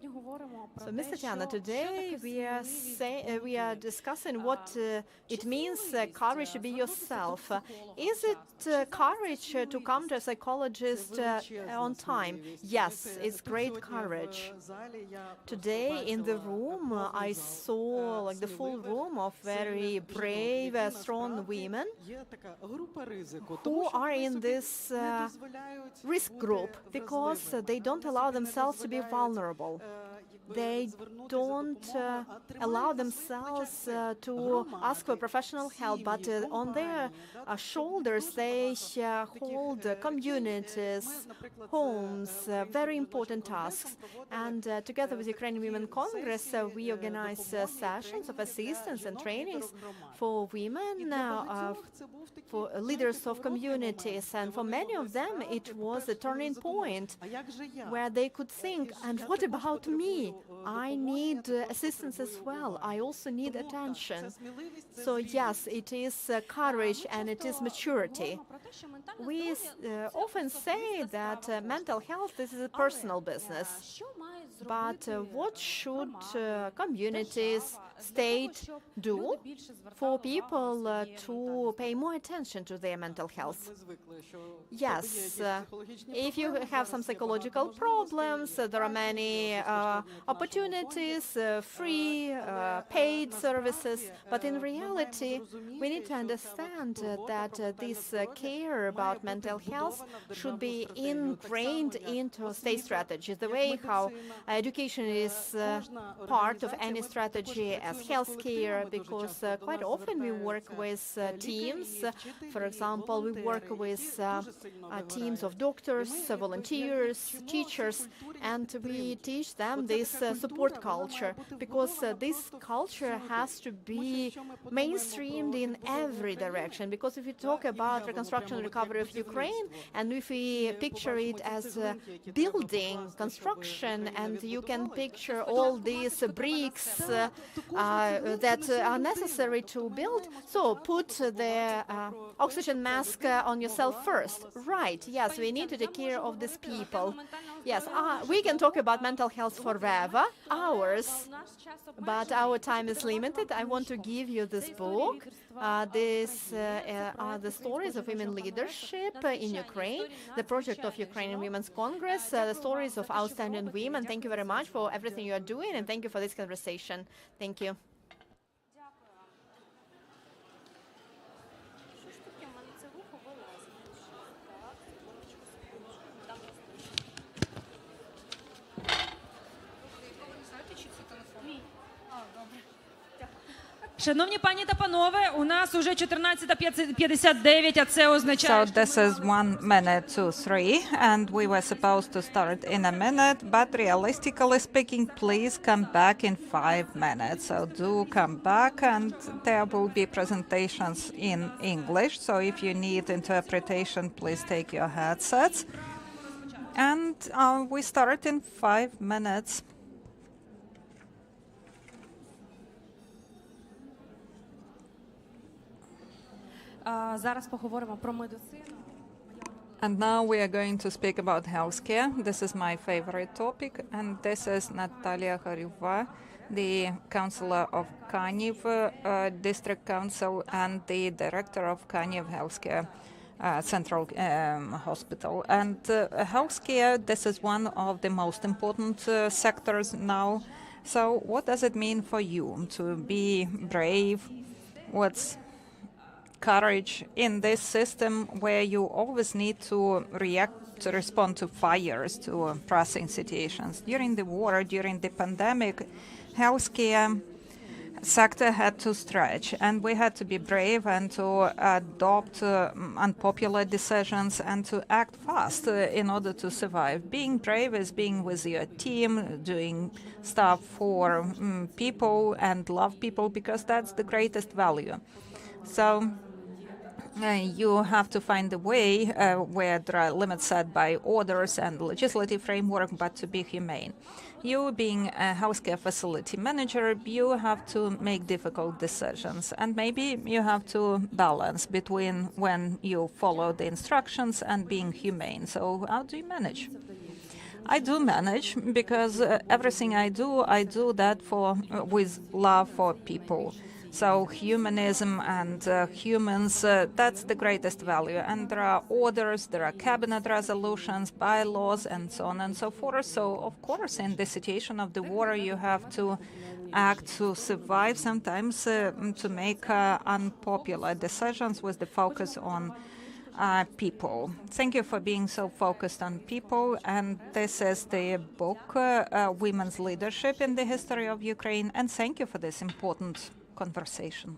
So, Ms. Tatiana, today we are discussing what it means courage to be yourself. Is it courage to come to a psychologist on time? Yes, it's great courage. Today in the room, I saw like the full room of very brave, strong women who are in this risk group because they don't allow themselves to be vulnerable. They don't allow themselves to ask for professional help, but on their shoulders they hold communities, homes, very important tasks. And together with Ukrainian Women Congress, we organize sessions of assistance and trainings for women, for leaders of communities. And for many of them, it was a turning point where they could think, and what about me? I need assistance as well. I also need attention. So yes, it is courage and it is maturity. We often say that mental health is a personal business. But what should communities, state do for people to pay more attention to their mental health? Yes, if you have some psychological problems, there are many opportunities, free, paid services. But in reality, we need to understand that this care about mental health should be ingrained into state strategies. The way how education is part of any strategy as healthcare, because quite often we work with teams. For example, we work with teams of doctors, volunteers, teachers, and we teach them this support culture, because this culture has to be mainstreamed in every direction. Because if we talk about reconstruction and recovery of Ukraine, and if we picture it as building, construction, and you can picture all these bricks that are necessary to build, so put the oxygen mask on yourself first. Right, yes, we need to take care of these people. Yes, we can talk about mental health forever, hours, but our time is limited. I want to give you this book. These are the stories of women leadership in Ukraine, the project of Ukrainian Women's Congress, the stories of outstanding women. Thank you very much for everything you are doing, and thank you for this conversation. Thank you. Шановні пані та панове, у нас уже 14:59, а це означає, So this is 1 minute to 3, and we were supposed to start in a minute, but realistically speaking, please come back in 5 minutes. So do come back, and there will be presentations in English. So if you need interpretation, please take your headsets. And we start in 5 minutes. Зараз поговоримо про медицину. And now we are going to speak about healthcare. This is my favorite topic, and this is Natalia Haryova, the councillor of Kyiv District Council and the director of Kyiv Healthcare Central Hospital. And healthcare, this is one of the most important sectors now. So what does it mean for you to be brave? What's courage in this system where you always need to respond to fires, to pressing situations? During the war, during the pandemic, healthcare sector had to stretch, and we had to be brave and to adopt unpopular decisions and to act fast in order to survive. Being brave is being with your team, doing stuff for people and love people, because that's the greatest value. So you have to find a way where there are limits set by orders and legislative framework, but to be humane. You, being a healthcare facility manager, you have to make difficult decisions, and maybe you have to balance between when you follow the instructions and being humane. So how do you manage? I do manage, because everything I do that with love for people. So humanism and humans, that's the greatest value. And there are orders, there are cabinet resolutions, bylaws, and so on and so forth. So, of course, in the situation of the war, you have to act to survive, sometimes to make unpopular decisions with the focus on people. Thank you for being so focused on people. And this is the book, Women's Leadership in the History of Ukraine. And thank you for this important conversation.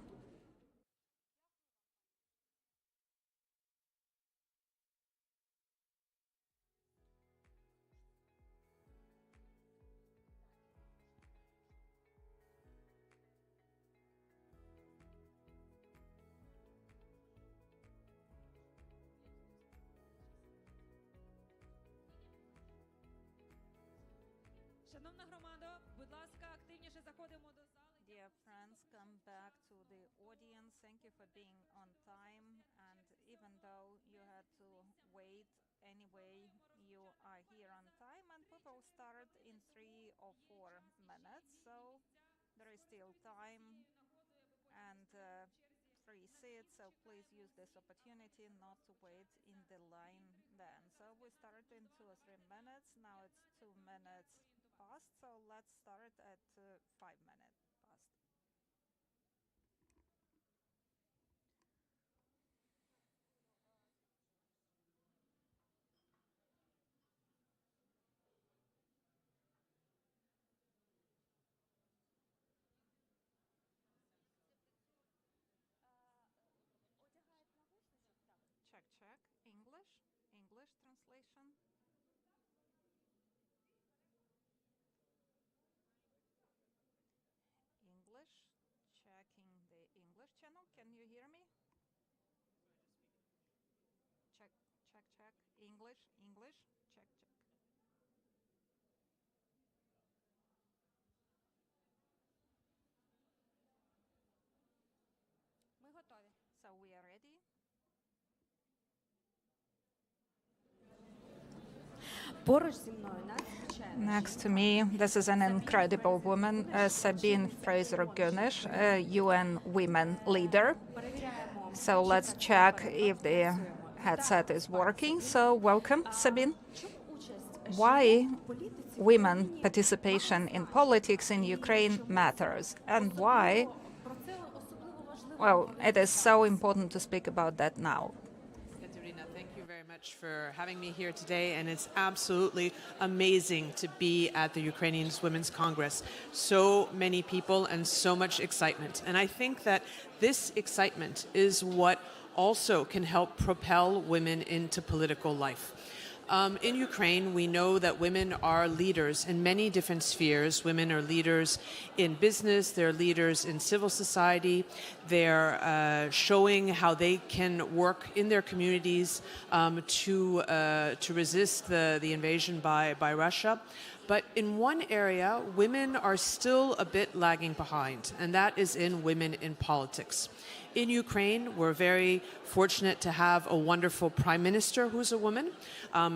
Шановна громадо, будь ласка, активніше заходимо до зали. Dear friends, come back to the audience. Thank you for being on time. And even though you had to wait anyway, you are here on time. And we will start in 3 or 4 minutes. So there is still time and free seats. So please use this opportunity not to wait in the line then. So we start in 2 or 3 minutes. Now it's 2 minutes past. So let's start at 5 minutes. Check. English translation. English. Checking the English channel. Can you hear me? Check. English. Check. Ми готові. So we are ready. Поруч зі мною надзвичайно. Next to me, this is an incredible woman, Sabine Fraser-Gönish, UN women leader. So let's check if the headset is working. So welcome, Sabine. Why women participation in politics in Ukraine matters, and why, well, it is so important to speak about that now. Katerina, thank you very much much for having me here today, and it's absolutely amazing to be at the Ukrainian Women's Congress. So many people and so much excitement. And I think that this excitement is what also can help propel women into political life. In Ukraine, we know that women are leaders in many different spheres. Women are leaders in business, they're leaders in civil society, they're showing how they can work in their communities to resist the invasion by Russia. But in one area, women are still a bit lagging behind, and that is in women in politics. In Ukraine, we're very fortunate to have a wonderful prime minister who's a woman,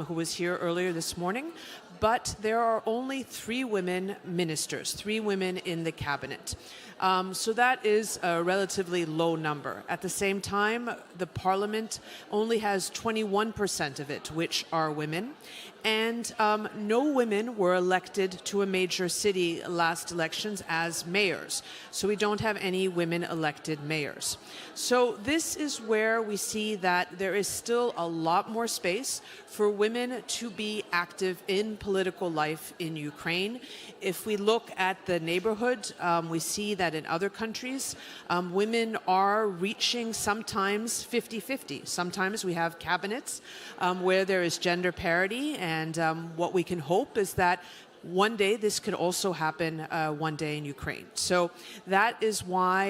who was here earlier this morning. But there are only 3 women ministers, 3 women in the cabinet. So that is a relatively low number. At the same time, the parliament only has 21% of it, which are women. And no women were elected to a major city last elections as mayors. So we don't have any women elected mayors. So this is where we see that there is still a lot more space for women to be active in political life in Ukraine. If we look at the neighborhood, we see that in other countries, women are reaching sometimes 50-50. Sometimes we have cabinets where there is gender parity, and what we can hope is that one day this could also happen one day in Ukraine. So that is why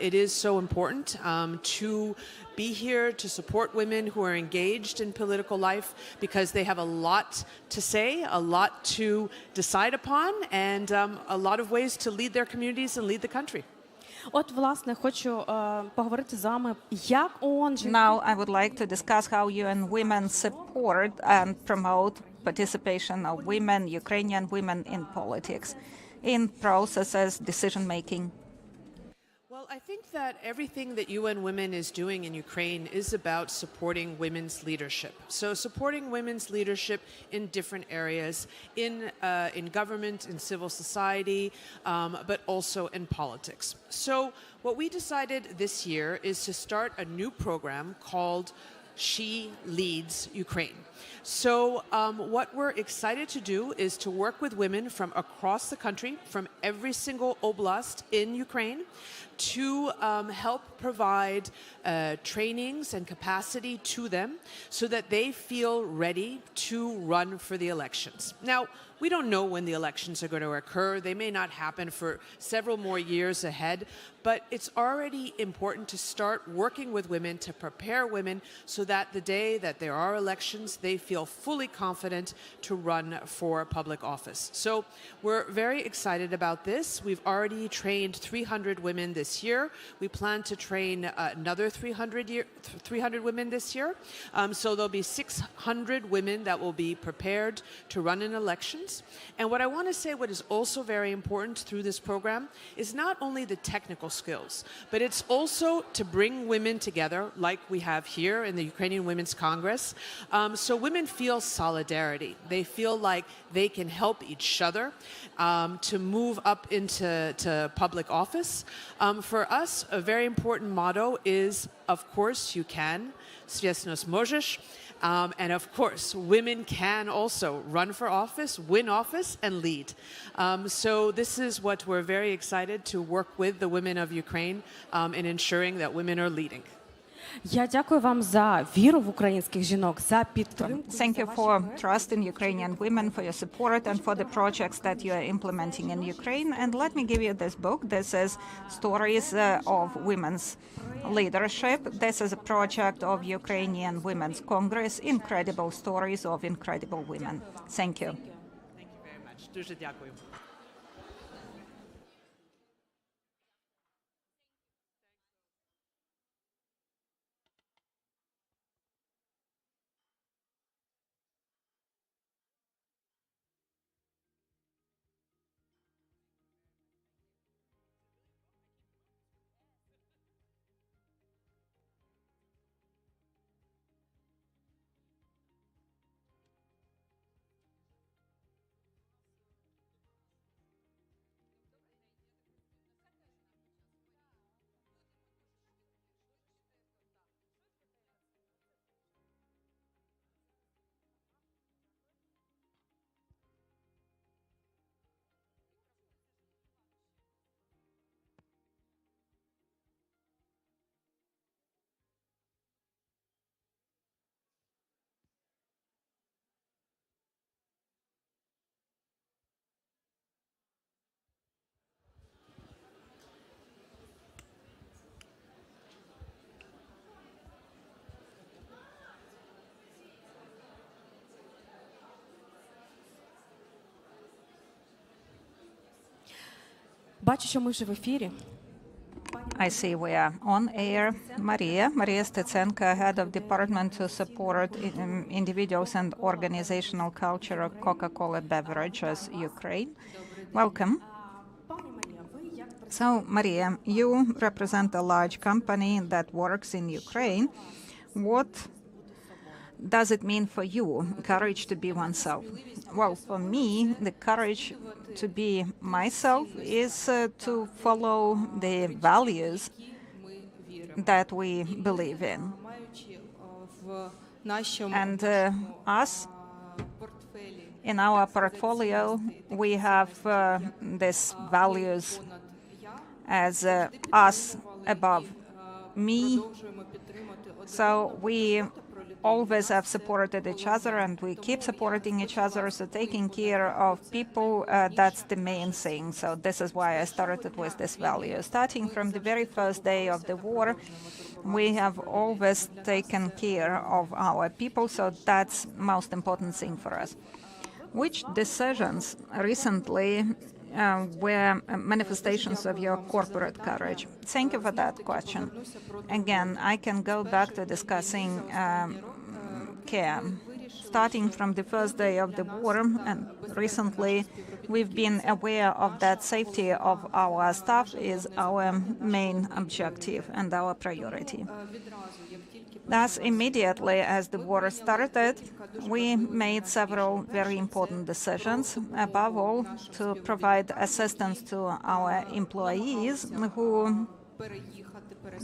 it is so important to be here to support women who are engaged in political life, because they have a lot to say, a lot to decide upon, and a lot of ways to lead their communities and lead the country. От, власне, хочу поговорити з вами, як ООН... Now I would like to discuss how UN Women support and promote participation of women, Ukrainian women in politics, in processes, decision-making. Well, I think that everything that UN Women is doing in Ukraine is about supporting women's leadership. So supporting women's leadership in different areas, in government, in civil society, but also in politics. So what we decided this year is to start a new program called She Leads Ukraine. So what we're excited to do is to work with women from across the country, from every single oblast in Ukraine, to help provide trainings and capacity to them so that they feel ready to run for the elections. Now, we don't know when the elections are going to occur. They may not happen for several more years ahead, but it's already important to start working with women to prepare women so that the day that there are elections, they feel fully confident to run for public office. So we're very excited about this. We've already trained 300 women this year. We plan to train another 300 women this year. So there'll be 600 women that will be prepared to run in elections. And what I want to say, what is also very important through this program, is not only the technical skills, but it's also to bring women together, like we have here in the Ukrainian Women's Congress, so women feel solidarity. They feel like they can help each other to move up into public office. For us, a very important motto is, of course you can, Svesnos możesz. And of course, women can also run for office, win office, and lead. So this is what we're very excited to work with the women of Ukraine in ensuring that women are leading. Я дякую вам за віру в українських жінок, за підтримку. Thank you for trust in Ukrainian women, for your support, and for the projects that you are implementing in Ukraine. And let me give you this book. This is Stories of Women's Leadership. This is a project of Ukrainian Women's Congress, Incredible Stories of Incredible Women. Thank you. Thank you very much. Дуже дякую. Бачу, що ми вже в ефірі. I see we are on air. Maria Stetsenko, head of department to support individuals and organizational culture of Coca-Cola beverages, Ukraine. Welcome. So, Maria, you represent a large company that works in Ukraine. What does it mean for you, courage to be oneself? Well, for me, the courage to be myself is to follow the values that we believe in. And us, in our portfolio, we have these values as us above me. So we always have supported each other, and we keep supporting each other. So taking care of people, that's the main thing. So this is why I started with this value. Starting from the very first day of the war, we have always taken care of our people. So that's most important thing for us. Which decisions recently were manifestations of your corporate courage? Thank you for that question. Again, I can go back to discussing care. Starting from the first day of the war, and recently we've been aware of that safety of our staff is our main objective and our priority. Thus, immediately as the war started, we made several very important decisions, above all to provide assistance to our employees who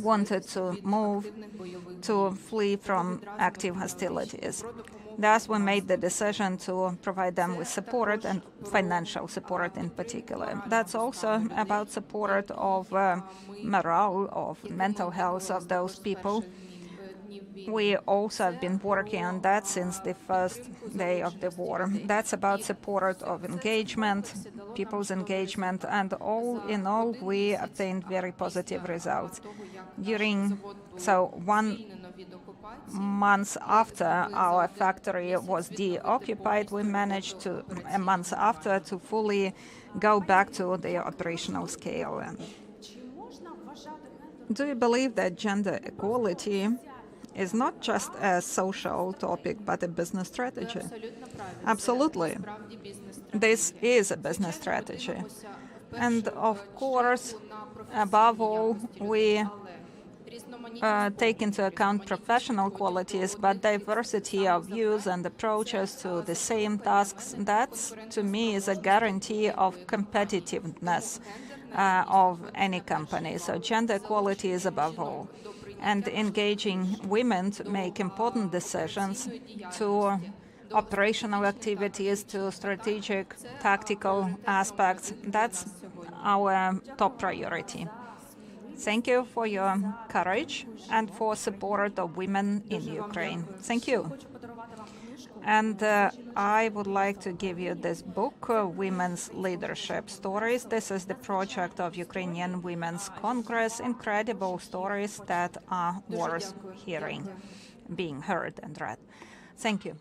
wanted to move to flee from active hostilities. Thus, we made the decision to provide them with support and financial support in particular. That's also about support of morale, of mental health of those people. We also have been working on that since the first day of the war. That's about support of engagement, people's engagement, and all in all, we obtained very positive results. So 1 month after our factory was deoccupied, we managed to, a month after, to fully go back to the operational scale. Do you believe that gender equality is not just a social topic, but a business strategy? Absolutely. This is a business strategy. And of course, above all, we take into account professional qualities, but diversity of views and approaches to the same tasks, that to me is a guarantee of competitiveness of any company. So gender equality is above all. And engaging women to make important decisions, to operational activities, to strategic, tactical aspects, that's our top priority. Thank you for your courage and for support of women in Ukraine. Thank you. And I would like to give you this book, Women's Leadership Stories. This is the project of Ukrainian Women's Congress, incredible stories that are worth hearing, being heard and read. Thank you.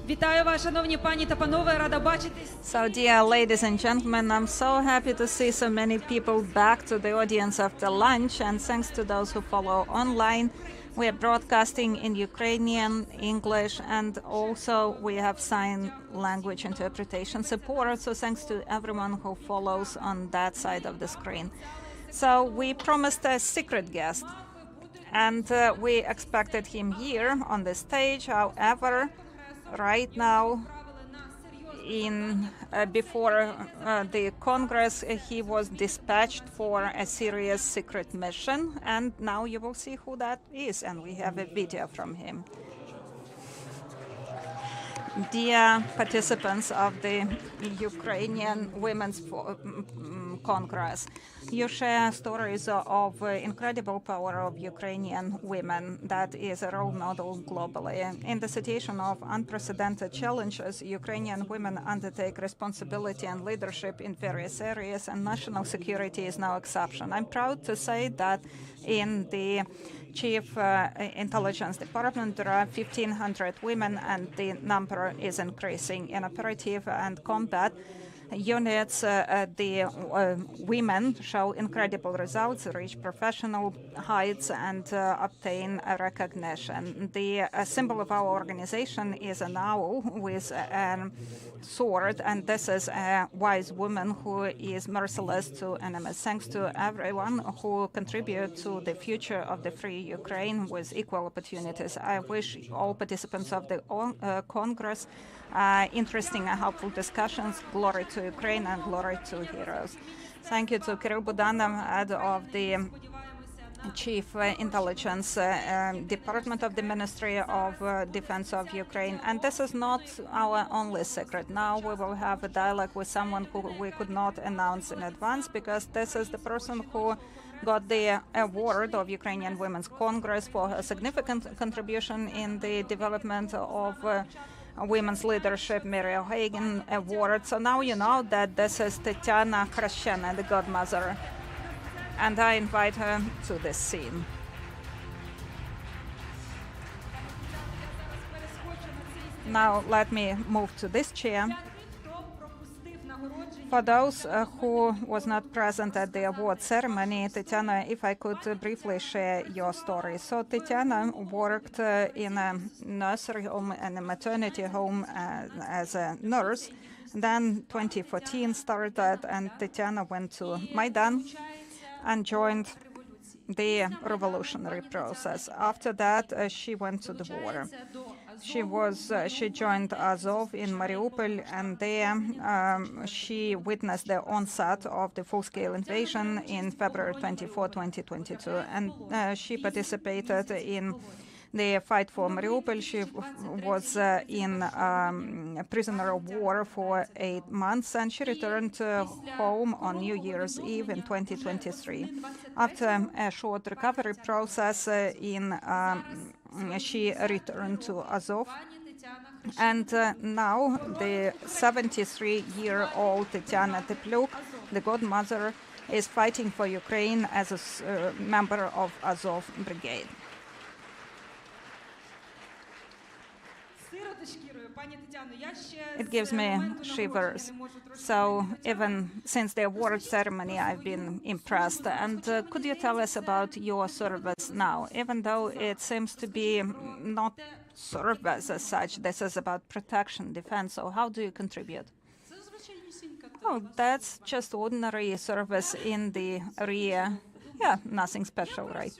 Вітаю вас, шановні пані та панове, рада бачитись. So, dear ladies and gentlemen, I'm so happy to see so many people back to the audience after lunch, and thanks to those who follow online. We are broadcasting in Ukrainian, English, and also we have sign language interpretation support, so thanks to everyone who follows on that side of the screen. So we promised a secret guest, and we expected him here on the stage. However, right now, before the Congress, he was dispatched for a serious secret mission, and now you will see who that is, and we have a video from him. Dear participants of the Ukrainian Women's Congress, you share stories of incredible power of Ukrainian women that is a role model globally. In the situation of unprecedented challenges, Ukrainian women undertake responsibility and leadership in various areas, and national security is no exception. I'm proud to say that in the Chief Intelligence Department, there are 1,500 women, and the number is increasing. In operative and combat units, the women show incredible results, reach professional heights, and obtain recognition. The symbol of our organization is an owl with a sword, and this is a wise woman who is merciless to enemies. Thanks to everyone who contribute to the future of the free Ukraine with equal opportunities. I wish all participants of the Congress interesting and helpful discussions. Glory to Ukraine and glory to heroes. Thank you to Kirill Budanov, head of the Chief Intelligence Department of the Ministry of Defense of Ukraine. And this is not our only secret. Now we will have a dialogue with someone who we could not announce in advance, because this is the person who got the award of Ukrainian Women's Congress for a significant contribution in the development of women's leadership, Mary O'Hagan Award. So now you know that this is Tetiana Krashchena, the godmother, and I invite her to this scene. Now let me move to this chair. For those who was not present at the award ceremony, Tetiana, if I could briefly share your story. So Tetiana worked in a nursery home and a maternity home as a nurse. Then 2014 started, and Tetiana went to Maidan and joined the revolutionary process. After that, she went to the war. She joined Azov in Mariupol, and there she witnessed the onset of the full-scale invasion in February 24, 2022, and she participated in the fight for Mariupol. She was in prisoner of war for 8 months, and she returned home on New Year's Eve in 2023. After a short recovery process, she returned to Azov. And now the 73-year-old Tetiana Tepluk, the godmother, is fighting for Ukraine as a member of Azov Brigade. It gives me shivers. So even since the award ceremony, I've been impressed. And could you tell us about your service now? Even though it seems to be not service as such, this is about protection, defense. So how do you contribute? Oh, that's just ordinary service in the area. Yeah, nothing special, right?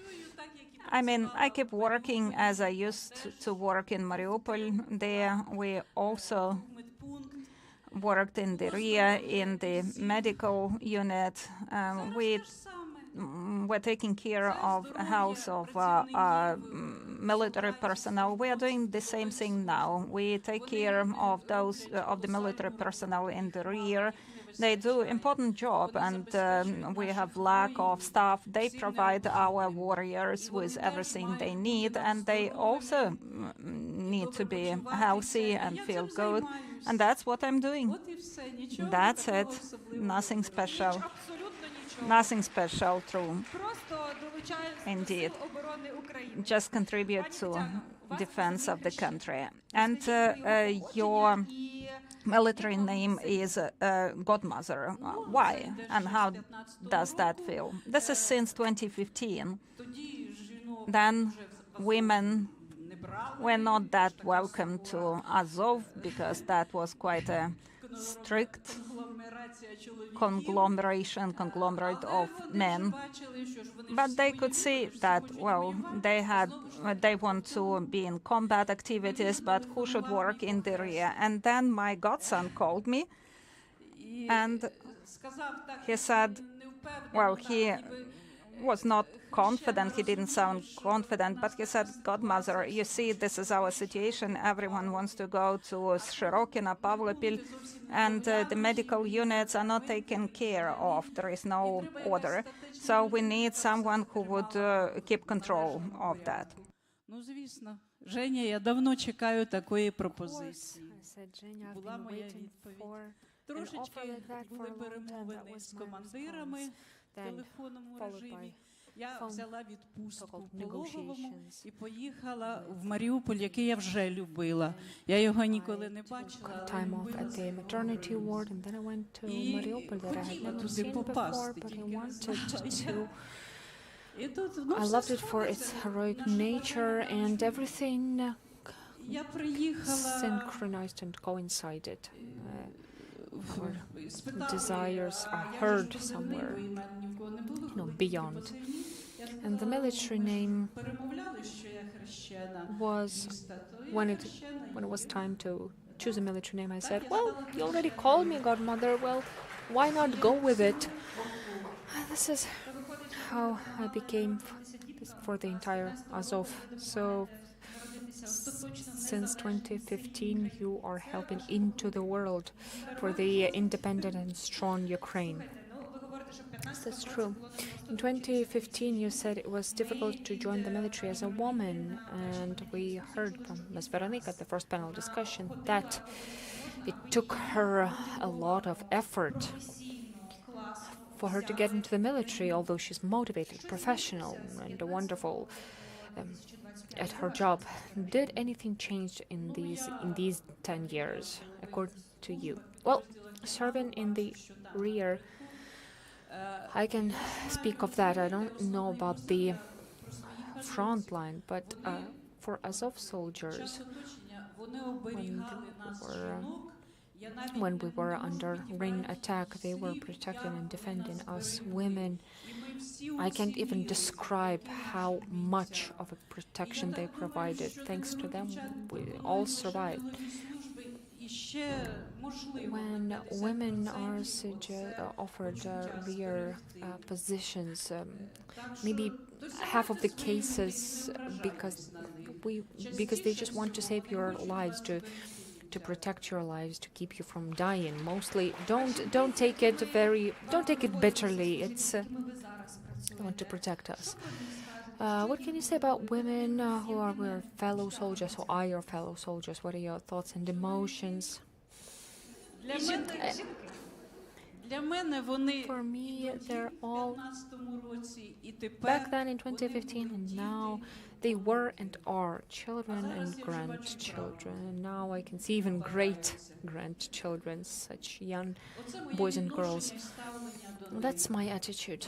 I mean, I keep working as I used to work in Mariupol. There we also worked in the RIA, in the medical unit. We were taking care of health of military personnel. We are doing the same thing now. We take care of those of the military personnel in the rear. They do important job, and we have lack of staff. They provide our warriors with everything they need, and they also need to be healthy and feel good. And that's what I'm doing. That's it. Nothing special. Nothing special, true. Indeed. Just contribute to defense of the country. And your military name is godmother. Why? And how does that feel? This is since 2015. Then women were not that welcome to Azov, because that was quite a strict conglomerate of men. But they could see that, well, they want to be in combat activities, but who should work in the rear? And then my godson called me, and he said, well, he was not confident. He didn't sound confident, but he said, "Godmother, you see, this is our situation. Everyone wants to go to Shirokina, Pavlopil, and the medical units are not taken care of. There is no order. So we need someone who would keep control of that." Ну, звісно. Женя, я давно чекаю такої пропозиції. Була моя відповідь. Трошечки були перемовини з командирами в телефонному режимі. Я взяла відпустку в пологовому і поїхала в Маріуполь, який я вже любила. Я його ніколи не бачила, але любила цей город. І хотіла туди попасти. I loved it for its heroic nature, and everything synchronized and coincided. Our desires are heard somewhere, beyond. And the military name was, when it was time to choose a military name, I said, well, you already called me Godmother, well, why not go with it? This is how I became for the entire Azov. So since 2015, you are helping into the world for the independent and strong Ukraine. That's true. In 2015, you said it was difficult to join the military as a woman, and we heard from Ms. Veronika at the first panel discussion that it took her a lot of effort for her to get into the military, although she's motivated, professional, and wonderful at her job. Did anything change in these 10 years, according to you? Well, serving in the rear, I can speak of that. I don't know about the front line, but for Azov soldiers, when we were under rain attack, they were protecting and defending us women. I can't even describe how much of a protection they provided. Thanks to them, we all survived. When women are offered rear positions, maybe half of the cases because they just want to save your lives, to protect your lives, to keep you from dying. Mostly, don't take it bitterly. It's they want to protect us. What can you say about women who are your fellow soldiers, who are your fellow soldiers? What are your thoughts and emotions? For me, they're all back then in 2015 and now. They were and are children and grandchildren. And now I can see even great grandchildren, such young boys and girls. That's my attitude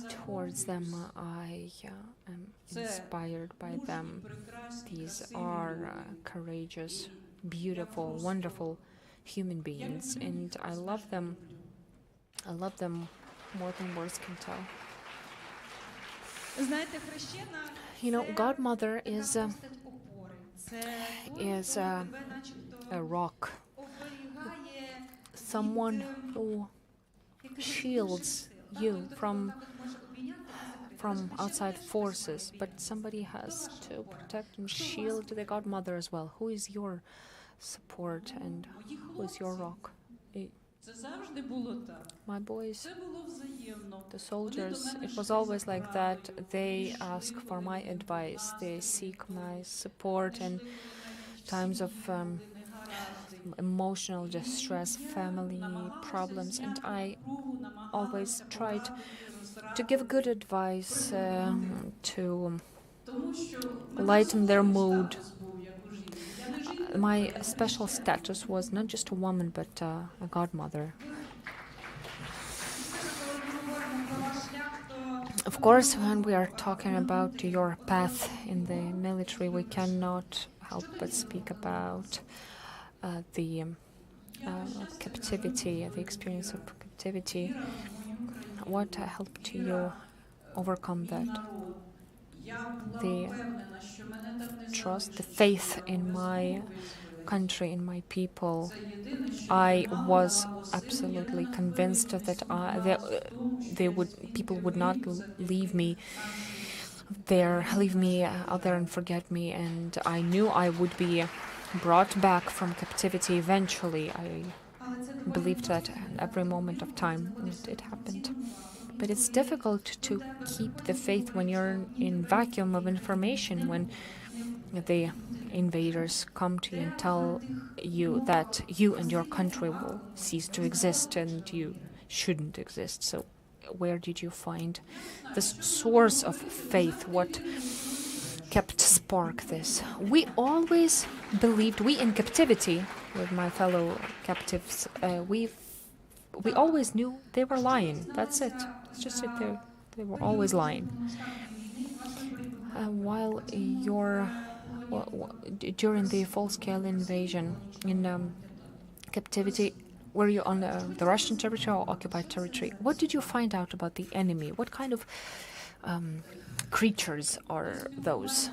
towards them. I am inspired by them. These are courageous, beautiful, wonderful human beings, and I love them. I love them more than words can tell. You know, Godmother is a rock, someone who shields you from outside forces, but somebody has to protect and shield the Godmother as well. Who is your support and who is your rock? My boys, the soldiers, it was always like that. They ask for my advice. They seek my support in times of emotional distress, family problems, and I always tried to give good advice to lighten their mood. My special status was not just a woman, but a godmother. Of course, when we are talking about your path in the military, we cannot help but speak about the captivity, the experience of captivity. What helped you overcome that? The trust, the faith in my country, in my people, I was absolutely convinced that people would not leave me out there and forget me, and I knew I would be brought back from captivity eventually. I believed that at every moment of time, and it happened. But it's difficult to keep the faith when you're in vacuum of information, when the invaders come to you and tell you that you and your country will cease to exist and you shouldn't exist. So where did you find this source of faith? What kept spark this? We always believed, we in captivity with my fellow captives, we always knew they were lying. That's it. It's just it. They were always lying. While during the full-scale invasion in captivity, were you on the Russian territory or occupied territory? What did you find out about the enemy? What kind of creatures are those?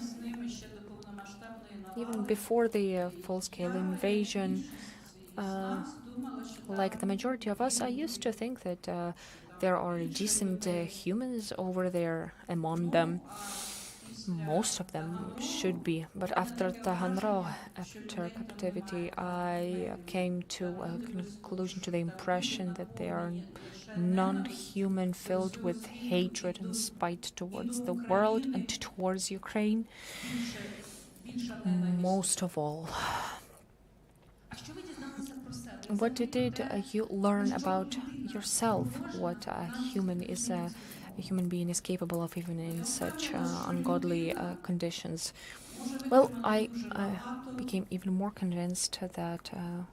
Even before the full-scale invasion, like the majority of us, I used to think that there are decent humans over there among them. Most of them should be. But after Tahanro, after captivity, I came to a conclusion, to the impression that they are non-human, filled with hatred and spite towards the world and towards Ukraine. Most of all. What did you learn about yourself? What a human being is capable of, even in such ungodly conditions? Well, I became even more convinced that a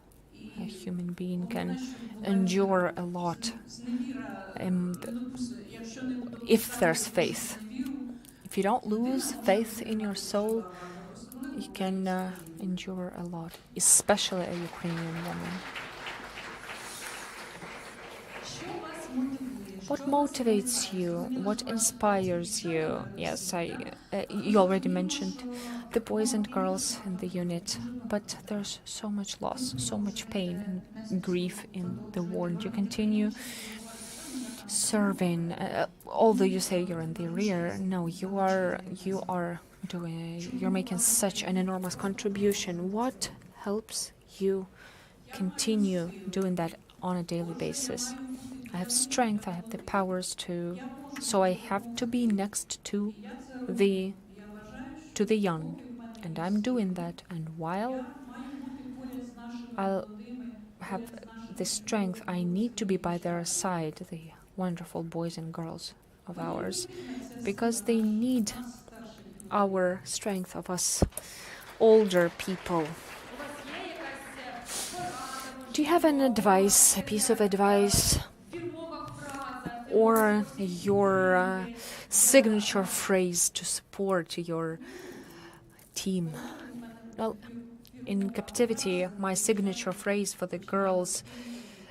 human being can endure a lot, if there's faith. If you don't lose faith in your soul, you can endure a lot, especially a Ukrainian woman. What motivates you? What inspires you? Yes, you already mentioned the boys and girls in the unit, but there's so much loss, so much pain and grief in the war, and you continue serving. Although you say you're in the rear, no, you're making such an enormous contribution. What helps you continue doing that on a daily basis? I have strength, I have the powers so I have to be next to the young, and I'm doing that. And while I'll have the strength, I need to be by their side, the wonderful boys and girls of ours, because they need our strength of us older people. Do you have an advice, a piece of advice, or your signature phrase to support your team? Well, in captivity, my signature phrase for the girls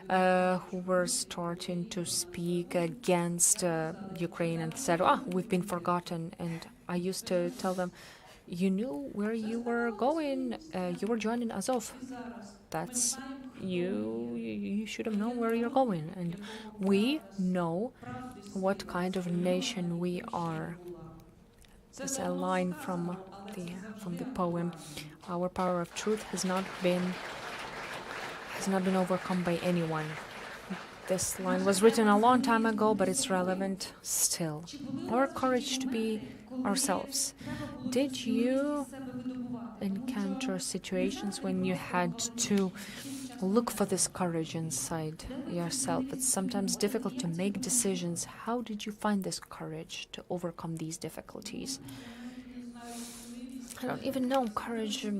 who were starting to speak against Ukraine and said, we've been forgotten. And I used to tell them, you knew where you were going. You were joining Azov. That's you should have known where you're going. And we know what kind of nation we are. It's a line from the poem. Our power of truth has not been overcome by anyone. This line was written a long time ago, but it's relevant still. Our courage to be ourselves. Did you encounter situations when you had to look for this courage inside yourself? It's sometimes difficult to make decisions. How did you find this courage to overcome these difficulties? I don't even know courage or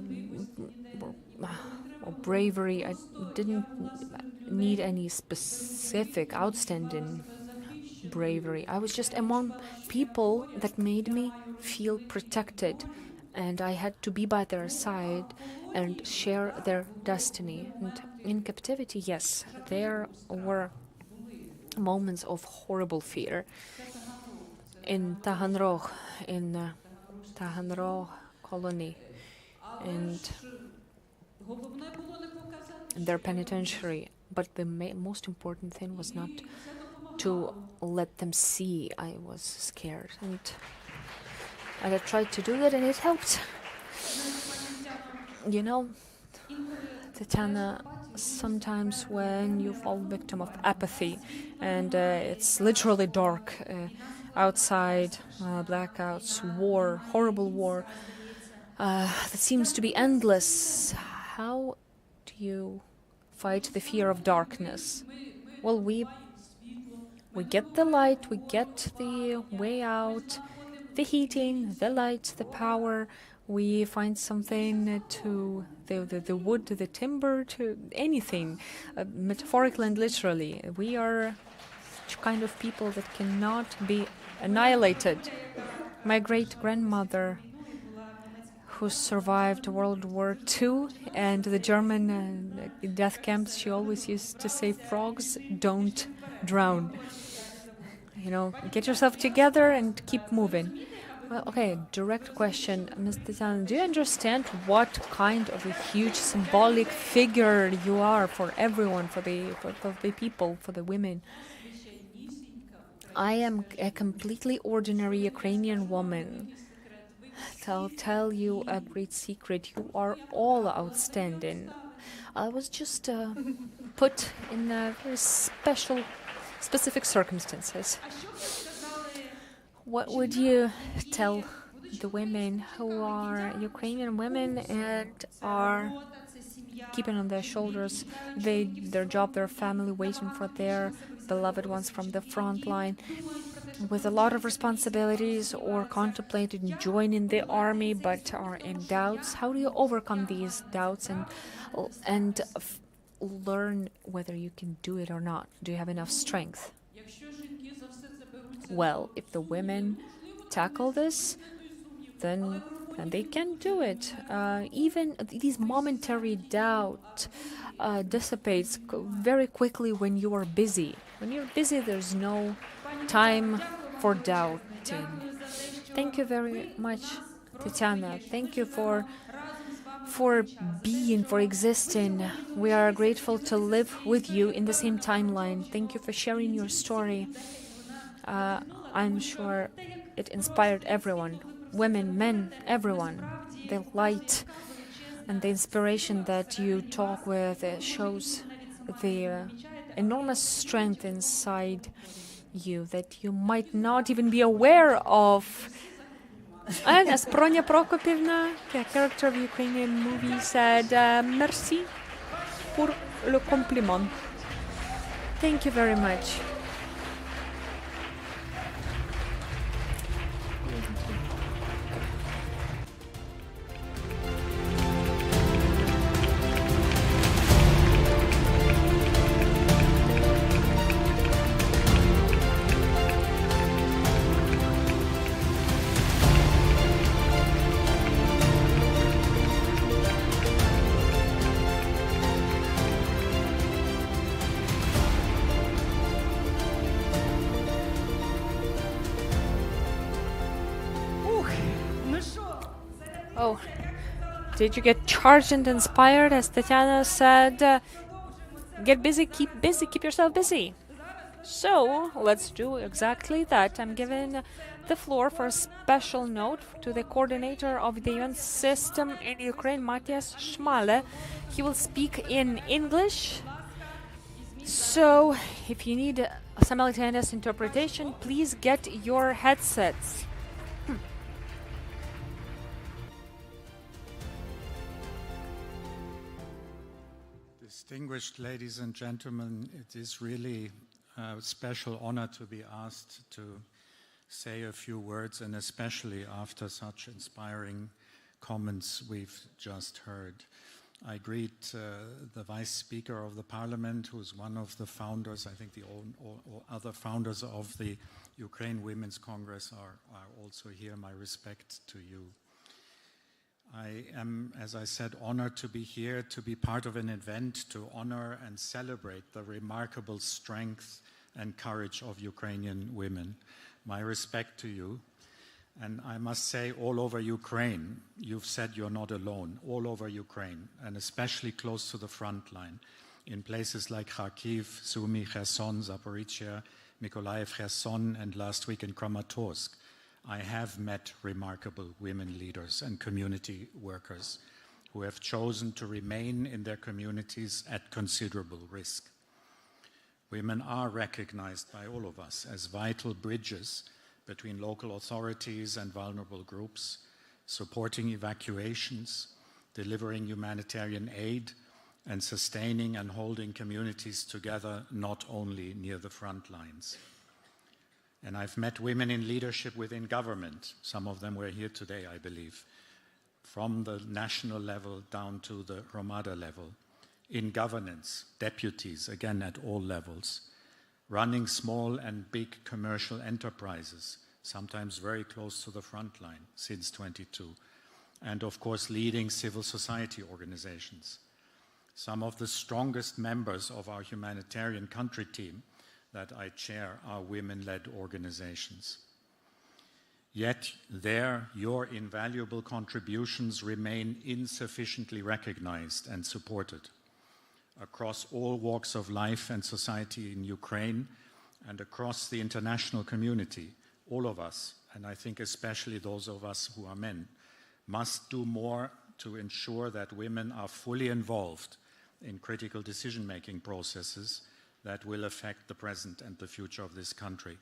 bravery. I didn't need any specific outstanding bravery. I was just among people that made me feel protected, and I had to be by their side and share their destiny. And in captivity, yes, there were moments of horrible fear. In Tahanrog colony, and in their penitentiary. But the most important thing was not to let them see I was scared. And I tried to do that, and it helped. You know, Tatiana, sometimes when you fall victim of apathy and it's literally dark outside, blackouts, war, horrible war, that seems to be endless, how do you fight the fear of darkness? Well, we get the light, we get the way out, the heating, the lights, the power. We find something to the wood, to the timber, to anything, metaphorically and literally. We are such kind of people that cannot be annihilated. My great-grandmother, who survived World War II and the German death camps, she always used to say, frogs don't drown. You know, get yourself together and keep moving. Well, okay, direct question. Ms. Tatiana, do you understand what kind of a huge symbolic figure you are for everyone, for the people, for the women? I am a completely ordinary Ukrainian woman. I'll tell you a great secret. You are all outstanding. I was just put in very specific circumstances. What would you tell the women who are Ukrainian women and are keeping on their shoulders their job, their family, waiting for their beloved ones from the front line, with a lot of responsibilities, or contemplating joining the army but are in doubts? How do you overcome these doubts and learn whether you can do it or not? Do you have enough strength? Well, if the women tackle this, then they can do it. Even these momentary doubt dissipates very quickly when you are busy. When you're busy, there's no time for doubting. Thank you very much, Tatiana. Thank you for being, for existing. We are grateful to live with you in the same timeline. Thank you for sharing your story. I'm sure it inspired everyone, women, men, everyone. The light and the inspiration that you talk with shows the enormous strength inside you that you might not even be aware of. And as Pronya Prokopyevna, a character of a Ukrainian movie, said, merci pour le compliment. Thank you very much. Oh, did you get charged and inspired? As Tatiana said, get busy, keep yourself busy. So let's do exactly that. I'm giving the floor for a special note to the coordinator of the UN system in Ukraine, Matthias Schmale. He will speak in English. So if you need a simultaneous interpretation, please get your headsets. Distinguished ladies and gentlemen, it is really a special honor to be asked to say a few words, and especially after such inspiring comments we've just heard. I greet the Vice Speaker of the Parliament, who's one of the founders. I think the all other founders of the Ukraine Women's Congress are also here. My respect to you. I am, as I said, honored to be here, to be part of an event to honor and celebrate the remarkable strength and courage of Ukrainian women. My respect to you. And I must say, all over Ukraine, you've said you're not alone, all over Ukraine, and especially close to the front line, in places like Kyiv, Sumy, Kherson, Zaporizhia, Mykolaiv, Kherson, and last week in Kramatorsk, I have met remarkable women leaders and community workers who have chosen to remain in their communities at considerable risk. Women are recognized by all of us as vital bridges between local authorities and vulnerable groups, supporting evacuations, delivering humanitarian aid, and sustaining and holding communities together, not only near the front lines. And I've met women in leadership within government. Some of them were here today, I believe, from the national level down to the Hromada level, in governance, deputies, again at all levels, running small and big commercial enterprises, sometimes very close to the front line since 22, and of course leading civil society organizations. Some of the strongest members of our humanitarian country team that I chair are women-led organizations. Yet there, your invaluable contributions remain insufficiently recognized and supported across all walks of life and society in Ukraine and across the international community. All of us, and I think especially those of us who are men, must do more to ensure that women are fully involved in critical decision-making processes that will affect the present and the future of this country.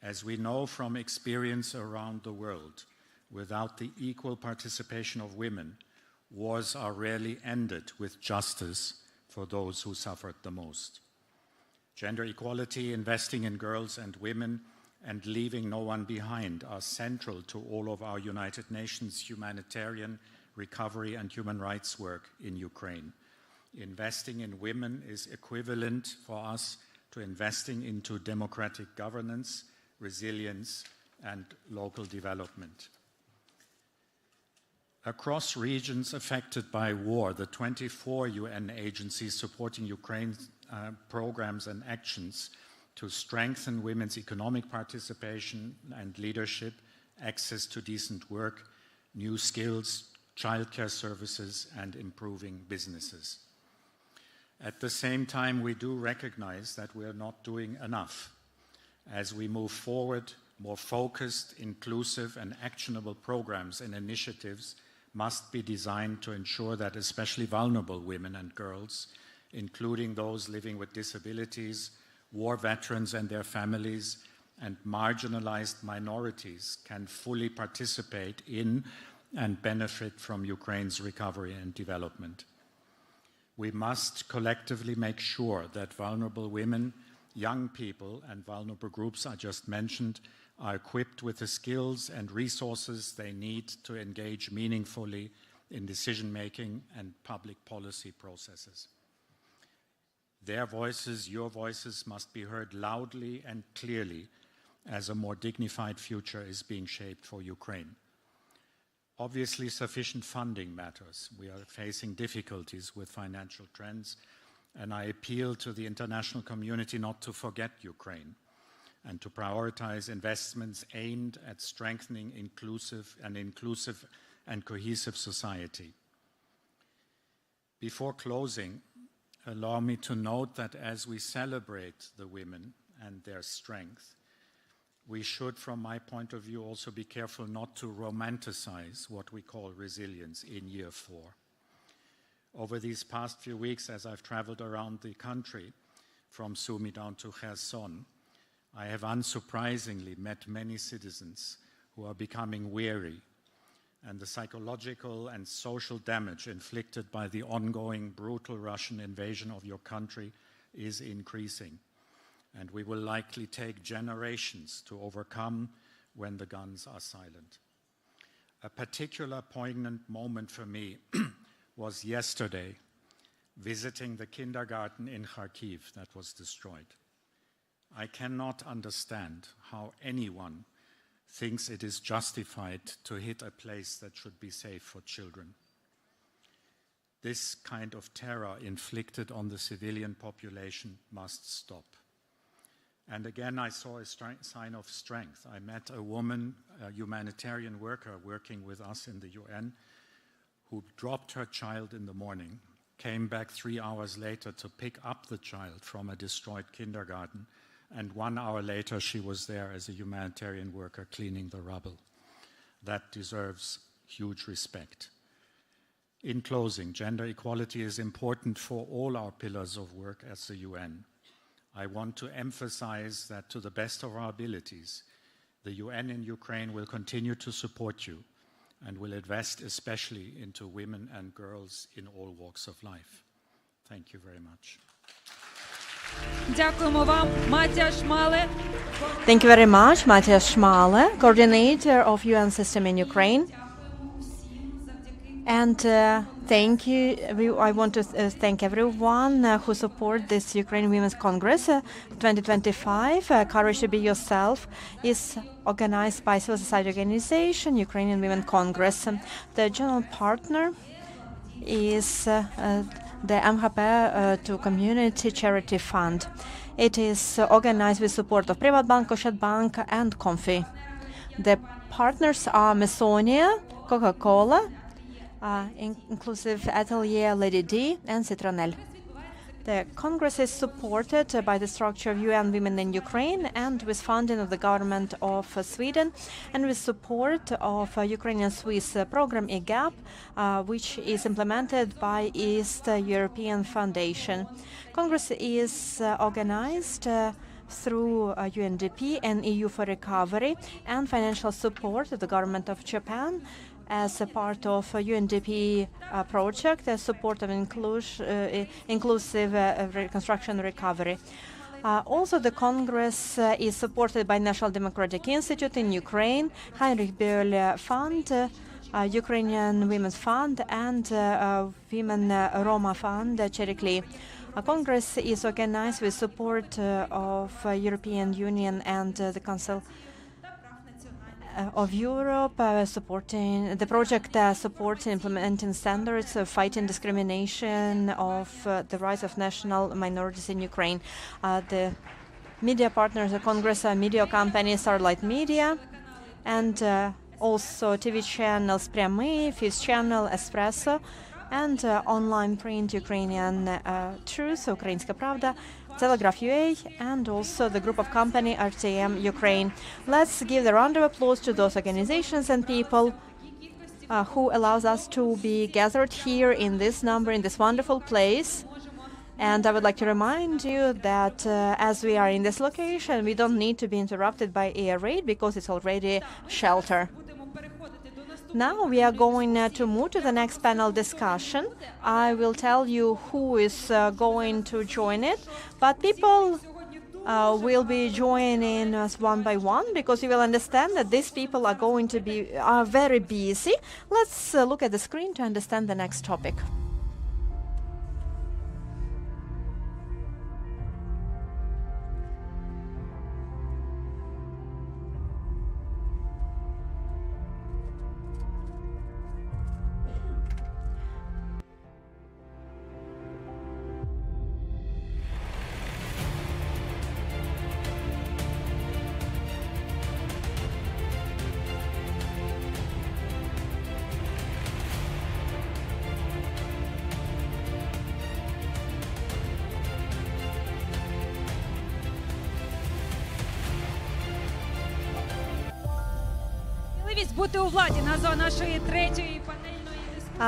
As we know from experience around the world, without the equal participation of women, wars are rarely ended with justice for those who suffered the most. Gender equality, investing in girls and women, and leaving no one behind are central to all of our United Nations humanitarian, recovery, and human rights work in Ukraine. Investing in women is equivalent for us to investing into democratic governance, resilience, and local development. Across regions affected by war, the 24 UN agencies supporting Ukraine's programs and actions to strengthen women's economic participation and leadership, access to decent work, new skills, childcare services, and improving businesses. At the same time, we do recognize that we are not doing enough. As we move forward, more focused, inclusive, and actionable programs and initiatives must be designed to ensure that especially vulnerable women and girls, including those living with disabilities, war veterans and their families, and marginalized minorities can fully participate in and benefit from Ukraine's recovery and development. We must collectively make sure that vulnerable women, young people, and vulnerable groups I just mentioned are equipped with the skills and resources they need to engage meaningfully in decision-making and public policy processes. Their voices, your voices, must be heard loudly and clearly as a more dignified future is being shaped for Ukraine. Obviously, sufficient funding matters. We are facing difficulties with financial trends, and I appeal to the international community not to forget Ukraine and to prioritize investments aimed at strengthening inclusive and cohesive society. Before closing, allow me to note that as we celebrate the women and their strength, we should, from my point of view, also be careful not to romanticize what we call resilience in year 4. Over these past few weeks, as I've traveled around the country, from Sumy down to Kherson, I have unsurprisingly met many citizens who are becoming weary, and the psychological and social damage inflicted by the ongoing brutal Russian invasion of your country is increasing, and we will likely take generations to overcome when the guns are silent. A particular poignant moment for me was yesterday, visiting the kindergarten in Kyiv that was destroyed. I cannot understand how anyone thinks it is justified to hit a place that should be safe for children. This kind of terror inflicted on the civilian population must stop. And again, I saw a sign of strength. I met a woman, a humanitarian worker working with us in the UN, who dropped her child in the morning, came back 3 hours later to pick up the child from a destroyed kindergarten, and 1 hour later she was there as a humanitarian worker cleaning the rubble. That deserves huge respect. In closing, gender equality is important for all our pillars of work as the UN. I want to emphasize that to the best of our abilities, the UN in Ukraine will continue to support you and will invest especially into women and girls in all walks of life. Thank you very much. Дякуємо вам, Матія Шмале. Thank you very much, Matija Šmale, coordinator of UN system in Ukraine. And thank you. I want to thank everyone who support this Ukrainian Women's Congress 2025. Courage to be Yourself is organized by civil society organization, Ukrainian Women's Congress. The general partner is the MHP to Community Charity Fund. It is organized with support of Privatbank, Ощадbank, and Comfy. The partners are Mesonia, Coca-Cola, Inclusive Atelier, Lady D, and Citronelle. The Congress is supported by the structure of UN Women in Ukraine and with funding of the government of Sweden and with support of Ukrainian-Swiss program EGAP, which is implemented by East European Foundation. Congress is organized through UNDP and EU for Recovery and financial support of the government of Japan as a part of UNDP project, as support of inclusive reconstruction and recovery. Also, the Congress is supported by National Democratic Institute in Ukraine, Heinrich Böll Fund, Ukrainian Women's Fund, and Women Roma Fund, Cherikli. Congress is organized with support of European Union and the Council of Europe, supporting the project supports implementing standards of fighting discrimination of the rights of national minorities in Ukraine. The media partners of Congress are media companies Starlight Media and also TV channels Прямий, Fifth Channel, Espresso, and online print Ukrainian Truth, Українська Правда, Telegraph UA, and also the group of company RTM Ukraine. Let's give the round of applause to those organizations and people who allows us to be gathered here in this number, in this wonderful place. And I would like to remind you that as we are in this location, we don't need to be interrupted by air raid because it's already shelter. Now we are going to move to the next panel discussion. I will tell you who is going to join it, but people will be joining us one by one because you will understand that these people are very busy. Let's look at the screen to understand the next topic.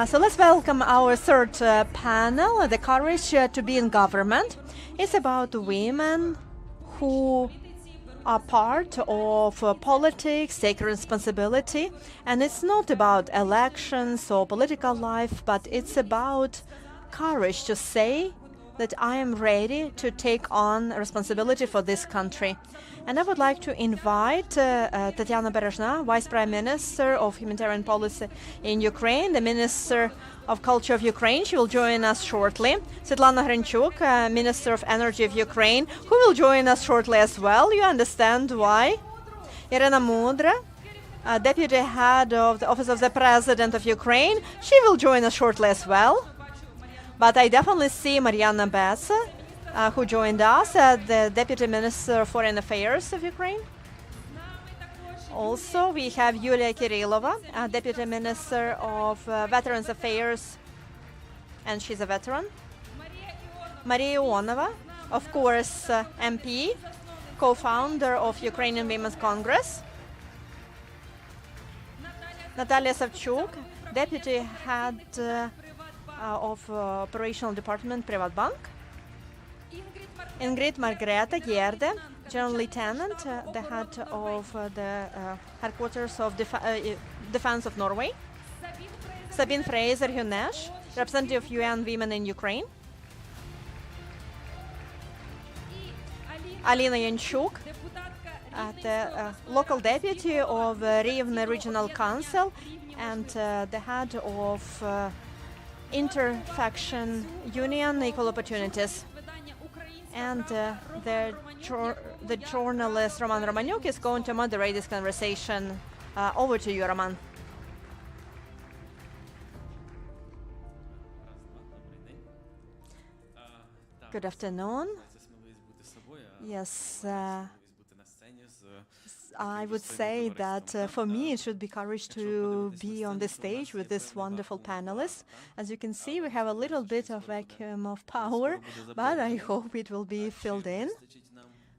So let's welcome our third panel, the courage to be in government. It's about women who are part of politics, take responsibility, and it's not about elections or political life, but it's about courage to say that I am ready to take on responsibility for this country. And I would like to invite Tatiana Berezhna, Vice Prime Minister of Humanitarian Policy in Ukraine, the Minister of Culture of Ukraine. She will join us shortly. Svetlana Hrenchuk, Minister of Energy of Ukraine, who will join us shortly as well. You understand why. Irina Mudra, Deputy Head of the Office of the President of Ukraine. She will join us shortly as well. But I definitely see Mariana Bessa, who joined us, the Deputy Minister of Foreign Affairs of Ukraine. Also, we have Yulia Kirillova, Deputy Minister of Veterans Affairs, and she's a veteran. Maria Ionova, of course, MP, co-founder of Ukrainian Women's Congress. Natalia Savchuk, Deputy Head of Operational Department, Privatbank. Ingrid Margrethe Gjerde, General Lieutenant, the head of the headquarters of Defense of Norway. Sabine Fraser Hunesh, representative of UN Women in Ukraine. Alina Yanchuk, the local deputy of Rivne Regional Council and the head of Interfaction Union Equal Opportunities. And the journalist Roman Romaniuk is going to moderate this conversation. Over to you, Roman. Good afternoon. Yes, I would say that for me it should be courage to be on the stage with this wonderful panelists. As you can see, we have a little bit of vacuum of power, but I hope it will be filled in.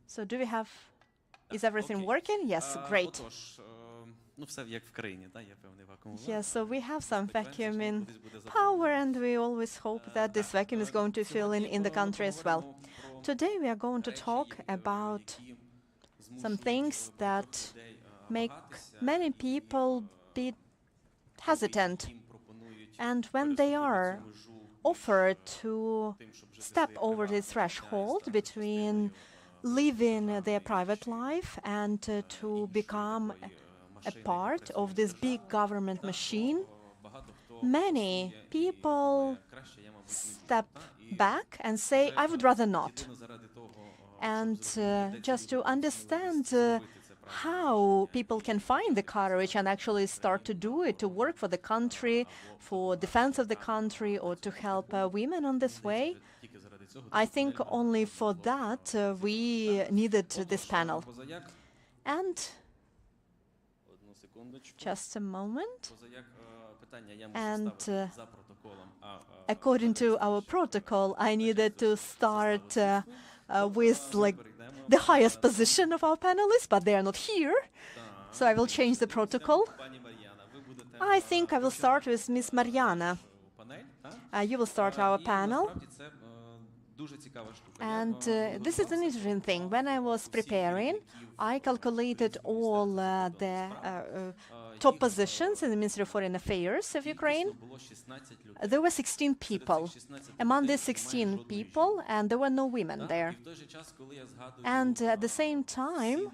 So do we have, is everything working? Yes, great. Yes, so we have some vacuum in power, and we always hope that this vacuum is going to fill in the country as well. Today we are going to talk about some things that make many people be hesitant. And when they are offered to step over the threshold between living their private life and to become a part of this big government machine, many people step back and say, I would rather not. And just to understand how people can find the courage and actually start to do it, to work for the country, for defense of the country, or to help women on this way, I think only for that we needed this panel. And just a moment. And according to our protocol, I needed to start with like the highest position of our panelists, but they are not here. So I will change the protocol. I think I will start with Ms. Mariana. You will start our panel. And this is an interesting thing. When I was preparing, I calculated all the top positions in the Ministry of Foreign Affairs of Ukraine. There were 16 people. Among these 16 people, and there were no women there. And at the same time,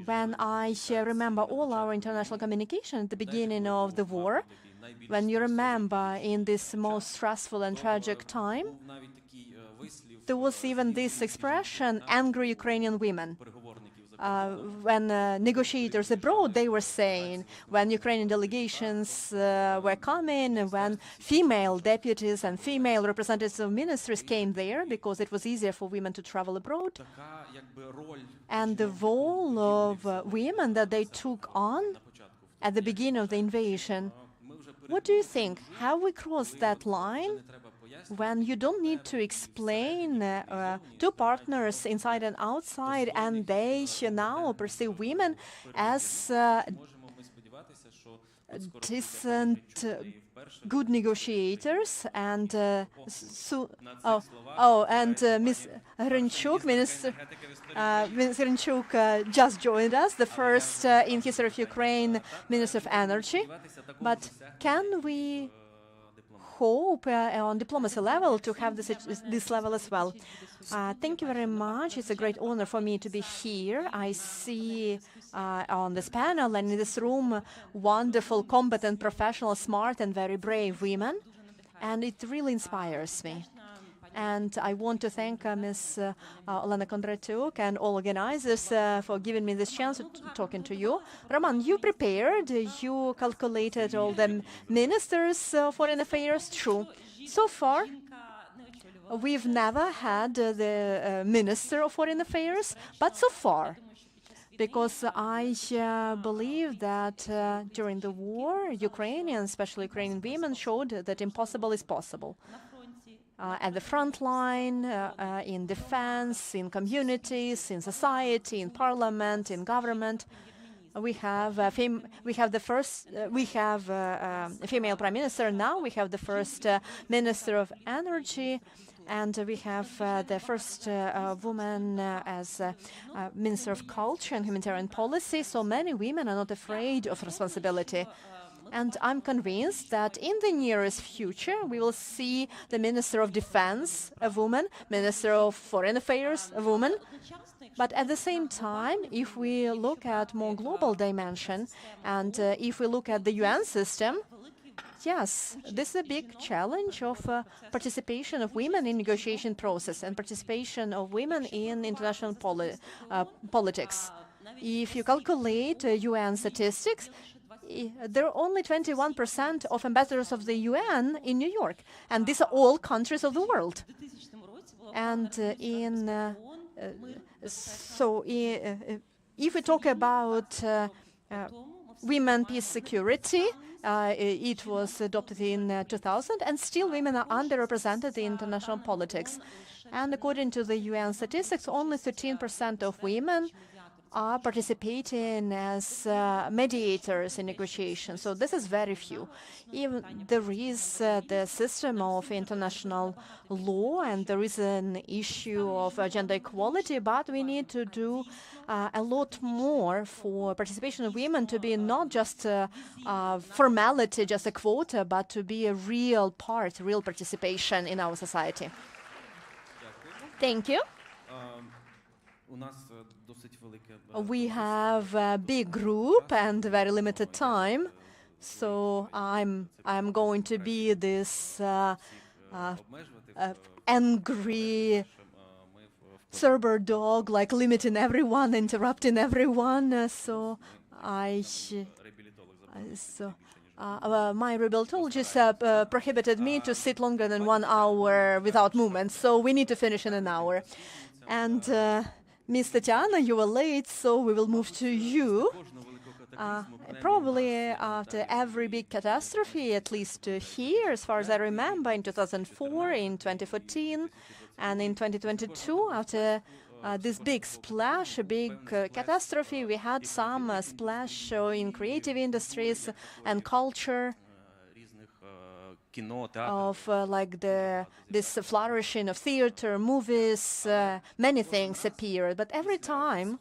when I remember all our international communication at the beginning of the war, when you remember in this most stressful and tragic time, there was even this expression, angry Ukrainian women. When negotiators abroad, they were saying, when Ukrainian delegations were coming, when female deputies and female representatives of ministries came there, because it was easier for women to travel abroad, and the role of women that they took on at the beginning of the invasion. What do you think? Have we crossed that line? When you don't need to explain to partners inside and outside, and they now perceive women as decent, good negotiators, and Ms. Hrenchuk, Ms. Hrenchuk just joined us, the first in history of Ukraine Minister of Energy. But can we hope on diplomacy level to have this level as well? Thank you very much. It's a great honor for me to be here. I see on this panel and in this room wonderful, competent, professional, smart and very brave women, and it really inspires me. And I want to thank Ms. Olena Kondratyuk and all organizers for giving me this chance of talking to you. Roman, you prepared, you calculated all the ministers of foreign affairs. True. So far, we've never had the Minister of Foreign Affairs, but so far, because I believe that during the war, Ukrainians, especially Ukrainian women, showed that impossible is possible. At the front line, in defense, in communities, in society, in parliament, in government. We have a female prime minister now. We have the first minister of energy, and we have the first woman as minister of culture and humanitarian policy. So many women are not afraid of responsibility. And I'm convinced that in the nearest future, we will see the Minister of Defense, a woman, Minister of Foreign Affairs, a woman. But at the same time, if we look at more global dimension, and if we look at the UN system, yes, this is a big challenge of participation of women in negotiation process and participation of women in international politics. If you calculate UN statistics, there are only 21% of ambassadors of the UN in New York, and these are all countries of the world. And if we talk about women, peace, security, it was adopted in 2000, and still women are underrepresented in international politics. And according to the UN statistics, only 13% of women are participating as mediators in negotiations. So this is very few. Even there is the system of international law, and there is an issue of gender equality, but we need to do a lot more for participation of women to be not just a formality, just a quota, but to be a real part, real participation in our society. Thank you. We have a big group and very limited time, so I'm going to be this angry Cerber dog, like limiting everyone, interrupting everyone. My rehabilitologist prohibited me to sit longer than 1 hour without movement, so we need to finish in an hour. And Ms. Tatiana, you were late, so we will move to you. Probably after every big catastrophe, at least here, as far as I remember, in 2004, in 2014, and in 2022, after this big splash, a big catastrophe, we had some splash in creative industries and culture. Of this flourishing of theater, movies, many things appeared. But every time,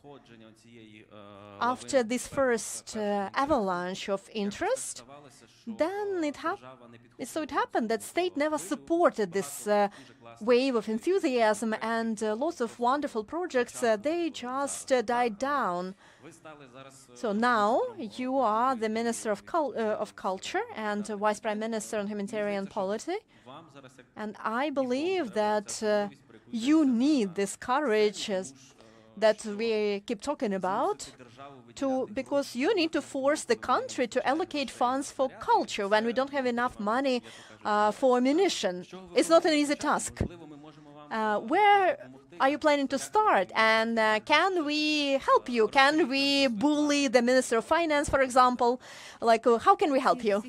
after this first avalanche of interest, then it happened that state never supported this wave of enthusiasm, and lots of wonderful projects, they just died down. So now you are the Minister of Culture and Vice Prime Minister on Humanitarian Policy, and I believe that you need this courage that we keep talking about, because you need to force the country to allocate funds for culture when we don't have enough money for ammunition. It's not an easy task. Where are you planning to start? And can we help you? Can we bully the Minister of Finance, for example? How can we help you?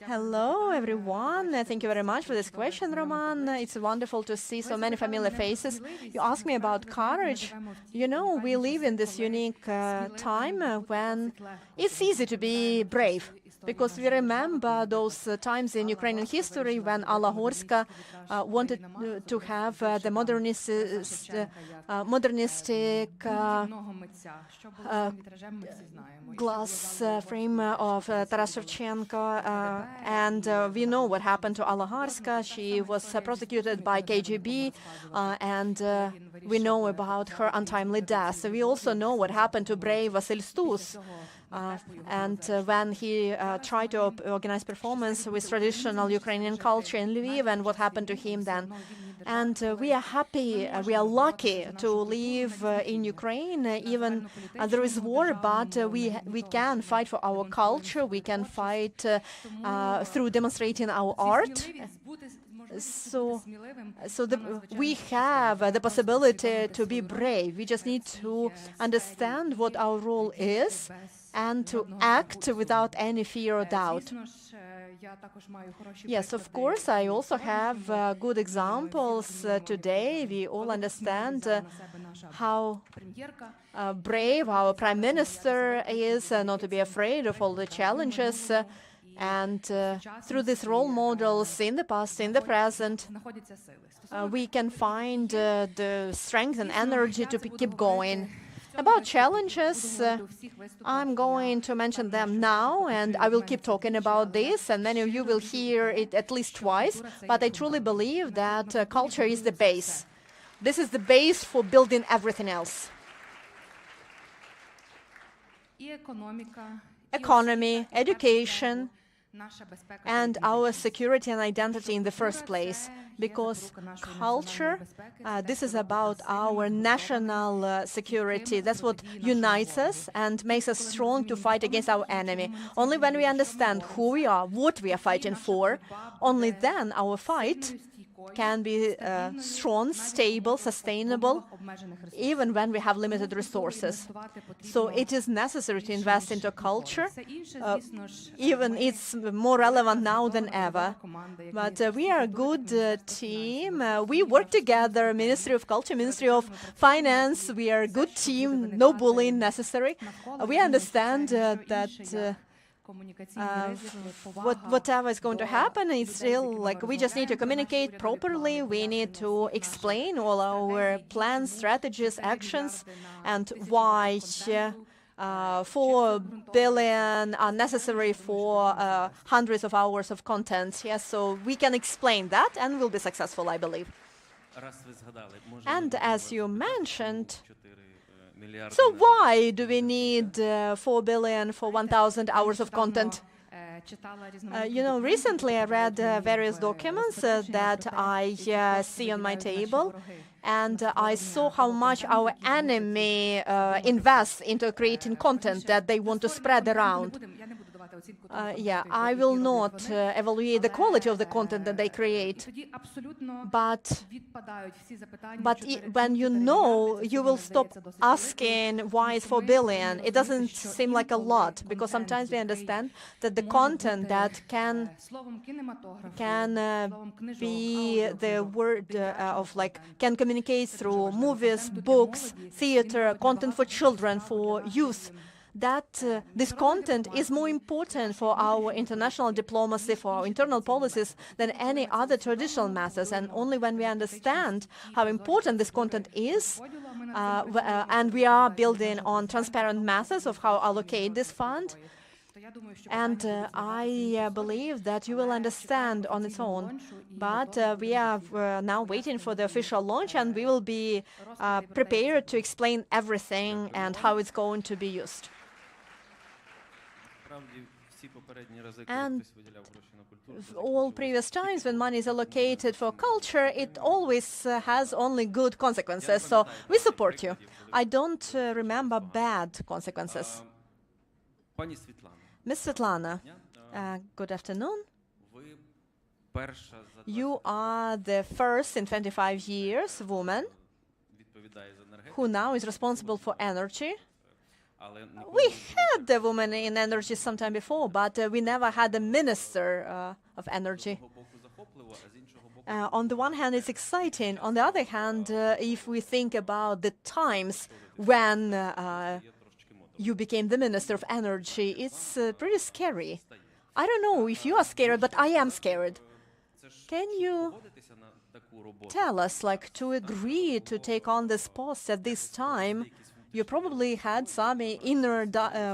Hello, everyone. Thank you very much for this question, Roman. It's wonderful to see so many familiar faces. You asked me about courage. You know, we live in this unique time when it's easy to be brave, because we remember those times in Ukrainian history when Alla Horska wanted to have the modernistic glass frame of Taras Shevchenko, and we know what happened to Alla Horska. She was prosecuted by KGB, and we know about her untimely death. We also know what happened to brave Vasil Stus. And when he tried to organize performance with traditional Ukrainian culture in Lviv, and what happened to him then. And we are happy, we are lucky to live in Ukraine. Even there is war, but we can fight for our culture. We can fight through demonstrating our art. We have the possibility to be brave. We just need to understand what our role is and to act without any fear or doubt. Yes, of course, I also have good examples today. We all understand how brave our Prime Minister is, not to be afraid of all the challenges. And through these role models in the past, in the present, we can find the strength and energy to keep going. About challenges, I'm going to mention them now, and I will keep talking about this, and many of you will hear it at least twice, but I truly believe that culture is the base. This is the base for building everything else. Economy, education, and our security and identity in the first place, because culture, this is about our national security. That's what unites us and makes us strong to fight against our enemy. Only when we understand who we are, what we are fighting for, only then our fight can be strong, stable, sustainable, even when we have limited resources. So it is necessary to invest into culture. Even it's more relevant now than ever. But we are a good team. We work together, Ministry of Culture, Ministry of Finance. We are a good team, no bullying necessary. We understand that whatever is going to happen, it's still like we just need to communicate properly. We need to explain all our plans, strategies, actions, and why 4 billion are necessary for hundreds of hours of content. Yes, so we can explain that and we'll be successful, I believe. And as you mentioned, so why do we need 4 billion for 1,000 hours of content? Recently I read various documents that I see on my table, and I saw how much our enemy invests into creating content that they want to spread around. I will not evaluate the quality of the content that they create, but when you know, you will stop asking why it's 4 billion. It doesn't seem like a lot, because sometimes we understand that the content that can be the word of can communicate through movies, books, theater, content for children, for youth, that this content is more important for our international diplomacy, for our internal policies, than any other traditional methods. And only when we understand how important this content is, and we are building on transparent methods of how allocate this fund, and I believe that you will understand on its own. But we are now waiting for the official launch, and we will be prepared to explain everything and how it's going to be used. And all previous times when money is allocated for culture, it always has only good consequences. So we support you. I don't remember bad consequences. Ms. Svetlana, good afternoon. You are the first in 25 years woman who now is responsible for energy. We had a woman in energy sometime before, but we never had a minister of energy. On the one hand, it's exciting. On the other hand, if we think about the times when you became the Minister of Energy, it's pretty scary. I don't know if you are scared, but I am scared. Can you tell us, to agree to take on this post at this time? You probably had some inner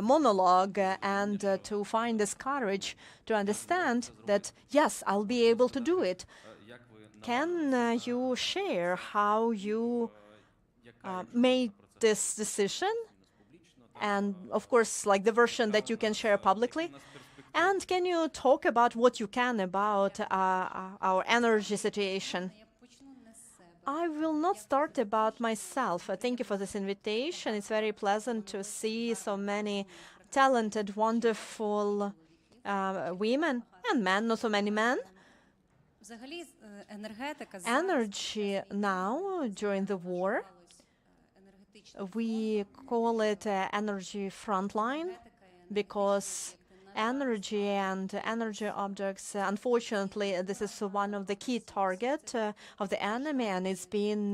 monologue and to find this courage to understand that, yes, I'll be able to do it. Can you share how you made this decision? And, of course, the version that you can share publicly. And can you talk about what you can about our energy situation? I will not start about myself. Thank you for this invitation. It's very pleasant to see so many talented, wonderful women and men, not so many men. Energy now, during the war, we call it energy frontline because energy and energy objects, unfortunately, this is one of the key targets of the enemy, and it's been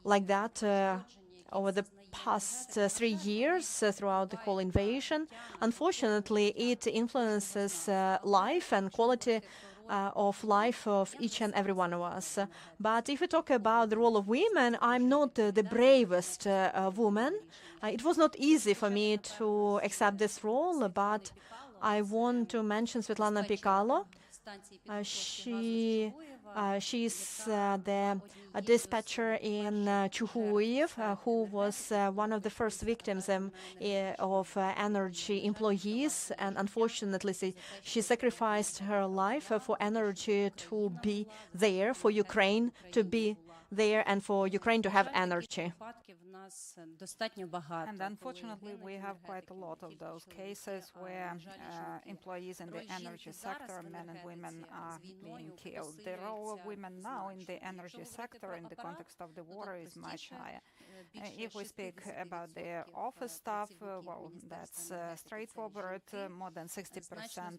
like that over the past 3 years throughout the whole invasion. Unfortunately, it influences life and quality of life of each and every one of us. But if we talk about the role of women, I'm not the bravest woman. It was not easy for me to accept this role, but I want to mention Svetlana Pikalo. She's the dispatcher in Kyiv, who was one of the first victims of energy employees, and unfortunately she sacrificed her life for energy to be there, for Ukraine to be there, and for Ukraine to have energy. And unfortunately, we have quite a lot of those cases where employees in the energy sector, men and women, are being killed. The role of women now in the energy sector in the context of the war is much higher. If we speak about the office staff, well, that's straightforward. More than 60%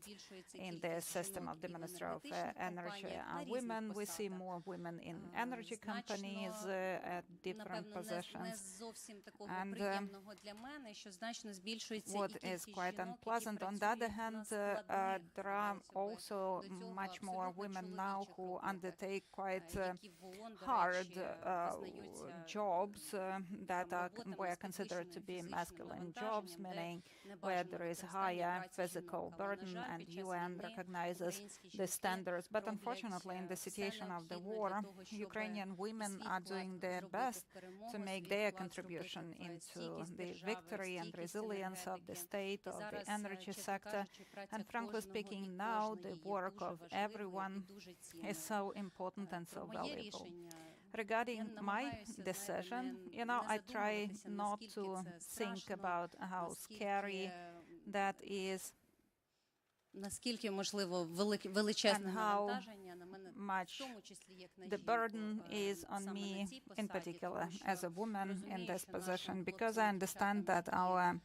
in the system of the Ministry of Energy are women. We see more women in energy companies at different positions. And what is quite unpleasant, on the other hand, there are also much more women now who undertake quite hard jobs that were considered to be masculine jobs, meaning where there is higher physical burden, and UN recognizes the standards. But unfortunately, in the situation of the war, Ukrainian women are doing their best to make their contribution into the victory and resilience of the state, of the energy sector. And frankly speaking, now the work of everyone is so important and so valuable. Regarding my decision, I try not to think about how scary that is and how much the burden is on me, in particular, as a woman in this position, because I understand that our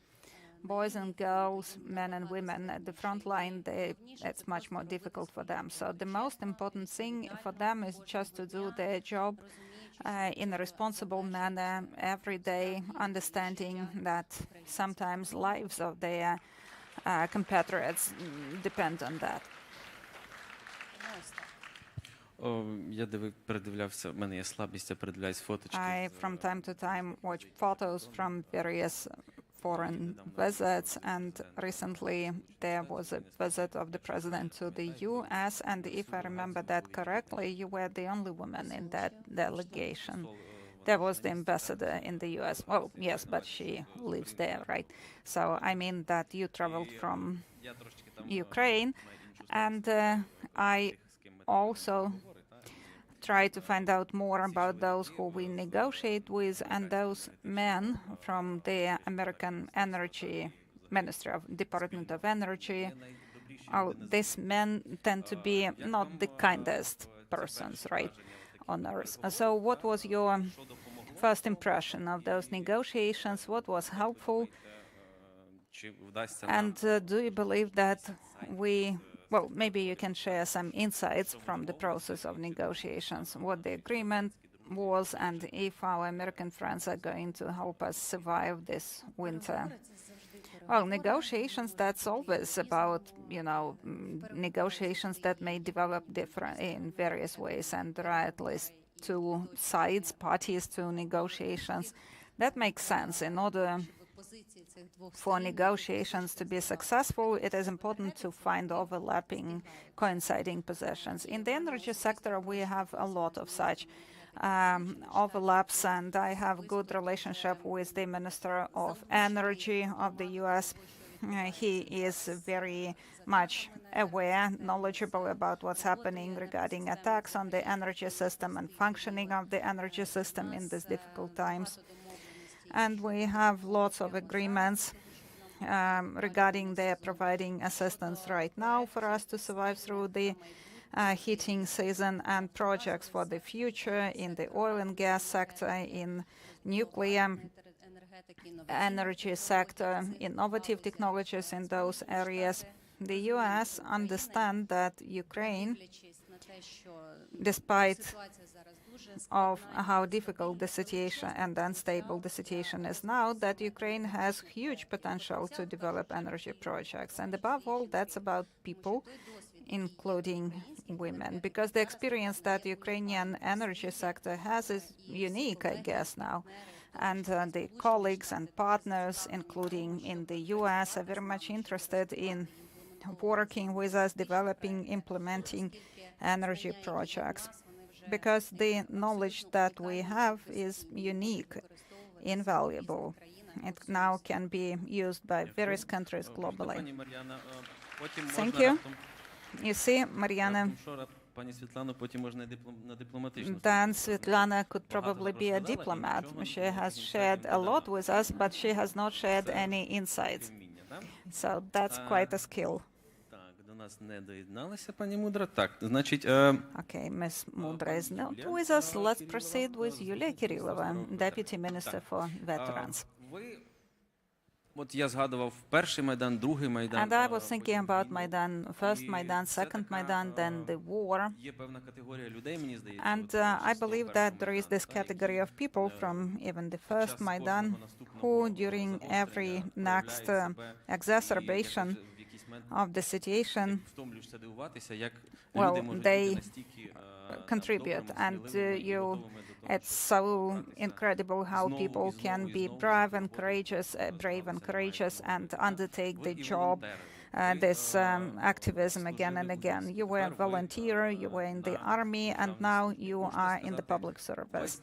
boys and girls, men and women at the front line, it's much more difficult for them. So the most important thing for them is just to do their job in a responsible manner every day, understanding that sometimes lives of their compatriots depend on that. I, from time to time, watch photos from various foreign visits, and recently there was a visit of the president to the US, and if I remember that correctly, you were the only woman in that delegation. There was the ambassador in the US. Well, yes, but she lives there, right? So I mean that you traveled from Ukraine, and I also try to find out more about those who we negotiate with, and those men from the American Energy Ministry of Department of Energy. These men tend to be not the kindest persons, right, on earth. So what was your first impression of those negotiations? What was helpful? And do you believe that well, maybe you can share some insights from the process of negotiations, what the agreement was, and if our American friends are going to help us survive this winter. Well, negotiations, that's always about, negotiations that may develop different in various ways, and there are at least two sides, parties to negotiations. That makes sense. In order for negotiations to be successful, it is important to find overlapping, coinciding positions. In the energy sector, we have a lot of such overlaps, and I have a good relationship with the Minister of Energy of the US. He is very much aware, knowledgeable about what's happening regarding attacks on the energy system and functioning of the energy system in these difficult times. And we have lots of agreements regarding their providing assistance right now for us to survive through the heating season, and projects for the future in the oil and gas sector, in nuclear energy sector, innovative technologies in those areas. The US understand that Ukraine, despite of how difficult the situation and unstable the situation is now, that Ukraine has huge potential to develop energy projects. And above all, that's about people, including women, because the experience that the Ukrainian energy sector has is unique, I guess, now. And the colleagues and partners, including in the US, are very much interested in working with us, developing, implementing energy projects, because the knowledge that we have is unique, invaluable. It now can be used by various countries globally. Thank you. You see, Mariana, then Svetlana could probably be a diplomat. She has shared a lot with us, but she has not shared any insights. So that's quite a skill. Okay, Ms. Mudra is not with us. Let's proceed with Yulia Kirillova, Deputy Minister for Veterans. And I was thinking about Maidan, first Maidan, second Maidan, then the war. And I believe that there is this category of people from even the first Maidan who, during every next exacerbation of the situation, well, they contribute, and it's so incredible how people can be brave and courageous, and undertake the job, this activism again and again. You were a volunteer, you were in the army, and now you are in the public service.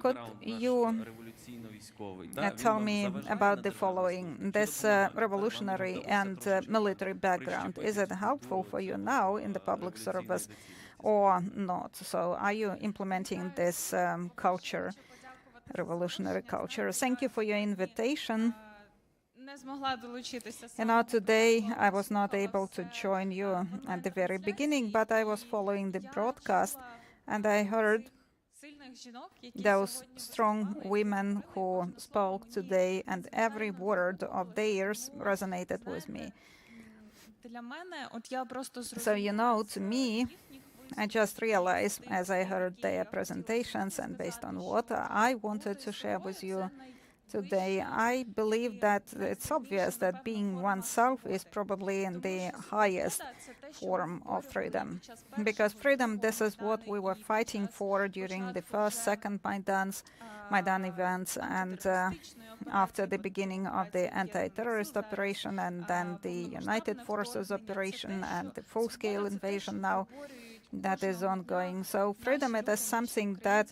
Could you tell me about the following? This revolutionary and military background, is it helpful for you now in the public service or not? So are you implementing this culture, revolutionary culture? Thank you for your invitation. Today I was not able to join you at the very beginning, but I was following the broadcast, and I heard those strong women who spoke today, and every word of theirs resonated with me. So, to me, I just realized, as I heard their presentations and based on what I wanted to share with you today, I believe that it's obvious that being oneself is probably in the highest form of freedom. Because freedom, this is what we were fighting for during the first, second Maidan events, and after the beginning of the anti-terrorist operation, and then the United Forces operation, and the full-scale invasion now that is ongoing. So freedom, it is something that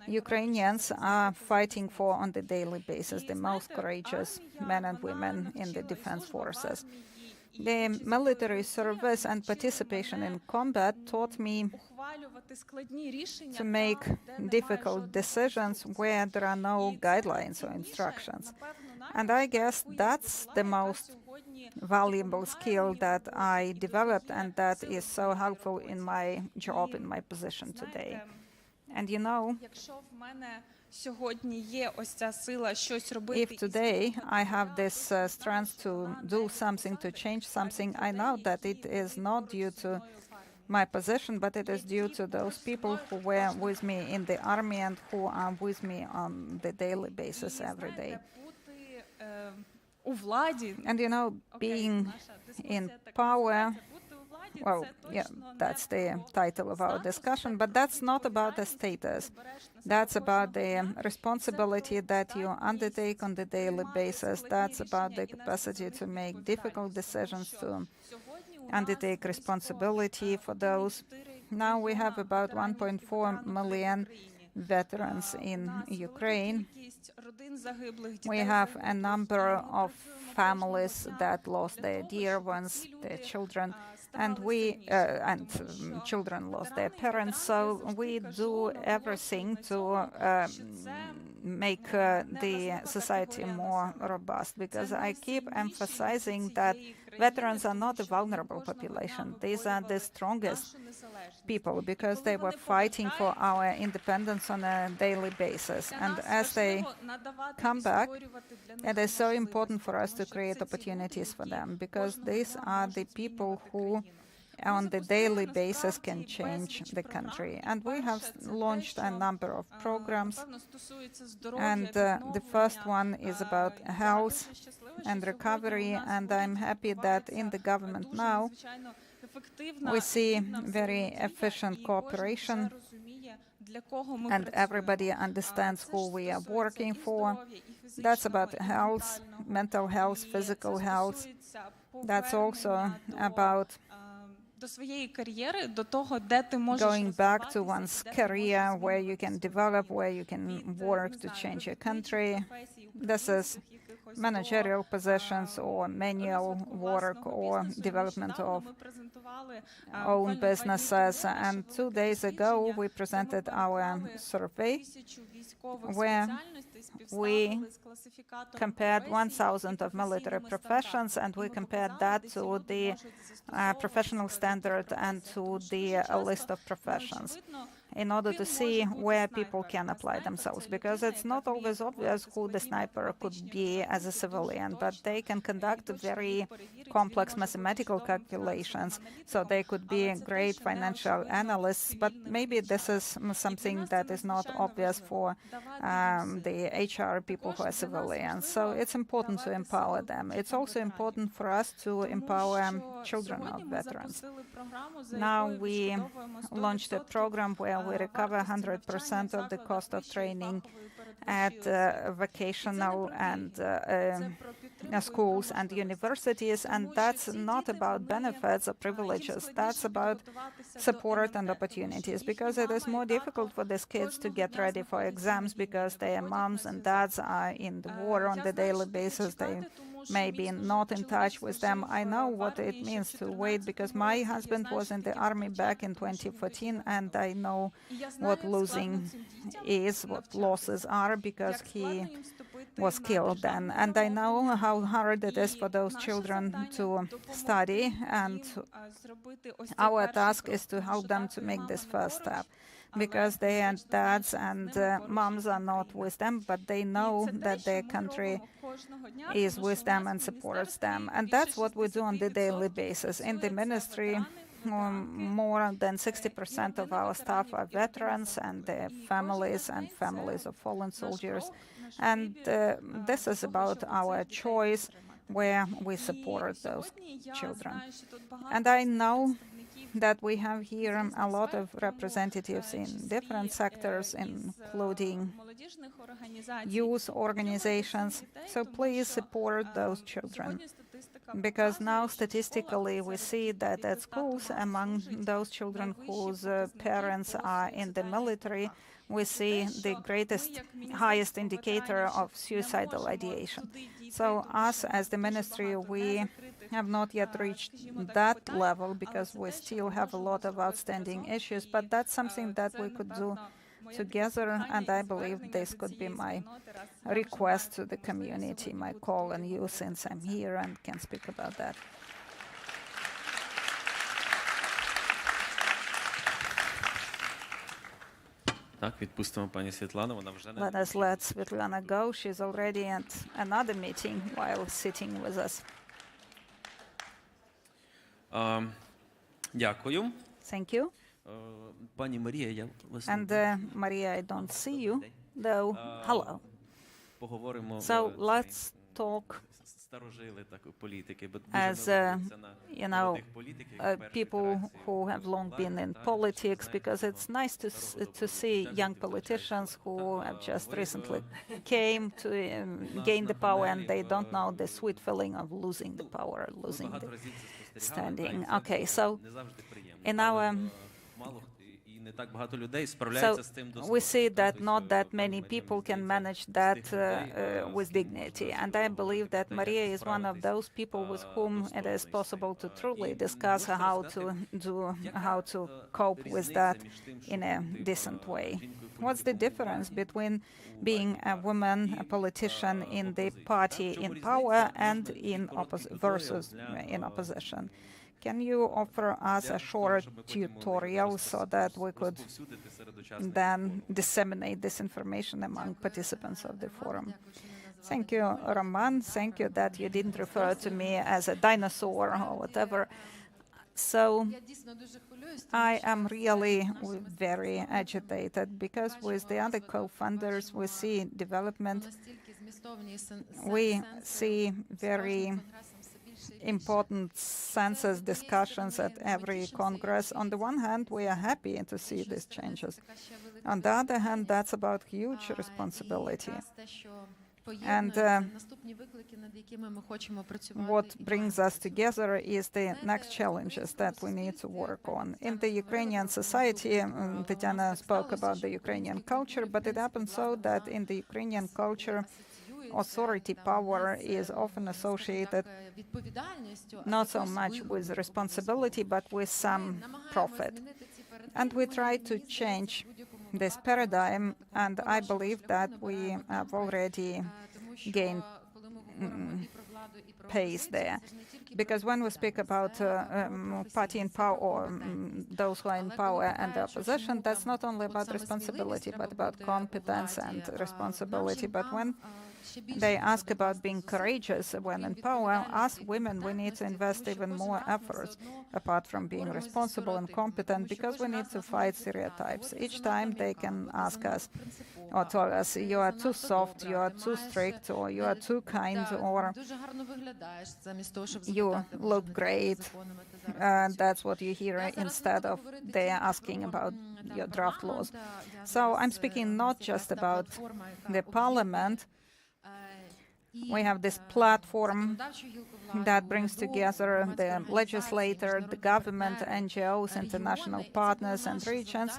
Ukrainians are fighting for on the daily basis, the most courageous men and women in the defense forces. The military service and participation in combat taught me to make difficult decisions where there are no guidelines or instructions. And I guess that's the most valuable skill that I developed, and that is so helpful in my job, in my position today. And if today I have this strength to do something, to change something, I know that it is not due to my position, but it is due to those people who were with me in the army and who are with me on the daily basis every day. And being in power, well, yeah, that's the title of our discussion, but that's not about the status. That's about the responsibility that you undertake on the daily basis. That's about the capacity to make difficult decisions, to undertake responsibility for those. Now we have about 1.4 million veterans in Ukraine. We have a number of families that lost their dear ones, their children, and children lost their parents. So we do everything to make the society more robust, because I keep emphasizing that Veterans are not a vulnerable population. These are the strongest people because they were fighting for our independence on a daily basis. And as they come back, it is so important for us to create opportunities for them because these are the people who on the daily basis can change the country. And we have launched a number of programs. And the first one is about health and recovery. And I'm happy that in the government now, we see very efficient cooperation and everybody understands who we are working for. That's about health, mental health, physical health. That's also about going back to one's career, where you can develop, where you can work to change your country. This is managerial positions or manual work or development of own businesses. And 2 days ago, we presented our survey where we compared 1,000 of military professions, and we compared that to the professional standard and to the list of professions in order to see where people can apply themselves, because it's not always obvious who the sniper could be as a civilian, but they can conduct very complex mathematical calculations, so they could be great financial analysts, but maybe this is something that is not obvious for the HR people who are civilians. So it's important to empower them. It's also important for us to empower children of veterans. Now we launched a program where we recover 100% of the cost of training at vocational and schools and universities, and that's not about benefits or privileges. That's about support and opportunities, because it is more difficult for these kids to get ready for exams because their moms and dads are in the war on the daily basis. They may be not in touch with them. I know what it means to wait because my husband was in the army back in 2014, and I know what losing is, what losses are, because he was killed then. And I know how hard it is for those children to study, and our task is to help them to make this first step, because their dads and moms are not with them, but they know that their country is with them and supports them. And that's what we do on the daily basis. In the ministry, more than 60% of our staff are veterans and their families and families of fallen soldiers. And this is about our choice where we support those children. And I know that we have here a lot of representatives in different sectors, including youth organizations. So please support those children, because now statistically we see that at schools, among those children whose parents are in the military, we see the highest indicator of suicidal ideation. So us as the ministry, we have not yet reached that level because we still have a lot of outstanding issues, but that's something that we could do together, and I believe this could be my request to the community, my call on you, since I'm here and can speak about that. Let us let Svetlana go. She's already at another meeting while sitting with us. Thank you. And Maria, I don't see you, though. Hello. So let's talk as people who have long been in politics, because it's nice to see young politicians who have just recently came to gain the power, and they don't know the sweet feeling of losing the power, losing the standing. Okay, so in our So we see that not that many people can manage that with dignity. And I believe that Maria is one of those people with whom it is possible to truly discuss how to cope with that in a decent way. What's the difference between being a woman, a politician in the party in power and versus in opposition? Can you offer us a short tutorial so that we could then disseminate this information among participants of the forum? Thank you, Roman. Thank you that you didn't refer to me as a dinosaur or whatever. So I am really very agitated because with the other co-funders we see development, we see very important census discussions at every Congress. On the one hand, we are happy to see these changes. On the other hand, that's about huge responsibility. And what brings us together is the next challenges that we need to work on. In the Ukrainian society, Tatiana spoke about the Ukrainian culture, but it happens so that in the Ukrainian culture, authority power is often associated not so much with responsibility, but with some profit. And we try to change this paradigm, and I believe that we have already gained pace there. Because when we speak about party in power or those who are in power and the opposition, that's not only about responsibility, but about competence and responsibility. But when they ask about being courageous when in power, us women, we need to invest even more efforts, apart from being responsible and competent, because we need to fight stereotypes. Each time they can ask us or tell us, you are too soft, you are too strict, or you are too kind, or you look great. That's what you hear instead of they are asking about your draft laws. So I'm speaking not just about the parliament. We have this platform that brings together the legislator, the government, NGOs, international partners and regions,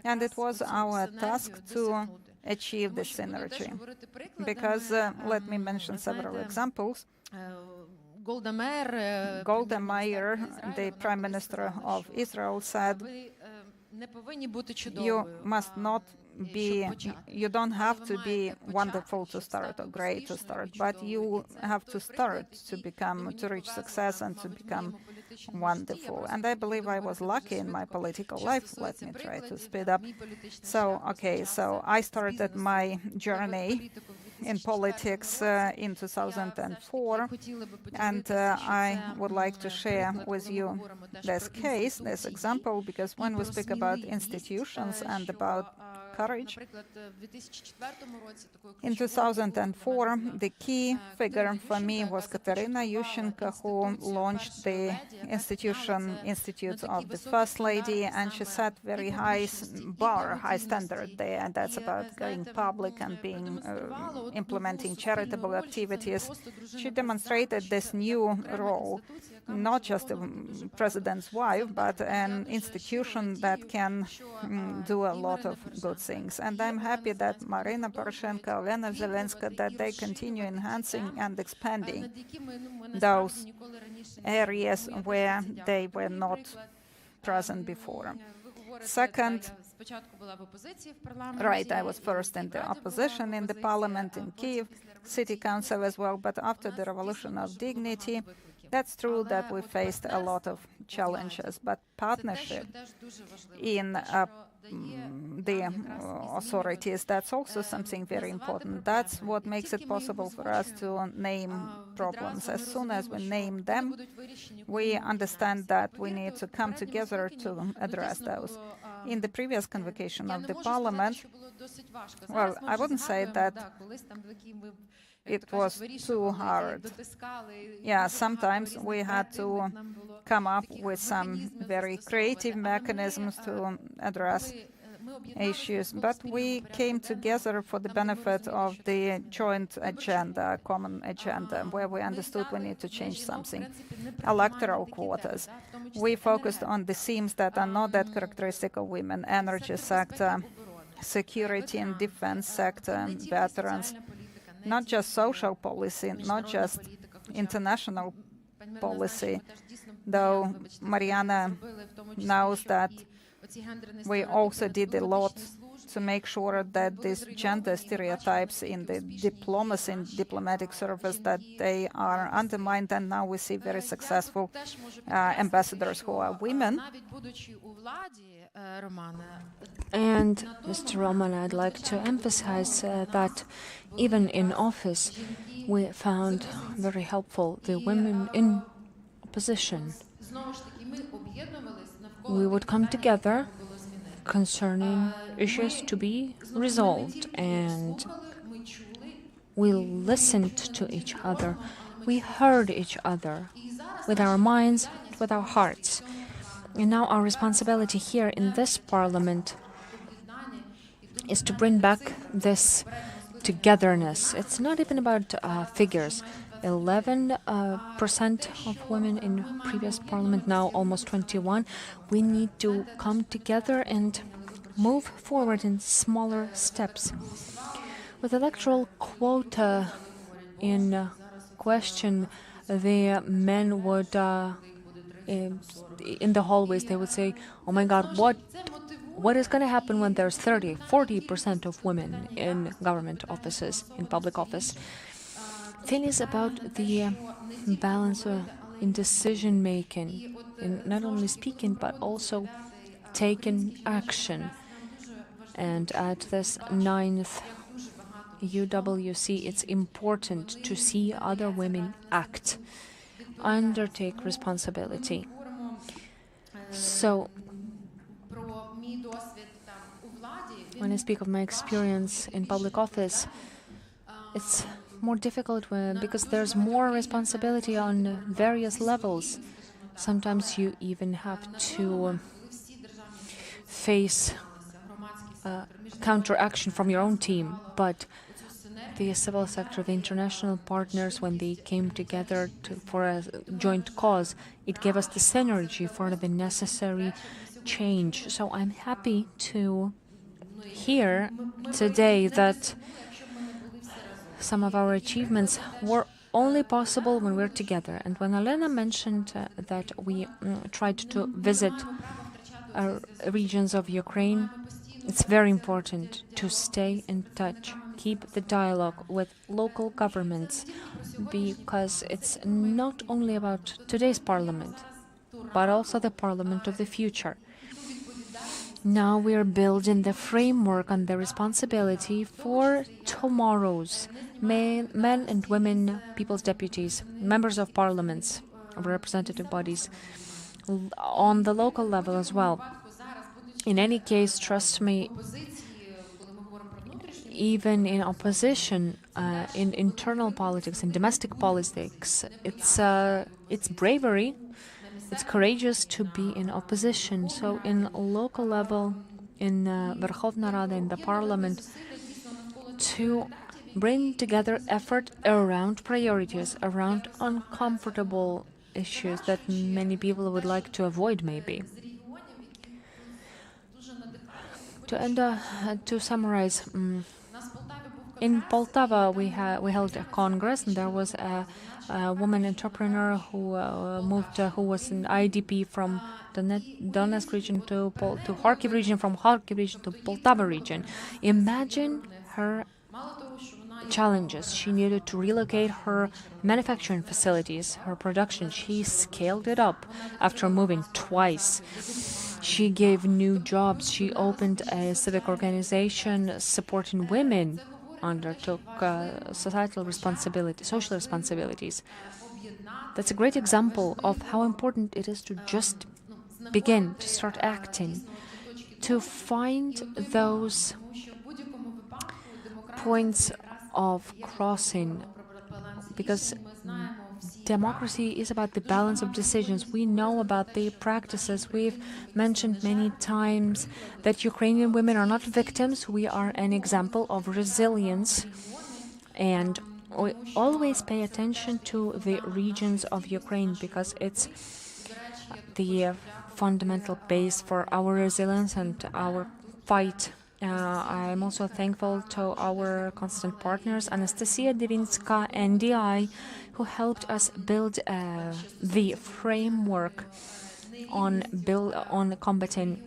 and it was our task to achieve this synergy. Because let me mention several examples. Golda Meir, the Prime Minister of Israel, said, you must not be, you don't have to be wonderful to start or great to start, but you have to start to reach success and to become wonderful. And I believe I was lucky in my political life. Let me try to speed up. So, okay, so I started my journey in politics in 2004, and I would like to share with you this case, this example, because when we speak about institutions and about courage, in 2004, the key figure for me was Katerina Yushchenko, who launched the Institutes of the First Lady, and she set very high standard there, and that's about going public and being implementing charitable activities. She demonstrated this new role, not just a president's wife, but an institution that can do a lot of good things. And I'm happy that Marina Poroshenko, Olena Zelenska, that they continue enhancing and expanding those areas where they were not present before. Second, right, I was first in the opposition in the parliament in Kyiv, city council as well, but after the Revolution of Dignity, that's true that we faced a lot of challenges, but partnership in the authorities, that's also something very important. That's what makes it possible for us to name problems. As soon as we name them, we understand that we need to come together to address those. In the previous convocation of the parliament, well, I wouldn't say that it was too hard. Yeah, sometimes we had to come up with some very creative mechanisms to address issues, but we came together for the benefit of the joint agenda, common agenda, where we understood we need to change something. Electoral quotas. We focused on the themes that are not that characteristic of women: energy sector, security and defense sector, veterans, not just social policy, not just international policy, though Mariana knows that we also did a lot to make sure that these gender stereotypes in the diplomacy and diplomatic service, that they are undermined, and now we see very successful ambassadors who are women. And Mr. Roman, I'd like to emphasize that even in office, we found very helpful the women in opposition. We would come together concerning issues to be resolved, and we listened to each other. We heard each other with our minds, with our hearts. And now our responsibility here in this parliament is to bring back this togetherness. It's not even about figures. 11% of women in previous parliament, now almost 21. We need to come together and move forward in smaller steps. With electoral quota in question, the men would, in the hallways, they would say, "Oh my God, what is going to happen when there's 30, 40% of women in government offices, in public office?" Thing is about the balance in decision making, in not only speaking but also taking action. And at this 9th UWC, it's important to see other women act, undertake responsibility. So, when I speak of my experience in public office, it's more difficult because there's more responsibility on various levels. Sometimes you even have to face counteraction from your own team, but the civil sector, the international partners, when they came together for a joint cause, it gave us the synergy for the necessary change. So I'm happy to hear today that some of our achievements were only possible when we're together. And when Elena mentioned that we tried to visit regions of Ukraine, it's very important to stay in touch, keep the dialogue with local governments, because it's not only about today's parliament, but also the parliament of the future. Now we are building the framework and the responsibility for tomorrow's men and women, people's deputies, members of parliaments, of representative bodies, on the local level as well. In any case, trust me, even in opposition, in internal politics, in domestic politics, it's bravery. It's courageous to be in opposition. So in local level, in Verkhovna Rada, in the parliament, to bring together effort around priorities, around uncomfortable issues that many people would like to avoid, maybe. To summarize, in Poltava we held a congress, and there was a woman entrepreneur who who was an IDP from the Donetsk region to Kharkiv region, from Kharkiv region to Poltava region. Imagine her challenges. She needed to relocate her manufacturing facilities, her production. She scaled it up after moving twice. She gave new jobs. She opened a civic organization supporting women, undertook societal responsibility, social responsibilities. That's a great example of how important it is to just begin, to start acting, to find those points of crossing, because democracy is about the balance of decisions. We know about the practices. We've mentioned many times that Ukrainian women are not victims. We are an example of resilience. And we always pay attention to the regions of Ukraine, because it's the fundamental base for our resilience and our fight. I'm also thankful to our constant partners, Anastasia Devinska and DI, who helped us build the framework on combating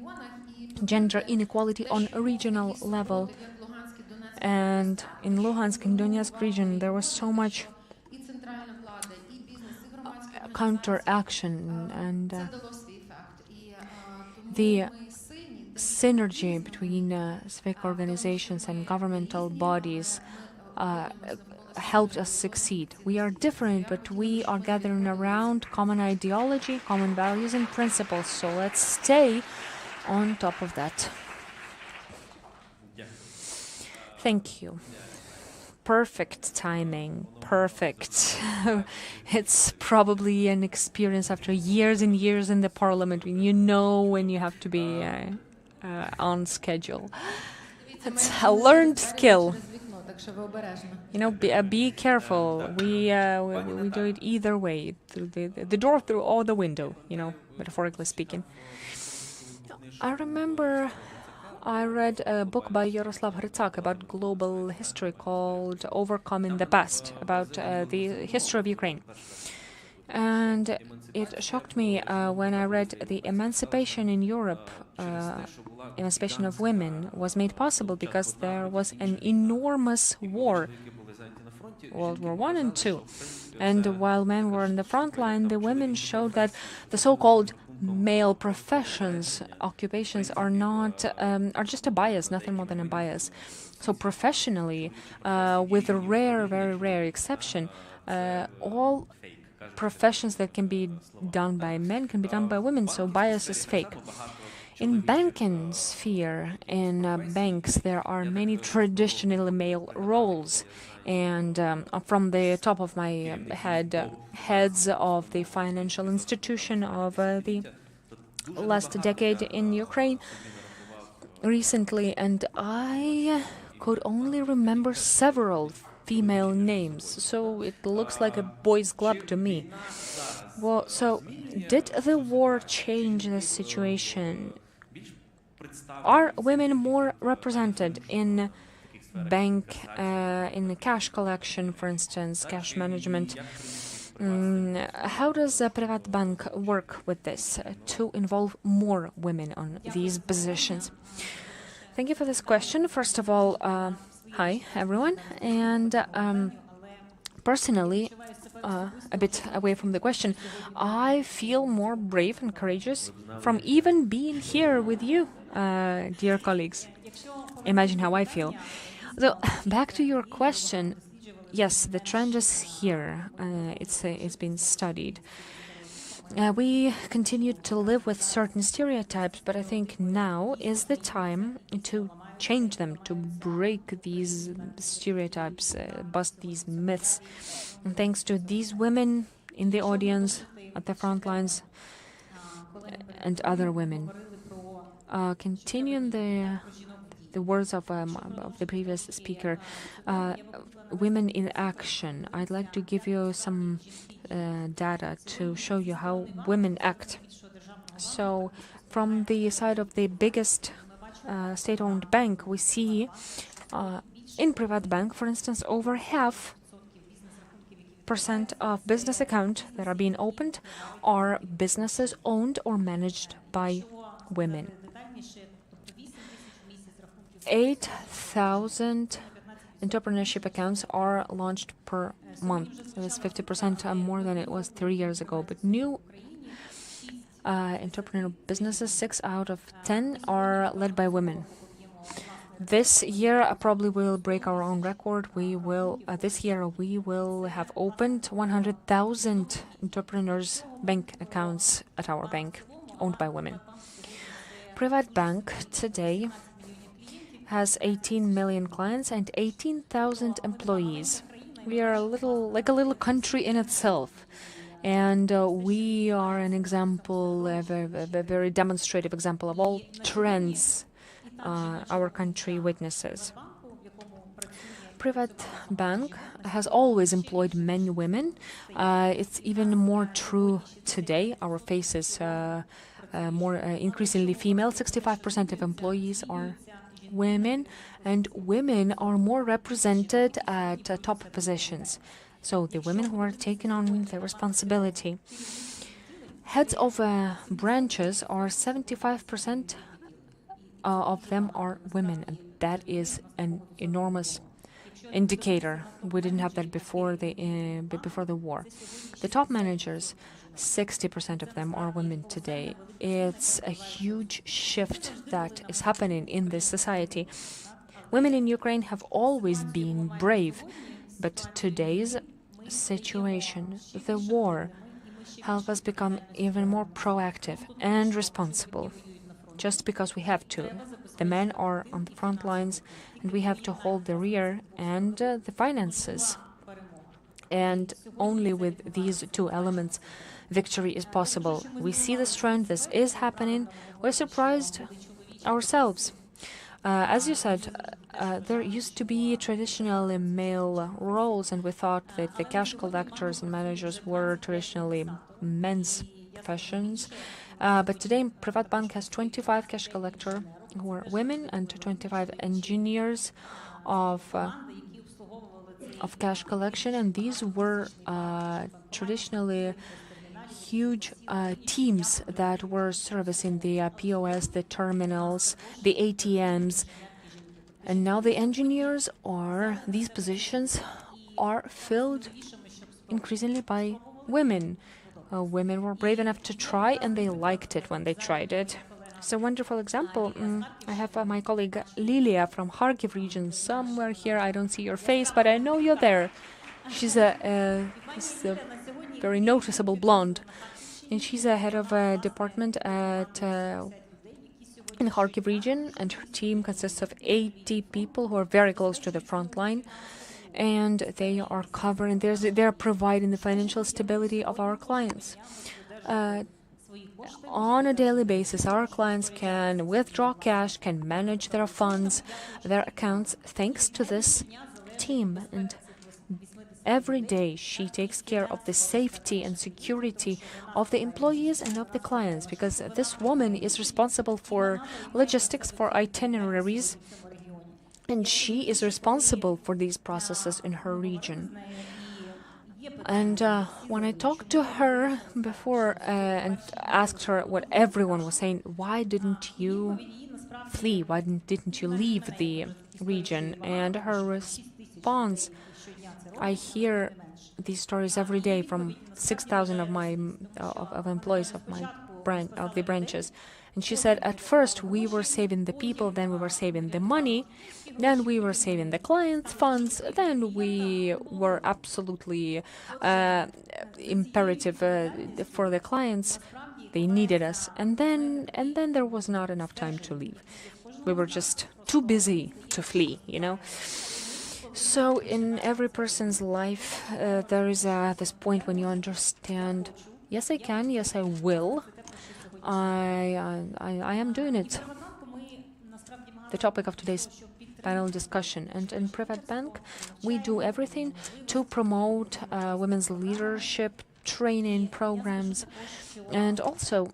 gender inequality on a regional level. And in Luhansk and Donetsk region, there was so much counteraction, and the synergy between civic organizations and governmental bodies helped us succeed. We are different, but we are gathering around common ideology, common values and principles. So let's stay on top of that. Thank you. Perfect timing. Perfect. It's probably an experience after years and years in the parliament when you know when you have to be on schedule. It's a learned skill. You know, be careful. We do it either way, through the door, through or the window. You know, metaphorically speaking. I remember I read a book by Yaroslav Hrycak about global history called "Overcoming the Past," about the history of Ukraine. And it shocked me when I read the emancipation in Europe, emancipation of women, was made possible because there was an enormous war, World War I and II. And while men were in the front line, the women showed that the so-called male professions, occupations are not, are just a bias, nothing more than a bias. So professionally, with a rare, very rare exception, all professions that can be done by men can be done by women, so bias is fake. In banking sphere, in banks, there are many traditionally male roles. And from the top of my head, heads of the financial institution of the last decade in Ukraine recently, and I could only remember several female names, so it looks like a boys' club to me. Well, so did the war change the situation? Are women more represented in bank, in cash collection, for instance, cash management? How does Privatbank work with this to involve more women on these positions? Thank you for this question. First of all, hi, everyone. And personally, a bit away from the question, I feel more brave and courageous from even being here with you, dear colleagues. Imagine how I feel. So, back to your question, yes, the trend is here. It's been studied. We continue to live with certain stereotypes, but I think now is the time to change them, to break these stereotypes, bust these myths. And thanks to these women in the audience, at the front lines, and other women. Continuing the words of the previous speaker, women in action. I'd like to give you some data to show you how women act. So, from the side of the biggest state-owned bank, we see in Privatbank, for instance, over 0.5% of business accounts that are being opened are businesses owned or managed by women. 8,000 entrepreneurship accounts are launched per month. That is 50% more than it was 3 years ago. But new entrepreneurial businesses, 6 out of 10 are led by women. This year, probably will break our own record. This year, we will have opened 100,000 entrepreneurs' bank accounts at our bank, owned by women. Privatbank today has 18 million clients and 18,000 employees. We are like a little country in itself. And we are an example, a very demonstrative example of all trends our country witnesses. Privat Bank has always employed many women. It's even more true today. Our face is more increasingly female. 65% of employees are women, and women are more represented at top positions. So the women who are taking on the responsibility. Heads of branches are 75% of them are women, and that is an enormous indicator. We didn't have that before the war. The top managers, 60% of them are women today. It's a huge shift that is happening in this society. Women in Ukraine have always been brave, but today's situation, the war, help us become even more proactive and responsible. Just because we have to. The men are on the front lines, and we have to hold the rear and the finances. And only with these two elements, victory is possible. We see this trend. This is happening. We're surprised ourselves. As you said, there used to be traditionally male roles, and we thought that the cash collectors and managers were traditionally men's professions. But today, Privat Bank has 25 cash collectors who are women and 25 engineers of cash collection, and these were traditionally huge teams that were servicing the POS, the terminals, the ATMs, and now the engineers these positions are filled increasingly by women. Women were brave enough to try, and they liked it when they tried it. It's a wonderful example. I have my colleague Lilia from Kyiv region somewhere here. I don't see your face, but I know you're there. She's a very noticeable blonde, and she's a head of a department in Kyiv region, and her team consists of 80 people who are very close to the front line. And they are covering, they're providing the financial stability of our clients. On a daily basis, our clients can withdraw cash, can manage their funds, their accounts, thanks to this team. And every day she takes care of the safety and security of the employees and of the clients, because this woman is responsible for logistics, for itineraries, and she is responsible for these processes in her region. And when I talked to her before and asked her what everyone was saying, why didn't you flee? Why didn't you leave the region? And her response, I hear these stories every day from 6,000 of employees of the branches. And she said, at first we were saving the people, then we were saving the money, then we were saving the clients' funds, then we were absolutely imperative for the clients. They needed us, and then there was not enough time to leave. We were just too busy to flee, you know. So in every person's life, there is this point when you understand, yes, I can, yes, I will. I am doing it. The topic of today's panel discussion. And in Privat Bank, we do everything to promote women's leadership, training programs, and also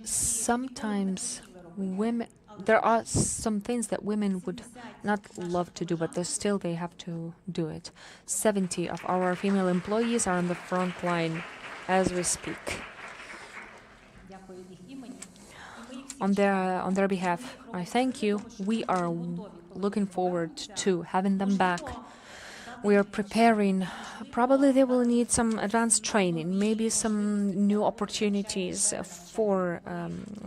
sometimes there are some things that women would not love to do, but still they have to do it. 70 of our female employees are on the front line as we speak. On their behalf, I thank you. We are looking forward to having them back. We are preparing. Probably they will need some advanced training, maybe some new opportunities for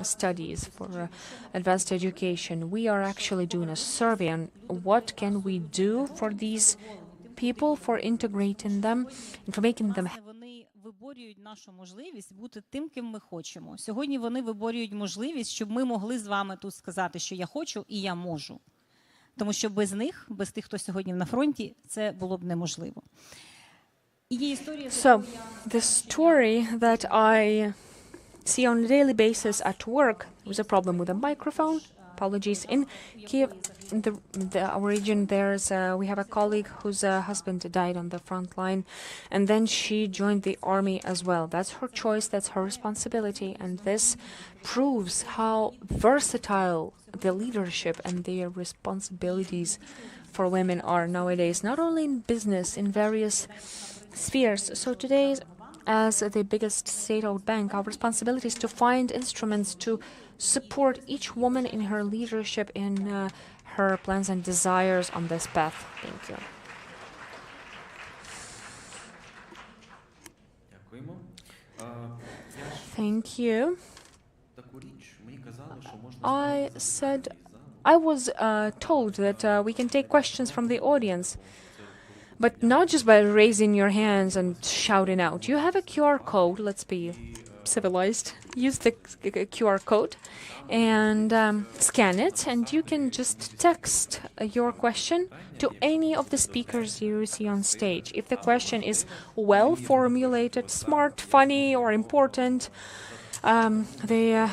studies, for advanced education. We are actually doing a survey on what can we do for these people, for integrating them, and for making them виборюють нашу можливість бути тим, ким ми хочемо. Сьогодні вони виборюють можливість, щоб ми могли з вами тут сказати, що я хочу і я можу. Тому що без них, без тих, хто сьогодні на фронті, це було б неможливо. So, the story that I see on a daily basis at work, there was a problem with a microphone. apologies. In Kyiv, in our region, we have a colleague whose husband died on the front line, and then she joined the army as well. That's her choice, that's her responsibility, and this proves how versatile the leadership and their responsibilities for women are nowadays, not only in business, in various spheres. So today, as the biggest state-owned bank, our responsibility is to find instruments to support each woman in her leadership, in her plans and desires on this path. Thank you. Thank you. I was told that we can take questions from the audience, but not just by raising your hands and shouting out. You have a QR code. Let's be civilized. Use the QR code and scan it, and you can just text your question to any of the speakers you see on stage. If the question is well formulated, smart, funny, or important, the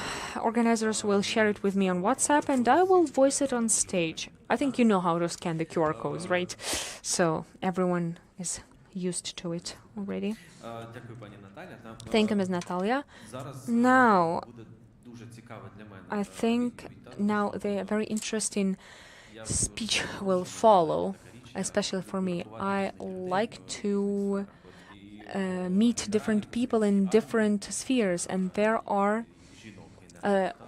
organizers will share it with me on WhatsApp, and I will voice it on stage. I think you know how to scan the QR codes, right? So everyone is used to it already. Thank you, Ms. Natalia. Now, I think now the very interesting speech will follow, especially for me. I like to meet different people in different spheres, and there are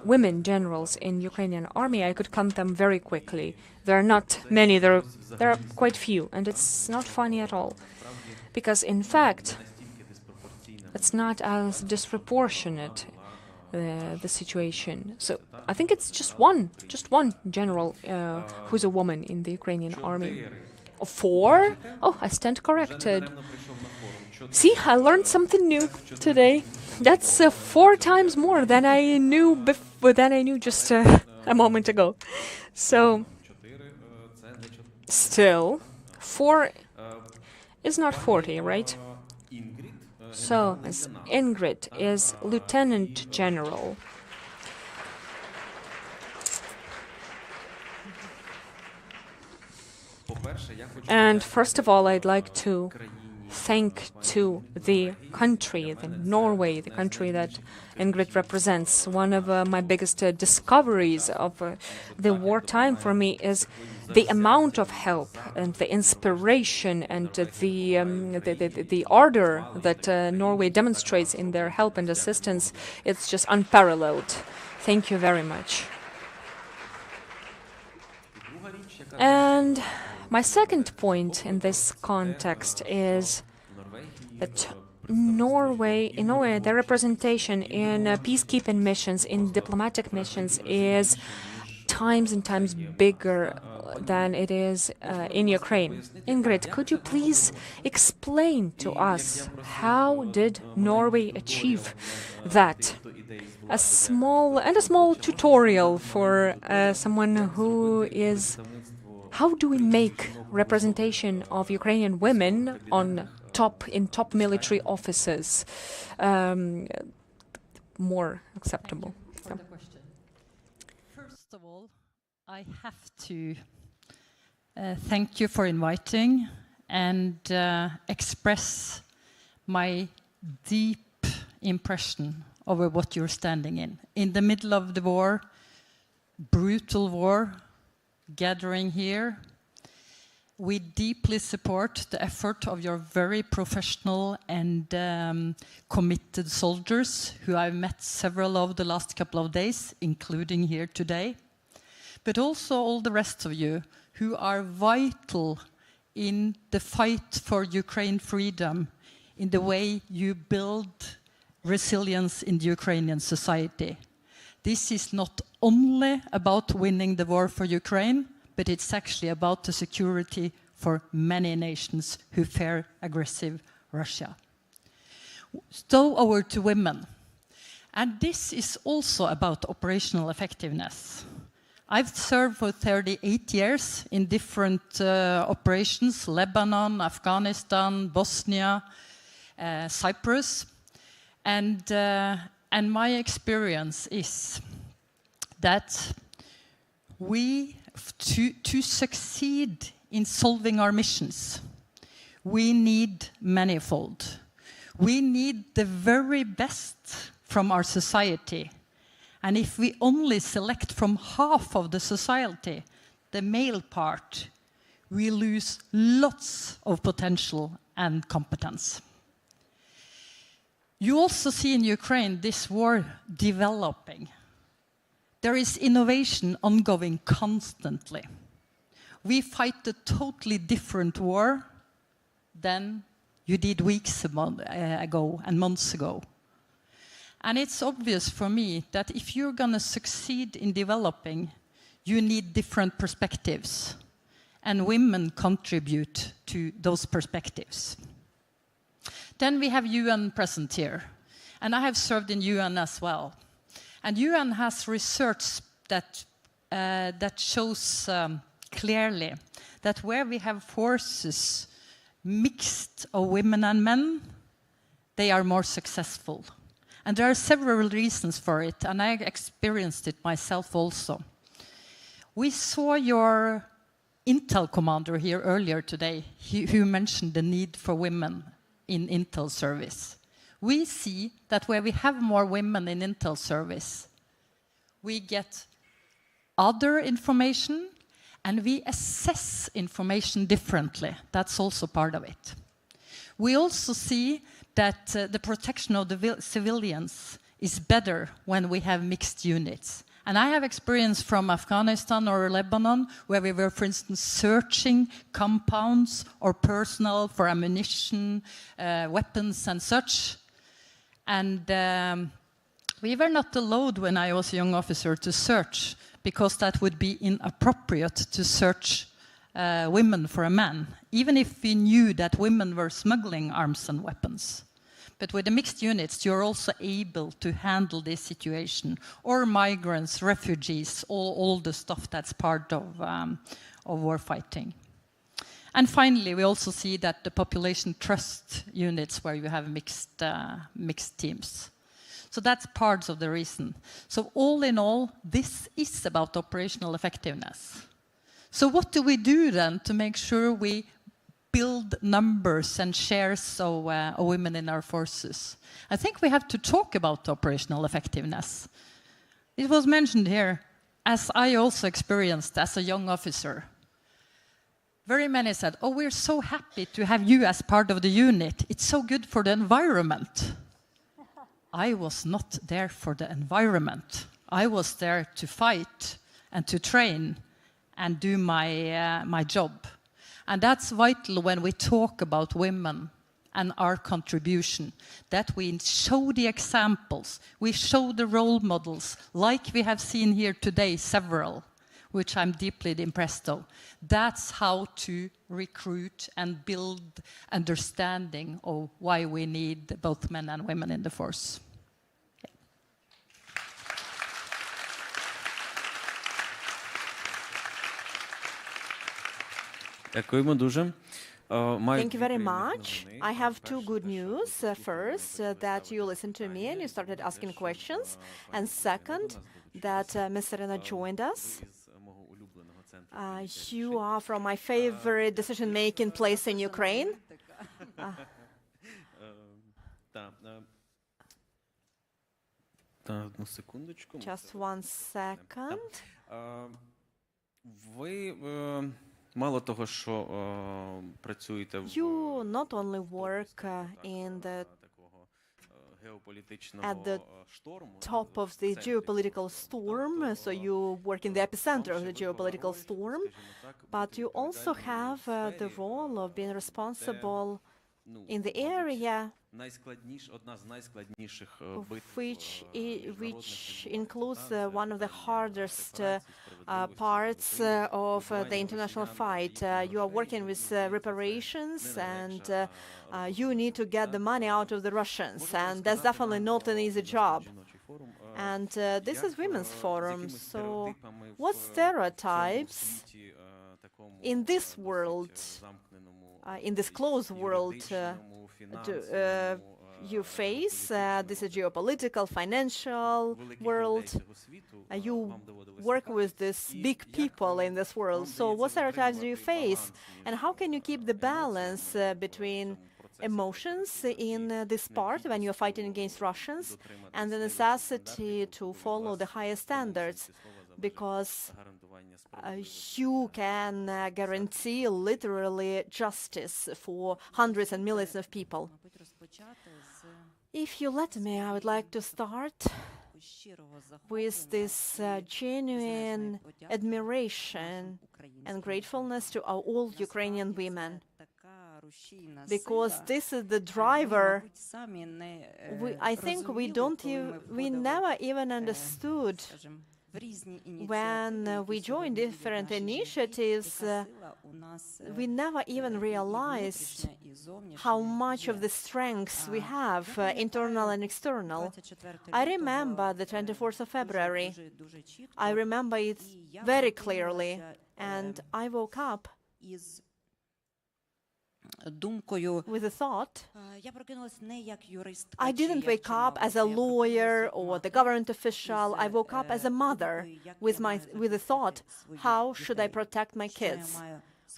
women generals in Ukrainian army. I could count them very quickly. There are not many, there are quite few, and it's not funny at all. Because in fact, it's not as disproportionate, the situation. So I think it's just one general who's a woman in the Ukrainian army. 4? Oh, I stand corrected. See, I learned something new today. That's 4 times more than I knew just a moment ago. So, still, 4 is not 40, right? So, as Ingrid is Lieutenant General. And first of all, I'd like to thank to the country, Norway, the country that Ingrid represents. One of my biggest discoveries of the wartime for me is the amount of help and the inspiration and the ardor that Norway demonstrates in their help and assistance. It's just unparalleled. Thank you very much. And my second point in this context is that in Norway, their representation in peacekeeping missions, in diplomatic missions, is times and times bigger than it is in Ukraine. Ingrid, could you please explain to us how did Norway achieve that? A small tutorial for someone who is. How do we make representation of Ukrainian women in top military offices more acceptable? For the question. First of all, I have to thank you for inviting and express my deep impression over what you're standing in. In the middle of the war, brutal war, gathering here, we deeply support the effort of your very professional and committed soldiers, who I've met several of the last couple of days, including here today, but also all the rest of you who are vital in the fight for Ukraine freedom, in the way you build resilience in the Ukrainian society. This is not only about winning the war for Ukraine, but it's actually about the security for many nations who fear aggressive Russia. So over to women. And this is also about operational effectiveness. I've served for 38 years in different operations, Lebanon, Afghanistan, Bosnia, Cyprus. And my experience is that To succeed in solving our missions, we need manifold. We need the very best from our society. And if we only select from half of the society, the male part, we lose lots of potential and competence. You also see in Ukraine this war developing. There is innovation ongoing constantly. We fight a totally different war than you did weeks ago and months ago. And it's obvious for me that if you're going to succeed in developing, you need different perspectives. And women contribute to those perspectives. Then we have UN present here. And I have served in UN as well. And UN has research that shows clearly that where we have forces mixed of women and men, they are more successful. And there are several reasons for it, and I experienced it myself also. We saw your Intel commander here earlier today, who mentioned the need for women in Intel service. We see that where we have more women in Intel service, we get other information and we assess information differently. That's also part of it. We also see that the protection of the civilians is better when we have mixed units. And I have experience from Afghanistan or Lebanon, where we were, for instance, searching compounds or personnel for ammunition, weapons and such. And we were not allowed, when I was a young officer, to search, because that would be inappropriate to search women for a man, even if we knew that women were smuggling arms and weapons. But with the mixed units, you're also able to handle this situation, or migrants, refugees, all the stuff that's part of war fighting. And finally, we also see that the population trust units where you have mixed teams. So that's part of the reason. So all in all, this is about operational effectiveness. So what do we do then to make sure we build numbers and shares of women in our forces? I think we have to talk about operational effectiveness. It was mentioned here, as I also experienced as a young officer. Very many said, oh, we're so happy to have you as part of the unit. It's so good for the environment. I was not there for the environment. I was there to fight and to train and do my job. And that's vital when we talk about women and our contribution, that we show the examples, we show the role models, like we have seen here today, several, which I'm deeply impressed of. That's how to recruit and build understanding of why we need both men and women in the force. Дякуємо дуже. Thank you very much. I have two good news. First, that you listened to me and you started asking questions. And second, that Ms. Irina joined us. You are from my favorite decision-making place in Ukraine. Just 1 second. Мало того, що працюєте You not only work at the top of the geopolitical storm, so you work in the epicenter of the geopolitical storm, but you also have the role of being responsible in the area which includes one of the hardest parts of the international fight. You are working with reparations and you need to get the money out of the Russians, and that's definitely not an easy job. And this is Women's Forum, so what stereotypes in this world, in this closed world, you face. This is geopolitical, financial world. You work with these big people in this world. So what stereotypes do you face? And how can you keep the balance between emotions in this part when you're fighting against Russians and the necessity to follow the highest standards? Because you can guarantee literally justice for hundreds and millions of people. If you let me, I would like to start with this genuine admiration and gratefulness to all Ukrainian women, because this is the driver. I think we never even understood when we joined different initiatives, we never even realized how much of the strengths we have, internal and external. I remember the 24th of February. I remember it very clearly, and I woke up with a thought. I didn't wake up as a lawyer or the government official. I woke up as a mother with the thought, how should I protect my kids?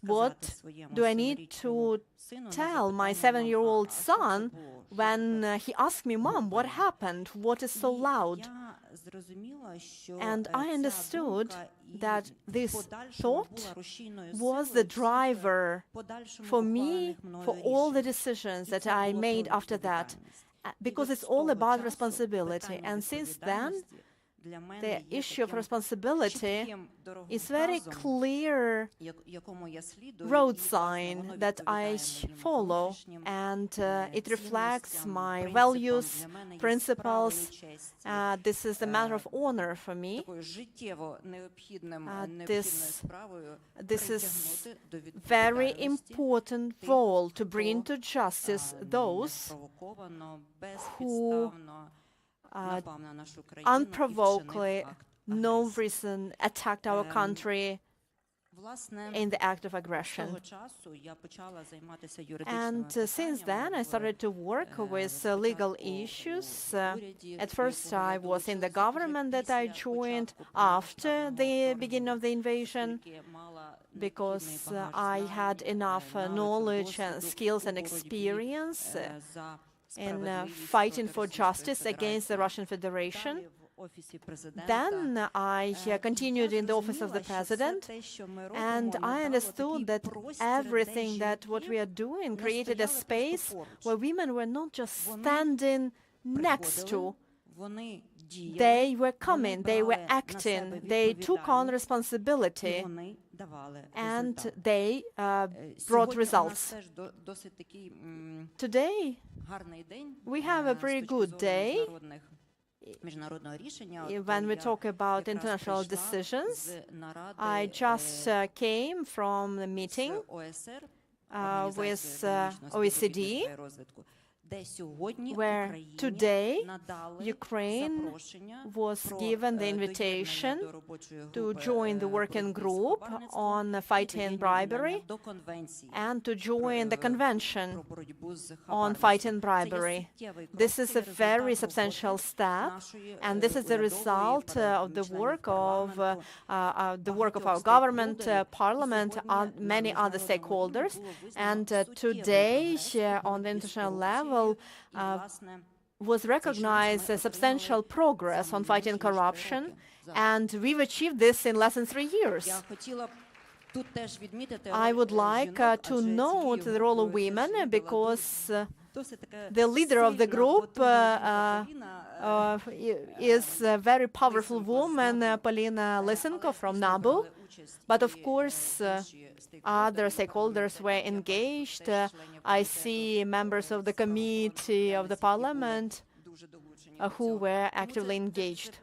What do I need to tell my 7-year-old son when he asked me, Mom, what happened? What is so loud? And I understood that this thought was the driver for me, for all the decisions that I made after that, because it's all about responsibility. And since then, the issue of responsibility is very clear road sign that I follow, and it reflects my values, principles. This is a matter of honor for me. This is very important role to bring to justice those who unprovokedly, no reason, attacked our country in the act of aggression. And since then, I started to work with legal issues. At first, I was in the government that I joined after the beginning of the invasion, because I had enough knowledge and skills and experience in fighting for justice against the Russian Federation. Then I continued in the office of the president, and I understood that everything that what we are doing created a space where women were not just standing next to. They were coming, they were acting, they took on responsibility, and they brought results. Today, we have a pretty good day when we talk about international decisions. I just came from a meeting with OECD, where today Ukraine was given the invitation to join the working group on fighting bribery and to join the Convention on fighting bribery. This is a very substantial step, and this is the result of the work of our government, parliament, and many other stakeholders. And today, on the international level, was recognized as substantial progress on fighting corruption, and we've achieved this in less than 3 years. I would like to note the role of women, because the leader of the group is a very powerful woman, Polina Lysenko from NABU. But of course, other stakeholders were engaged. I see members of the committee of the parliament who were actively engaged.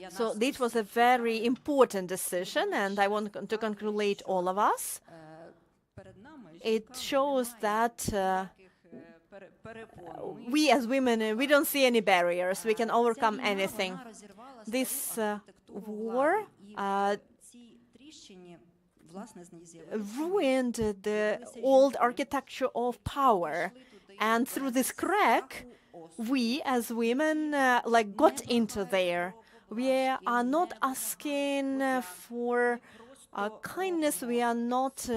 So this was a very important decision, and I want to congratulate all of us. It shows that we as women, we don't see any barriers. We can overcome anything. This war ruined the old architecture of power, And through this crack, we as women got into there. We are not asking for kindness. We are not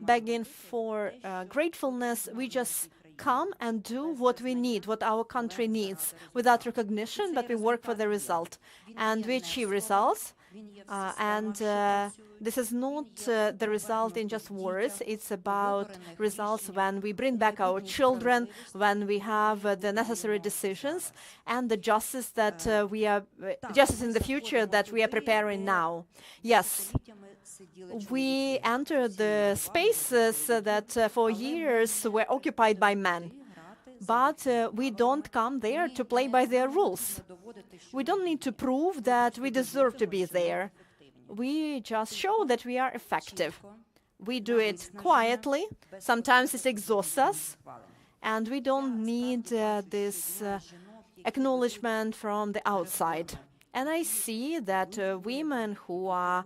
begging for gratefulness. We just come and do what we need, what our country needs, without recognition, but we work for the result. And we achieve results. This is not the result in just words. It's about results when we bring back our children, when we have the necessary decisions, and the justice that justice in the future that we are preparing now. Yes, we entered the spaces that for years were occupied by men. But we don't come there to play by their rules. We don't need to prove that we deserve to be there. We just show that we are effective. We do it quietly. Sometimes it exhausts us. And we don't need this acknowledgement from the outside. And I see that women who are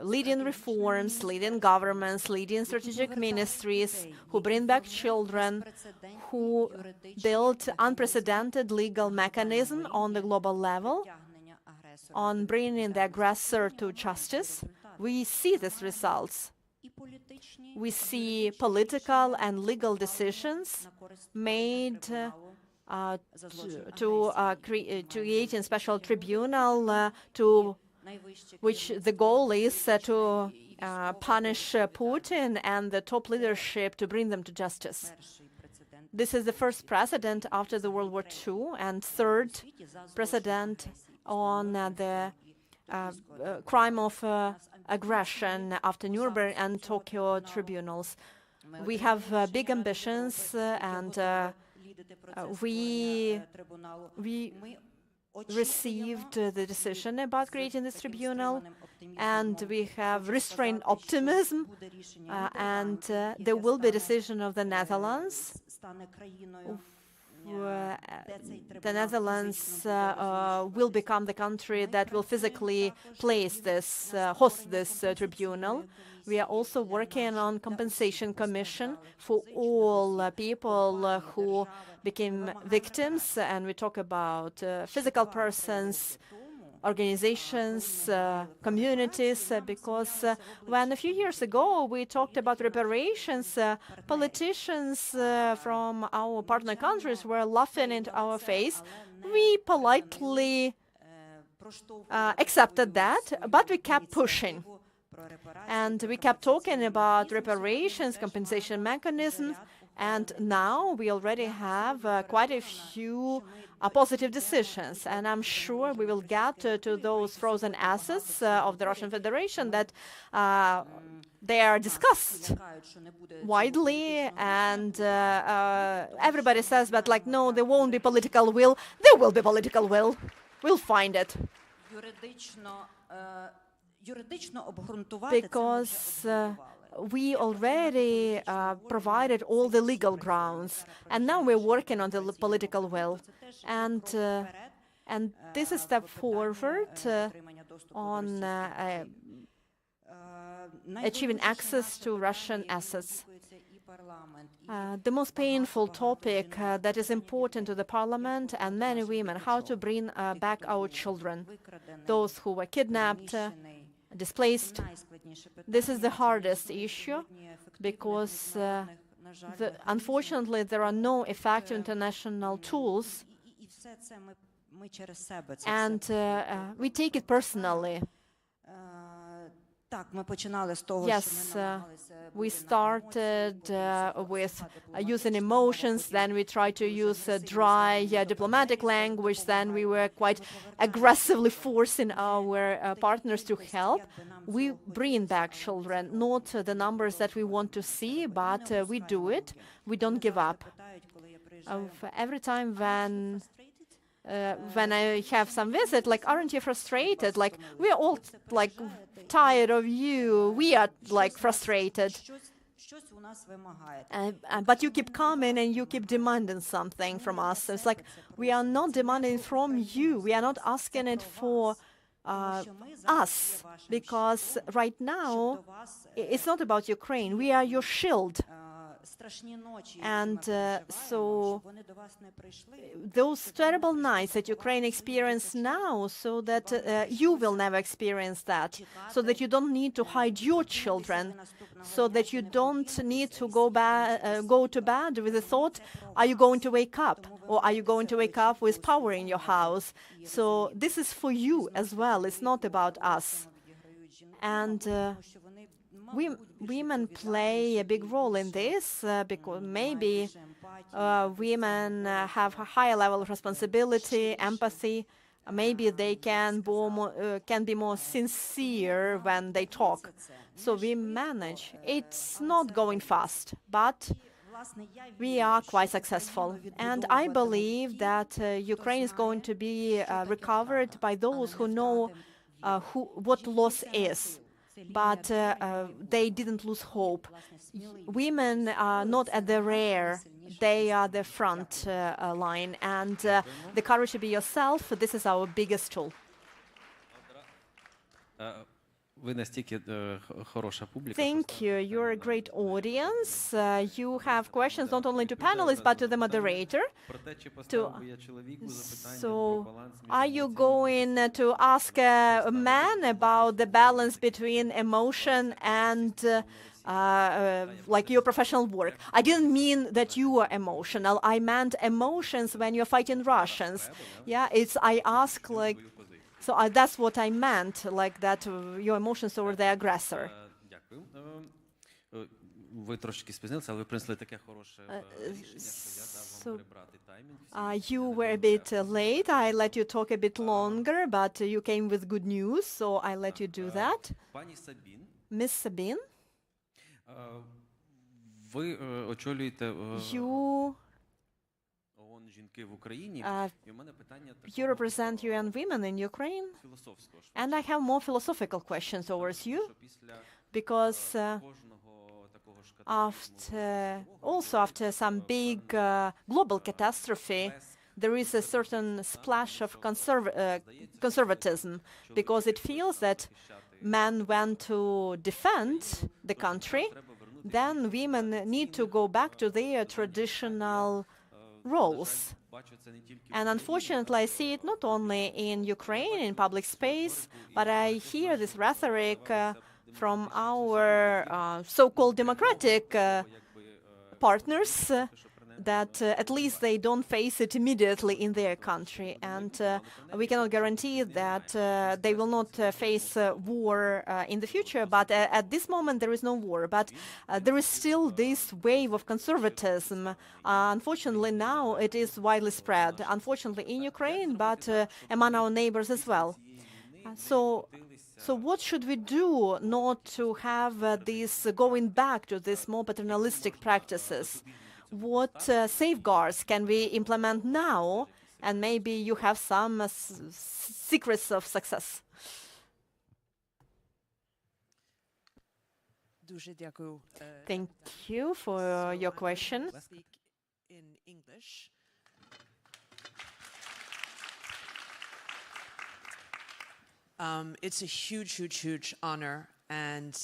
leading reforms, leading governments, leading strategic ministries, who bring back children, who build unprecedented legal mechanism on the global level, on bringing the aggressor to justice. We see these results. We see political and legal decisions made to create a special tribunal which the goal is to punish Putin and the top leadership to bring them to justice. This is the first precedent after the World War II and third precedent on the crime of aggression after Nuremberg and Tokyo tribunals. We have big ambitions and we received the decision about creating this tribunal, and we have restrained optimism, and there will be a decision of the Netherlands. The Netherlands will become the country that will physically host this tribunal. We are also working on compensation commission for all people who became victims, and we talk about physical persons, organizations, communities, because when a few years ago we talked about reparations, politicians from our partner countries were laughing into our face. We politely accepted that, but we kept pushing. And we kept talking about reparations, compensation mechanisms, and now we already have quite a few positive decisions. And I'm sure we will get to those frozen assets of the Russian Federation that they are discussed widely, and everybody says, but like, no, there won't be political will. There will be political will. We'll find it. Because we already provided all the legal grounds, and now we're working on the political will. And this is a step forward on achieving access to Russian assets. The most painful topic that is important to the parliament and many women, how to bring back our children, those who were kidnapped, displaced. This is the hardest issue because unfortunately there are no effective international tools, and we take it personally. Yes, we started with using emotions, then we tried to use dry diplomatic language, then we were quite aggressively forcing our partners to help. We bring back children, not the numbers that we want to see, but we do it. We don't give up. Every time when I have some visit, like, aren't you frustrated? Like, we are all like tired of you. We are like frustrated. But you keep coming and you keep demanding something from us. So it's like, we are not demanding from you. We are not asking it for us, because right now it's not about Ukraine. We are your shield. And so those terrible nights that Ukraine experiences now, so that you will never experience that, so that you don't need to hide your children, so that you don't need to go to bed with the thought, are you going to wake up? Or are you going to wake up with power in your house? So this is for you as well. It's not about us. And women play a big role in this because maybe women have a higher level of responsibility, empathy. Maybe they can be more sincere when they talk. So we manage. It's not going fast, but we are quite successful. And I believe that Ukraine is going to be recovered by those who know what loss is. But they didn't lose hope. Women are not at the rear, they are the front line. And the courage to be yourself, this is our biggest tool. Thank you. You're a great audience. You have questions not only to panelists, but to the moderator. So, are you going to ask a man about the balance between emotion and like your professional work? I didn't mean that you are emotional. I meant emotions when you're fighting Russians. Yeah, I ask like, so that's what I meant, like that your emotions over the aggressor. You were a bit late. I let you talk a bit longer, but you came with good news, so I let you do that. Miss Sabine, you represent UN Women in Ukraine, and I have more philosophical questions towards you, because after some big global catastrophe, there is a certain splash of conservatism, because it feels that men went to defend the country, then women need to go back to their traditional roles. And unfortunately, I see it not only in Ukraine, in public space, but I hear this rhetoric from our so-called democratic partners that at least they don't face it immediately in their country. And we cannot guarantee that they will not face war in the future. But at this moment, there is no war. But there is still this wave of conservatism. Unfortunately, now it is widely spread. Unfortunately, in Ukraine, but among our neighbors as well. So what should we do not to have this going back to these more paternalistic practices? What safeguards can we implement now? And maybe you have some secrets of success. Thank you for your question. In English. It's a huge honor, and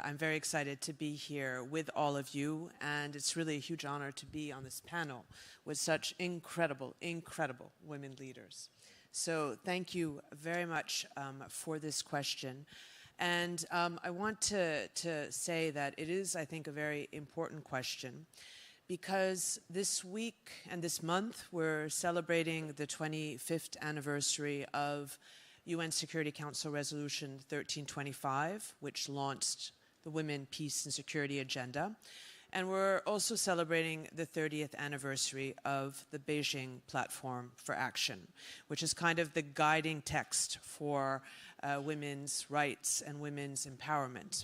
I'm very excited to be here with all of you, and it's really a huge honor to be on this panel with such incredible women leaders. So thank you very much for this question. And I want to say that it is, I think, a very important question, because this week and this month we're celebrating the 25th anniversary of UN Security Council Resolution 1325, which launched the Women, Peace and Security Agenda. And we're also celebrating the 30th anniversary of the Beijing Platform for Action, which is kind of the guiding text for women's rights and women's empowerment.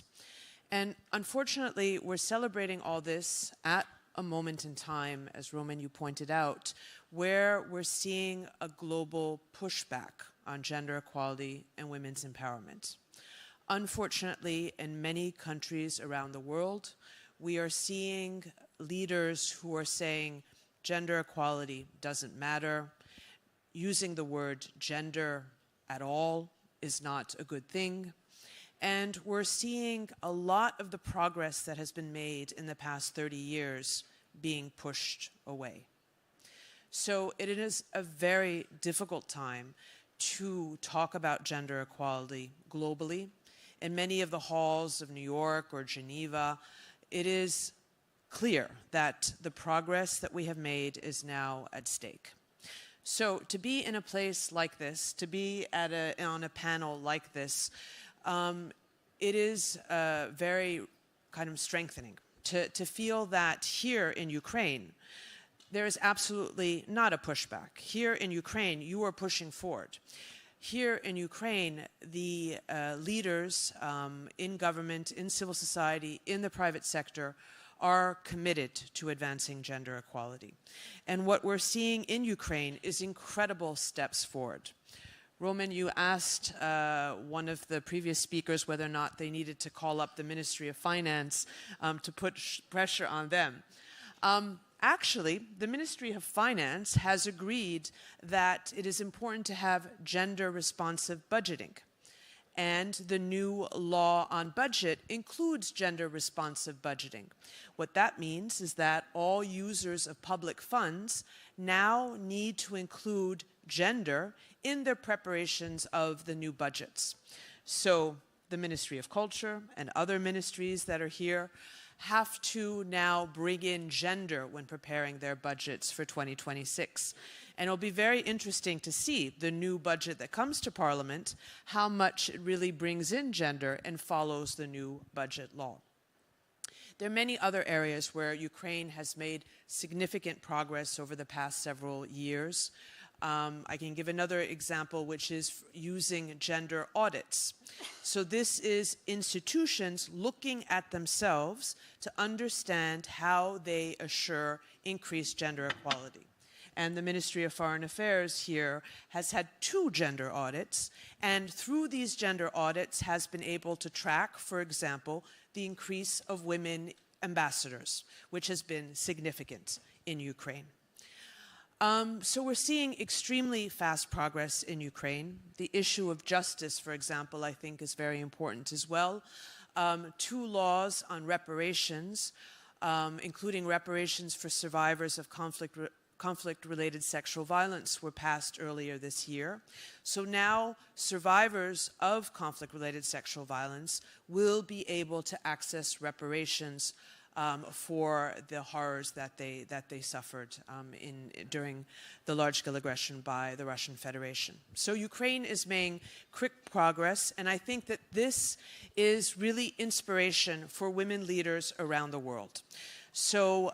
And unfortunately, we're celebrating all this at a moment in time, as Roman, you pointed out, where we're seeing a global pushback on gender equality and women's empowerment. Unfortunately, in many countries around the world, we are seeing leaders who are saying gender equality doesn't matter. Using the word gender at all is not a good thing. And we're seeing a lot of the progress that has been made in the past 30 years being pushed away. So it is a very difficult time to talk about gender equality globally. In many of the halls of New York or Geneva, it is clear that the progress that we have made is now at stake. So to be in a place like this, to be on a panel like this, it is very kind of strengthening to feel that here in Ukraine, there is absolutely not a pushback. Here in Ukraine, you are pushing forward. Here in Ukraine, the leaders in government, in civil society, in the private sector are committed to advancing gender equality. And what we're seeing in Ukraine is incredible steps forward. Roman, you asked one of the previous speakers whether or not they needed to call up the Ministry of Finance to put pressure on them. Actually, the Ministry of Finance has agreed that it is important to have gender-responsive budgeting. And the new law on budget includes gender-responsive budgeting. What that means is that all users of public funds now need to include gender in their preparations of the new budgets. So the Ministry of Culture and other ministries that are here have to now bring in gender when preparing their budgets for 2026. And it'll be very interesting to see the new budget that comes to Parliament, how much it really brings in gender and follows the new budget law. There are many other areas where Ukraine has made significant progress over the past several years. I can give another example, which is using gender audits. So this is institutions looking at themselves to understand how they assure increased gender equality. And the Ministry of Foreign Affairs here has had 2 gender audits, and through these gender audits has been able to track, for example, the increase of women ambassadors, which has been significant in Ukraine. So we're seeing extremely fast progress in Ukraine. The issue of justice, for example, I think is very important as well. 2 laws on reparations, including reparations for survivors of conflict-related sexual violence, were passed earlier this year. So now survivors of conflict-related sexual violence will be able to access reparations for the horrors that they suffered during the large-scale aggression by the Russian Federation. So Ukraine is making quick progress, and I think that this is really inspiration for women leaders around the world. So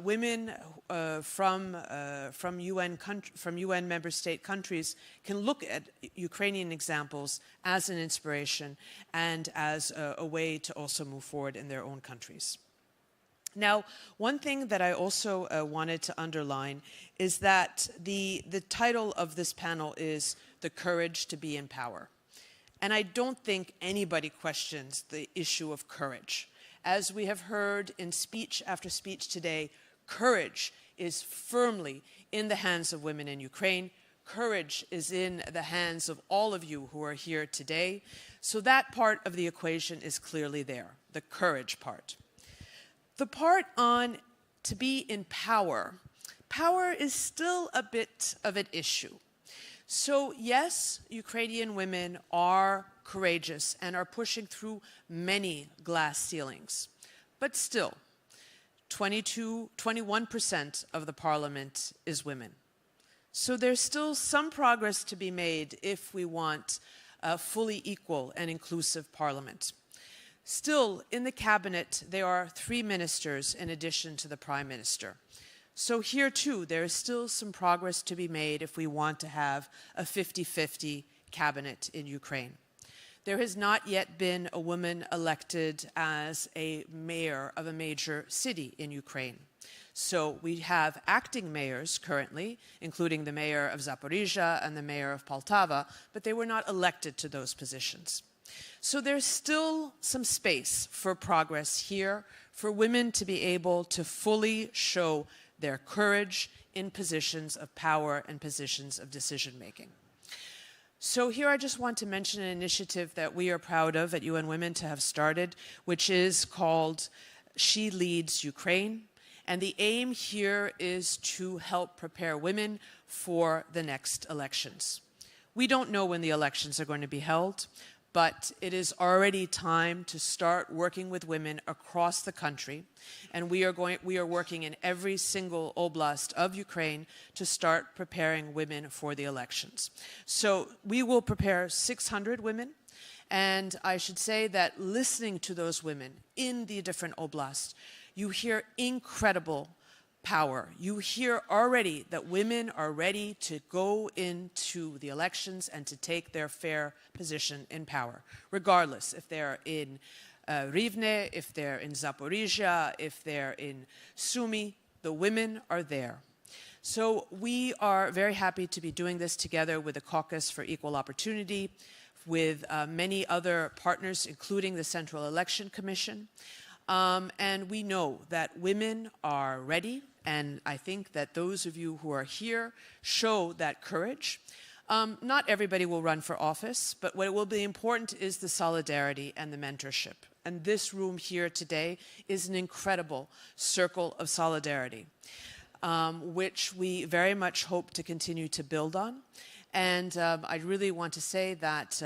women from UN member state countries can look at Ukrainian examples as an inspiration and as a way to also move forward in their own countries. Now, one thing that I also wanted to underline is that the title of this panel is The Courage to Be in Power. And I don't think anybody questions the issue of courage. As we have heard in speech after speech today, courage is firmly in the hands of women in Ukraine. Courage is in the hands of all of you who are here today. So that part of the equation is clearly there, the courage part. The part on to be in power, power is still a bit of an issue. So yes, Ukrainian women are courageous and are pushing through many glass ceilings. But still, 21% of the parliament is women. So there's still some progress to be made if we want a fully equal and inclusive parliament. Still, in the cabinet, there are 3 ministers in addition to the prime minister. So here, too, there is still some progress to be made if we want to have a 50-50 cabinet in Ukraine. There has not yet been a woman elected as a mayor of a major city in Ukraine. So we have acting mayors currently, including the mayor of Zaporizhia and the mayor of Poltava, but they were not elected to those positions. So there's still some space for progress here, for women to be able to fully show their courage in positions of power and positions of decision-making. So here I just want to mention an initiative that we are proud of at UN Women to have started, which is called She Leads Ukraine. And the aim here is to help prepare women for the next elections. We don't know when the elections are going to be held, but it is already time to start working with women across the country. And we are working in every single oblast of Ukraine to start preparing women for the elections. So we will prepare 600 women. And I should say that listening to those women in the different oblasts, you hear incredible power. You hear already that women are ready to go into the elections and to take their fair position in power, regardless if they're in Rivne, if they're in Zaporizhia, if they're in Sumy, the women are there. So we are very happy to be doing this together with the Caucus for Equal Opportunity, with many other partners, including the Central Election Commission. And we know that women are ready, and I think that those of you who are here show that courage. Not everybody will run for office, but what will be important is the solidarity and the mentorship. And this room here today is an incredible circle of solidarity, which we very much hope to continue to build on. And I really want to say that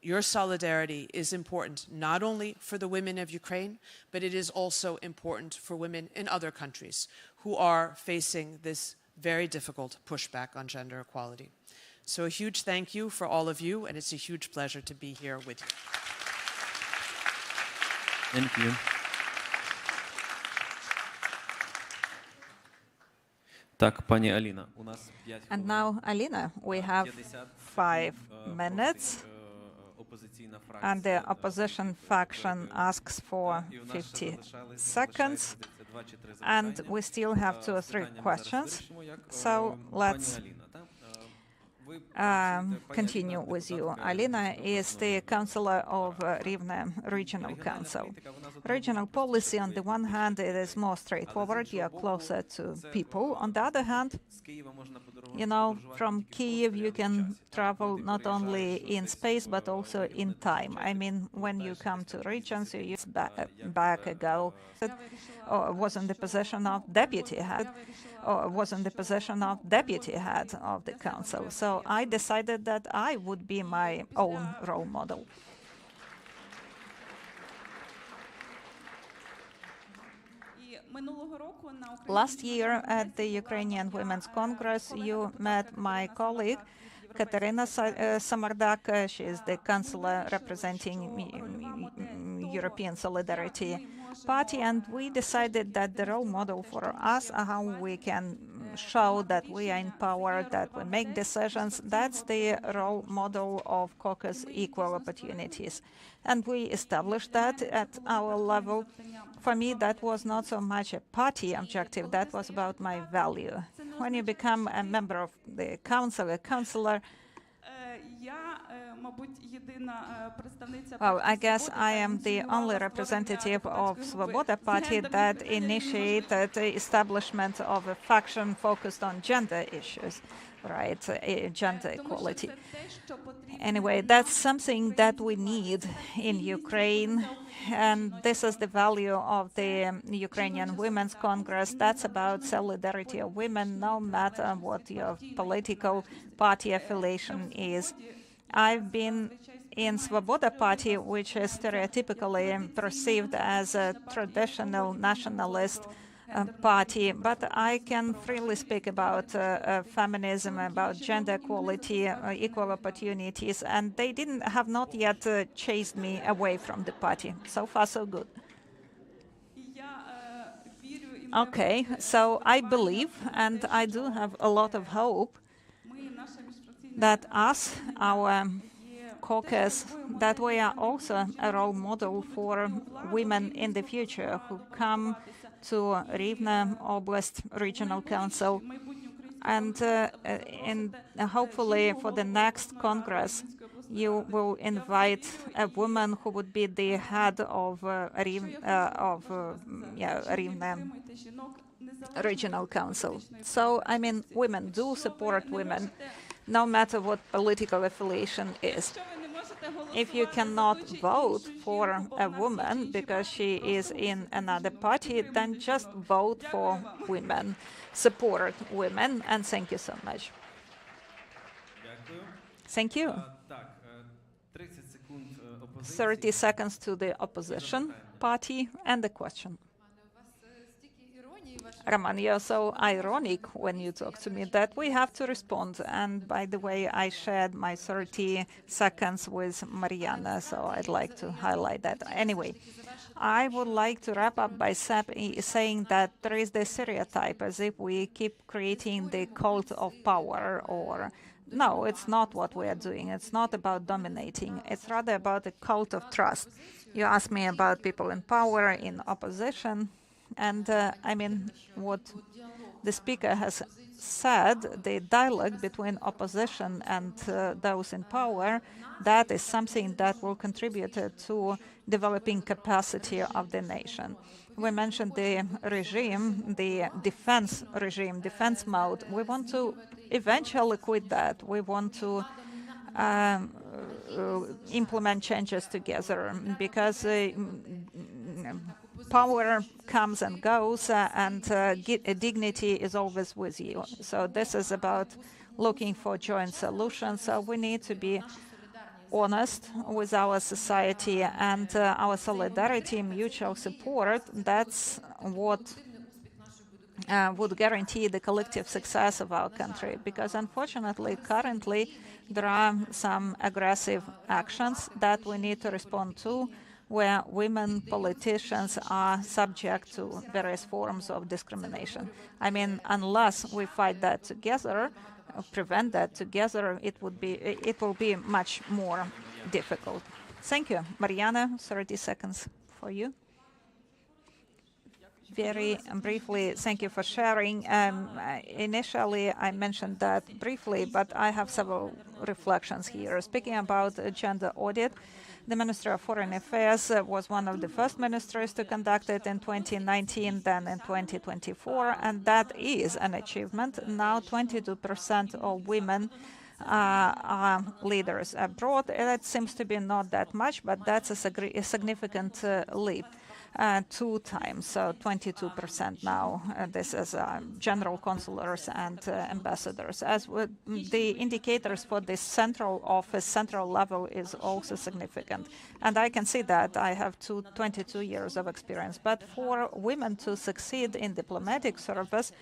your solidarity is important not only for the women of Ukraine, but it is also important for women in other countries who are facing this very difficult pushback on gender equality. So a huge thank you for all of you, and it's a huge pleasure to be here with you. Thank you. Так, пані Аліна, у нас 5 And now, Alina, we have 5 minutes. And the opposition faction asks for 50 seconds. And we still have 2 or 3 questions. So let's continue with you. Alina is the councillor of Rivne Regional Council. Regional policy, on the one hand, it is more straightforward. You are closer to people. On the other hand, you know, from Kyiv, you can travel not only in space, but also in time. I mean, when you come to regions, you used back ago, was in the position of deputy head, or was in the position of deputy head of the council. So I decided that I would be my own role model. Last year at the Ukrainian Women's Congress, you met my colleague, Katerina Samardak. She is the councillor representing European Solidarity Party, and we decided that the role model for us, how we can show that we are in power, that we make decisions, that's the role model of Caucus Equal Opportunities. And we established that at our level. For me, that was not so much a party objective, that was about my value. When you become a member of the council, a councillor, well, I guess I am the only representative of Svoboda Party that initiated the establishment of a faction focused on gender issues, right, gender equality. Anyway, that's something that we need in Ukraine, and this is the value of the Ukrainian Women's Congress. That's about solidarity of women, no matter what your political party affiliation is. I've been in Svoboda Party, which is stereotypically perceived as a traditional nationalist party, but I can freely speak about feminism, about gender equality, equal opportunities, and they have not yet chased me away from the party. So far, so good. Okay, so I believe, and I do have a lot of hope, that us, our caucus, that we are also a role model for women in the future who come to Rivne Oblast Regional Council. And hopefully for the next Congress, you will invite a woman who would be the head of Rivne Regional Council. So, I mean, women do support women. no matter what political affiliation is. If you cannot vote for a woman because she is in another party, then just vote for women, support women, and thank you so much. Thank you. 30 seconds to the opposition party and the question. Roman, you're so ironic when you talk to me that we have to respond. And by the way, I shared my 30 seconds with Mariana, so I'd like to highlight that. Anyway, I would like to wrap up by saying that there is the stereotype as if we keep creating the cult of power or no, it's not what we are doing. It's not about dominating. It's rather about a cult of trust. You asked me about people in power, in opposition. And I mean, what the speaker has said, the dialogue between opposition and those in power, that is something that will contribute to developing capacity of the nation. We mentioned the regime, the defense regime, defense mode. We want to eventually quit that. We want to implement changes together because power comes and goes and dignity is always with you. So this is about looking for joint solutions. So we need to be honest with our society and our solidarity, mutual support. That's what would guarantee the collective success of our country. Because unfortunately, currently, there are some aggressive actions that we need to respond to, where women politicians are subject to various forms of discrimination. I mean, unless we fight that together, prevent that together, it will be much more difficult. Thank you. Mariana, 30 seconds for you. Very briefly, thank you for sharing. Initially, I mentioned that briefly, but I have several reflections here. Speaking about gender audit, the Ministry of Foreign Affairs was one of the first ministries to conduct it in 2019, then in 2024, and that is an achievement. Now 22% of women are leaders abroad. That seems to be not that much, but that's a significant leap. 2 times, so 22% now. This is general consulars and ambassadors. As the indicators for this central office, central level is also significant. And I can see that. I have 22 years of experience. But for women to succeed in diplomatic service,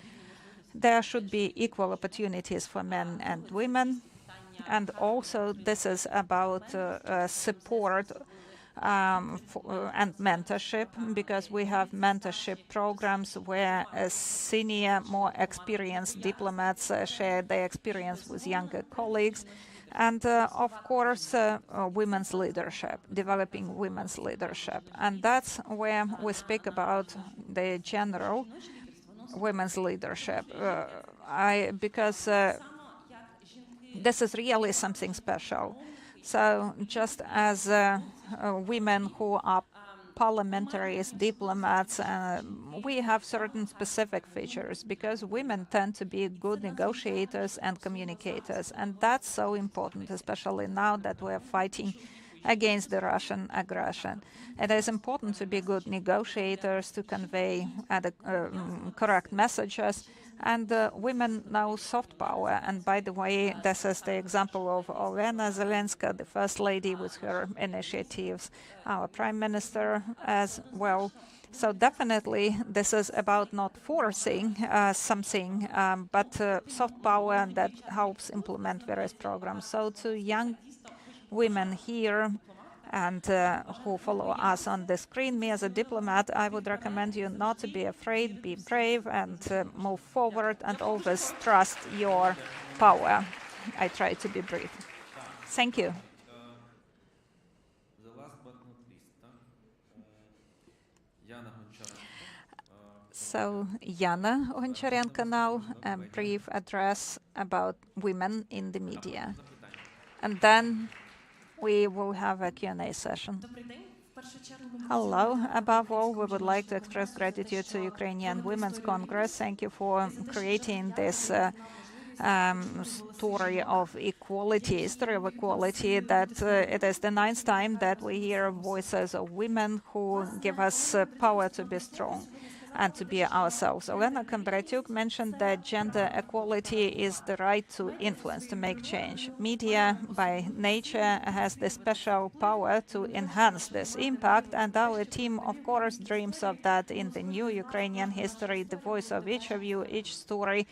there should be equal opportunities for men and women. And also this is about support and mentorship, because we have mentorship programs where senior, more experienced diplomats share their experience with younger colleagues. And of course, women's leadership, developing women's leadership. And that's where we speak about the general women's leadership, because this is really something special. So just as women who are parliamentarians, diplomats, we have certain specific features because women tend to be good negotiators and communicators. And that's so important, especially now that we're fighting against the Russian aggression. It is important to be good negotiators, to convey correct messages. And women know soft power. And by the way, this is the example of Olena Zelenska, the First Lady, with her initiatives, our Prime Minister as well. So definitely this is about not forcing something, but soft power that helps implement various programs. So to young women here and who follow us on the screen, me as a diplomat, I would recommend you not to be afraid, be brave and move forward and always trust your power. I try to be brief. Thank you. So Yana Goncharenko now, a brief address about women in the media. And then we will have a Q&A session. Hello. Above all, we would like to express gratitude to Ukrainian Women's Congress. Thank you for creating this story of equality, history of equality, that it is the 9th time that we hear voices of women who give us power to be strong and to be ourselves. Olena Kondratyuk mentioned that gender equality is the right to influence, to make change. Media, by nature, has the special power to enhance this impact, and our team, of course, dreams of that in the new Ukrainian history. The voice of each of you, each story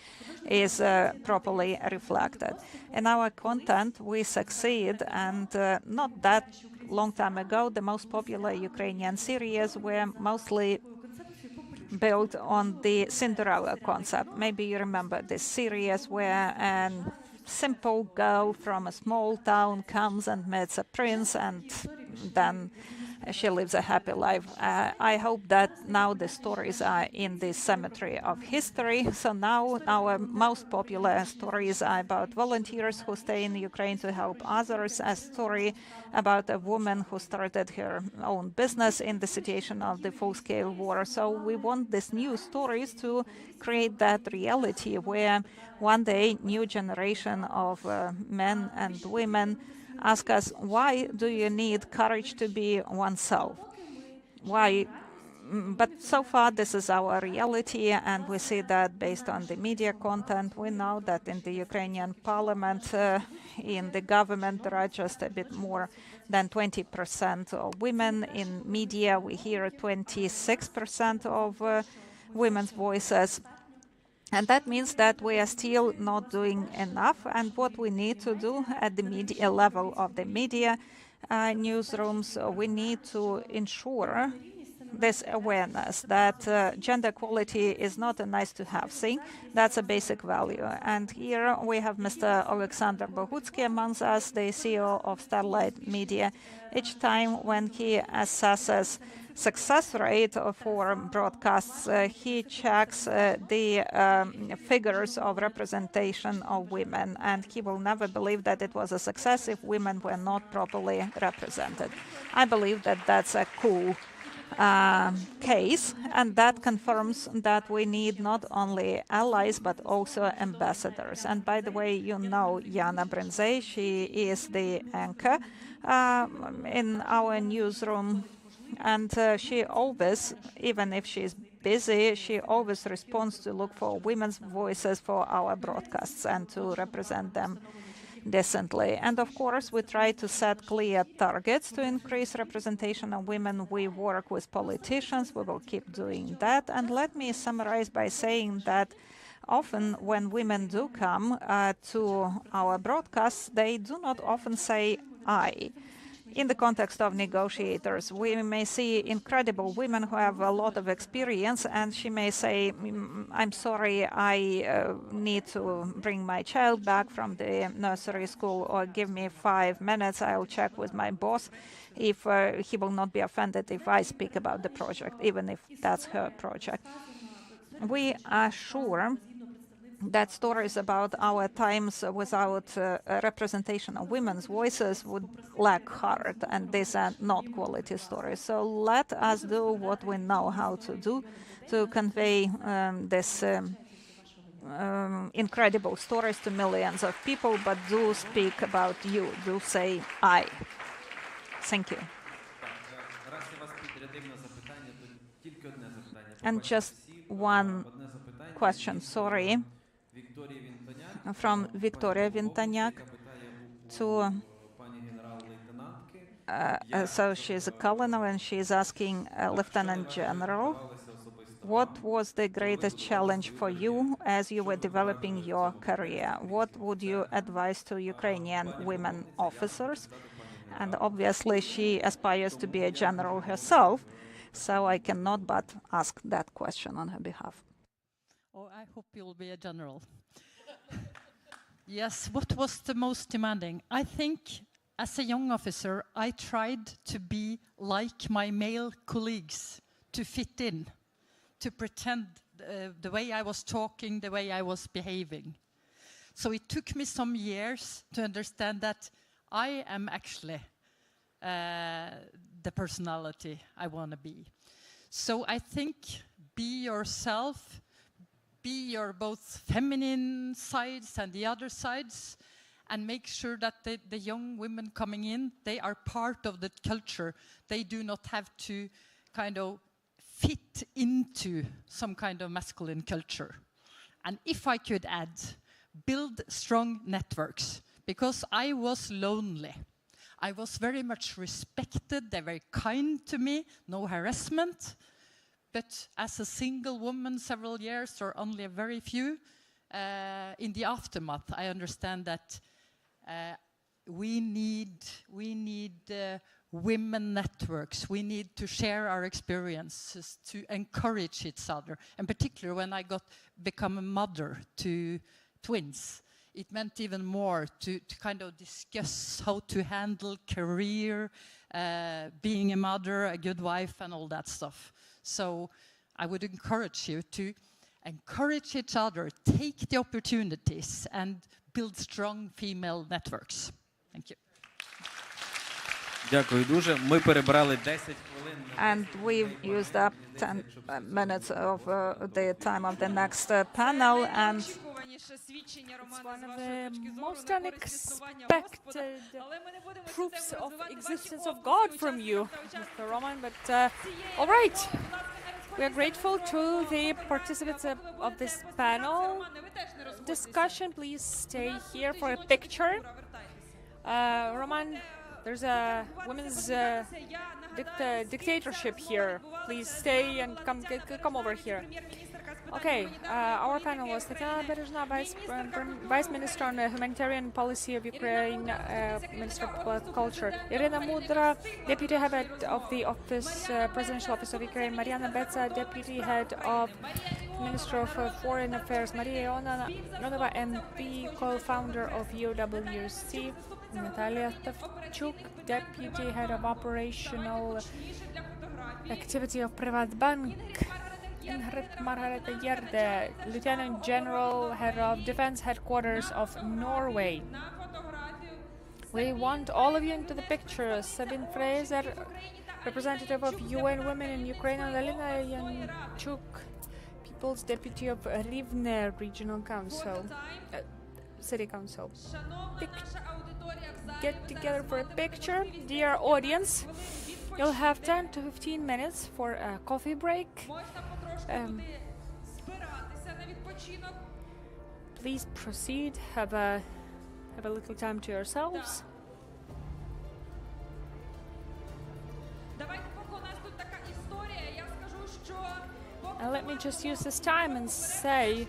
is properly reflected. In our content, we succeed, and not that long time ago, the most popular Ukrainian series were mostly built on the Cinderella concept. Maybe you remember this series where a simple girl from a small town comes and meets a prince, and then she lives a happy life. I hope that now the stories are in the cemetery of history. So now our most popular stories are about volunteers who stay in Ukraine to help others, a story about a woman who started her own business in the situation of the full-scale war. So we want these new stories to create that reality where one day new generation of men and women ask us, why do you need courage to be oneself? Why? But so far, this is our reality, and we see that based on the media content. We know that in the Ukrainian parliament, in the government, there are just a bit more than 20% of women. In media, we hear 26% of women's voices. And that means that we are still not doing enough. And what we need to do at the media level of the media newsrooms, we need to ensure this awareness that gender equality is not a nice-to-have thing. That's a basic value. And here we have Mr. Alexander Bogutsky among us, the CEO of Starlight Media. Each time when he assesses success rate for broadcasts, he checks the figures of representation of women, and he will never believe that it was a success if women were not properly represented. I believe that that's a cool case, and that confirms that we need not only allies but also ambassadors. And by the way, you know Yana Brinzey, she is the anchor in our newsroom. And she always, even if she's busy, she always responds to look for women's voices for our broadcasts and to represent them decently. And of course, we try to set clear targets to increase representation of women. We work with politicians. We will keep doing that. And let me summarize by saying that often when women do come to our broadcasts, they do not often say "I." In the context of negotiators, we may see incredible women who have a lot of experience, and she may say, I'm sorry, I need to bring my child back from the nursery school, or give me 5 minutes, I'll check with my boss if he will not be offended if I speak about the project, even if that's her project. We are sure that stories about our times without representation of women's voices would lack heart, and these are not quality stories. So let us do what we know how to do to convey this incredible stories to millions of people, but do speak about you, do say I. Thank you. And just one question, sorry, from Victoria Vintaniak to so she's a colonel and she's asking Lieutenant General, what was the greatest challenge for you as you were developing your career? What would you advise to Ukrainian women officers? And obviously she aspires to be a general herself, so I cannot but ask that question on her behalf. Oh, I hope you'll be a general. Yes, what was the most demanding? I think as a young officer, I tried to be like my male colleagues, to fit in, to pretend the way I was talking, the way I was behaving. So it took me some years to understand that I am actually the personality I want to be. So I think be yourself, be your both feminine sides and the other sides, and make sure that the young women coming in, they are part of the culture. They do not have to kind of fit into some kind of masculine culture. And if I could add, build strong networks, because I was lonely. I was very much respected, they were kind to me, no harassment. But as a single woman several years, or only a very few, in the aftermath, I understand that we need women networks. We need to share our experiences, to encourage each other. And particularly when I become a mother to twins, it meant even more to kind of discuss how to handle career, being a mother, a good wife, and all that stuff. So I would encourage you to encourage each other, take the opportunities, and build strong female networks. Thank you. Дякую дуже. Ми перебрали 10 хвилин. And we've used up 10 minutes of the time of the next panel. And it's one of the most unexpected proofs of existence of God from you, Mr. Roman. But all right, we are grateful to the participants of this panel discussion. Please stay here for a picture. Roman, there's a women's dictatorship here. Please stay and come over here. Okay, our panel was Tatiana Berezhna, Vice Minister on Humanitarian Policy of Ukraine, Minister of Culture. Irina Mudra, Deputy Head of the Presidential Office of Ukraine. Mariana Betsa, Deputy Head of Minister of Foreign Affairs. Maria Ionova, MP, co-founder of UWC. Natalia Tavchuk, Deputy Head of Operational Activity of Privatbank. Margareta Gjerde, Lieutenant General, Head of Defense Headquarters of Norway. We want all of you into the picture. Sabine Fraser, representative of UN Women in Ukraine, and Alina Yanchuk, People's Deputy of Rivne Regional Council, City Council. Get together for a picture. Dear audience, you'll have 10 to 15 minutes for a coffee break. Please proceed. Have a little time to yourselves. And let me just use this time and say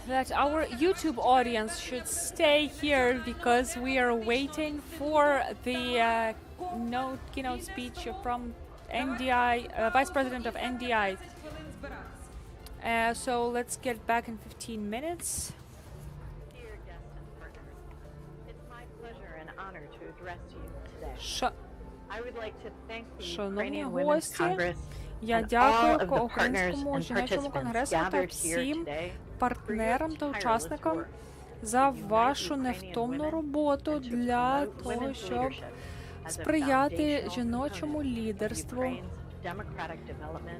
that our YouTube audience should stay here because we are waiting for the keynote speech from NDI, Vice President of NDI. So let's get back in 15 minutes. Dear guests and partners, it's my pleasure and honor to address you today. I would like to thank the Ukrainian Women's Congress and all of the partners and participants gathered here today партнерам та учасникам за вашу невтомну роботу для того, щоб сприяти жіночому лідерству.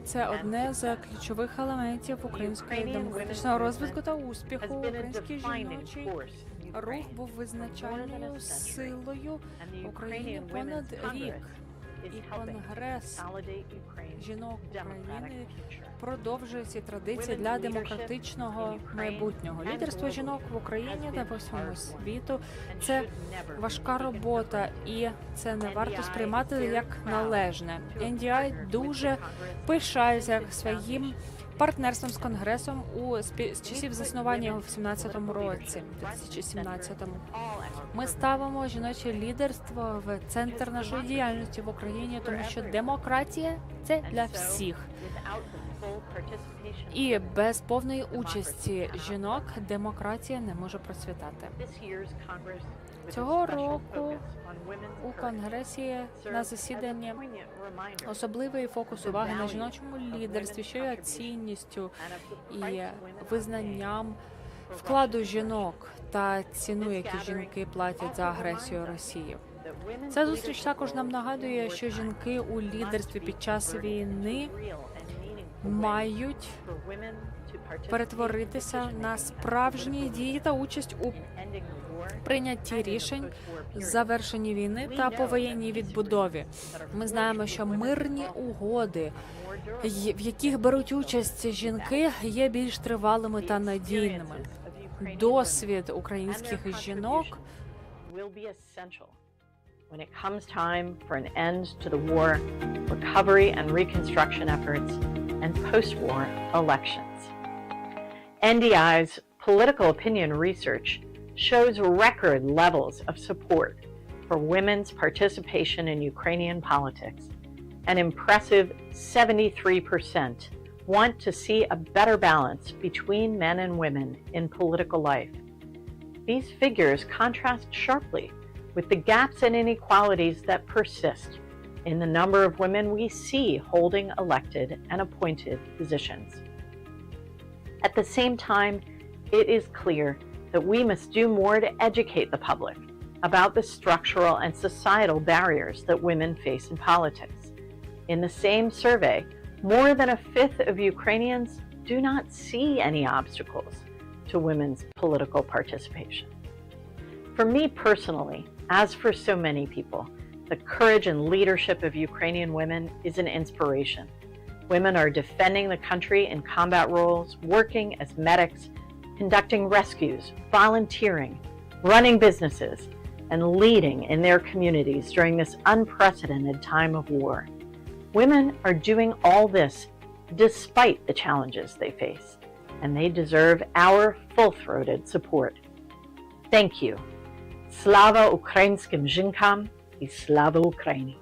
Це одне з ключових елементів українського демократичного розвитку та успіху. Український жіночий рух був визначальною силою в Україні понад рік. І Конгрес жінок України продовжує ці традиції для демократичного майбутнього. Лідерство жінок в Україні та по всьому світу – це важка робота, і це не варто сприймати як належне. NDI дуже пишається своїм партнерством з Конгресом з часів заснування його в 2017 році. Ми ставимо жіноче лідерство в центр нашої діяльності в Україні, тому що демократія – це для всіх. І без повної участі жінок демократія не може процвітати. Цього року у Конгресі на засіданні особливий фокус уваги на жіночому лідерстві, що є цінністю і визнанням вкладу жінок та ціну, які жінки платять за агресію Росії. Ця зустріч також нам нагадує, що жінки у лідерстві під час війни мають перетворитися на справжні дії та участь у прийнятті рішень, завершенні війни та повоєнній відбудові. Ми знаємо, що мирні угоди, в яких беруть участь жінки, є більш тривалими та надійними. Досвід українських жінок when it comes time for an end to the war, recovery and reconstruction efforts, and post-war elections. NDI's political opinion research shows record levels of support for women's participation in Ukrainian politics. An impressive 73% want to see a better balance between men and women in political life. These figures contrast sharply with the gaps and inequalities that persist in the number of women we see holding elected and appointed positions. At the same time, it is clear that we must do more to educate the public about the structural and societal barriers that women face in politics. In the same survey, more than a fifth of Ukrainians do not see any obstacles to women's political participation. For me personally, as for so many people, the courage and leadership of Ukrainian women is an inspiration. Women are defending the country in combat roles, working as medics, conducting rescues, volunteering, running businesses, and leading in their communities during this unprecedented time of war. Women are doing all this despite the challenges they face, and they deserve our full-throated support. Thank you. Slava ukrainskim жінкам і слава Україні!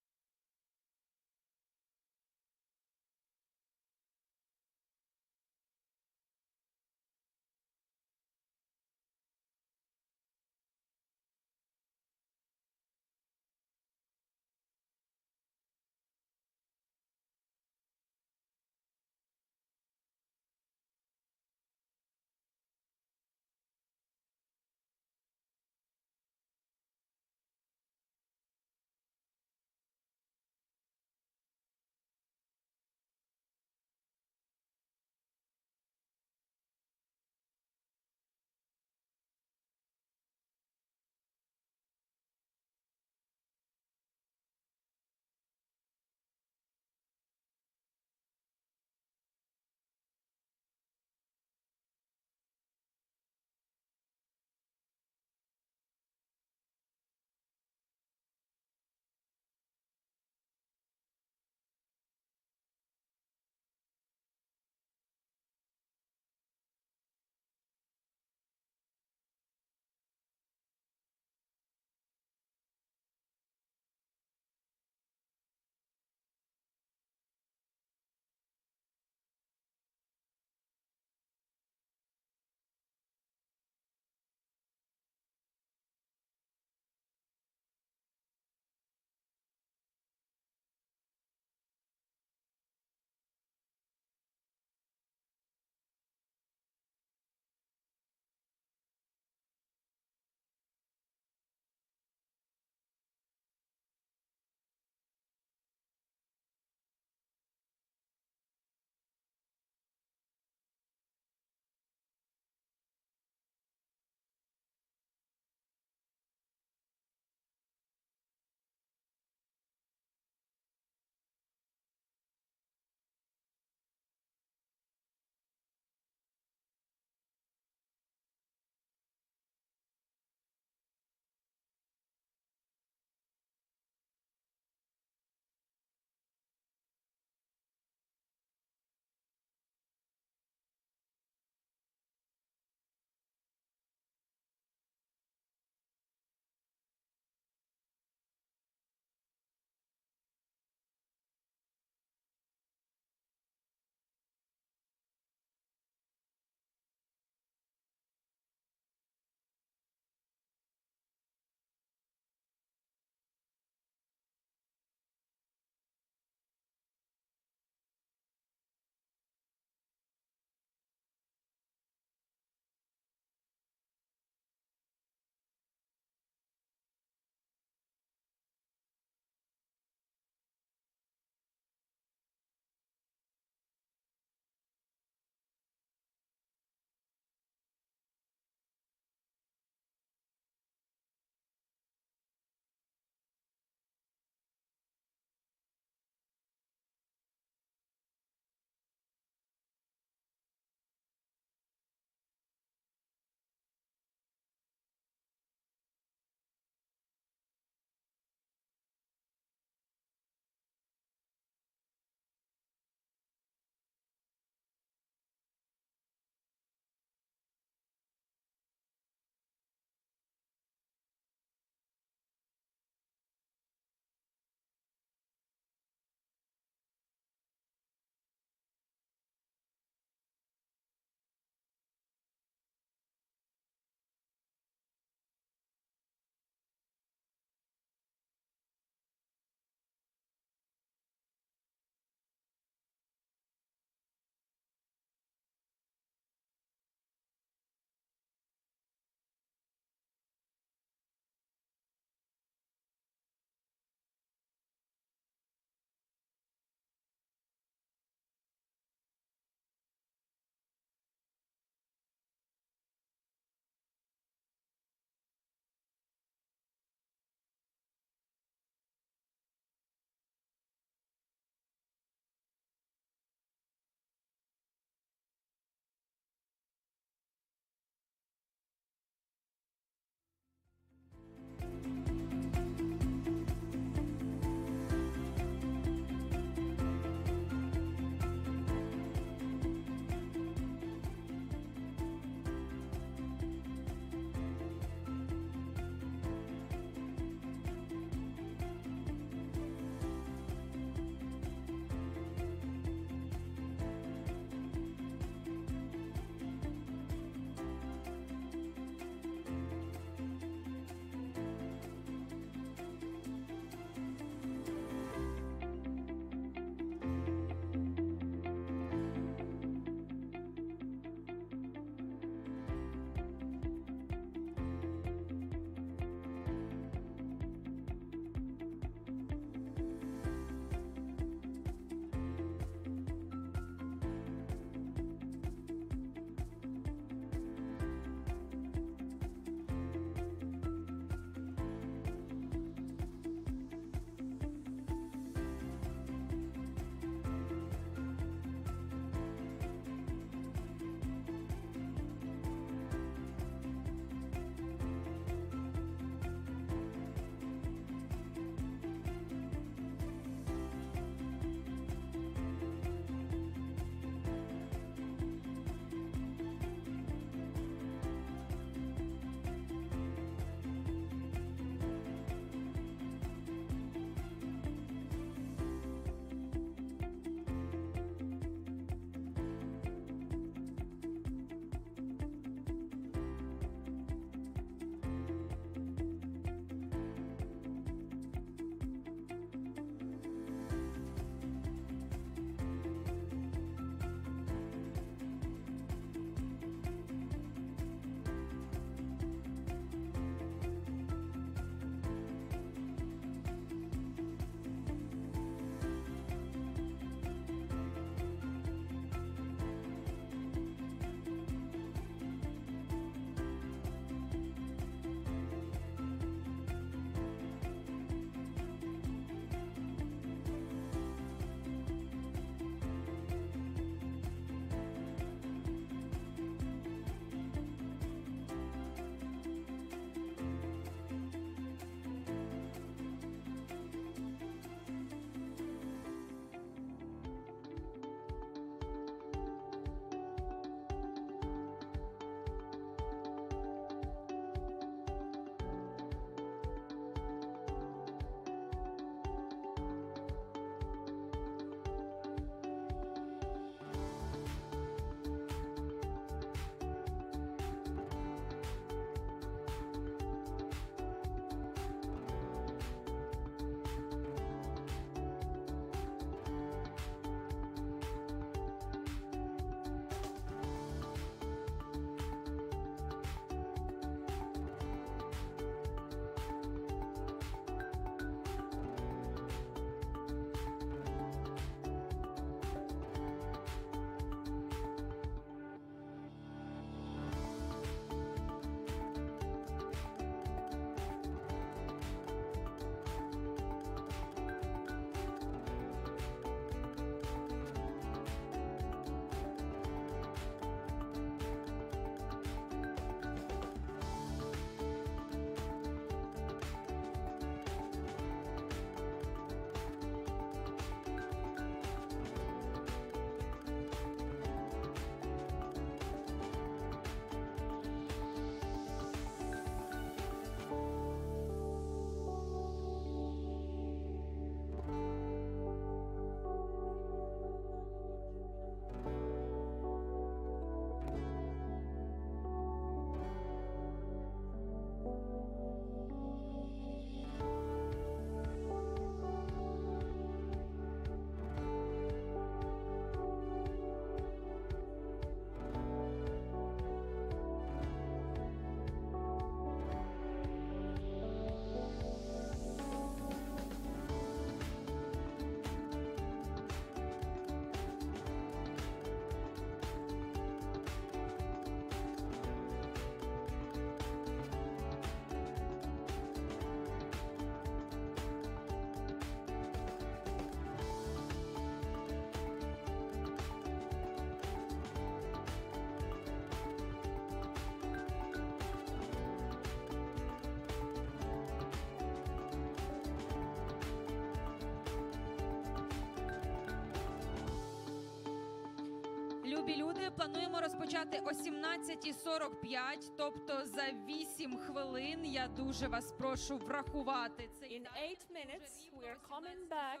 плануємо розпочати о 17:45, тобто за 8 хвилин. Я дуже вас прошу врахувати цей In 8 minutes, we are coming back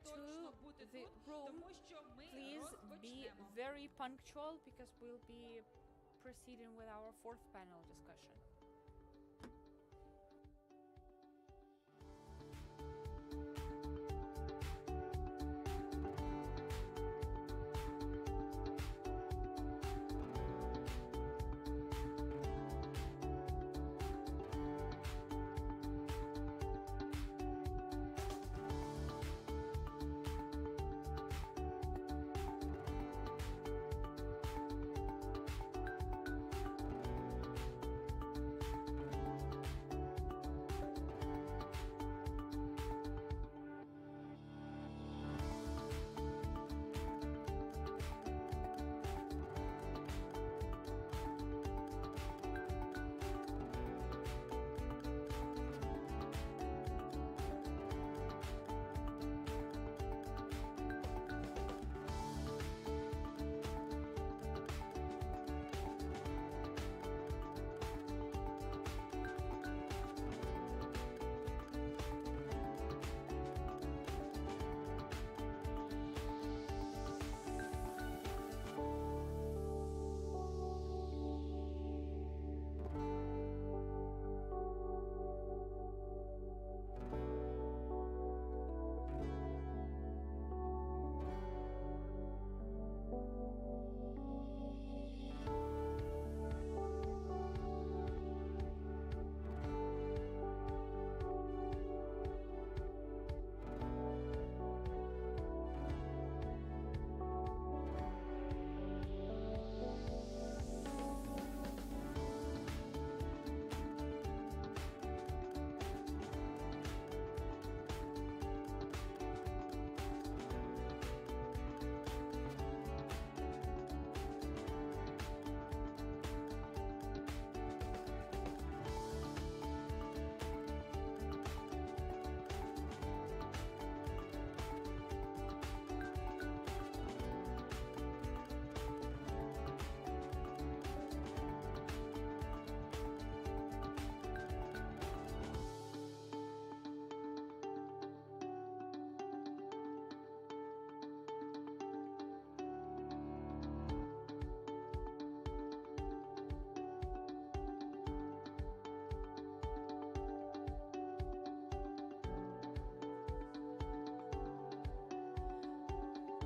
to the room. Please be very punctual because we'll be proceeding with our fourth panel discussion.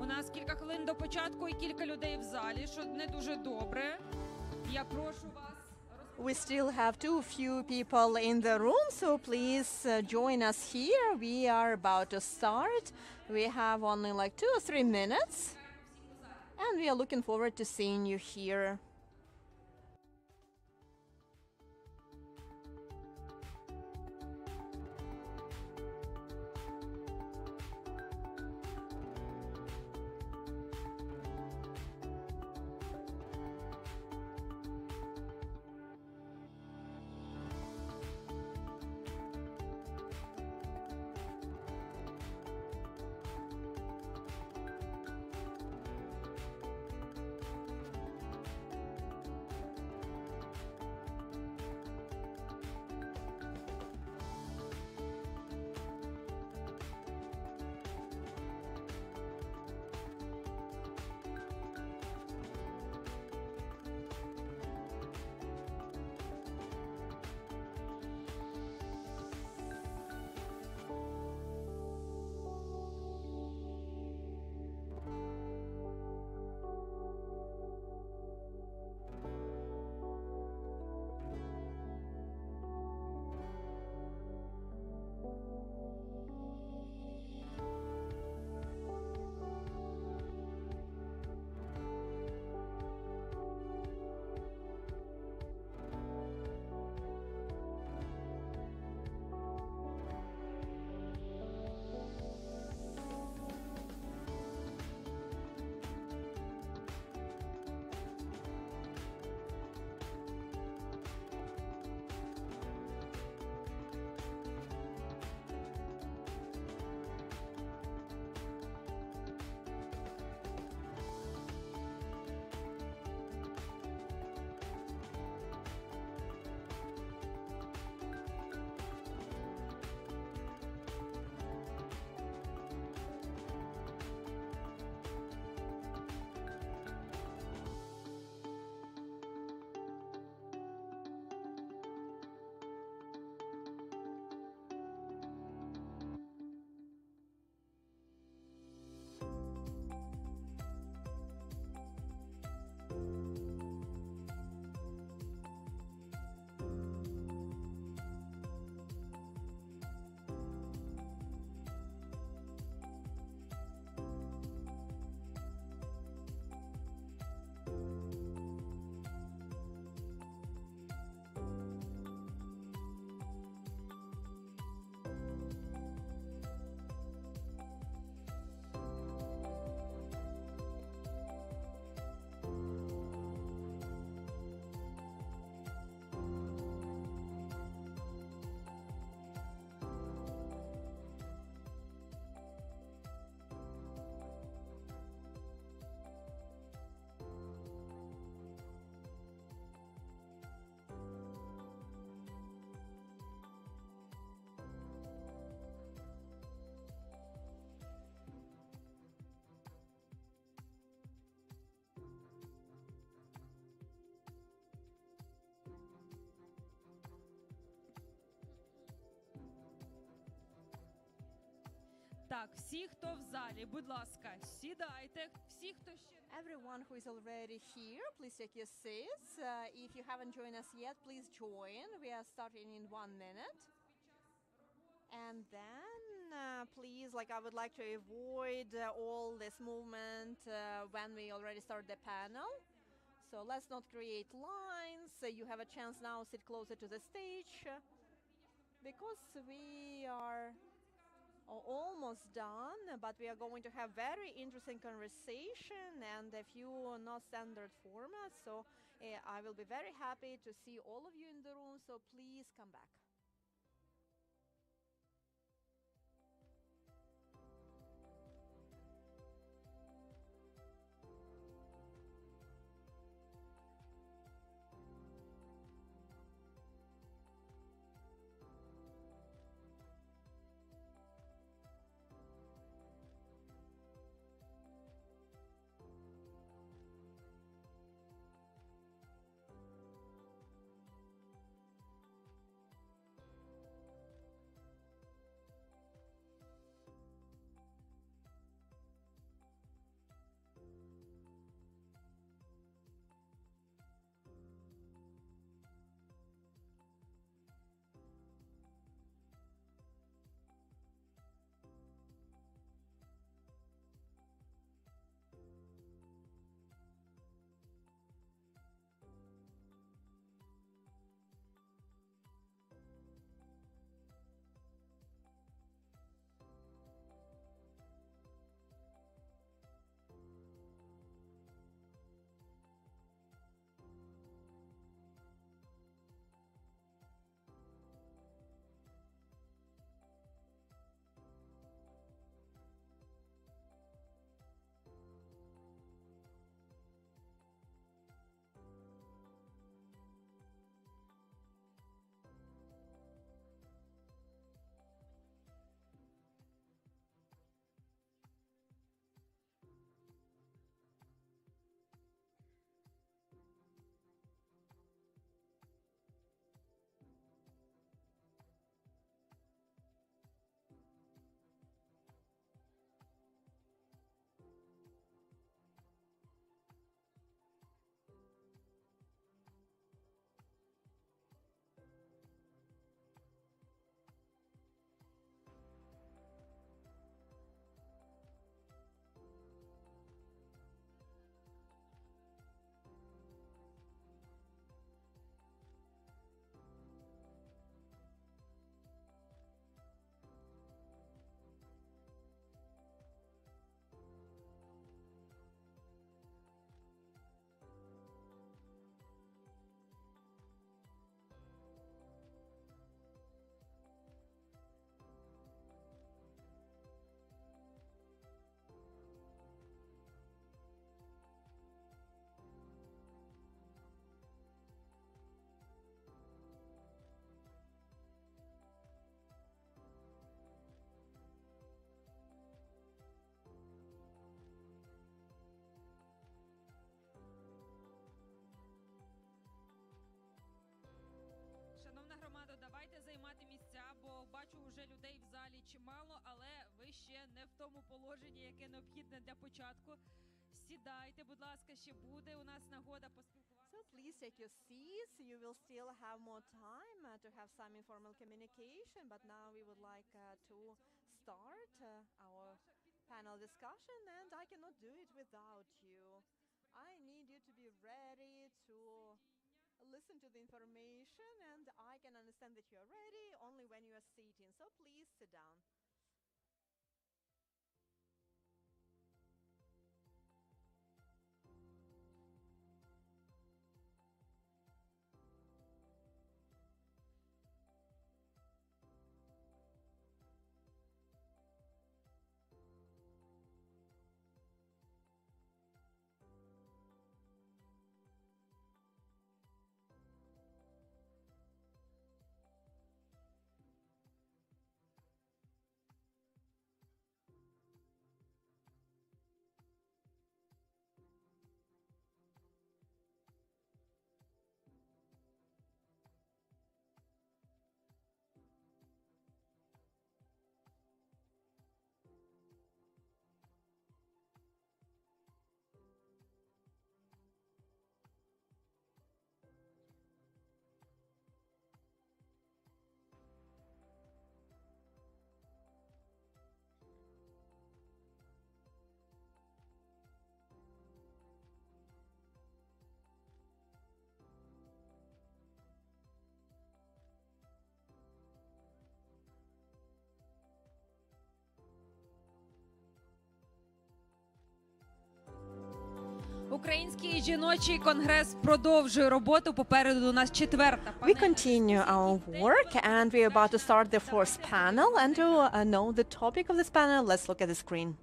У нас кілька хвилин до початку і кілька людей в залі, що не дуже добре. Я прошу вас. We still have too few people in the room, so please join us here. We are about to start. We have only like 2 or 3 minutes, and we are looking forward to seeing you here. Так, всі, хто в залі, будь ласка, сідайте. Всі, хто ще... Everyone who is already here, please take your seats. If you haven't joined us yet, please join. We are starting in 1 minute. And then, please, I would like to avoid all this movement when we already start the panel. So let's not create lines. You have a chance now, sit closer to the stage. Because we are almost done, but we are going to have very interesting conversation and a few not standard formats. So I will be very happy to see all of you in the room. So please come back. Шановна громада, давайте займати місця, бо бачу вже людей в залі чимало, але ви ще не в тому положенні, яке необхідне для початку. Сідайте, будь ласка, ще буде у нас нагода поспілкуватися. So please take your seats. You will still have more time to have some informal communication, but now we would like to start our panel discussion, and I cannot do it without you. I need you to be ready to listen to the information, and I can understand that you are ready only when you are sitting. So please sit down. Всеукраїнський жіночий конгрес продовжує роботу. Попереду у нас четверта We панель. continue our work, and we're about to start the fourth panel. And to know the topic of this panel, let's look at the screen.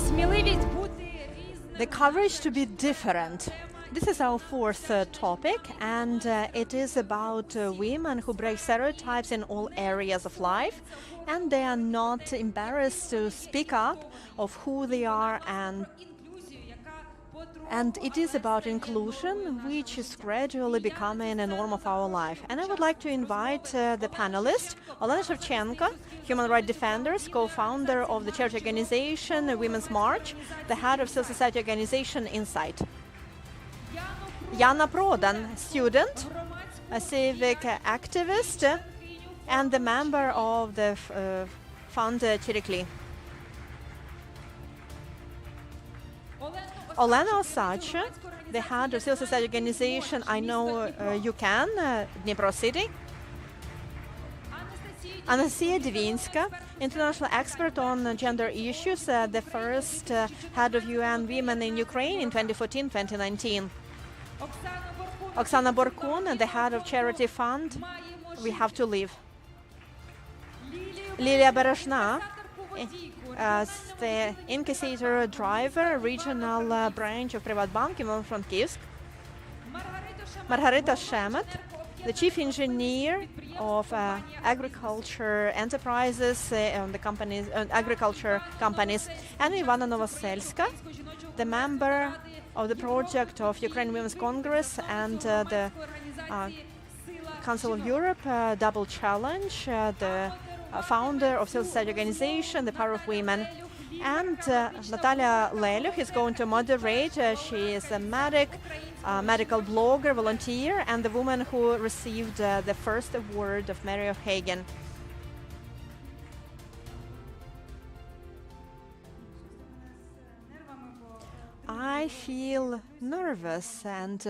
Сміливість бути різним. The courage to be different. This is our fourth topic, and it is about women who break stereotypes in all areas of life, and they are not embarrassed to speak up of who they are, and it is about inclusion, which is gradually becoming a norm of our life. And I would like to invite the panelists, Olena Shevchenko, human rights defenders, co-founder of the charity organization Women's March, the head of civil society organization Insight. Yana Prodan, student, a civic activist, and the member of the fund Chirikli. Olena Osach, the head of civil society organization I Know You Can, Dnipro City. Anastasia Divinska, international expert on gender issues, the first head of UN Women in Ukraine in 2014-2019. Oksana Borkun, the head of charity fund We Have to Live. Lilia Bereshna, the incassator driver, regional branch of Privatbank in Ivano-Frankivsk. Margarita Shemet, the chief engineer of agriculture enterprises, the companies, agriculture companies, and Ivana Novoselska, the member of the project of Ukrainian Women's Congress and the Council of Europe Double Challenge, the founder of civil society organization, The Power of Women. And Natalia Lelyukh is going to moderate. She is a medical blogger, volunteer, and the woman who received the first award of Mary of Hagen. I feel nervous, and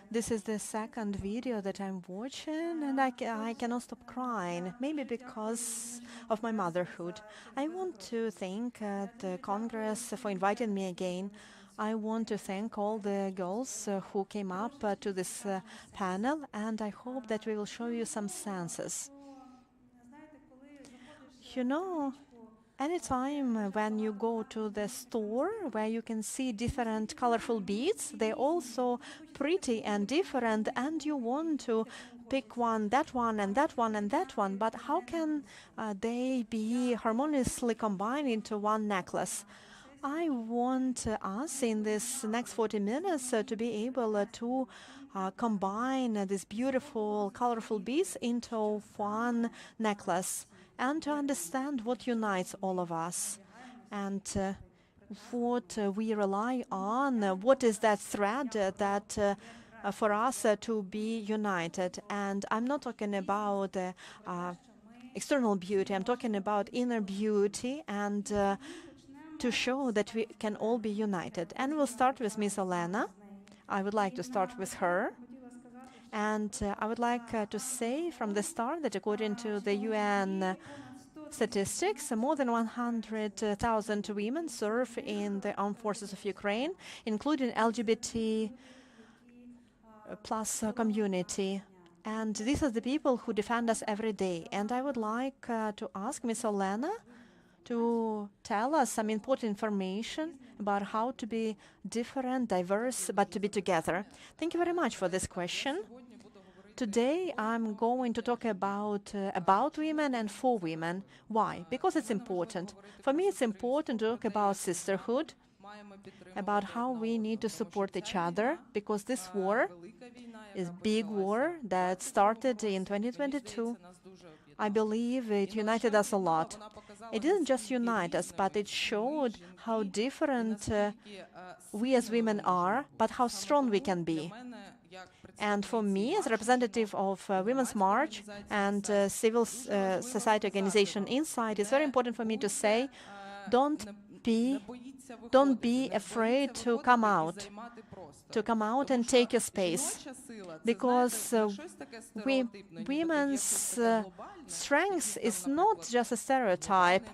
this is the second video that I'm watching, and I cannot stop crying, maybe because of my motherhood. I want to thank the Congress for inviting me again. I want to thank all the girls who came up to this panel, and I hope that we will show you some senses. You know, anytime when you go to the store where you can see different colorful beads, they're also pretty and different, and you want to pick one, that one, and that one, and that one, but how can they be harmoniously combined into one necklace? I want us in this next 40 minutes to be able to combine these beautiful, colorful beads into one necklace, and to understand what unites all of us, and what we rely on, what is that thread that for us to be united. And I'm not talking about external beauty, I'm talking about inner beauty, and to show that we can all be united. And we'll start with Ms. Olena. I would like to start with her. And I would like to say from the start that according to the UN statistics, more than 100,000 women serve in the armed forces of Ukraine, including LGBT plus community. And these are the people who defend us every day. And I would like to ask Ms. Olena to tell us some important information about how to be different, diverse, but to be together. Thank you very much for this question. Today, I'm going to talk about women and for women. Why? Because it's important. For me, it's important to talk about sisterhood, about how we need to support each other, because this war is a big war that started in 2022. I believe it united us a lot. It didn't just unite us, but it showed how different we as women are, but how strong we can be. And for me, as a representative of Women's March and civil society organization Inside, it's very important for me to say, don't be afraid to come out and take your space, because women's strength is not just a stereotype.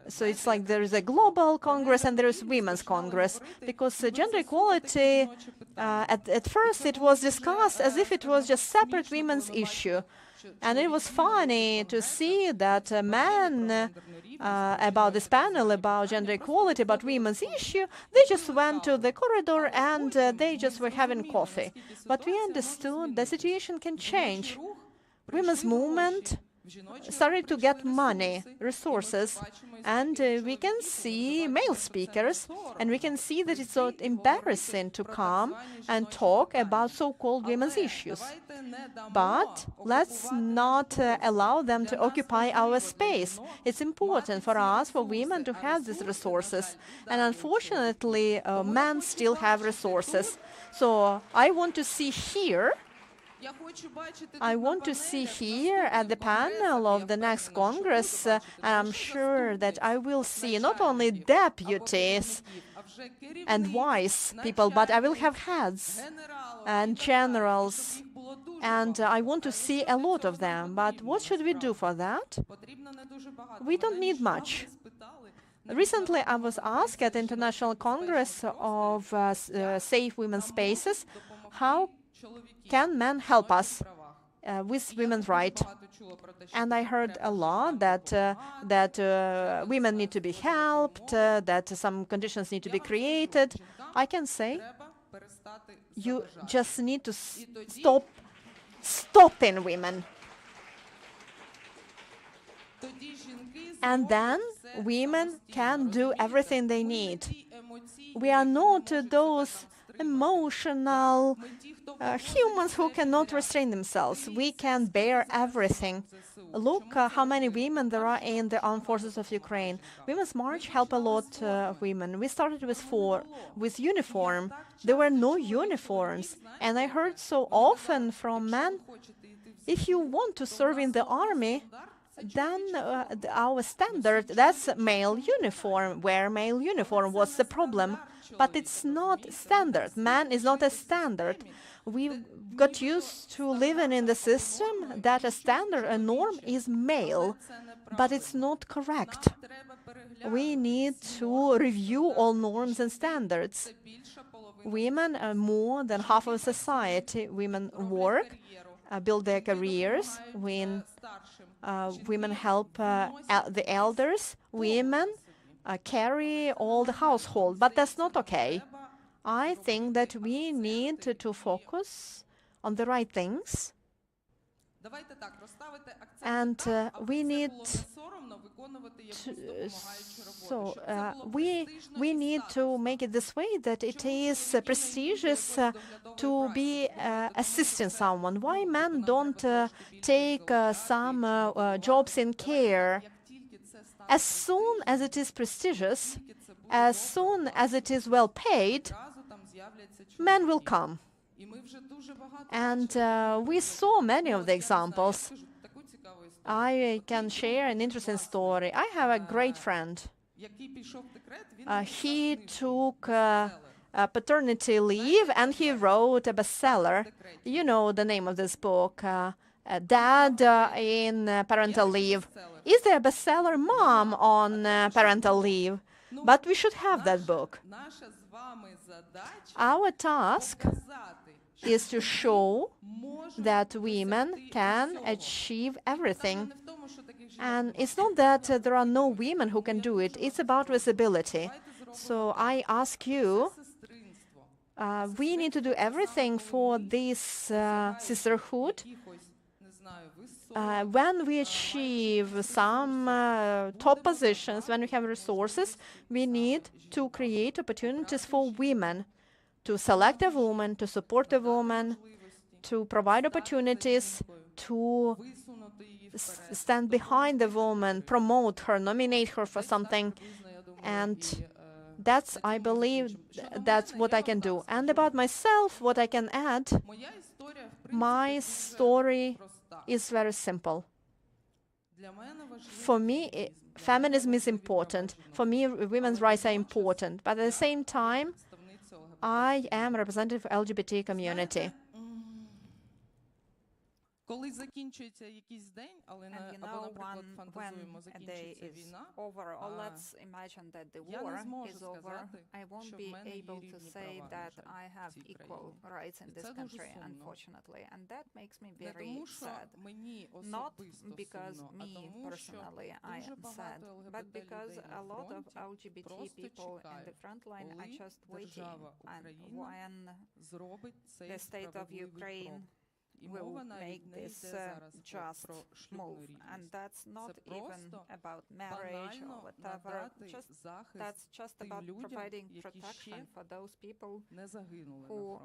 So it's like there is a global Congress and there is Women's Congress, because gender equality, at first it was discussed as if it was just separate women's issue. And it was funny to see that men, about this panel about gender equality, about women's issue, they just went to the corridor and they just were having coffee. But we understood the situation can change. Women's movement started to get money, resources, and we can see male speakers, and we can see that it's so embarrassing to come and talk about so-called women's issues. But let's not allow them to occupy our space. It's important for us, for women, to have these resources. And unfortunately, men still have resources. So I want to see here at the panel of the next Congress, and I'm sure that I will see not only deputies and vice people, but I will have heads and generals, and I want to see a lot of them. But what should we do for that? We don't need much. Recently, I was asked at the International Congress of Safe Women's Spaces, how can men help us with women's rights? And I heard a lot that women need to be helped, that some conditions need to be created. I can say you just need to stop stopping women. And then women can do everything they need. We are not those emotional humans who cannot restrain themselves. We can bear everything. Look how many women there are in the armed forces of Ukraine. Women's March helped a lot of women. We started with 4 with uniform. There were no uniforms. And I heard so often from men, if you want to serve in the army, then our standard, that's male uniform. Wear male uniform. What's the problem? But it's not standard. Man is not a standard. We got used to living in the system that a standard, a norm is male, but it's not correct. We need to review all norms and standards. Women are more than half of society. Women work, build their careers. Women help the elders. Women carry all the household, but that's not okay. I think that we need to focus on the right things, and we need we need to make it this way that it is prestigious to be assisting someone. Why men don't take some jobs in care? As soon as it is prestigious, as soon as it is well paid, men will come. And we saw many of the examples. I can share an interesting story. I have a great friend. He took paternity leave and he wrote a bestseller. You know the name of this book, Dad in Parental Leave. Is there a bestseller, Mom on Parental Leave? But we should have that book. Our task is to show that women can achieve everything. And it's not that there are no women who can do it. It's about visibility. So I ask you, we need to do everything for this sisterhood. when we achieve some top positions, when we have resources, we need to create opportunities for women, to select a woman, to support a woman, to provide opportunities, to stand behind the woman, promote her, nominate her for something. And that's, I believe, that's what I can do. And about myself, what I can add, my story is very simple. For me, feminism is important. For me, women's rights are important. But at the same time, I am a representative of the LGBT community. And you know, when a day is over, or let's imagine that the war is over, I won't be able to say that I have equal rights in this country, unfortunately. And that makes me very sad. Not because me personally I am sad, but because a lot of LGBT people in the front line are just waiting. And when the state of Ukraine will make this just move, and that's not even about marriage or whatever. That's just about providing protection for those people who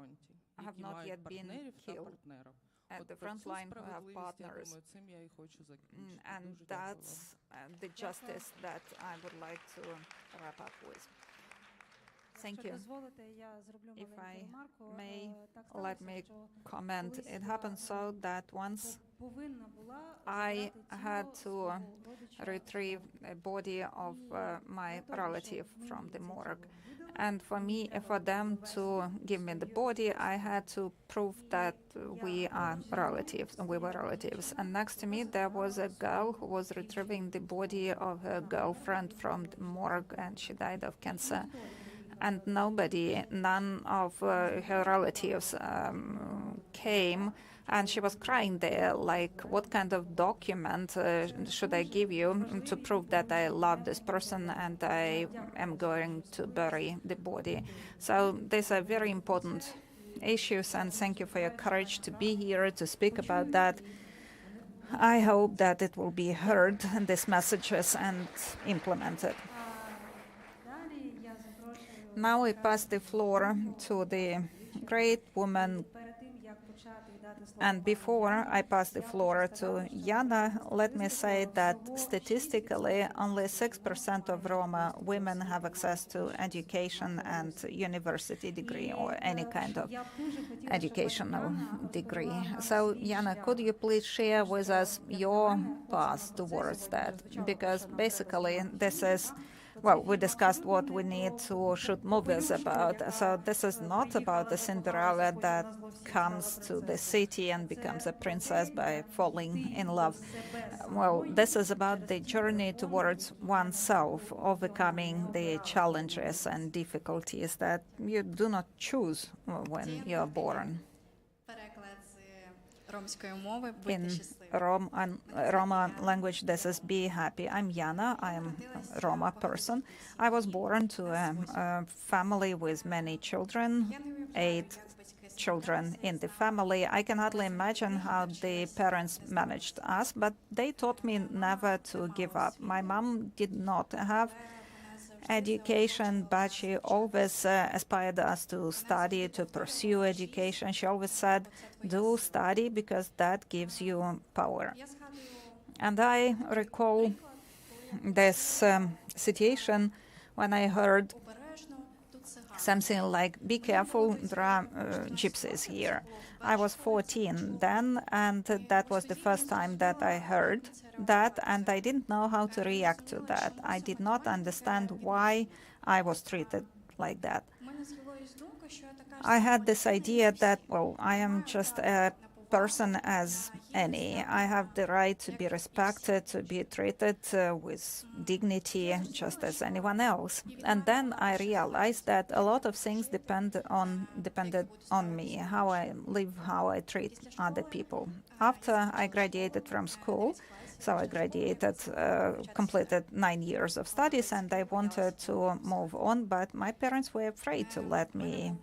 have not yet been killed at the front line, who have partners. And that's the justice that I would like to wrap up with. Thank you. If I may, let me comment. It happened so that once I had to retrieve a body of my relative from the morgue. And for them to give me the body, I had to prove that we were relatives. And next to me, there was a girl who was retrieving the body of her girlfriend from the morgue, and she died of cancer. And none of her relatives came, and she was crying there, like, what kind of document should I give you to prove that I love this person and I am going to bury the body? So these are very important issues, and thank you for your courage to be here to speak about that. I hope that it will be heard, these messages, and implemented. Now I pass the floor to the great woman. And before I pass the floor to Jana, let me say that statistically, only 6% of Roma women have access to education and university degree or any kind of educational degree. So, Jana, could you please share with us your path towards that? Because basically, this is, well, we discussed what we need to shoot movies about. So this is not about the Cinderella that comes to the city and becomes a princess by falling in love. Well, this is about the journey towards oneself, overcoming the challenges and difficulties that you do not choose when you are born. In Roma language, this is be happy. I'm Jana, I am a Roma person. I was born to a family with many children, 8 children in the family. I can hardly imagine how the parents managed us, but they taught me never to give up. My mom did not have education, but she always aspired us to study, to pursue education. She always said, do study because that gives you power. And I recall this situation when I heard something like, be careful, there are gypsies here. I was 14 then, and that was the first time that I heard that, and I didn't know how to react to that. I did not understand why I was treated like that. I had this idea that, well, I am just a person as any. I have the right to be respected, to be treated with dignity, just as anyone else. And then I realized that a lot of things depended on me, how I live, how I treat other people. After I graduated from school, so I graduated, completed 9 years of studies, and I wanted to move on, but my parents were afraid to let me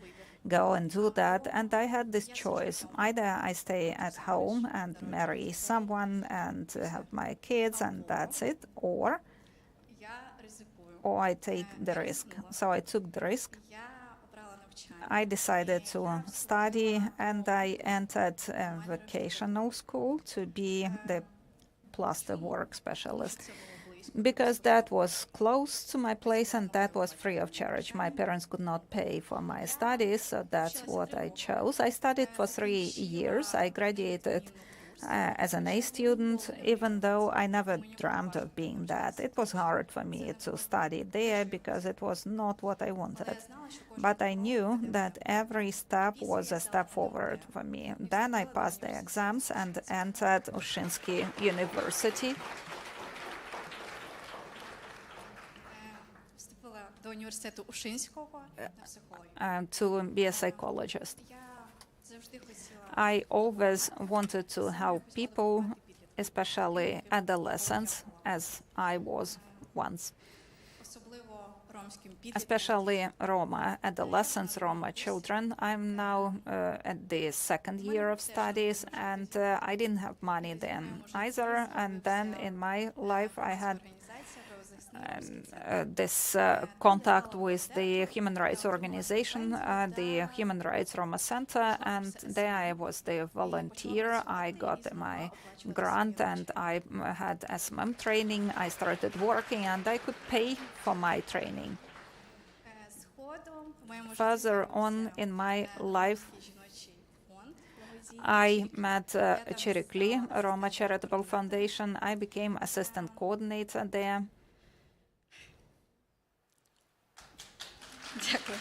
go and do that. And I had this choice. Either I stay at home and marry someone and have my kids and that's it, or I take the risk. So I took the risk. I decided to study and I entered a vocational school to be the plaster work specialist, because that was close to my place and that was free of charge. My parents could not pay for my studies, so that's what I chose. I studied for 3 years. I graduated as an A student, even though I never dreamt of being that. It was hard for me to study there because it was not what I wanted. But I knew that every step was a step forward for me. Then I passed the exams and entered Ushinsky University. To be a psychologist. I always wanted to help people, especially adolescents, as I was once. Especially Roma adolescents, Roma children. I'm now at the second year of studies, and I didn't have money then either. And then in my life, I had this contact with the human rights organization, the Human Rights Roma Center, and there I was the volunteer. I got my grant and I had SMM training. I started working and I could pay for my training. Further on in my life, I met Chirikli Roma Charitable Foundation. I became assistant coordinator there. Дякую.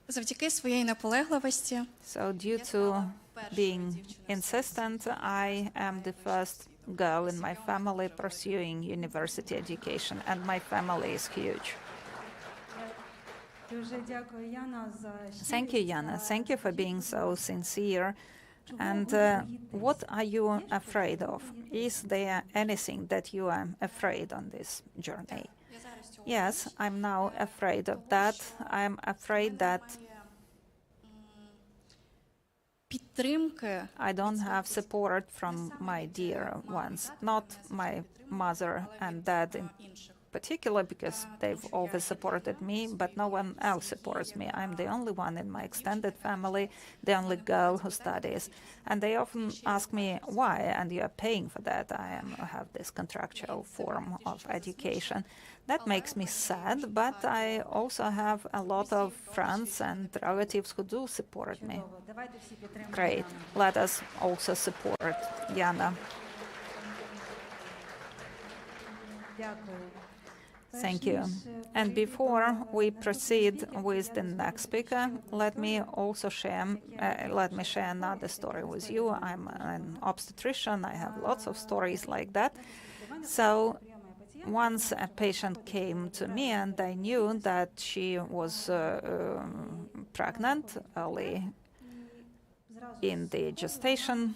Завдяки своїй наполегливості. So due to being insistent, I am the first girl in my family pursuing university education, and my family is huge. Thank you, Yana. Thank you for being so sincere. And what are you afraid of? Is there anything that you are afraid on this journey? Yes, I'm now afraid of that. I'm afraid that I don't have support from my dear ones, not my mother and dad in particular, because they've always supported me, but no one else supports me. I'm the only one in my extended family, the only girl who studies. And they often ask me, why? And you are paying for that. I have this contractual form of education. That makes me sad, but I also have a lot of friends and relatives who do support me. Great. Let us also support Yana. Thank you. And before we proceed with the next speaker, let me share another story with you. I'm an obstetrician. I have lots of stories like that. So once a patient came to me and I knew that she was pregnant early in the gestation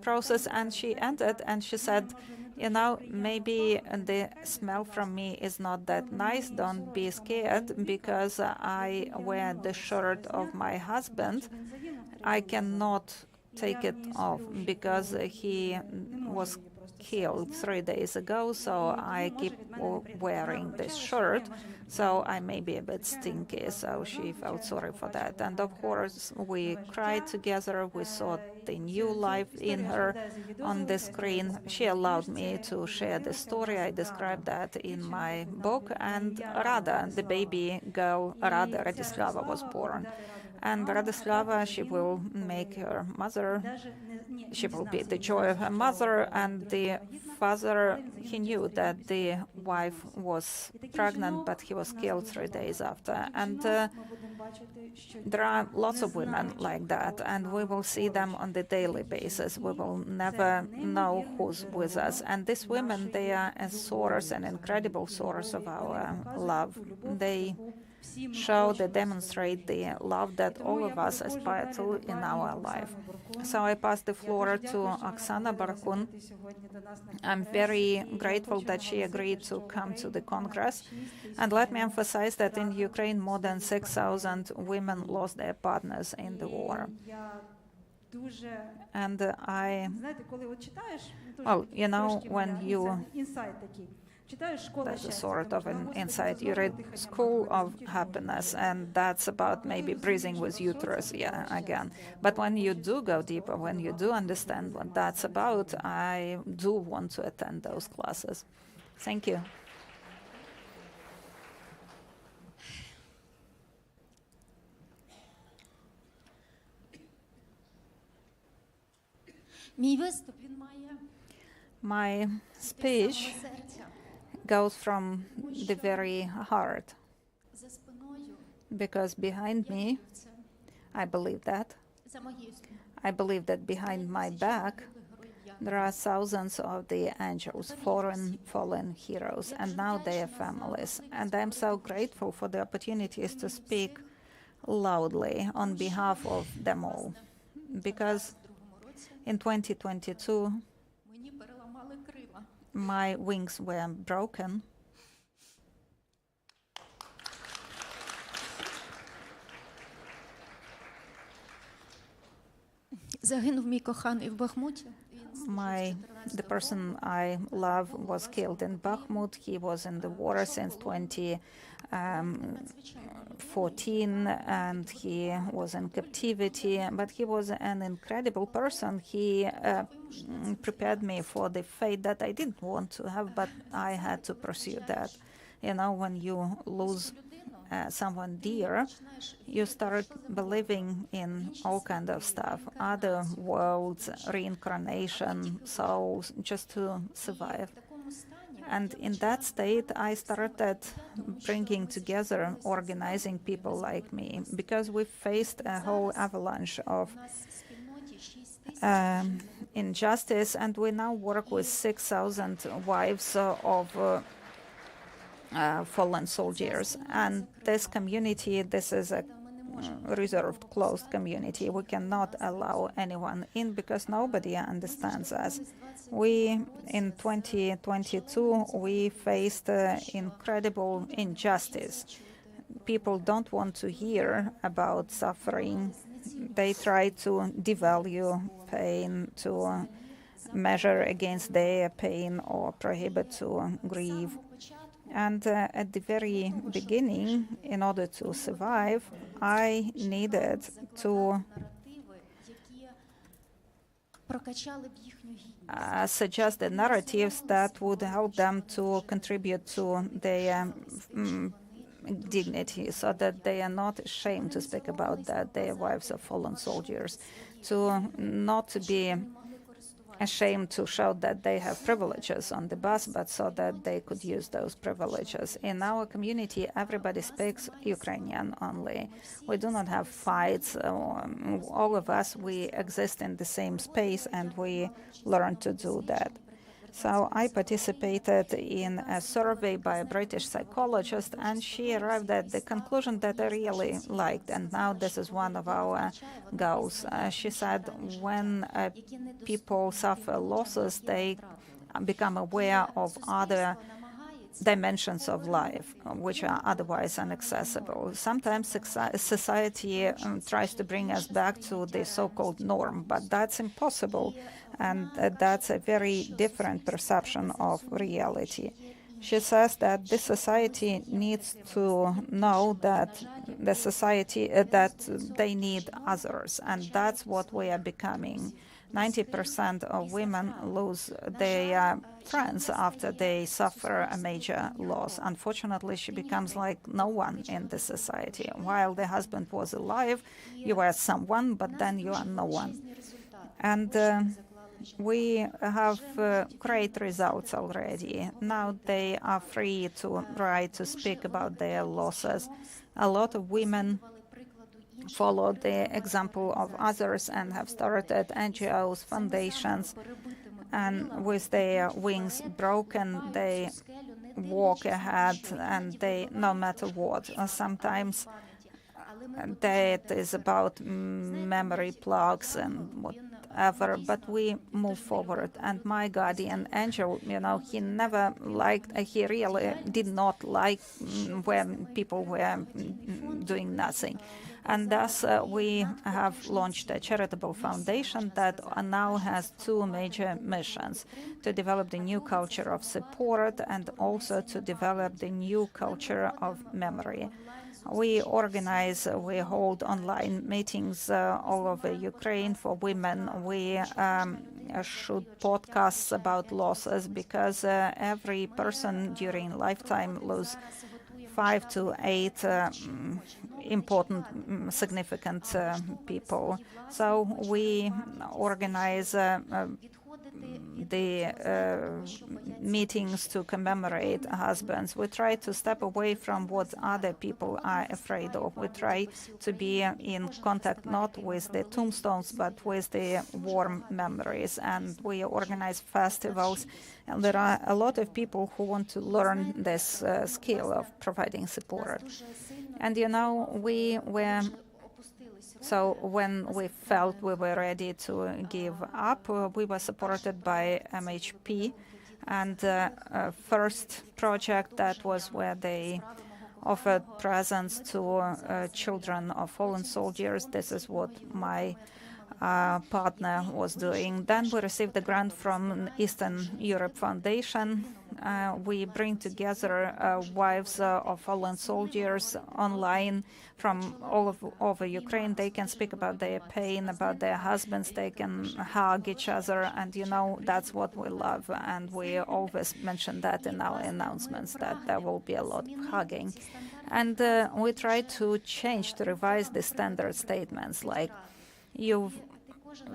process, and she entered and she said, you know, maybe the smell from me is not that nice. Don't be scared, because I wear the shirt of my husband. I cannot take it off because he was killed 3 days ago, so I keep wearing this shirt, so I may be a bit stinky. So she felt sorry for that. And of course, we cried together. We saw the new life in her on the screen. She allowed me to share the story. I described that in my book. And Rada, the baby girl, Radislava, was born. And Radislava, she will make her mother, she will be the joy of her mother. And the father, he knew that the wife was pregnant, but he was killed 3 days after. And there are lots of women like that, and we will see them on the daily basis. We will never know who's with us. And these women, they are a source, an incredible source of our love. They show, they demonstrate the love that all of us aspire to in our life. So I pass the floor to Oksana Barkun. I'm very grateful that she agreed to come to the Congress. And let me emphasize that in Ukraine, more than 6,000 women lost their partners in the war. And well, you know, when you, that's a sort of an insight, you read School of Happiness, and that's about maybe breathing with uterus, yeah, again. But when you do go deeper, when you do understand what that's about, I do want to attend those classes. Thank you. My speech goes from the very heart, because behind me, I believe that behind my back, there are thousands of the angels, fallen heroes, and now their families. And I'm so grateful for the opportunities to speak loudly on behalf of them all, because in 2022, my wings were broken. The person I love was killed in Bakhmut. He was in the war since 2014, and he was in captivity, but he was an incredible person. He prepared me for the fate that I didn't want to have, but I had to pursue that. You know, when you lose someone dear, you start believing in all kind of stuff, other worlds, reincarnation, souls, just to survive. And in that state, I started bringing together, organizing people like me, because we faced a whole avalanche of injustice, and we now work with 6,000 wives of fallen soldiers. And this community, this is a reserved, closed community. We cannot allow anyone in because nobody understands us. In 2022, we faced incredible injustice. People don't want to hear about suffering. They try to devalue pain, to measure against their pain, or prohibit to grieve. And at the very beginning, in order to survive, I needed to suggest the narratives that would help them to contribute to their dignity, so that they are not ashamed to speak about that, their wives of fallen soldiers, to not be ashamed to show that they have privileges on the bus, but so that they could use those privileges. In our community, everybody speaks Ukrainian only. We do not have fights. All of us, we exist in the same space, and we learn to do that. So I participated in a survey by a British psychologist, and she arrived at the conclusion that I really liked, and now this is one of our goals. She said when people suffer losses, they become aware of other dimensions of life, which are otherwise inaccessible. Sometimes society tries to bring us back to the so-called norm, but that's impossible, and that's a very different perception of reality. She says that this society needs to know that that they need others, and that's what we are becoming. 90% of women lose their friends after they suffer a major loss. Unfortunately, she becomes like no one in the society. While the husband was alive, you were someone, but then you are no one. And we have great results already. Now they are free to write, to speak about their losses. A lot of women follow the example of others and have started NGOs, foundations, and with their wings broken, they walk ahead, and they, no matter what, sometimes that is about memory plugs and whatever, but we move forward. And my guardian angel, he never liked, he really did not like when people were doing nothing. And thus we have launched a charitable foundation that now has two major missions: to develop the new culture of support and also to develop the new culture of memory. We hold online meetings all over Ukraine for women. We shoot podcasts about losses, because every person during lifetime loses 5 to 8 important, significant people. So we organize the meetings to commemorate husbands. We try to step away from what other people are afraid of. We try to be in contact not with the tombstones, but with the warm memories. And we organize festivals. And there are a lot of people who want to learn this skill of providing support. And so when we felt we were ready to give up, we were supported by MHP. And first project, that was where they offered presents to children of fallen soldiers. This is what my partner was doing. Then we received a grant from Eastern Europe Foundation. We bring together wives of fallen soldiers online from all over Ukraine. They can speak about their pain, about their husbands. They can hug each other, and that's what we love. And we always mention that in our announcements, that there will be a lot of hugging. And we try to revise the standard statements, like, you've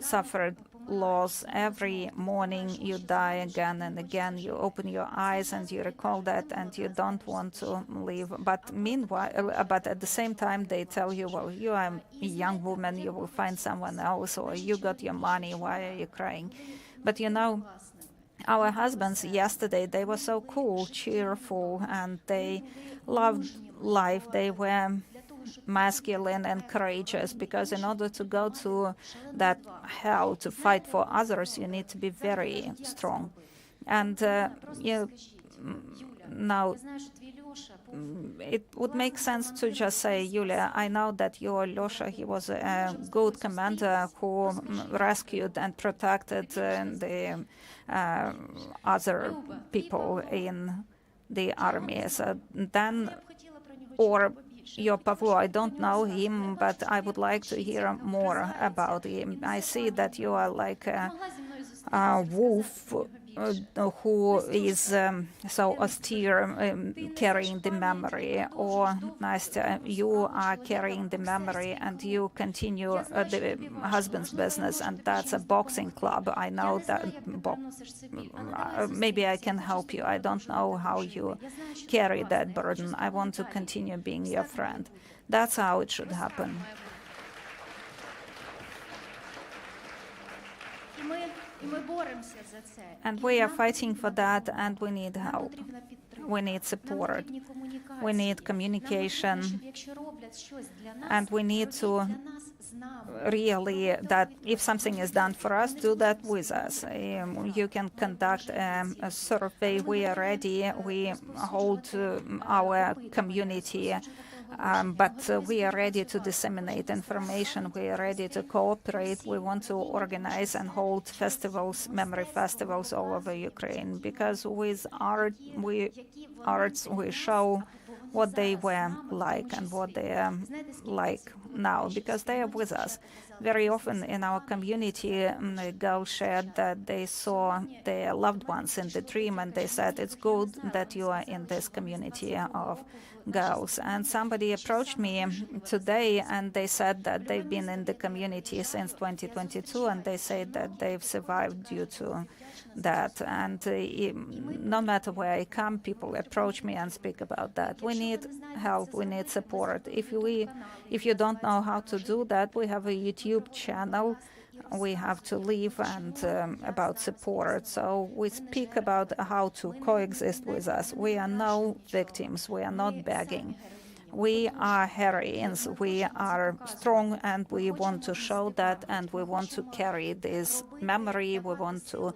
suffered loss, every morning you die again and again, you open your eyes and you recall that, and you don't want to leave. But meanwhile, but at the same time, they tell you, well, you are a young woman, you will find someone else, or you got your money, why are you crying? But our husbands yesterday, they were so cool, cheerful, and they loved life. They were masculine and courageous, because in order to go to that hell to fight for others, you need to be very strong. And now it would make sense to just say, Yulia, I know that your Losha, he was a good commander who rescued and protected the other people in the army. So then, or your Pavlo, I don't know him, but I would like to hear more about him. I see that you are like a wolf who is so austere, carrying the memory. Or, Nastya, you are carrying the memory and you continue the husband's business, and that's a boxing club. I know that. Maybe I can help you. I don't know how you carry that burden. I want to continue being your friend. That's how it should happen. And we are fighting for that, and we need help. We need support. We need communication. And we need to really, that if something is done for us, do that with us. You can conduct a survey. We are ready. We hold our community. But we are ready to disseminate information. We are ready to cooperate. We want to organize and hold festivals, memory festivals all over Ukraine, because with art, we show what they were like and what they are like now, because they are with us. Very often in our community, girls shared that they saw their loved ones in the dream, and they said, it's good that you are in this community of girls. And somebody approached me today, and they said that they've been in the community since 2022, and they say that they've survived due to that. And no matter where I come, people approach me and speak about that. We need help. We need support. If you don't know how to do that, we have a YouTube YouTube channel. We have to live and about support. So we speak about how to coexist with us. We are no victims. We are not begging. We are heroines. We are strong, and we want to show that, and we want to carry this memory. We want to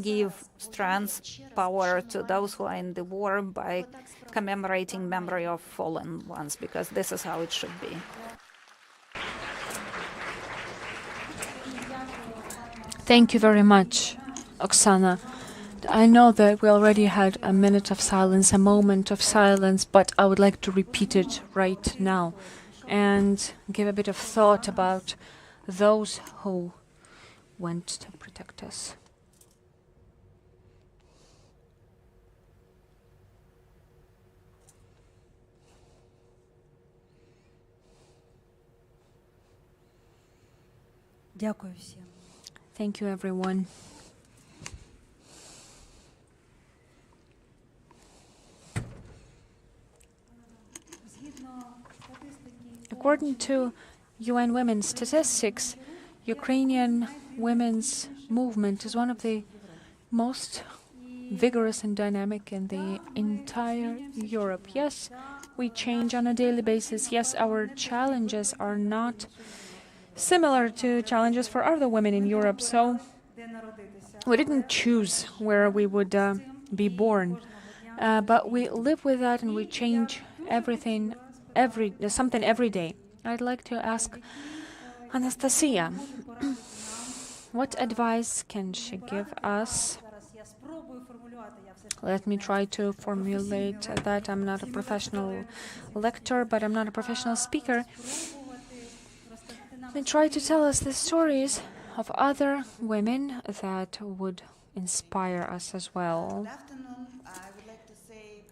give strength, power to those who are in the war by commemorating memory of fallen ones, because this is how it should be. Thank you very much, Oksana. I know that we already had a minute of silence, a moment of silence, but I would like to repeat it right now and give a bit of thought about those who went to protect us. Дякую всім. Thank you, everyone. According to UN Women's statistics, Ukrainian women's movement is one of the most vigorous and dynamic in the entire Europe. Yes, we change on a daily basis. Yes, our challenges are not similar to challenges for other women in Europe. So we didn't choose where we would be born, but we live with that and we change everything, something every day. I'd like to ask Anastasia, what advice can she give us? Let me try to formulate that. I'm not a professional lecturer, but I'm not a professional speaker. And try to tell us the stories of other women that would inspire us as well. Good afternoon. I would like to say,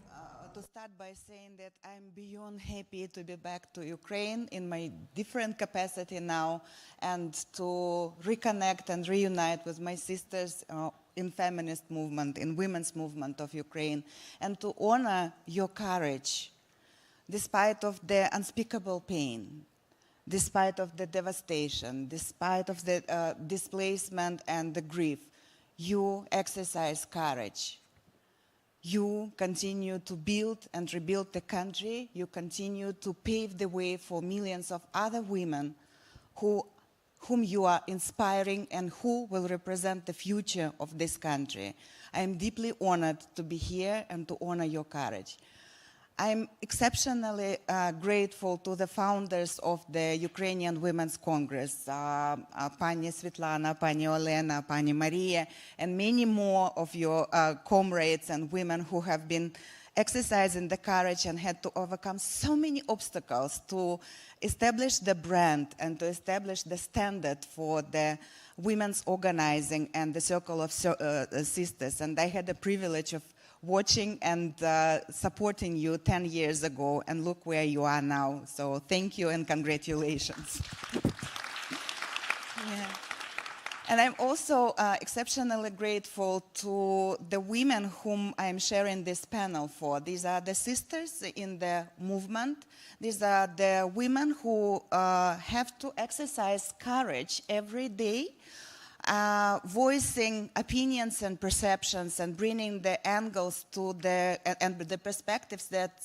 to start by saying that I'm beyond happy to be back to Ukraine in my different capacity now, and to reconnect and reunite with my sisters in feminist movement, in women's movement of Ukraine, and to honor your courage, despite of the unspeakable pain, despite of the devastation, despite of the displacement and the grief. You exercise courage. You continue to build and rebuild the country. You continue to pave the way for millions of other women whom you are inspiring and who will represent the future of this country. I am deeply honored to be here and to honor your courage. I'm exceptionally grateful to the founders of the Ukrainian Women's Congress, Pani Svetlana, Pani Olena, Pani Maria, and many more of your comrades and women who have been exercising the courage and had to overcome so many obstacles to establish the brand and to establish the standard for the women's organizing and the circle of sisters. And I had the privilege of watching and supporting you 10 years ago, and look where you are now. So thank you and congratulations. Yeah. And I'm also exceptionally grateful to the women whom I'm sharing this panel for. These are the sisters in the movement. These are the women who have to exercise courage every day, voicing opinions and perceptions and bringing the angles to the perspectives that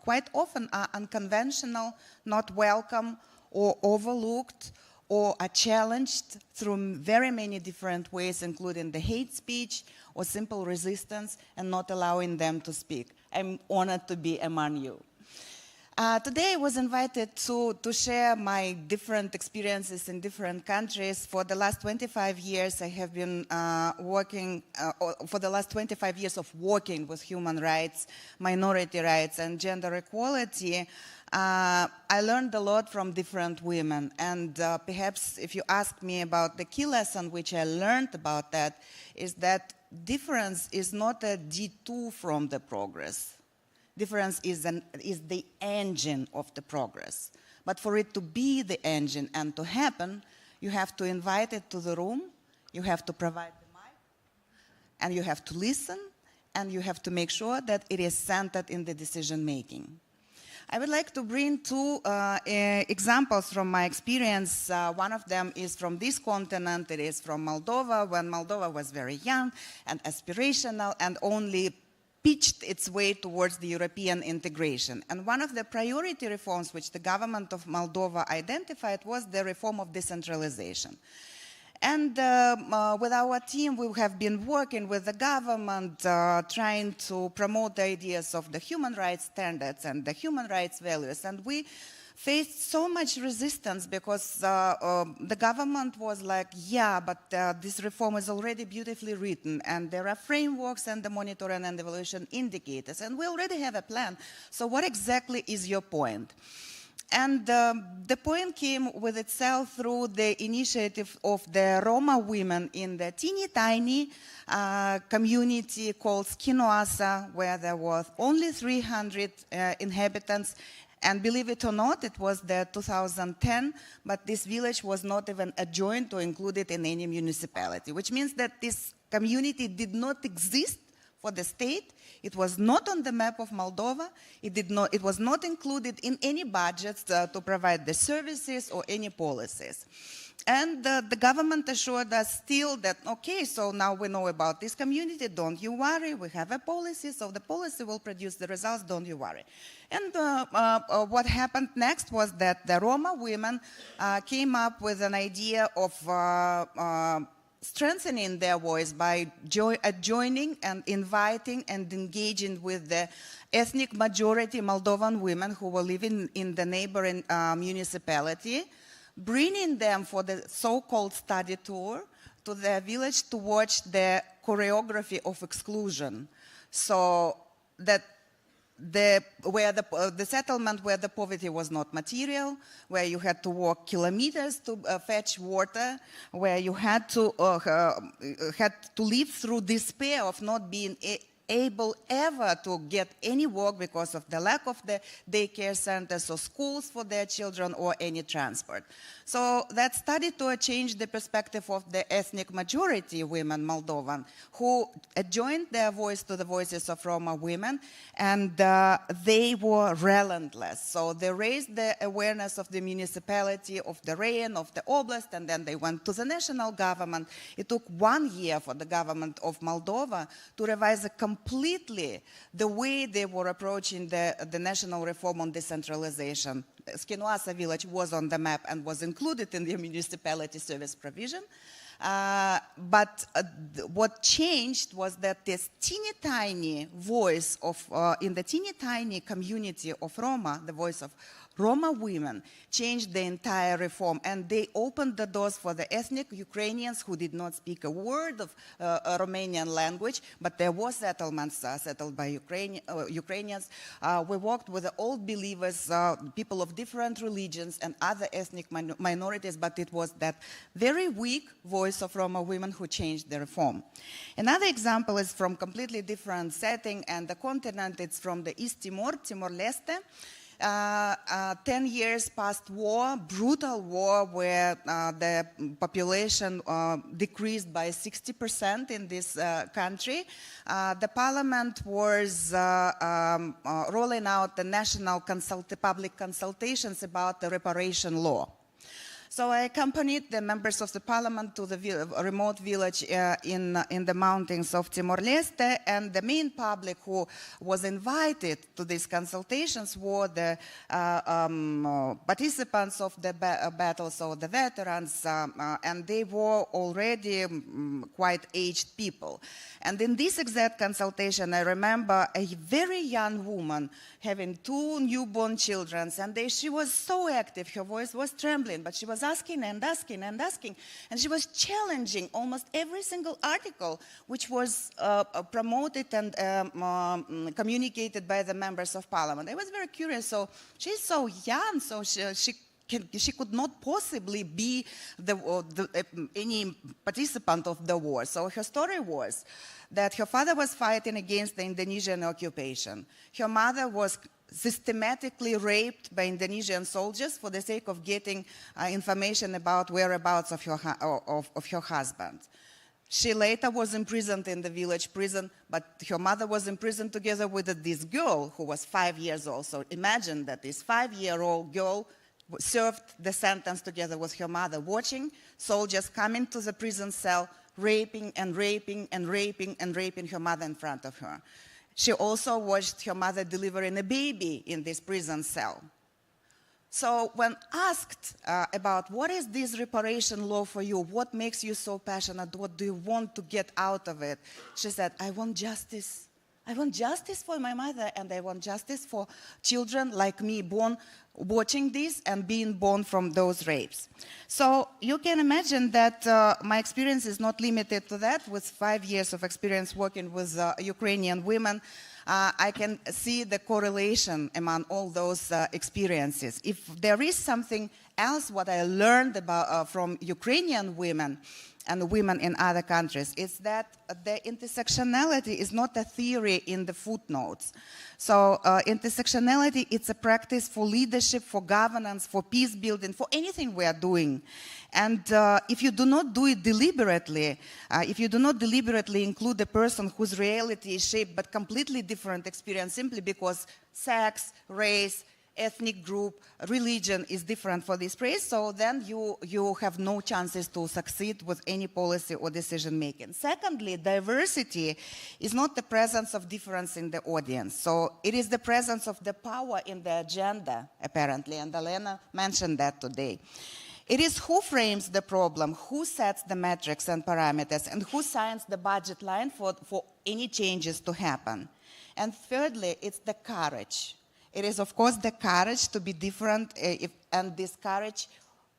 quite often are unconventional, not welcome, or overlooked, or are challenged through very many different ways, including the hate speech or simple resistance, and not allowing them to speak. I'm honored to be among you. Today I was invited to share my different experiences in different countries. For the last 25 years I have been for the last 25 years of working with human rights, minority rights, and gender equality. I learned a lot from different women, and perhaps if you ask me about the key lesson which I learned about that, is that difference is not a detour from the progress. Difference is the engine of the progress. But for it to be the engine and to happen, you have to invite it to the room, you have to provide the mic, and you have to listen, and you have to make sure that it is centered in the decision making. I would like to bring two examples from my experience. One of them is from this continent. It is from Moldova, when Moldova was very young and aspirational and only pitched its way towards the European integration. And one of the priority reforms which the government of Moldova identified was the reform of decentralization. And with our team, we have been working with the government, trying to promote the ideas of the human rights standards and the human rights values. And we faced so much resistance because the government was like, yeah, but this reform is already beautifully written, and there are frameworks and the monitoring and evaluation indicators, and we already have a plan. So what exactly is your point? And the point came with itself through the initiative of the Roma women in the teeny tiny community called Skinoasa, where there was only 300 inhabitants. And believe it or not, it was the 2010, but this village was not even adjoined or included in any municipality, which means that this community did not exist for the state. It was not on the map of Moldova. It was not included in any budgets to provide the services or any policies. And the government assured us still that, okay, so now we know about this community, don't you worry, we have a policy, so the policy will produce the results, don't you worry. And what happened next was that the Roma women came up with an idea of strengthening their voice by joining and inviting and engaging with the ethnic majority Moldovan women who were living in the neighboring municipality, bringing them for the so-called study tour to their village to watch the choreography of exclusion. So that the settlement where the poverty was not material, where you had to walk kilometers to fetch water, where you had to live through despair of not being able ever to get any work because of the lack of the daycare centers or schools for their children or any transport. So that study tour changed the perspective of the ethnic majority women Moldovan who joined their voice to the voices of Roma women, and they were relentless. So they raised the awareness of the municipality, of the Rayon, of the Oblast, and then they went to the national government. It took 1 year for the government of Moldova to revise completely the way they were approaching the national reform on decentralization. Skinoasa village was on the map and was included in the municipality service provision. But what changed was that this teeny tiny voice of, in the teeny tiny community of Roma, the voice of Roma women, changed the entire reform, and they opened the doors for the ethnic Ukrainians who did not speak a word of Romanian language, but there were settlements settled by Ukrainians. We worked with the old believers, people of different religions and other ethnic minorities, but it was that very weak voice of Roma women who changed the reform. Another example is from completely different setting and the continent. It's from the East Timor, Timor-Leste. 10 years past war, brutal war where the population decreased by 60% in this country. The parliament was rolling out the national public consultations about the reparation law. So I accompanied the members of the parliament to the remote village in the mountains of Timor-Leste, and the main public who was invited to these consultations were the participants of the battles, so the veterans, and they were already quite aged people. And in this exact consultation, I remember a very young woman having 2 newborn children, and she was so active, her voice was trembling, but she was asking and asking and asking, and she was challenging almost every single article which was promoted and communicated by the members of parliament. I was very curious, so she's so young, so she could not possibly be any participant of the war. So her story was that her father was fighting against the Indonesian occupation. Her mother was systematically raped by Indonesian soldiers for the sake of getting information about whereabouts of her husband. She later was imprisoned in the village prison, but her mother was imprisoned together with this girl who was 5 years old. So imagine that this 5-year-old girl served the sentence together with her mother, watching soldiers come into the prison cell, raping and raping and raping and raping her mother in front of her. She also watched her mother delivering a baby in this prison cell. So when asked about what is this reparation law for you, what makes you so passionate, what do you want to get out of it, she said, I want justice. I want justice for my mother, and I want justice for children like me born watching this and being born from those rapes. So you can imagine that my experience is not limited to that. With 5 years of experience working with Ukrainian women, I can see the correlation among all those experiences. If there is something else what I learned about from Ukrainian women and women in other countries, it's that the intersectionality is not a theory in the footnotes. So intersectionality, it's a practice for leadership, for governance, for peace building, for anything we are doing. And if you do not do it deliberately, if you do not deliberately include a person whose reality is shaped by completely different experience simply because sex, race, ethnic group, religion is different for this race, so then you have no chances to succeed with any policy or decision making. Secondly, diversity is not the presence of difference in the audience. So it is the presence of the power in the agenda, apparently, and Elena mentioned that today. It is who frames the problem, who sets the metrics and parameters, and who signs the budget line for any changes to happen. And thirdly, it's the courage. It is, of course, the courage to be different, and this courage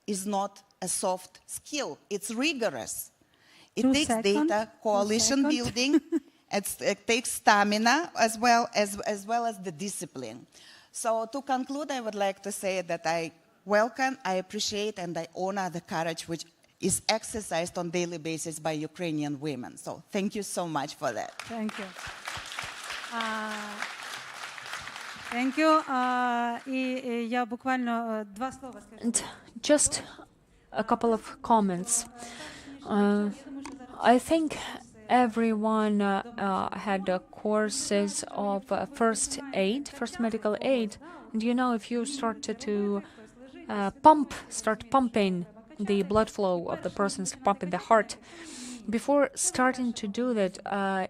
is not a soft skill. It's rigorous. It takes data, coalition building, it takes stamina, as well as the discipline. So to conclude, I would like to say that I welcome, I appreciate, and I honor the courage which is exercised on a daily basis by Ukrainian women. So thank you so much for that. Thank you. Thank you. And just a couple of comments. I think everyone had courses of first aid, first medical aid. And you know, if you started to start pumping the blood flow of the person, pumping the heart, before starting to do that,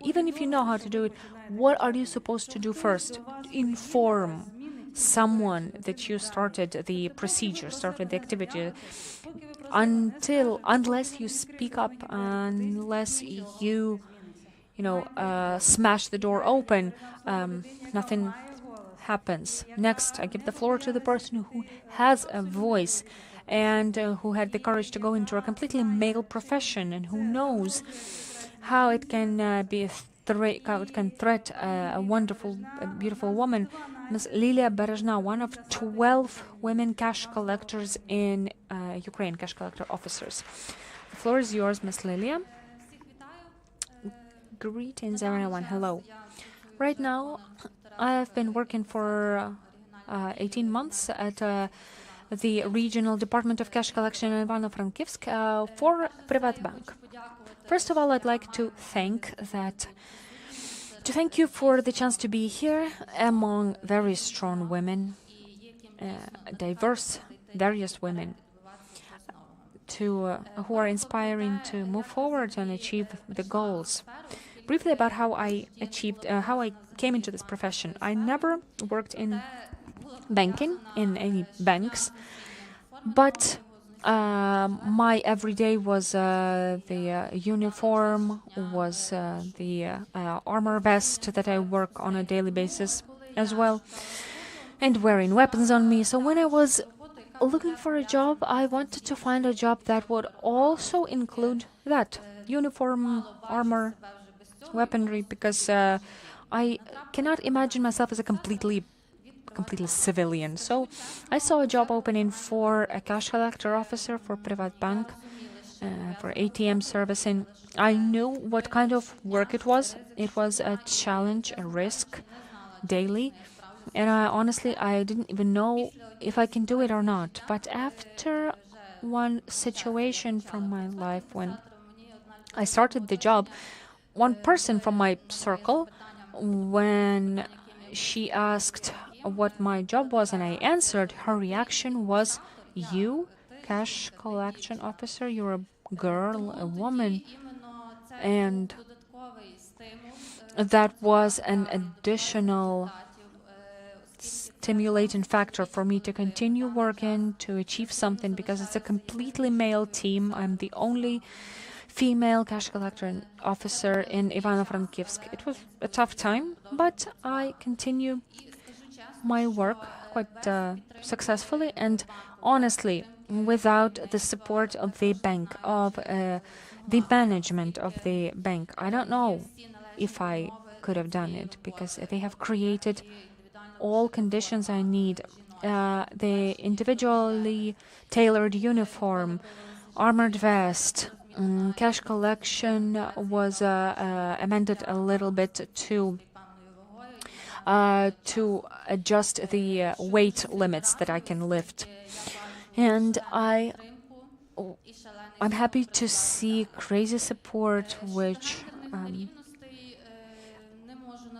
even if you know how to do it, what are you supposed to do first? Inform someone that you started the procedure, started the activity. Unless you speak up, unless you smash the door open, nothing happens. Next, I give the floor to the person who has a voice and who had the courage to go into a completely male profession and who knows how it can threat a wonderful, beautiful woman. Ms. Lilia Berezhna, one of 12 women cash collectors in Ukraine, cash collector officers. The floor is yours, Ms. Lilia. Greetings, everyone. Hello. Right now, I've been working for 18 months at the Regional Department of Cash Collection in Ivano-Frankivsk for Privatbank. First of all, I'd like to thank you for the chance to be here among very strong women, diverse, various women, who are inspiring to move forward and achieve the goals. Briefly about how I came into this profession. I never worked in banking, in any banks, but my everyday was the uniform, was the armor vest that I work on a daily basis as well, and wearing weapons on me. So when I was looking for a job, I wanted to find a job that would also include that uniform, armor, weaponry, because I cannot imagine myself as a completely civilian. So I saw a job opening for a cash collector officer for Privatbank, for ATM servicing. I knew what kind of work it was. It was a challenge, a risk, daily. And honestly, I didn't even know if I can do it or not. But after one situation from my life when I started the job, one person from my circle, when she asked what my job was and I answered, her reaction was, "You, cash collection officer, you're a girl, a woman." And that was an additional stimulating factor for me to continue working, to achieve something, because it's a completely male team. I'm the only female cash collector and officer in Ivano-Frankivsk. It was a tough time, but I continue my work quite successfully, and honestly, without the support of the bank, of the management of the bank, I don't know if I could have done it, because they have created all conditions I need. The individually tailored uniform, armored vest, cash collection was amended a little bit to adjust the weight limits that I can lift. And I'm happy to see crazy support,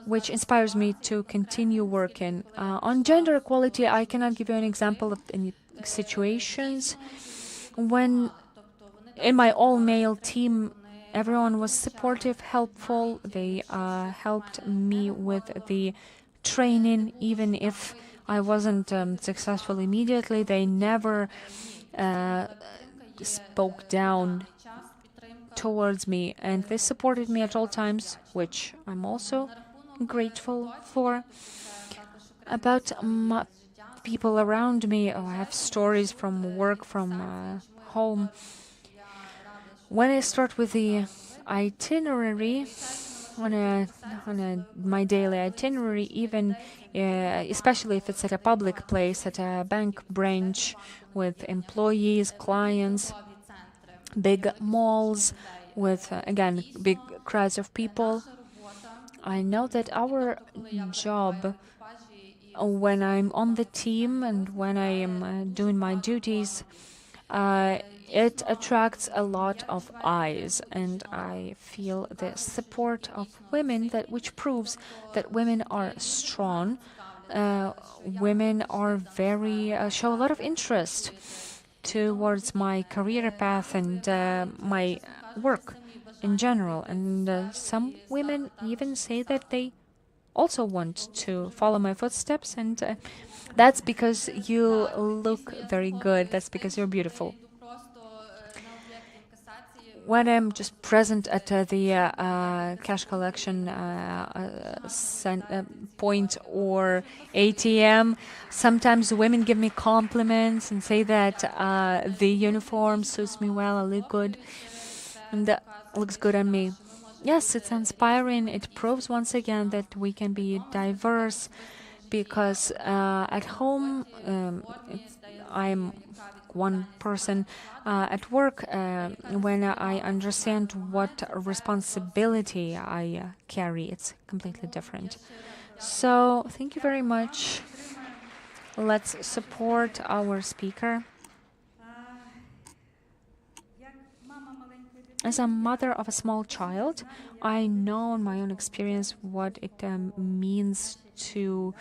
which inspires me to continue working. On gender equality, I cannot give you an example of any situations. When in my all-male team, everyone was supportive, helpful. They helped me with the training, even if I wasn't successful immediately. They never spoke down towards me, and they supported me at all times, which I'm also grateful for. About people around me, I have stories from work, from home. When I start with the itinerary, on my daily itinerary, even especially if it's at a public place, at a bank branch with employees, clients, big malls with, again, big crowds of people, I know that our job, when I'm on the team and when I am doing my duties, it attracts a lot of eyes, and I feel the support of women, which proves that women are strong. Women are show a lot of interest towards my career path and my work in general. And some women even say that they also want to follow my footsteps, and that's because you look very good. That's because you're beautiful. When I'm just present at the cash collection point or ATM, sometimes women give me compliments and say that the uniform suits me well, I look good, and that looks good on me. Yes, it's inspiring. It proves once again that we can be diverse, because at home I'm one person. At work, when I understand what responsibility I carry, it's completely different. So thank you very much. Let's support our speaker. As a mother of a small child, I know in my own experience what it means to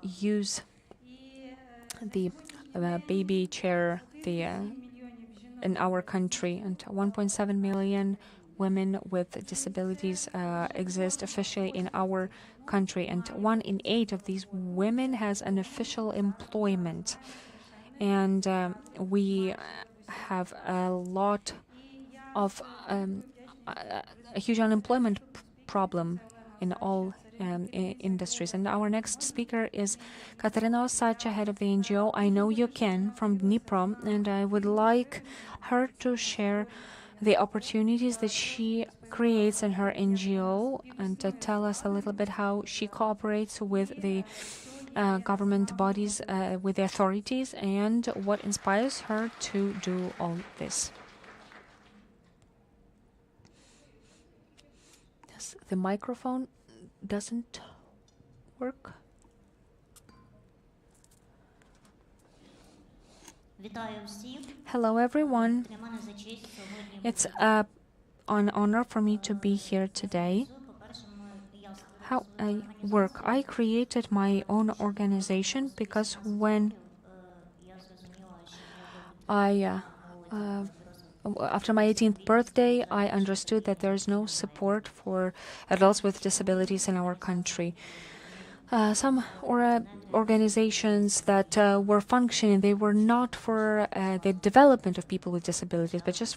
use the baby chair in our country, and 1.7 million women with disabilities exist officially in our country, and 1 in 8 of these women has an official employment, and we have a lot of a huge unemployment problem in all industries. And our next speaker is Katarina Osacha, head of the NGO I Know You Can from Dnipro, and I would like her to share the opportunities that she creates in her NGO and to tell us a little bit how she cooperates with the government bodies, with the authorities, and what inspires her to do all this. Yes, the microphone doesn't work. Hello, everyone. It's an honor for me to be here today. How I work. I created my own organization because when after my 18th birthday, I understood that there is no support for adults with disabilities in our country. Some organizations that were functioning, they were not for the development of people with disabilities, but just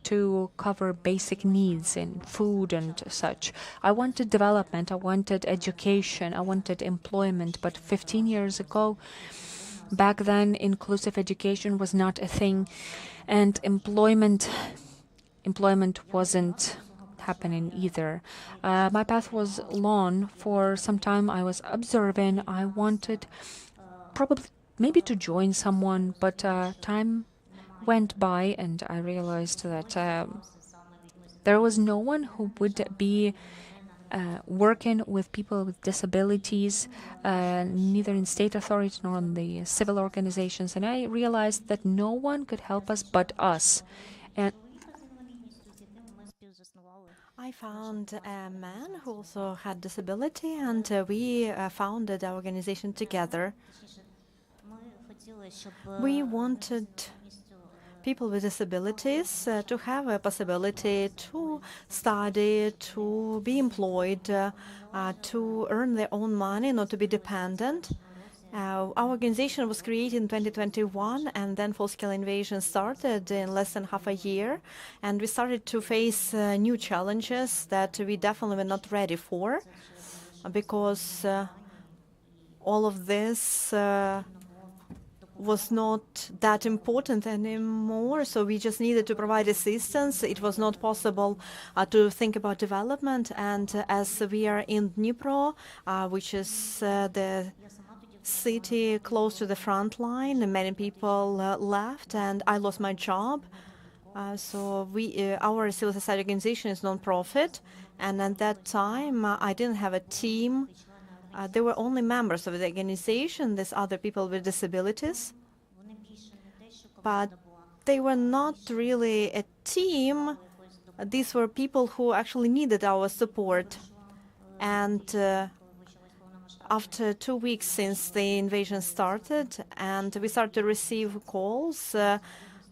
to cover basic needs in food and such. I wanted development, I wanted education, I wanted employment, but 15 years ago, back then, inclusive education was not a thing, and employment wasn't happening either. My path was long. For some time I was observing. I wanted maybe to join someone, but time went by and I realized that there was no one who would be working with people with disabilities, neither in state authorities nor in the civil organizations. And I realized that no one could help us but us. And I found a man who also had disability, and we founded our organization together. We wanted people with disabilities to have a possibility to study, to be employed, to earn their own money, not to be dependent. Our organization was created in 2021, and then full-scale invasion started in less than half a year. And we started to face new challenges that we definitely were not ready for, because all of this was not that important anymore, so we just needed to provide assistance. It was not possible to think about development. And as we are in Dnipro, which is the city close to the front line, many people left, and I lost my job. So our civil society organization is non-profit, and at that time I didn't have a team. There were only members of the organization, these other people with disabilities, but they were not really a team. These were people who actually needed our support. And after 2 weeks since the invasion started, and we started to receive calls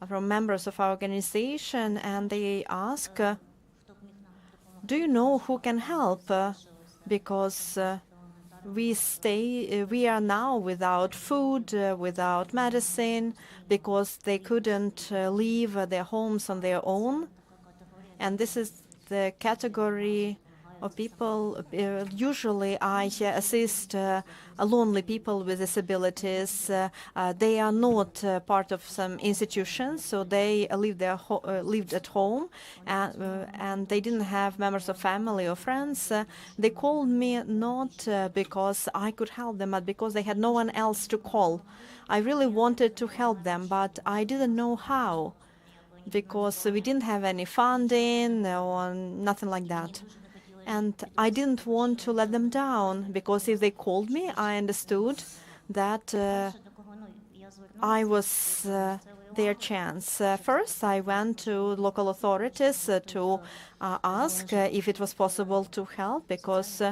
from members of our organization, and they ask, do you know who can help? Because we are now without food, without medicine, because they couldn't leave their homes on their own. And this is the category of people. Usually I assist lonely people with disabilities. They are not part of some institutions, so they lived at home, and they didn't have members of family or friends. They called me not because I could help them, but because they had no one else to call. I really wanted to help them, but I didn't know how, because we didn't have any funding or nothing like that. And I didn't want to let them down, because if they called me, I understood that I was their chance. First, I went to local authorities to ask if it was possible to help, because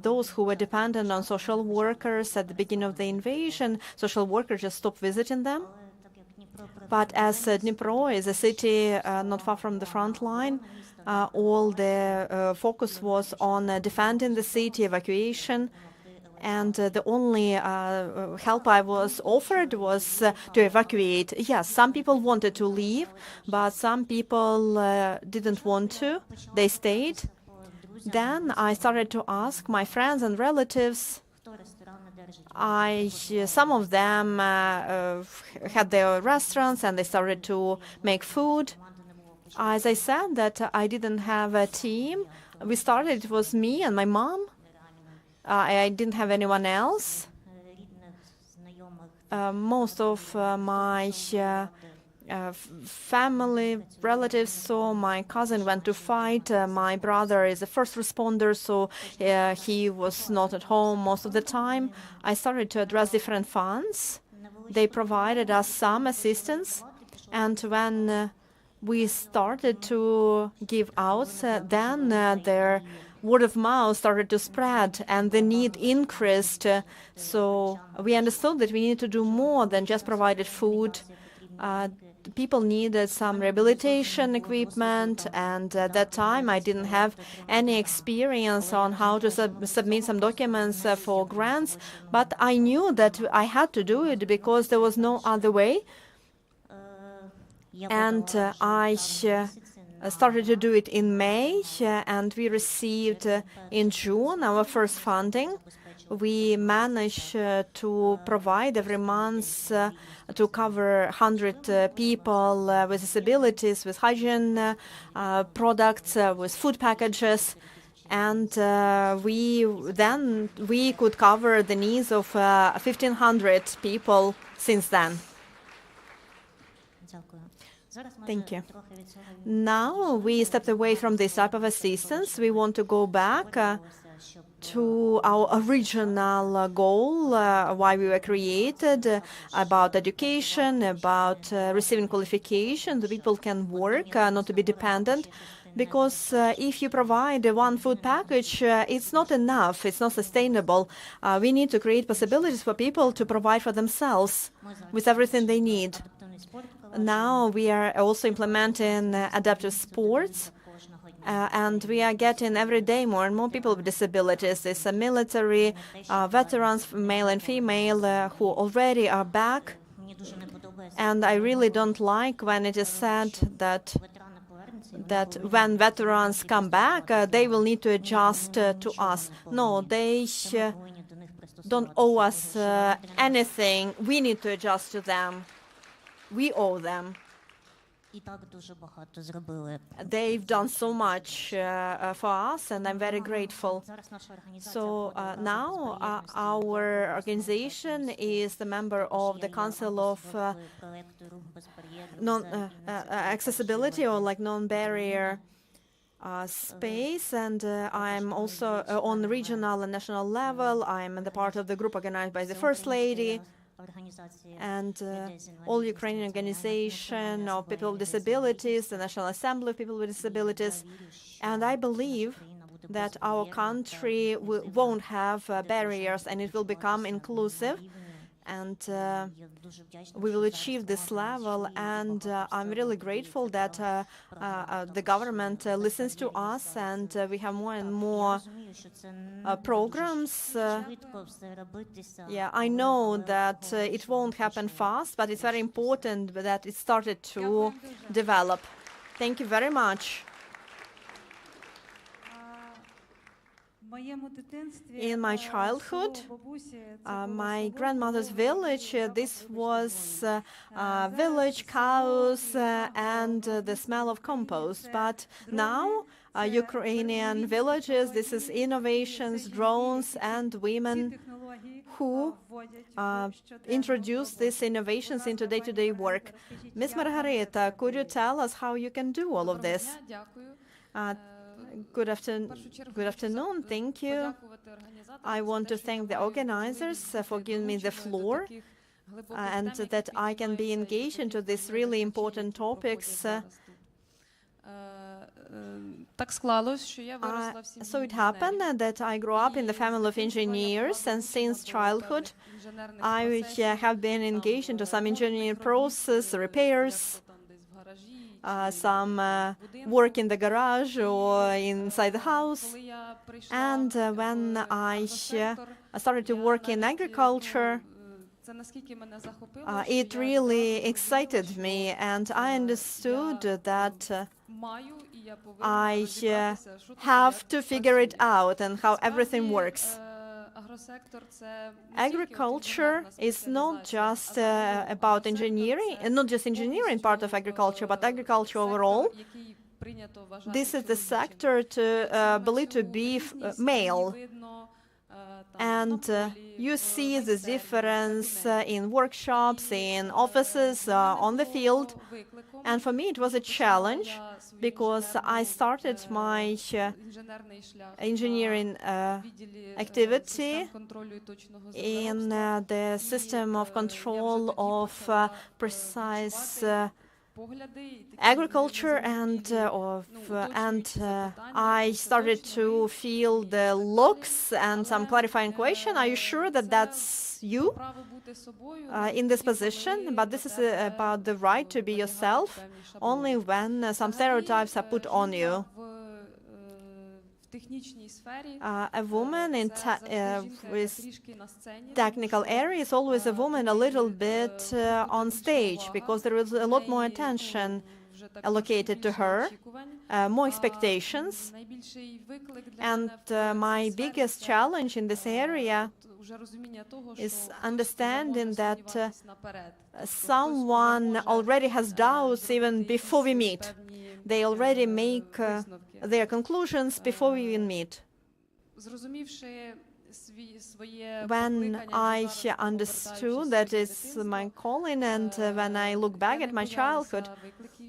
those who were dependent on social workers at the beginning of the invasion, social workers just stopped visiting them. But as Dnipro is a city not far from the front line, all the focus was on defending the city, evacuation, and the only help I was offered was to evacuate. Yes, some people wanted to leave, but some people didn't want to. They stayed. Then I started to ask my friends and relatives. Some of them had their restaurants, and they started to make food. As I said, that I didn't have a team. We started, it was me and my mom. I didn't have anyone else. Most of my family, relatives, so my cousin went to fight. My brother is a first responder, so he was not at home most of the time. I started to address different funds, They provided us some assistance, and when we started to give out, then their word of mouth started to spread and the need increased. So we understood that we need to do more than just provided food. People needed some rehabilitation equipment, and at that time I didn't have any experience on how to submit some documents for grants, but I knew that I had to do it because there was no other way. And I started to do it in May, and we received in June our first funding. We managed to provide every month to cover 100 people with disabilities, with hygiene products, with food packages. And we could cover the needs of 1,500 people since then. Thank you. Now we stepped away from this type of assistance. We want to go back to our original goal, why we were created, about education, about receiving qualification, the people can work, not to be dependent. Because if you provide one food package, it's not enough, it's not sustainable. We need to create possibilities for people to provide for themselves with everything they need. Now we are also implementing adaptive sports, and we are getting every day more and more people with disabilities. There's a military, veterans, male and female, who already are back. And I really don't like when it is said that when veterans come back, they will need to adjust to us. No, they don't owe us anything. We need to adjust to them. We owe them. They've done so much for us, and I'm very grateful. So now our organization is the member of the Council of Accessibility, or like non-barrier space, and I'm also on regional and national level. I'm the part of the group organized by the First Lady and all Ukrainian organization of people with disabilities, the National Assembly of People with Disabilities. And I believe that our country won't have barriers, and it will become inclusive. And we will achieve this level, and I'm really grateful that the government listens to us, and we have more and more programs. Yeah, I know that it won't happen fast, but it's very important that it started to develop. Thank you very much. In my childhood, my grandmother's village, this was village, cows, and the smell of compost. But now, Ukrainian villages, this is innovations, drones, and women who introduce these innovations into day-to-day work. Ms. Margarita, could you tell us how you can do all of this? Good afternoon. Thank you. I want to thank the organizers for giving me the floor and that I can be engaged into these really important topics. So it happened that I grew up in the family of engineers, and since childhood I have been engaged into some engineering process, repairs, some work in the garage or inside the house. And when I started to work in agriculture, it really excited me, and I understood that I have to figure it out and how everything works. Agriculture is not just about engineering, and not just engineering part of agriculture, but agriculture overall. This is the sector believed to be male. And you see the difference in workshops, in offices, on the field. And for me, it was a challenge because I started my engineering activity in the system of control of precise agriculture, and I started to feel the looks and some clarifying question. Are you sure that that's you in this position? But this is about the right to be yourself only when some stereotypes are put on you. A woman in with technical area is always a woman a little bit on stage, because there is a lot more attention allocated to her, more expectations. And my biggest challenge in this area is understanding that someone already has doubts even before we meet. They already make their conclusions before we even meet. When I understood that it's my calling, and when I look back at my childhood,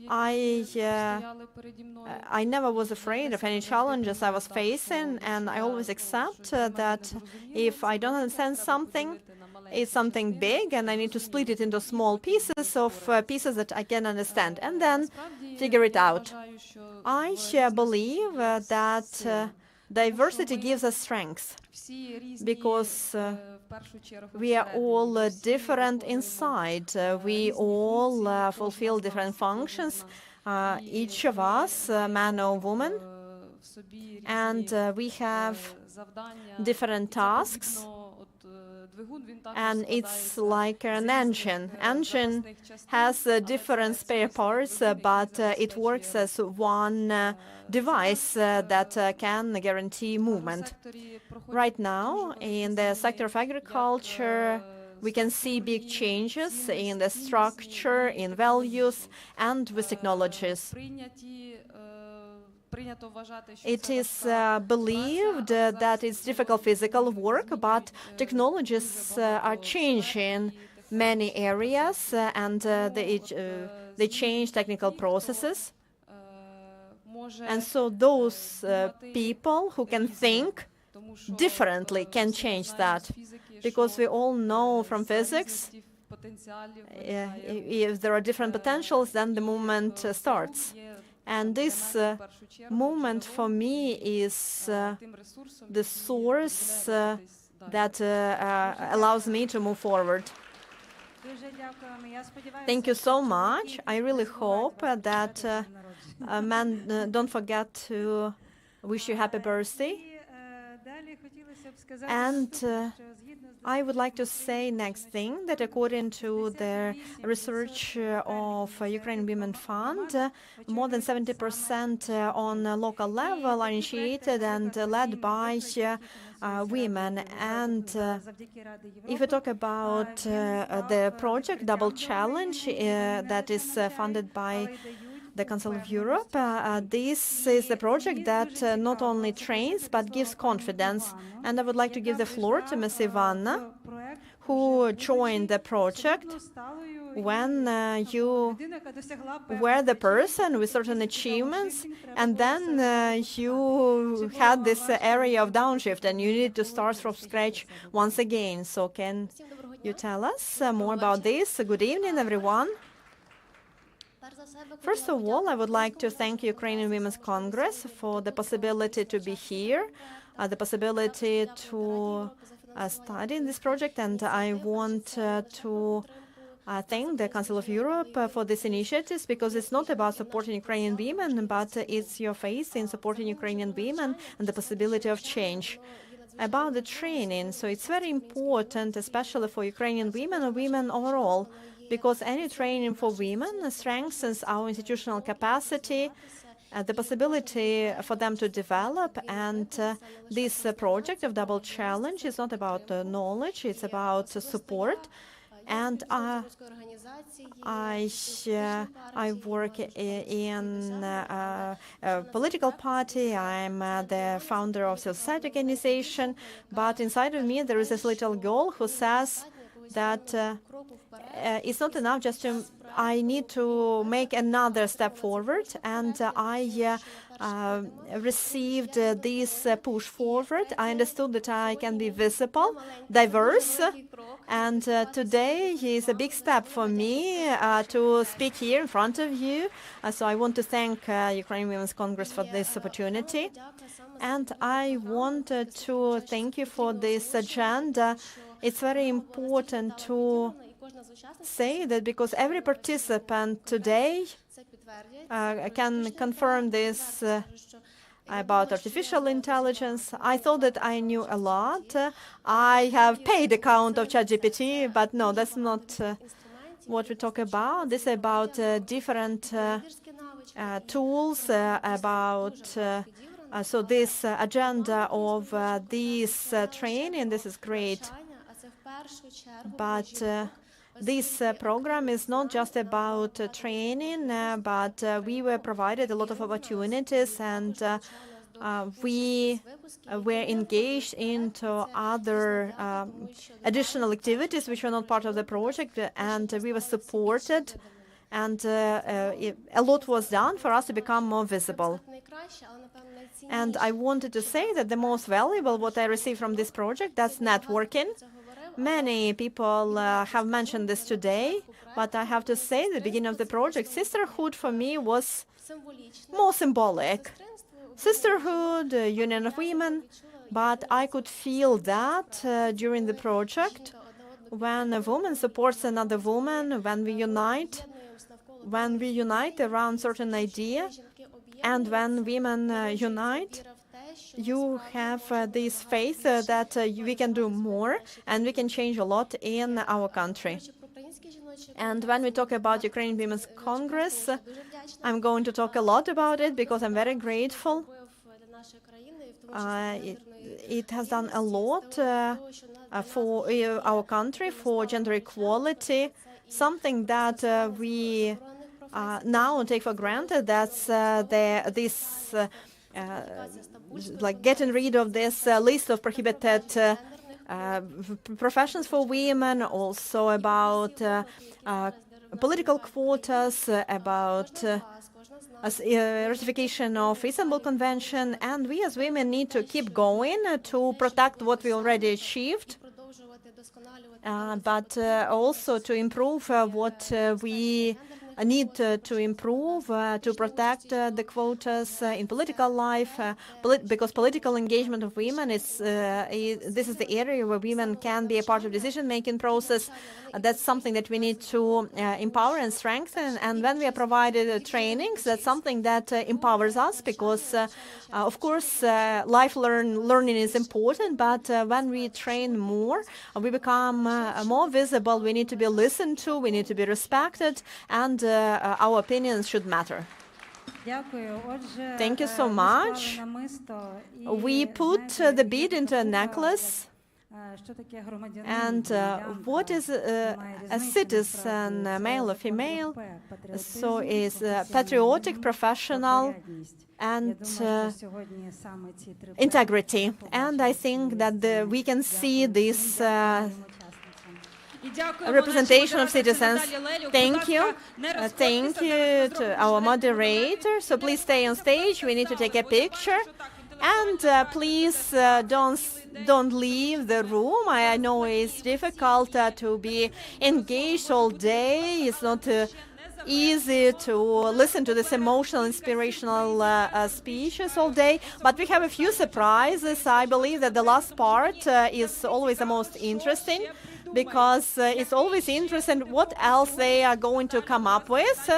I never was afraid of any challenges I was facing, and I always accept that if I don't understand something, it's something big, and I need to split it into small pieces of pieces that I can understand, and then figure it out. I believe that diversity gives us strength, because we are all different inside. We all fulfill different functions, each of us, man or woman, and we have different tasks. And it's like an engine. Engine has different spare parts, but it works as one device that can guarantee movement. Right now, in the sector of agriculture, we can see big changes in the structure, in values, and with technologies. It is believed that it's difficult physical work, but technologies are changing many areas, and they change technical processes. And so those people who can think differently can change that, because we all know from physics, if there are different potentials, then the movement starts. And this movement for me is the source that allows me to move forward. Thank you so much. I really hope that don't forget to wish you happy birthday. And I would like to say next thing that according to the research of Ukrainian Women Fund, more than 70% on a local level are initiated and led by women. And if we talk about the project Double Challenge that is funded by the Council of Europe, this is a project that not only trains but gives confidence. And I would like to give the floor to Ms. Ivana, who joined the project when you were the person with certain achievements, and then you had this area of downshift and you need to start from scratch once again. So can you tell us more about this? Good evening, everyone. First of all, I would like to thank Ukrainian Women's Congress for the possibility to be here, the possibility to study in this project, and I want to thank the Council of Europe for this initiative, because it's not about supporting Ukrainian women, but it's your faith in supporting Ukrainian women and the possibility of change. About the training, so it's very important, especially for Ukrainian women or women overall, because any training for women strengthens our institutional capacity, the possibility for them to develop. And this project of Double Challenge is not about knowledge, it's about support. And I work in a political party. I'm the founder of civil society organization. But inside of me, there is this little girl who says that it's not enough just to, I need to make another step forward. And I received this push forward. I understood that I can be visible, diverse, and today is a big step for me to speak here in front of you. So I want to thank Ukrainian Women's Congress for this opportunity. And I wanted to thank you for this agenda. It's very important to say that because every participant today can confirm this about artificial intelligence. I thought that I knew a lot. I have paid account of ChatGPT, but no, that's not what we talk about. This is about different tools, about so this agenda of this training, this is great. But this program is not just about training, but we were provided a lot of opportunities, and we were engaged into other additional activities which were not part of the project, and we were supported, and a lot was done for us to become more visible. And I wanted to say that the most valuable what I received from this project, that's networking. Many people have mentioned this today, but I have to say at the beginning of the project, sisterhood for me was more symbolic. Sisterhood, union of women, but I could feel that during the project, when a woman supports another woman, when we unite around certain idea, and when women unite, you have this faith that we can do more and we can change a lot in our country. And when we talk about Ukrainian Women's Congress, I'm going to talk a lot about it because I'm very grateful. It has done a lot for our country, for gender equality, something that we now take for granted. That's like getting rid of this list of prohibited professions for women, also about political quotas, about ratification of Istanbul Convention, and we as women need to keep going to protect what we already achieved, but also to improve what we need to improve, to protect the quotas in political life, because political engagement of women is this is the area where women can be a part of decision-making process. That's something that we need to empower and strengthen. And when we are provided trainings, that's something that empowers us, because of course life learning is important, but when we train more, we become more visible. We need to be listened to, we need to be respected, and our opinions should matter. Thank you so much. We put the bead into a necklace. And what is a citizen, male or female? So is patriotic, professional, and integrity. And I think that we can see this representation of citizens. Thank you. Thank you to our moderator. So please stay on stage. We need to take a picture. And please don't leave the room. I know it's difficult to be engaged all day. It's not easy to listen to this emotional, inspirational speeches all day. But we have a few surprises. I believe that the last part is always the most interesting, because it's always interesting what else they are going to come up with.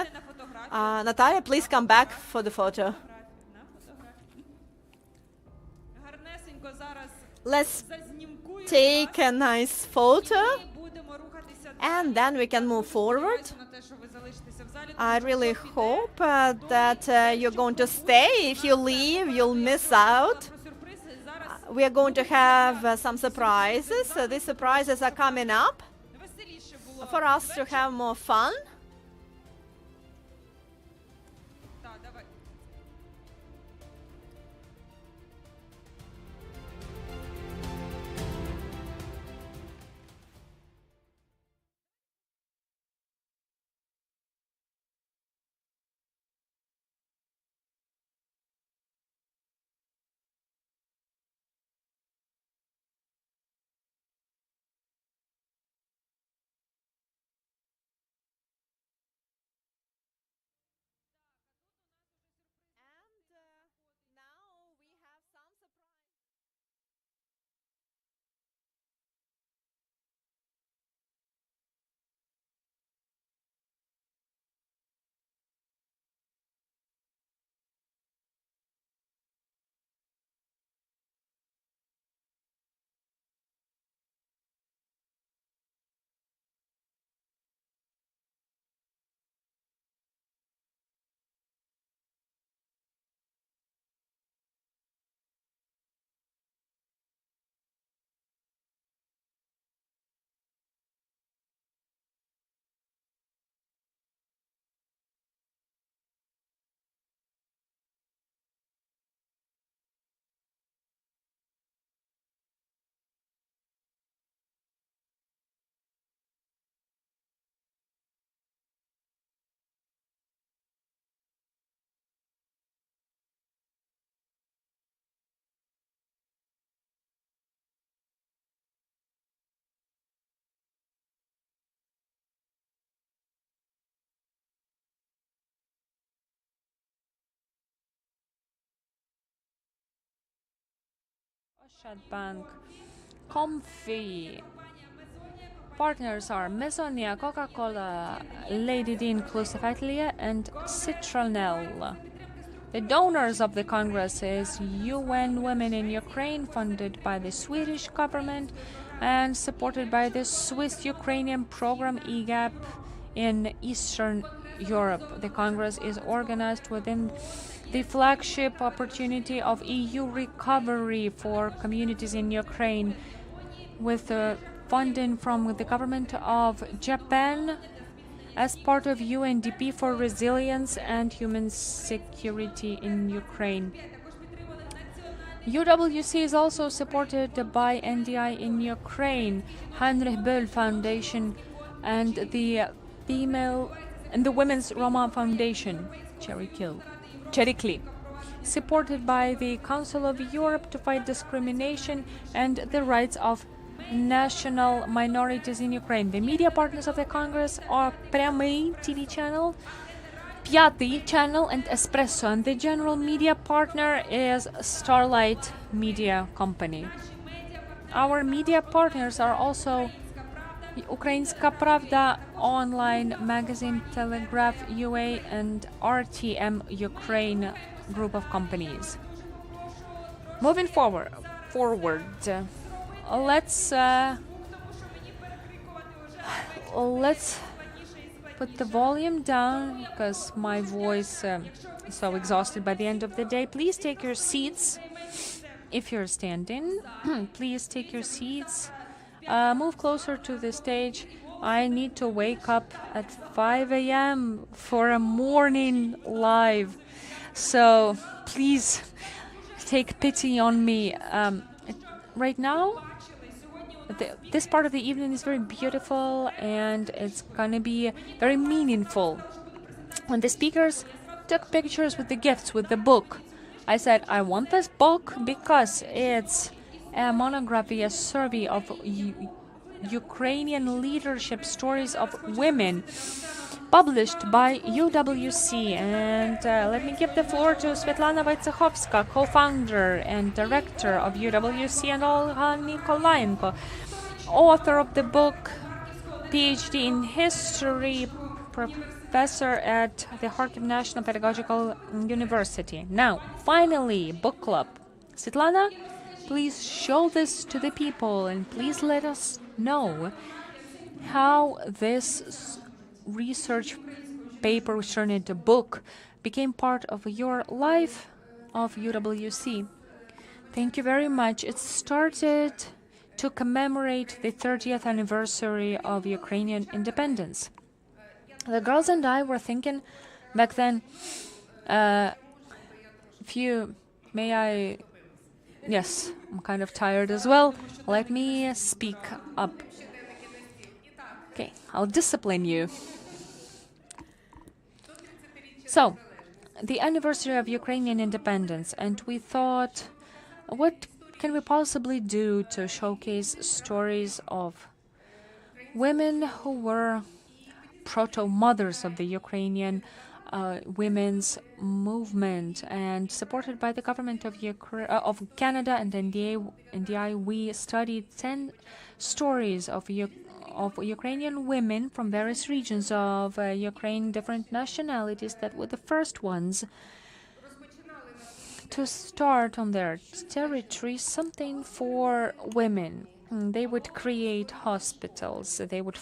Natalia, please come back for the photo. Let's take a nice photo, and then we can move forward. I really hope that you're going to stay. If you leave, you'll miss out. We are going to have some surprises. These surprises are coming up. for us to have more fun. Bank, Comfy. Partners are Maisonnia, Coca-Cola, Lady D Inclusive Atelier, and Citronelle. The donors of the Congress is UN Women in Ukraine, funded by the Swedish government and supported by the Swiss-Ukrainian program EGAP in Eastern Europe. The Congress is organized within the flagship opportunity of EU recovery for communities in Ukraine, with funding from the government of Japan as part of UNDP for resilience and human security in Ukraine. UWC is also supported by NDI in Ukraine, Heinrich Böll Foundation, and the Women's Roma Foundation, Cherry Clee, supported by the Council of Europe to fight discrimination and the rights of national minorities in Ukraine. The media partners of the Congress are Прямий TV channel, Пятый channel, and Espresso, and the general media partner is Starlight Media Company. Our media partners are also Ukrainska Pravda online magazine, Telegraph UA, and RTM Ukraine group of companies. Moving forward, let's put the volume down because my voice is so exhausted by the end of the day. Please take your seats. If you're standing, please take your seats. Move closer to the stage. I need to wake up at 5 a.m. for a morning live. So please take pity on me. Right now, this part of the evening is very beautiful and it's gonna be very meaningful. When the speakers took pictures with the gifts, with the book, I said, I want this book because it's a monography, a survey of Ukrainian leadership stories of women, published by UWC. And let me give the floor to Svetlana Wojciechowska, co-founder and director of UWC, and Olga Nikolaenko, author of the book, PhD in history, professor at the Kharkiv National Pedagogical University. Now, finally, book club. Svetlana, please show this to the people and please let us know how this research paper, which turned into a book, became part of your life of UWC. Thank you very much. It started to commemorate the 30th anniversary of Ukrainian independence. The girls and I were thinking back then, yes, I'm kind of tired as well. Let me speak up. Okay, I'll discipline you. So, the anniversary of Ukrainian independence, and we thought, what can we possibly do to showcase stories of women who were proto-mothers of the Ukrainian women's movement, and supported by the government of Canada and NDI, we studied 10 stories of Ukrainian women from various regions of Ukraine, different nationalities, that were the first ones to start on their territory something for women. They would create hospitals, they would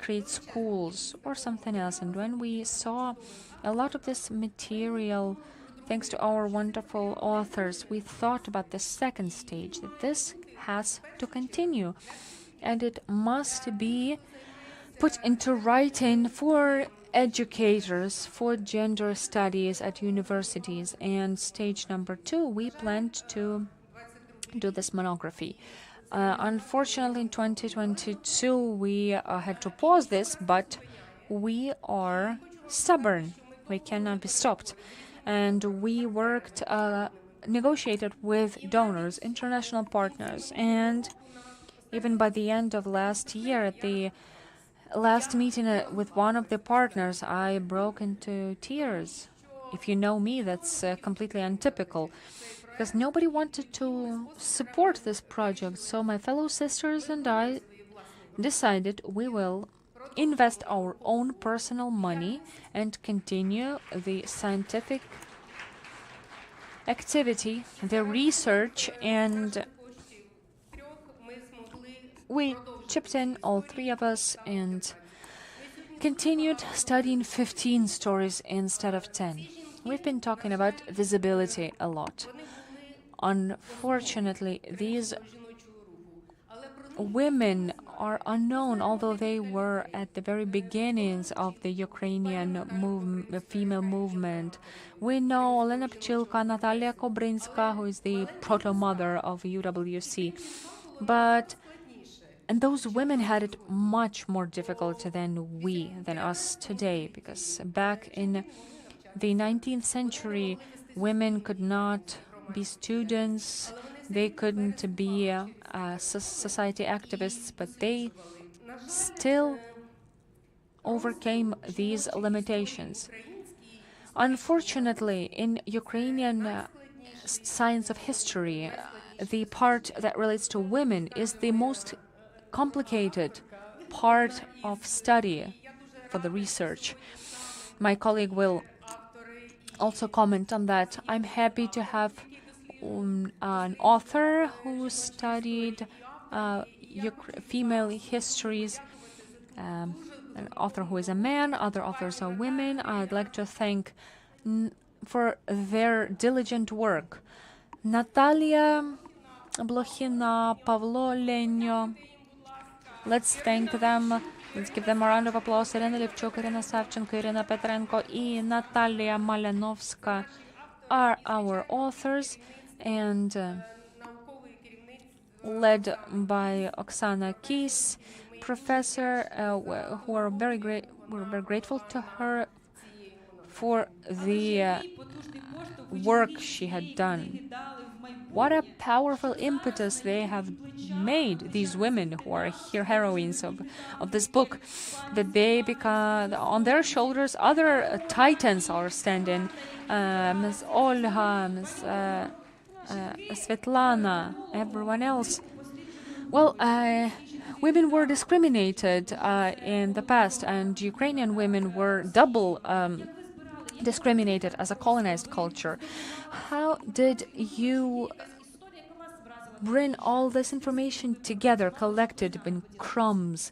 create schools or something else. And when we saw a lot of this material, thanks to our wonderful authors, we thought about the second stage, that this has to continue and it must be put into writing for educators, for gender studies at universities. And stage number 2, we planned to do this monography. Unfortunately, in 2022, we had to pause this, but we are stubborn. We cannot be stopped. And we worked, negotiated with donors, international partners, and even by the end of last year, at the last meeting with one of the partners, I broke into tears. If you know me, that's completely untypical, because nobody wanted to support this project. So my fellow sisters and I decided we will invest our own personal money and continue the scientific activity, the research, and we chipped in, all 3 of us, and continued studying 15 stories instead of 10. We've been talking about visibility a lot. Unfortunately, these women are unknown, although they were at the very beginnings of the Ukrainian female movement. We know Olena Pchilka, Natalia Kobrinska, who is the proto-mother of UWC. And those women had it much more difficult than us today, because back in the 19th century, women could not be students, they couldn't be society activists, but they still overcame these limitations. Unfortunately, in Ukrainian science of history, the part that relates to women is the most complicated part of study for the research. My colleague will also comment on that. I'm happy to have an author who studied female histories, an author who is a man, other authors are women. I'd like to thank for their diligent work Natalia Blochina, Pavlo Lenyo. Let's thank them. Let's give them a round of applause. Irina Levchuk, Irina Savchenko, Irina Petrenko, and Natalia Malanovska are our authors, and led by Oksana Kis, professor, we're very grateful to her for the work she had done. What a powerful impetus they have made, these women who are here heroines of this book, that they become, on their shoulders, other titans are standing. Ms. Olha, Ms. Svetlana, everyone else. Well, women were discriminated in the past, and Ukrainian women were double discriminated as a colonized culture. How did you bring all this information together, collected in crumbs,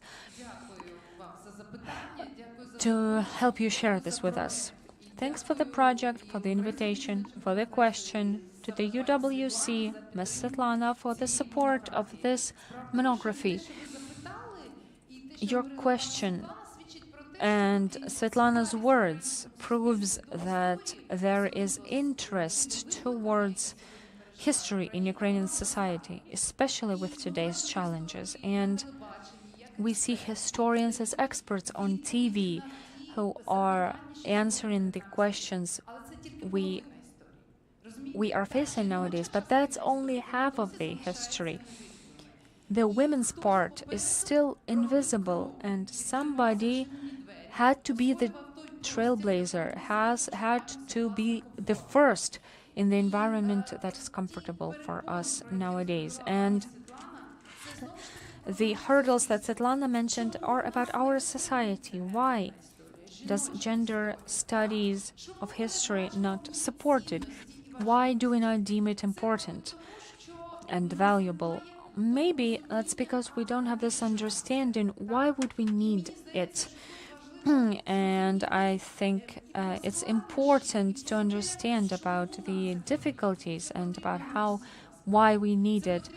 to help you share this with us? Thanks for the project, for the invitation, for the question. to the UWC, Ms. Svetlana, for the support of this monography. Your question and Svetlana's words proves that there is interest towards history in Ukrainian society, especially with today's challenges. And we see historians as experts on TV who are answering the questions we are facing nowadays, but that's only half of the history. The women's part is still invisible, and somebody had to be the trailblazer, has had to be the first in the environment that is comfortable for us nowadays. And the hurdles that Svetlana mentioned are about our society. Why does gender studies of history not support it? Why do we not deem it important and valuable? Maybe that's because we don't have this understanding. Why would we need it? And I think it's important to understand about the difficulties and about why we need it.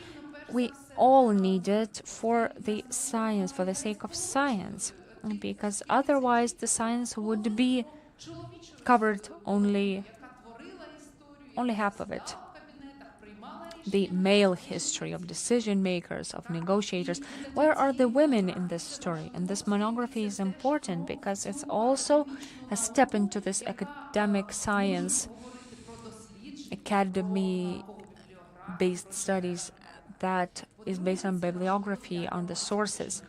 We all need it for the science, for the sake of science, because otherwise the science would be covered only half of it. The male history of decision makers, of negotiators. Where are the women in this story? And this monography is important because it's also a step into this academic science, academy-based studies that is based on bibliography, on the sources.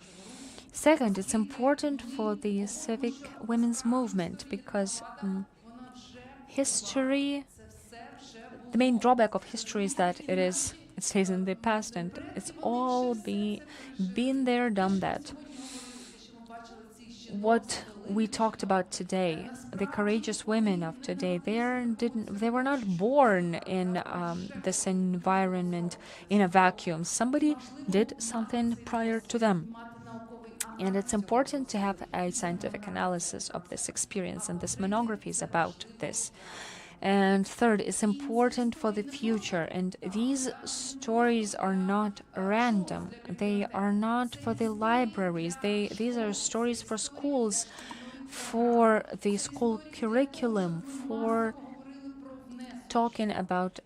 Second, it's important for the civic women's movement because history, the main drawback of history is that it stays in the past, and it's all been there, done that. What we talked about today, the courageous women of today, they were not born in this environment in a vacuum. Somebody did something prior to them. And it's important to have a scientific analysis of this experience, and this monography is about this. And third, it's important for the future. And these stories are not random. They are not for the libraries. These are stories for schools, for the school curriculum, for talking about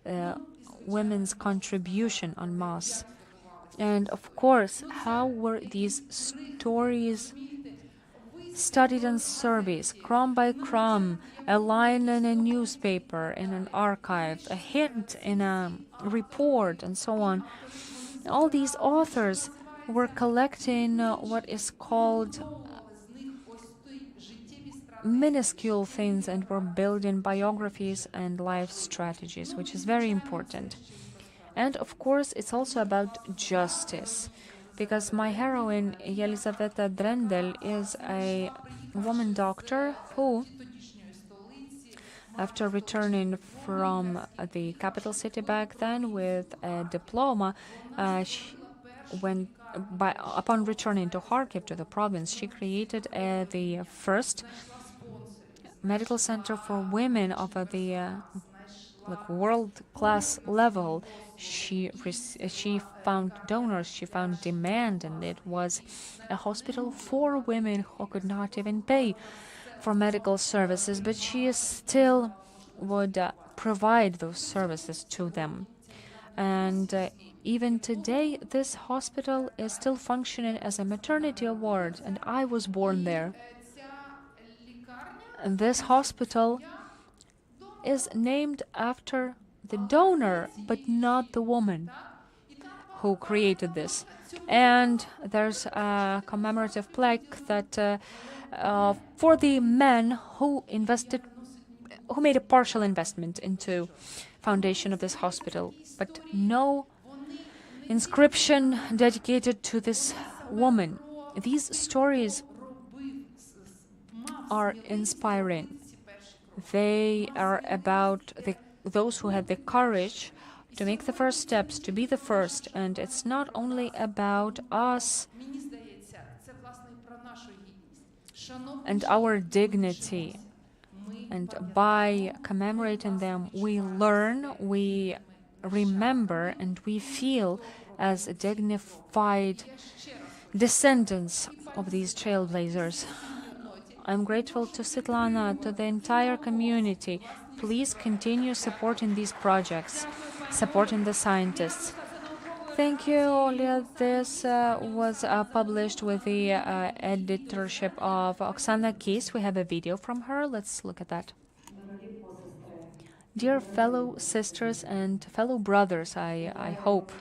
women's contribution en masse. And of course, how were these stories studied in surveys, crumb by crumb, a line in a newspaper, in an archive, a hint in a report, and so on. All these authors were collecting what is called minuscule things and were building biographies and life strategies, which is very important. And of course, it's also about justice, because my heroine, Yelizaveta Drendel, is a woman doctor who, after returning from the capital city back then with a diploma, upon returning to Kharkiv, to the province, she created the first medical center for women of the world-class level. She found donors, she found demand, and it was a hospital for women who could not even pay for medical services, but she still would provide those services to them. And even today, this hospital is still functioning as a maternity ward, and I was born there. And this hospital is named after the donor, but not the woman who created this. And there's a commemorative plaque that for the men who made a partial investment into foundation of this hospital, but no inscription dedicated to this woman. These stories are inspiring. They are about those who had the courage to make the first steps, to be the first. And it's not only about us and our dignity. And by commemorating them, we learn, we remember, and we feel as dignified descendants of these trailblazers. I'm grateful to Svetlana, to the entire community. Please continue supporting these projects, supporting the scientists. Thank you, Olia. This was published with the editorship of Oksana Kis. We have a video from her. Let's look at that. Dear fellow sisters and fellow brothers, I hope,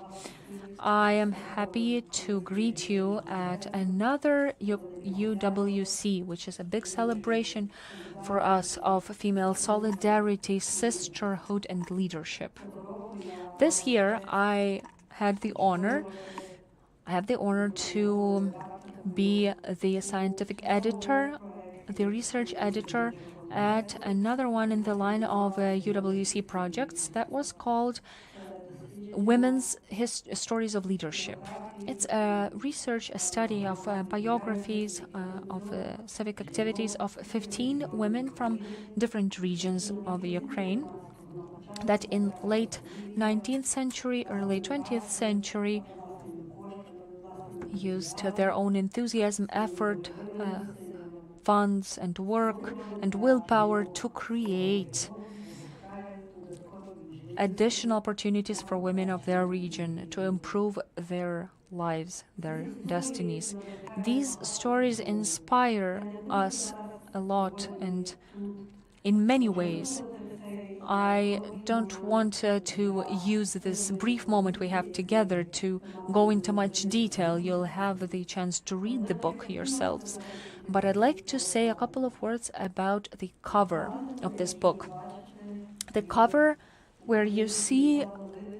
I am happy to greet you at another UWC, which is a big celebration for us of female solidarity, sisterhood, and leadership. This year, I have the honor to be the scientific editor, the research editor at another one in the line of UWC projects that was called Women's Stories of Leadership. It's a research, a study of biographies, of civic activities of 15 women from different regions of Ukraine that in late 19th century, early 20th century used their own enthusiasm, effort, funds and work and willpower to create additional opportunities for women of their region to improve their lives, their destinies. These stories inspire us a lot, and in many ways. I don't want to use this brief moment we have together to go into much detail. You'll have the chance to read the book yourselves. But I'd like to say a couple of words about the cover of this book. The cover where you see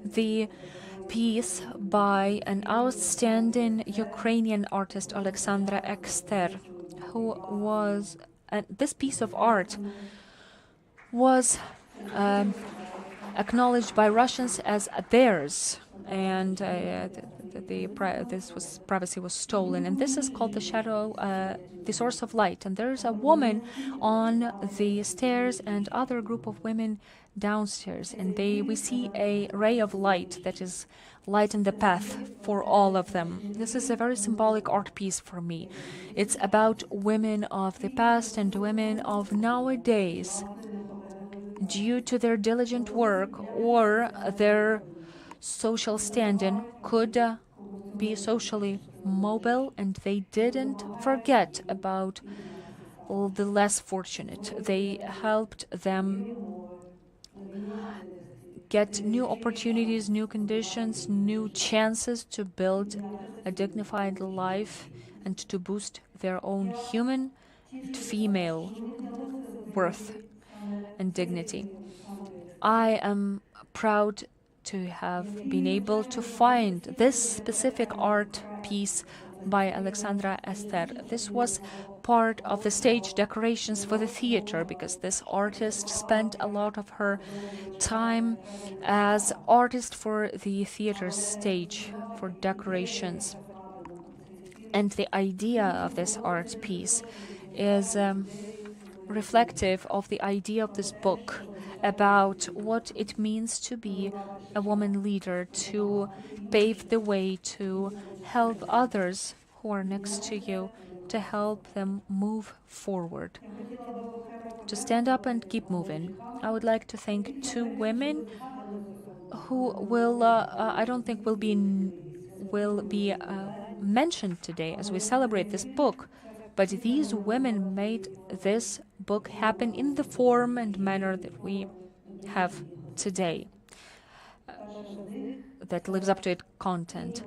the piece by an outstanding Ukrainian artist, Alexandra Ekster, who was, this piece of art was acknowledged by Russians as theirs, and this privacy was stolen. And this is called the shadow, the source of light. And there's a woman on the stairs and other group of women downstairs, and we see a ray of light that is lighting the path for all of them. This is a very symbolic art piece for me. It's about women of the past and women of nowadays. Due to their diligent work or their social standing, could be socially mobile, and they didn't forget about all the less fortunate. They helped them get new opportunities, new conditions, new chances to build a dignified life and to boost their own human and female worth and dignity. I am proud to have been able to find this specific art piece by Alexandra Ekster. This was part of the stage decorations for the theater, because this artist spent a lot of her time as artist for the theater stage, for decorations. And the idea of this art piece is reflective of the idea of this book about what it means to be a woman leader, to pave the way, to help others who are next to you, to help them move forward, to stand up and keep moving. I would like to thank two women who will, I don't think will be mentioned today as we celebrate this book. But these women made this book happen in the form and manner that we have today, that lives up to its content.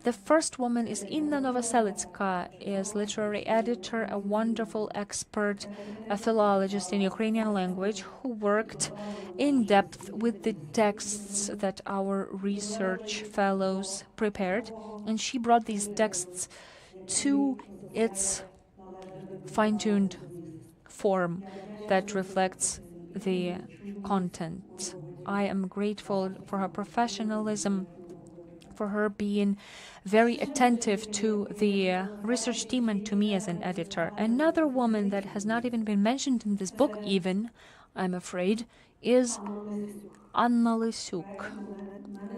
The first woman is Inna Novoselitska, is literary editor, a wonderful expert, a philologist in Ukrainian language, who worked in depth with the texts that our research fellows prepared, and she brought these texts to its fine-tuned form that reflects the content. I am grateful for her professionalism, for her being very attentive to the research team and to me as an editor. Another woman that has not even been mentioned in this book even, I'm afraid, is Anna Lysuk,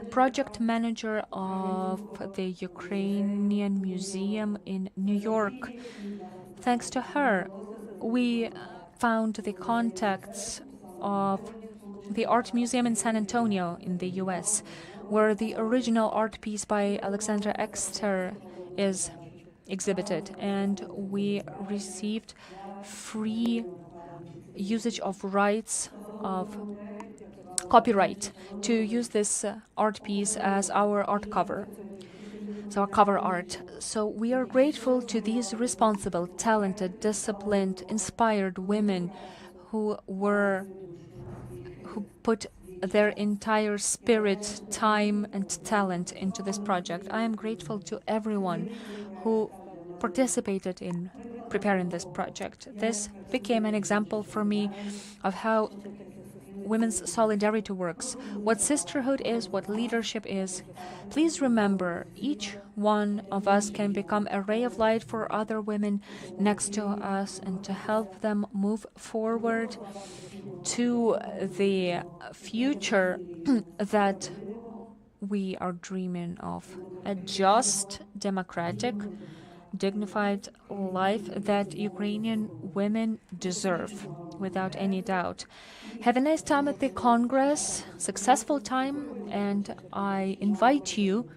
project manager of the Ukrainian Museum in New York. Thanks to her, we found the contacts of the Art Museum in San Antonio in the US, where the original art piece by Alexandra Exter is exhibited, and we received free usage of rights of copyright to use this art piece as our art cover. So our cover art. So we are grateful to these responsible, talented, disciplined, inspired women who put their entire spirit, time, and talent into this project. I am grateful to everyone who participated in preparing this project. This became an example for me of how women's solidarity works, what sisterhood is, what leadership is. Please remember, each one of us can become a ray of light for other women next to us and to help them move forward to the future that we are dreaming of. A just, democratic, dignified life that Ukrainian women deserve, without any doubt. Have a nice time at the Congress, successful time, and I invite you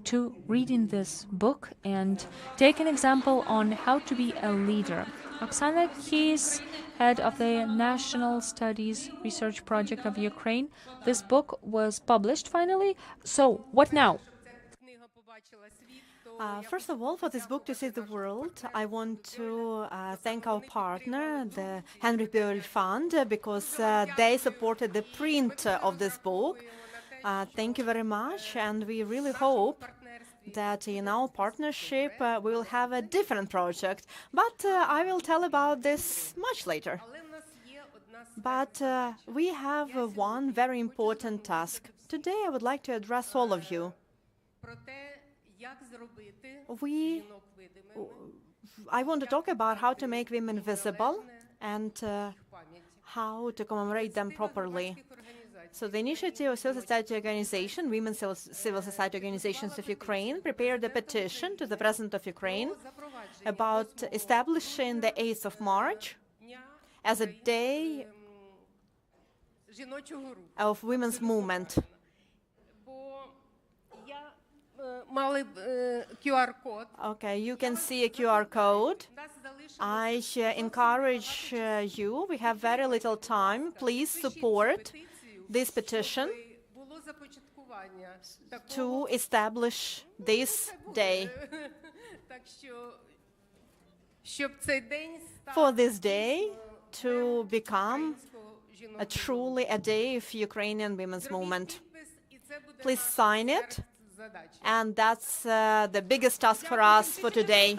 to read in this book and take an example on how to be a leader. Oksana Kyiv, head of the National Studies Research Project of Ukraine. This book was published finally. So, what now? First of all, for this book to see the world, I want to thank our partner, the Henry Boyle Fund, because they supported the print of this book. Thank you very much, and we really hope that in our partnership we will have a different project, but I will tell about this much later. But we have one very important task. Today I would like to address all of you. I want to talk about how to make women visible and how to commemorate them properly. So the initiative of civil society organization, Women's Civil Society Organizations of Ukraine, prepared a petition to the President of Ukraine about establishing the 8th of March as a day of women's movement. Okay, you can see a QR code. I encourage you, we have very little time, please support this petition to establish this day. For this day to become truly a day of Ukrainian women's movement. Please sign it. And that's the biggest task for us for today.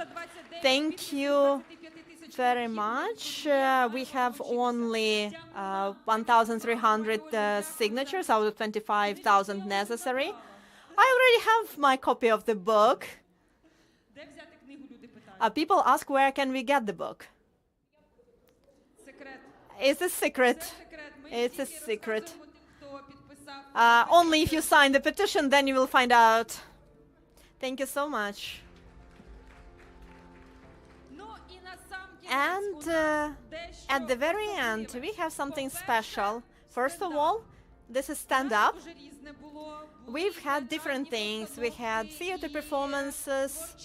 Thank you very much. We have only 1,300 signatures out of 25,000 necessary. I already have my copy of the book. People ask, where can we get the book? It's a secret. It's a secret. Only if you sign the petition, then you will find out. Thank you so much. And at the very end, we have something special. First of all, this is stand-up. We've had different things. We had theater performances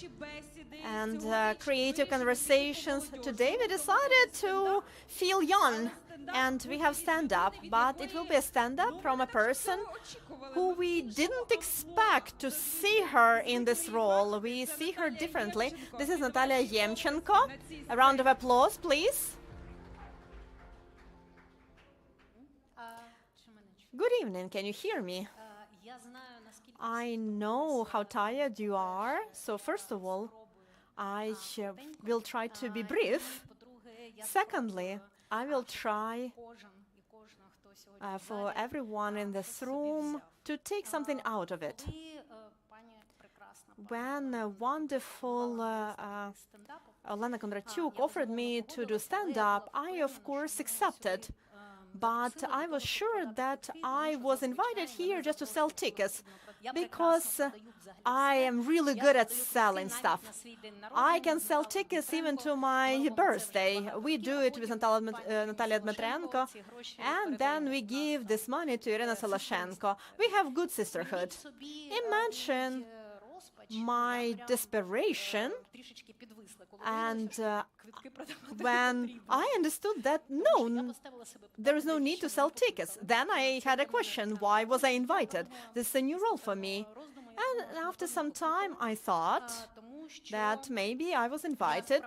and creative conversations. Today we decided to feel young, and we have stand-up, but it will be a stand-up from a person who we didn't expect to see her in this role. We see her differently. This is Natalia Yemchenko. A round of applause, please. Good evening. Can you hear me? I know how tired you are. So first of all, I will try to be brief. Secondly, I will try for everyone in this room to take something out of it. when a wonderful Olena Kondratyuk offered me to do stand-up, I, of course, accepted. But I was sure that I was invited here just to sell tickets, because I am really good at selling stuff. I can sell tickets even to my birthday. We do it with Natalia Dmitrenko, and then we give this money to Irina Soloshenko. We have good sisterhood. Imagine my desperation, and when I understood that no, there is no need to sell tickets, then I had a question: why was I invited? This is a new role for me. And after some time I thought that maybe I was invited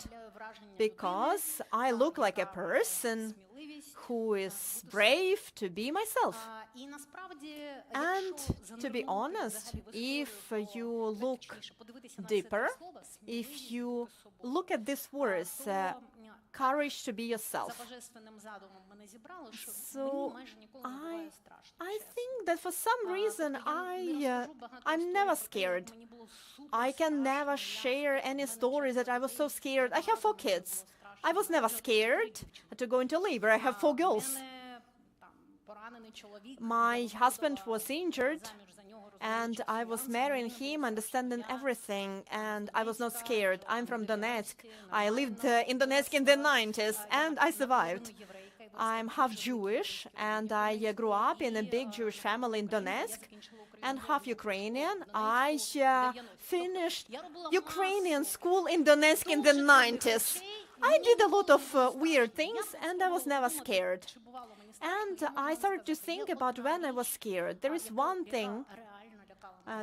because I look like a person who is brave to be myself. And to be honest, if you look deeper, if you look at these words, courage to be yourself. So I think that for some reason I'm never scared. I can never share any stories that I was so scared. I have 4 kids. I was never scared to go into labor. I have 4 girls. My husband was injured, and I was marrying him, understanding everything, and I was not scared. I'm from Donetsk. I lived in Donetsk in the 90s, and I survived. I'm half Jewish, and I grew up in a big Jewish family in Donetsk, and half Ukrainian. I finished Ukrainian school in Donetsk in the 90s. I did a lot of weird things, and I was never scared. And I started to think about when I was scared. There is one thing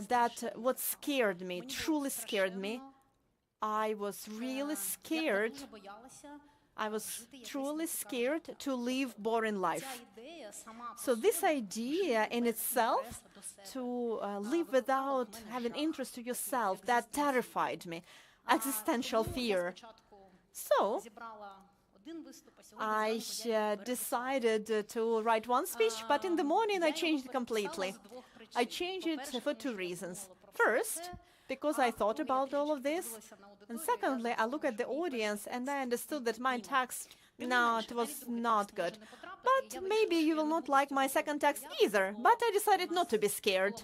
that what scared me, truly scared me. I was really scared. I was truly scared to live boring life. So this idea in itself, to live without having interest to yourself, that terrified me. Existential fear. So I decided to write one speech, but in the morning I changed it completely. I changed it for 2 reasons. First, because I thought about all of this, and secondly, I look at the audience and I understood that my text was not good. But maybe you will not like my second text either, but I decided not to be scared,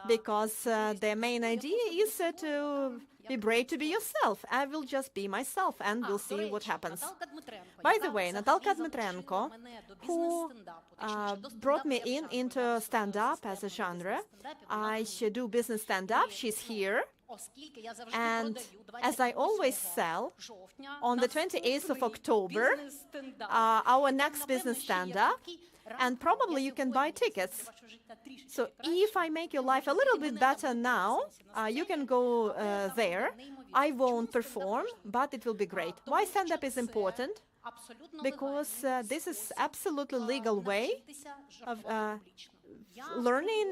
because the main idea is to be brave to be yourself. I will just be myself, and we'll see what happens. By the way, Natalka Dmitrenko, who brought me into stand-up as a genre, I do business stand-up, she's here. And as I always sell, on the 28th of October, our next business stand-up, and probably you can buy tickets. So if I make your life a little bit better now, you can go there. I won't perform, but it will be great. Why stand-up is important? Because this is absolutely legal way of learning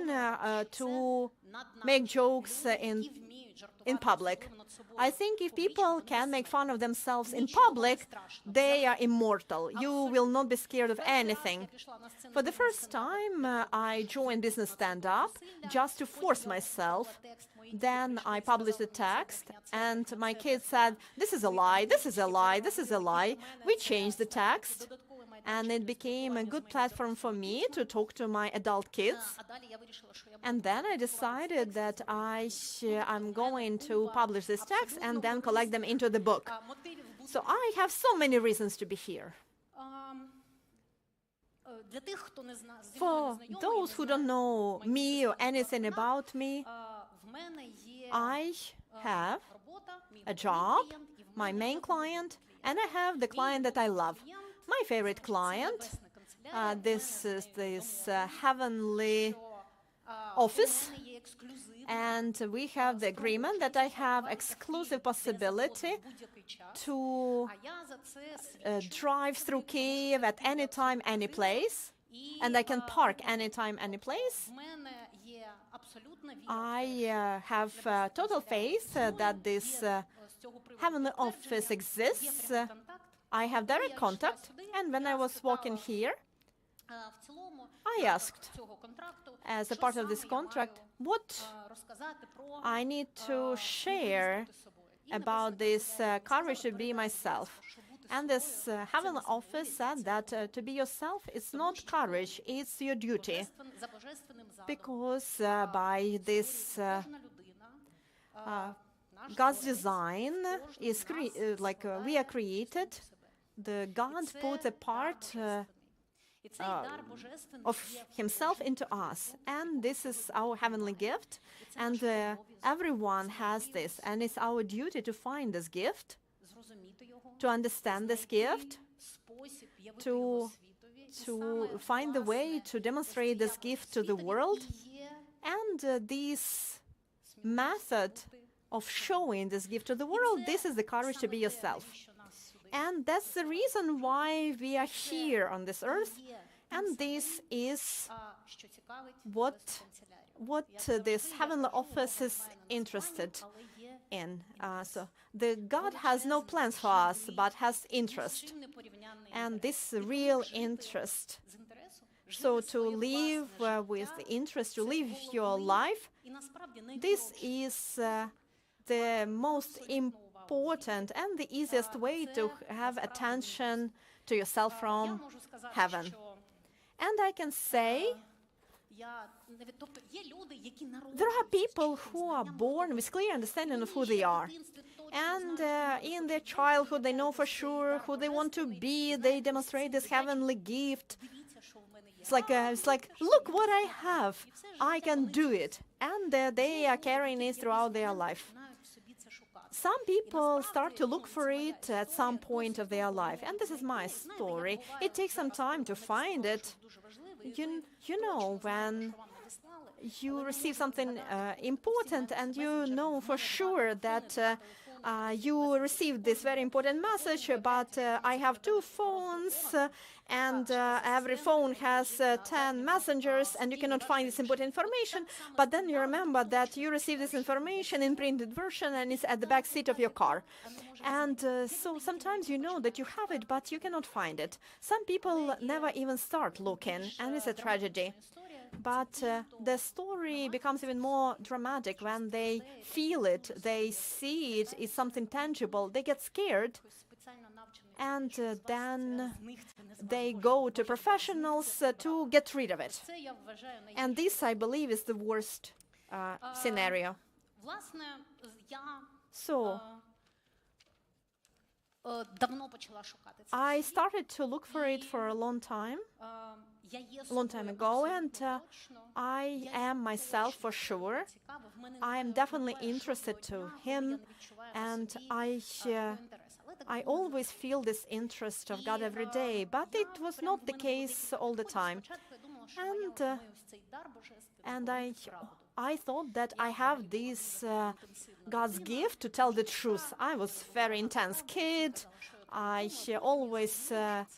to make jokes in public. I think if people can make fun of themselves in public, they are immortal. You will not be scared of anything. For the first time, I joined business stand-up just to force myself. Then I published the text, and my kids said, "This is a lie, this is a lie, this is a lie." We changed the text, and it became a good platform for me to talk to my adult kids. And then I decided that I'm going to publish this text and then collect them into the book. So I have so many reasons to be here. For those who don't know me or anything about me, I have a job, my main client, and I have the client that I love. My favorite client, this is this heavenly office, and we have the agreement that I have exclusive possibility to drive through Kyiv at any time, any place, and I can park anytime, any place. I have total faith that this heavenly office exists. I have direct contact, and when I was walking here, I asked, as a part of this contract, what I need to share about this courage to be myself. And this Heavenly Office said that to be yourself is not courage, it's your duty. Because by this God's design is we are created, God put a part of Himself into us, and this is our heavenly gift, and everyone has this, and it's our duty to find this gift, to understand this gift, to find the way to demonstrate this gift to the world, and this method of showing this gift to the world, this is the courage to be yourself. And that's the reason why we are here on this earth, and this is what this Heavenly Office is interested in. So the God has no plans for us, but has interest, and this real interest. So to live with interest, to live your life, this is the most important and the easiest way to have attention to yourself from heaven. And I can say there are people who are born with clear understanding of who they are. And in their childhood, they know for sure who they want to be. They demonstrate this heavenly gift. It's like, look what I have. I can do it. And they are carrying it throughout their life. Some people start to look for it at some point of their life, and this is my story. It takes some time to find it. You know, when you receive something important and you know for sure that you received this very important message, but I have 2 phones and every phone has 10 messengers and you cannot find this important information, but then you remember that you received this information in printed version and it's at the back seat of your car. And so sometimes you know that you have it, but you cannot find it. Some people never even start looking, and it's a tragedy. But the story becomes even more dramatic when they feel it, they see it, it's something tangible, they get scared, and then they go to professionals to get rid of it. And this, I believe, is the worst scenario. So I started to look for it for a long time ago, and I am myself for sure. I am definitely interested to him, and I always feel this interest of God every day, but it was not the case all the time. And I thought that I have this God's gift to tell the truth. I was a very intense kid. I always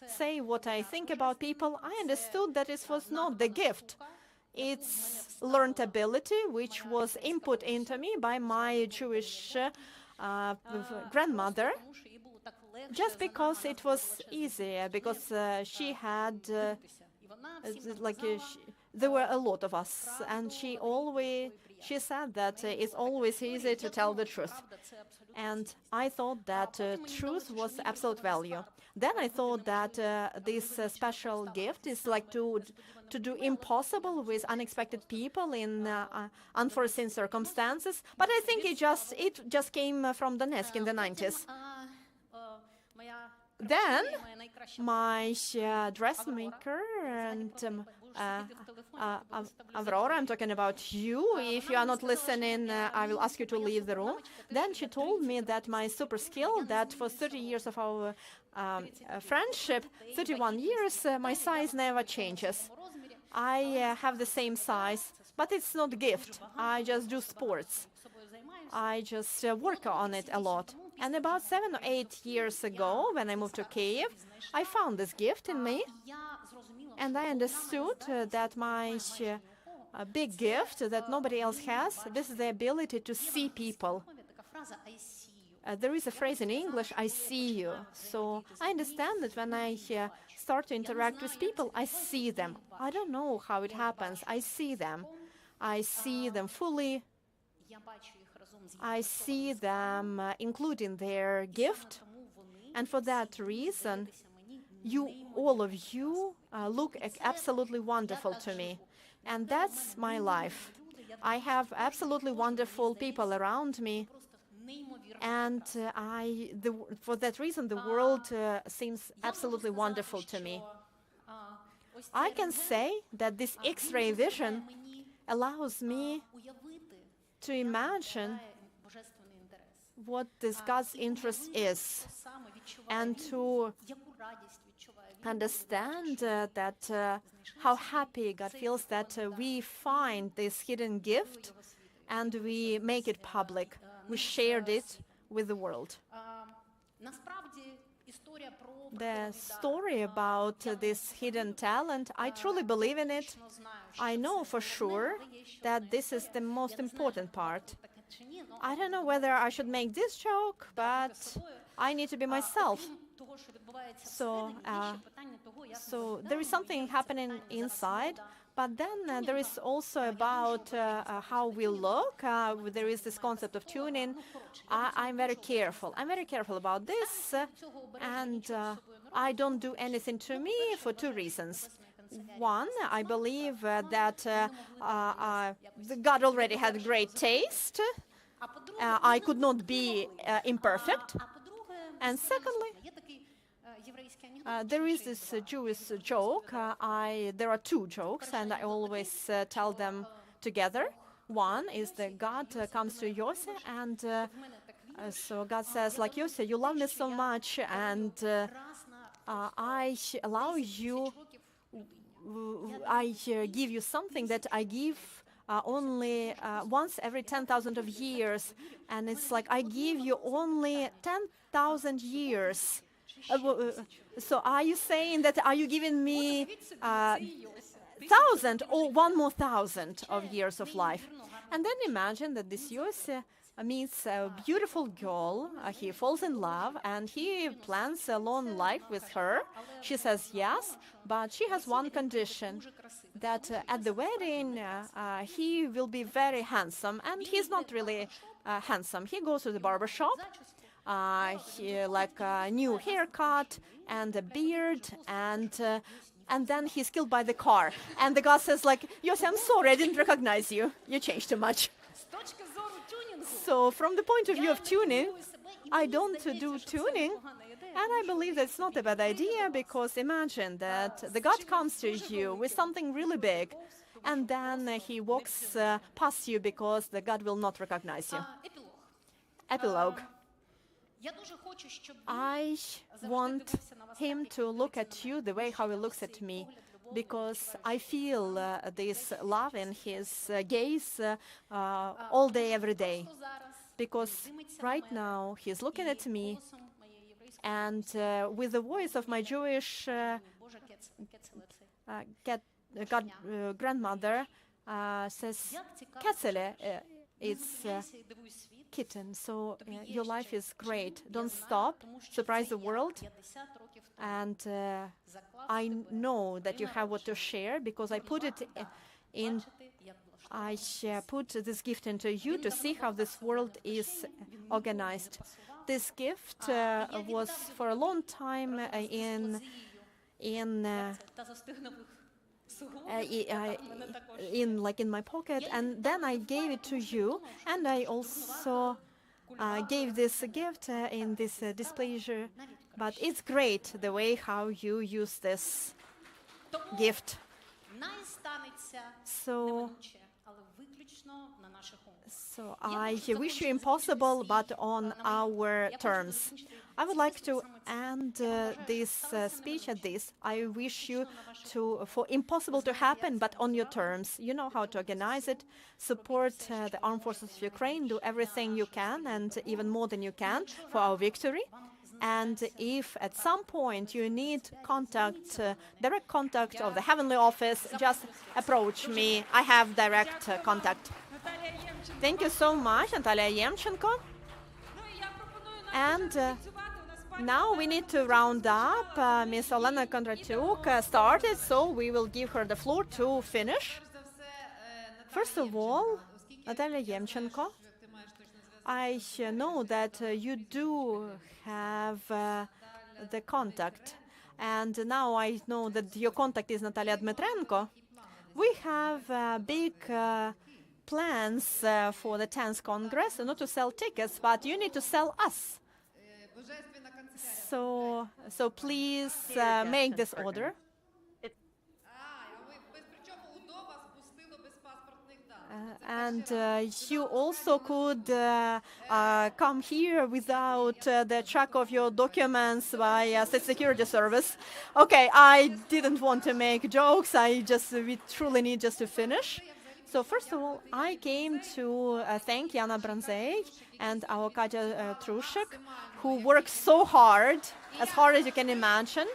say what I think about people. I understood that it was not the gift. It's learned ability, which was input into me by my Jewish grandmother, just because it was easier, because she had, there were a lot of us, and she said that it's always easy to tell the truth. And I thought that truth was absolute value. Then I thought that this special gift is like to do impossible with unexpected people in unforeseen circumstances. But I think it just came from Donetsk in the 90s. Then my dressmaker and Aurora, I'm talking about you. If you are not listening, I will ask you to leave the room. Then she told me that my super skill, that for 30 years of our friendship, 31 years, my size never changes. I have the same size, but it's not a gift. I just do sports. I just work on it a lot. And about 7 or 8 years ago, when I moved to Kyiv, I found this gift in me. And I understood that my big gift that nobody else has, this is the ability to see people. there is a phrase in English, I see you. So I understand that when I start to interact with people, I see them. I don't know how it happens. I see them. I see them fully. I see them including their gift. And for that reason, all of you, look absolutely wonderful to me. And that's my life. I have absolutely wonderful people around me. And for that reason, the world seems absolutely wonderful to me. I can say that this X-ray vision allows me to imagine what this God's interest is, and to understand that how happy God feels that we find this hidden gift and we make it public. We shared it with the world. The story about this hidden talent, I truly believe in it. I know for sure that this is the most important part. I don't know whether I should make this joke, but I need to be myself. So there is something happening inside, but then there is also about how we look. There is this concept of tuning. I'm very careful. I'm very careful about this, and I don't do anything to me for two reasons. One, I believe that God already had great taste. I could not be imperfect. And secondly, there is this Jewish joke. There are two jokes, and I always tell them together. One is that God comes to Yosef, and so God says, like, Yosef, you love me so much, and I allow you, I give you something that I give only once every 10,000 of years. And it's like, I give you only 10,000 years. So are you saying that, are you giving me 1,000 or one more 1,000 of years of life? And then imagine that this Yosef meets a beautiful girl. He falls in love and he plans a long life with her. She says yes, but she has one condition, that at the wedding he will be very handsome, and he's not really handsome. He goes to the barber shop. He like a new haircut and a beard, and then he's killed by the car. And the guy says, like, Yosef, I'm sorry, I didn't recognize you. You changed too much. So from the point of view of tuning, I don't do tuning. And I believe that's not a bad idea, because imagine that the God comes to you with something really big, and then he walks past you because the God will not recognize you. Epilogue. I want him to look at you the way how he looks at me, because I feel this love in his gaze all day, every day. Because right now he's looking at me, and with the voice of my Jewish grandmother says, Katsele, it's kitten, so your life is great. Don't stop, surprise the world. And I know that you have what to share, because I put it in. I put this gift into you to see how this world is organized. This gift was for a long time in my pocket, and then I gave it to you, and I also gave this gift in this displeasure. But it's great the way how you use this gift. So I wish you impossible, but on our terms. I would like to end this speech at this. I wish you for impossible to happen, but on your terms. You know how to organize it. Support the armed forces of Ukraine. Do everything you can, and even more than you can, for our victory. And if at some point you need contact, direct contact of the Heavenly Office, just approach me. I have direct contact. Thank you so much, Natalia Yemchenko. And now we need to round up. Ms. Olena Kondratyuk started, so we will give her the floor to finish. First of all, Natalia Yemchenko, I know that you do have the contact, and now I know that your contact is Natalia Dmitrenko. We have big plans for the 10th Congress, not to sell tickets, but you need to sell us. So please make this order. And you also could come here without the check of your documents by State Security Service. Okay, I didn't want to make jokes. We truly need just to finish. So first of all, I came to thank Yana Bronzei and our Katya Trushik, who worked so hard as you can imagine.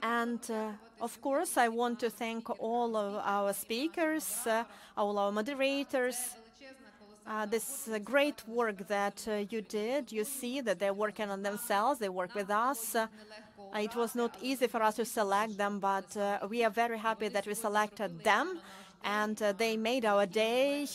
And of course, I want to thank all of our speakers, all our moderators. This great work that you did. You see that they're working on themselves. They work with us. It was not easy for us to select them, but we are very happy that we selected them, and they made our day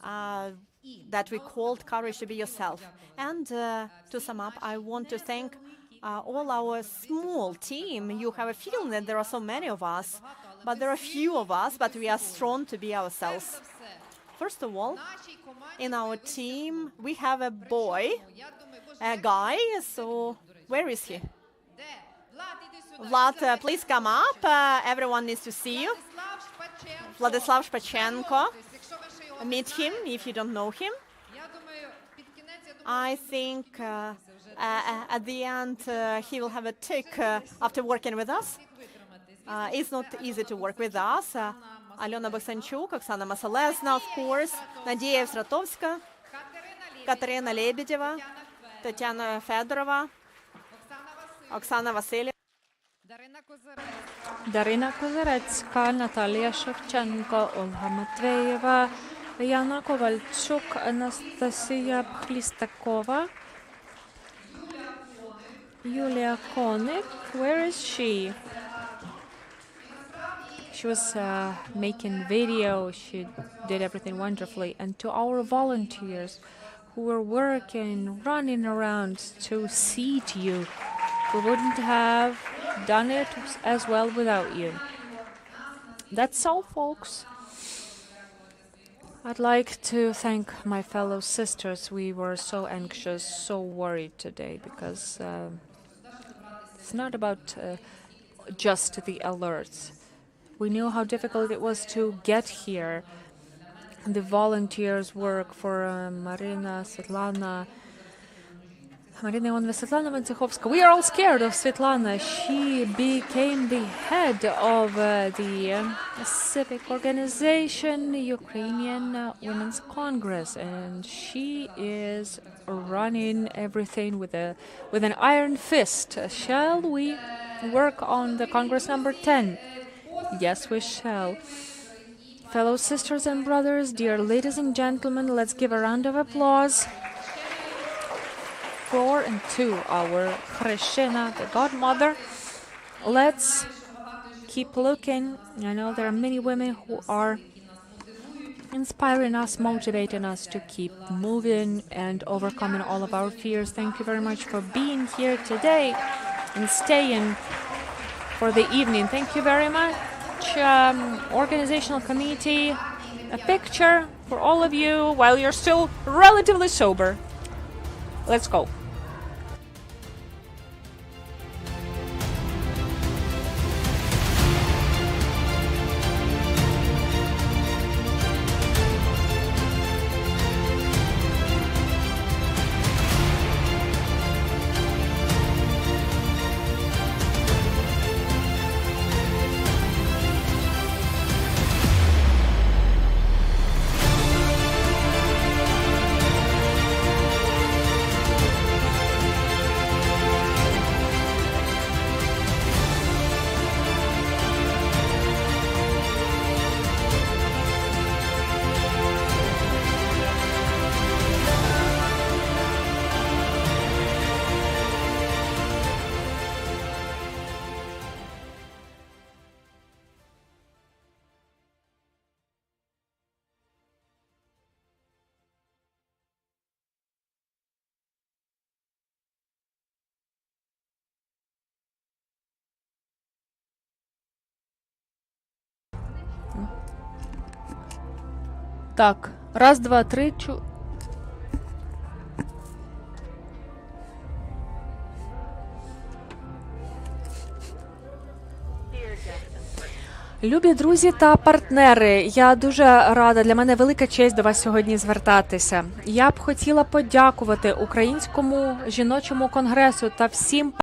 that we called Courage to Be Yourself. And to sum up, I want to thank all our small team. You have a feeling that there are so many of us, but there are few of us, but we are strong to be ourselves. First of all, in our team, we have a guy, so where is he? Vlad, please come up. Everyone needs to see you. Vladislav Shpachenko. Meet him if you don't know him. I think at the end he will have a tick after working with us. It's not easy to work with us. Alena Baksanchuk, Oksana Masalesna, of course, Nadia Evstratovska, Katerina Lebedeva, Tatiana Fedorova, Oksana Vasilieva, Darina Kozaretska, Natalia Shevchenko, Olga Matveyeva, Yana Kovalchuk, Anastasia Plistakova, Yulia Konik. Where is she? She was making video. She did everything wonderfully. And to our volunteers who were working, running around to seat you, we wouldn't have done it as well without you. That's all, folks. I'd like to thank my fellow sisters. We were so anxious, so worried today, because it's not about just the alerts. We knew how difficult it was to get here. The volunteers work for Marina, Svetlana, Wojciechowska. We are all scared of Svetlana. She became the head of the civic organization, Ukrainian Women's Congress, and she is running everything with an iron fist. Shall we work on the Congress number 10? Yes, we shall. Fellow sisters and brothers, dear ladies and gentlemen, let's give a round of applause for and to our Krishna, the godmother. Let's keep looking. I know there are many women who are inspiring us, motivating us to keep moving and overcoming all of our fears. Thank you very much for being here today and staying for the evening. Thank you very much. Organizational committee, a picture for all of you while you're still relatively sober. Let's go. Так, раз, два, три, Любі друзі та партнери, я дуже рада, для мене велика честь до вас сьогодні звертатися. Я б хотіла подякувати Українському жіночому конгресу та всім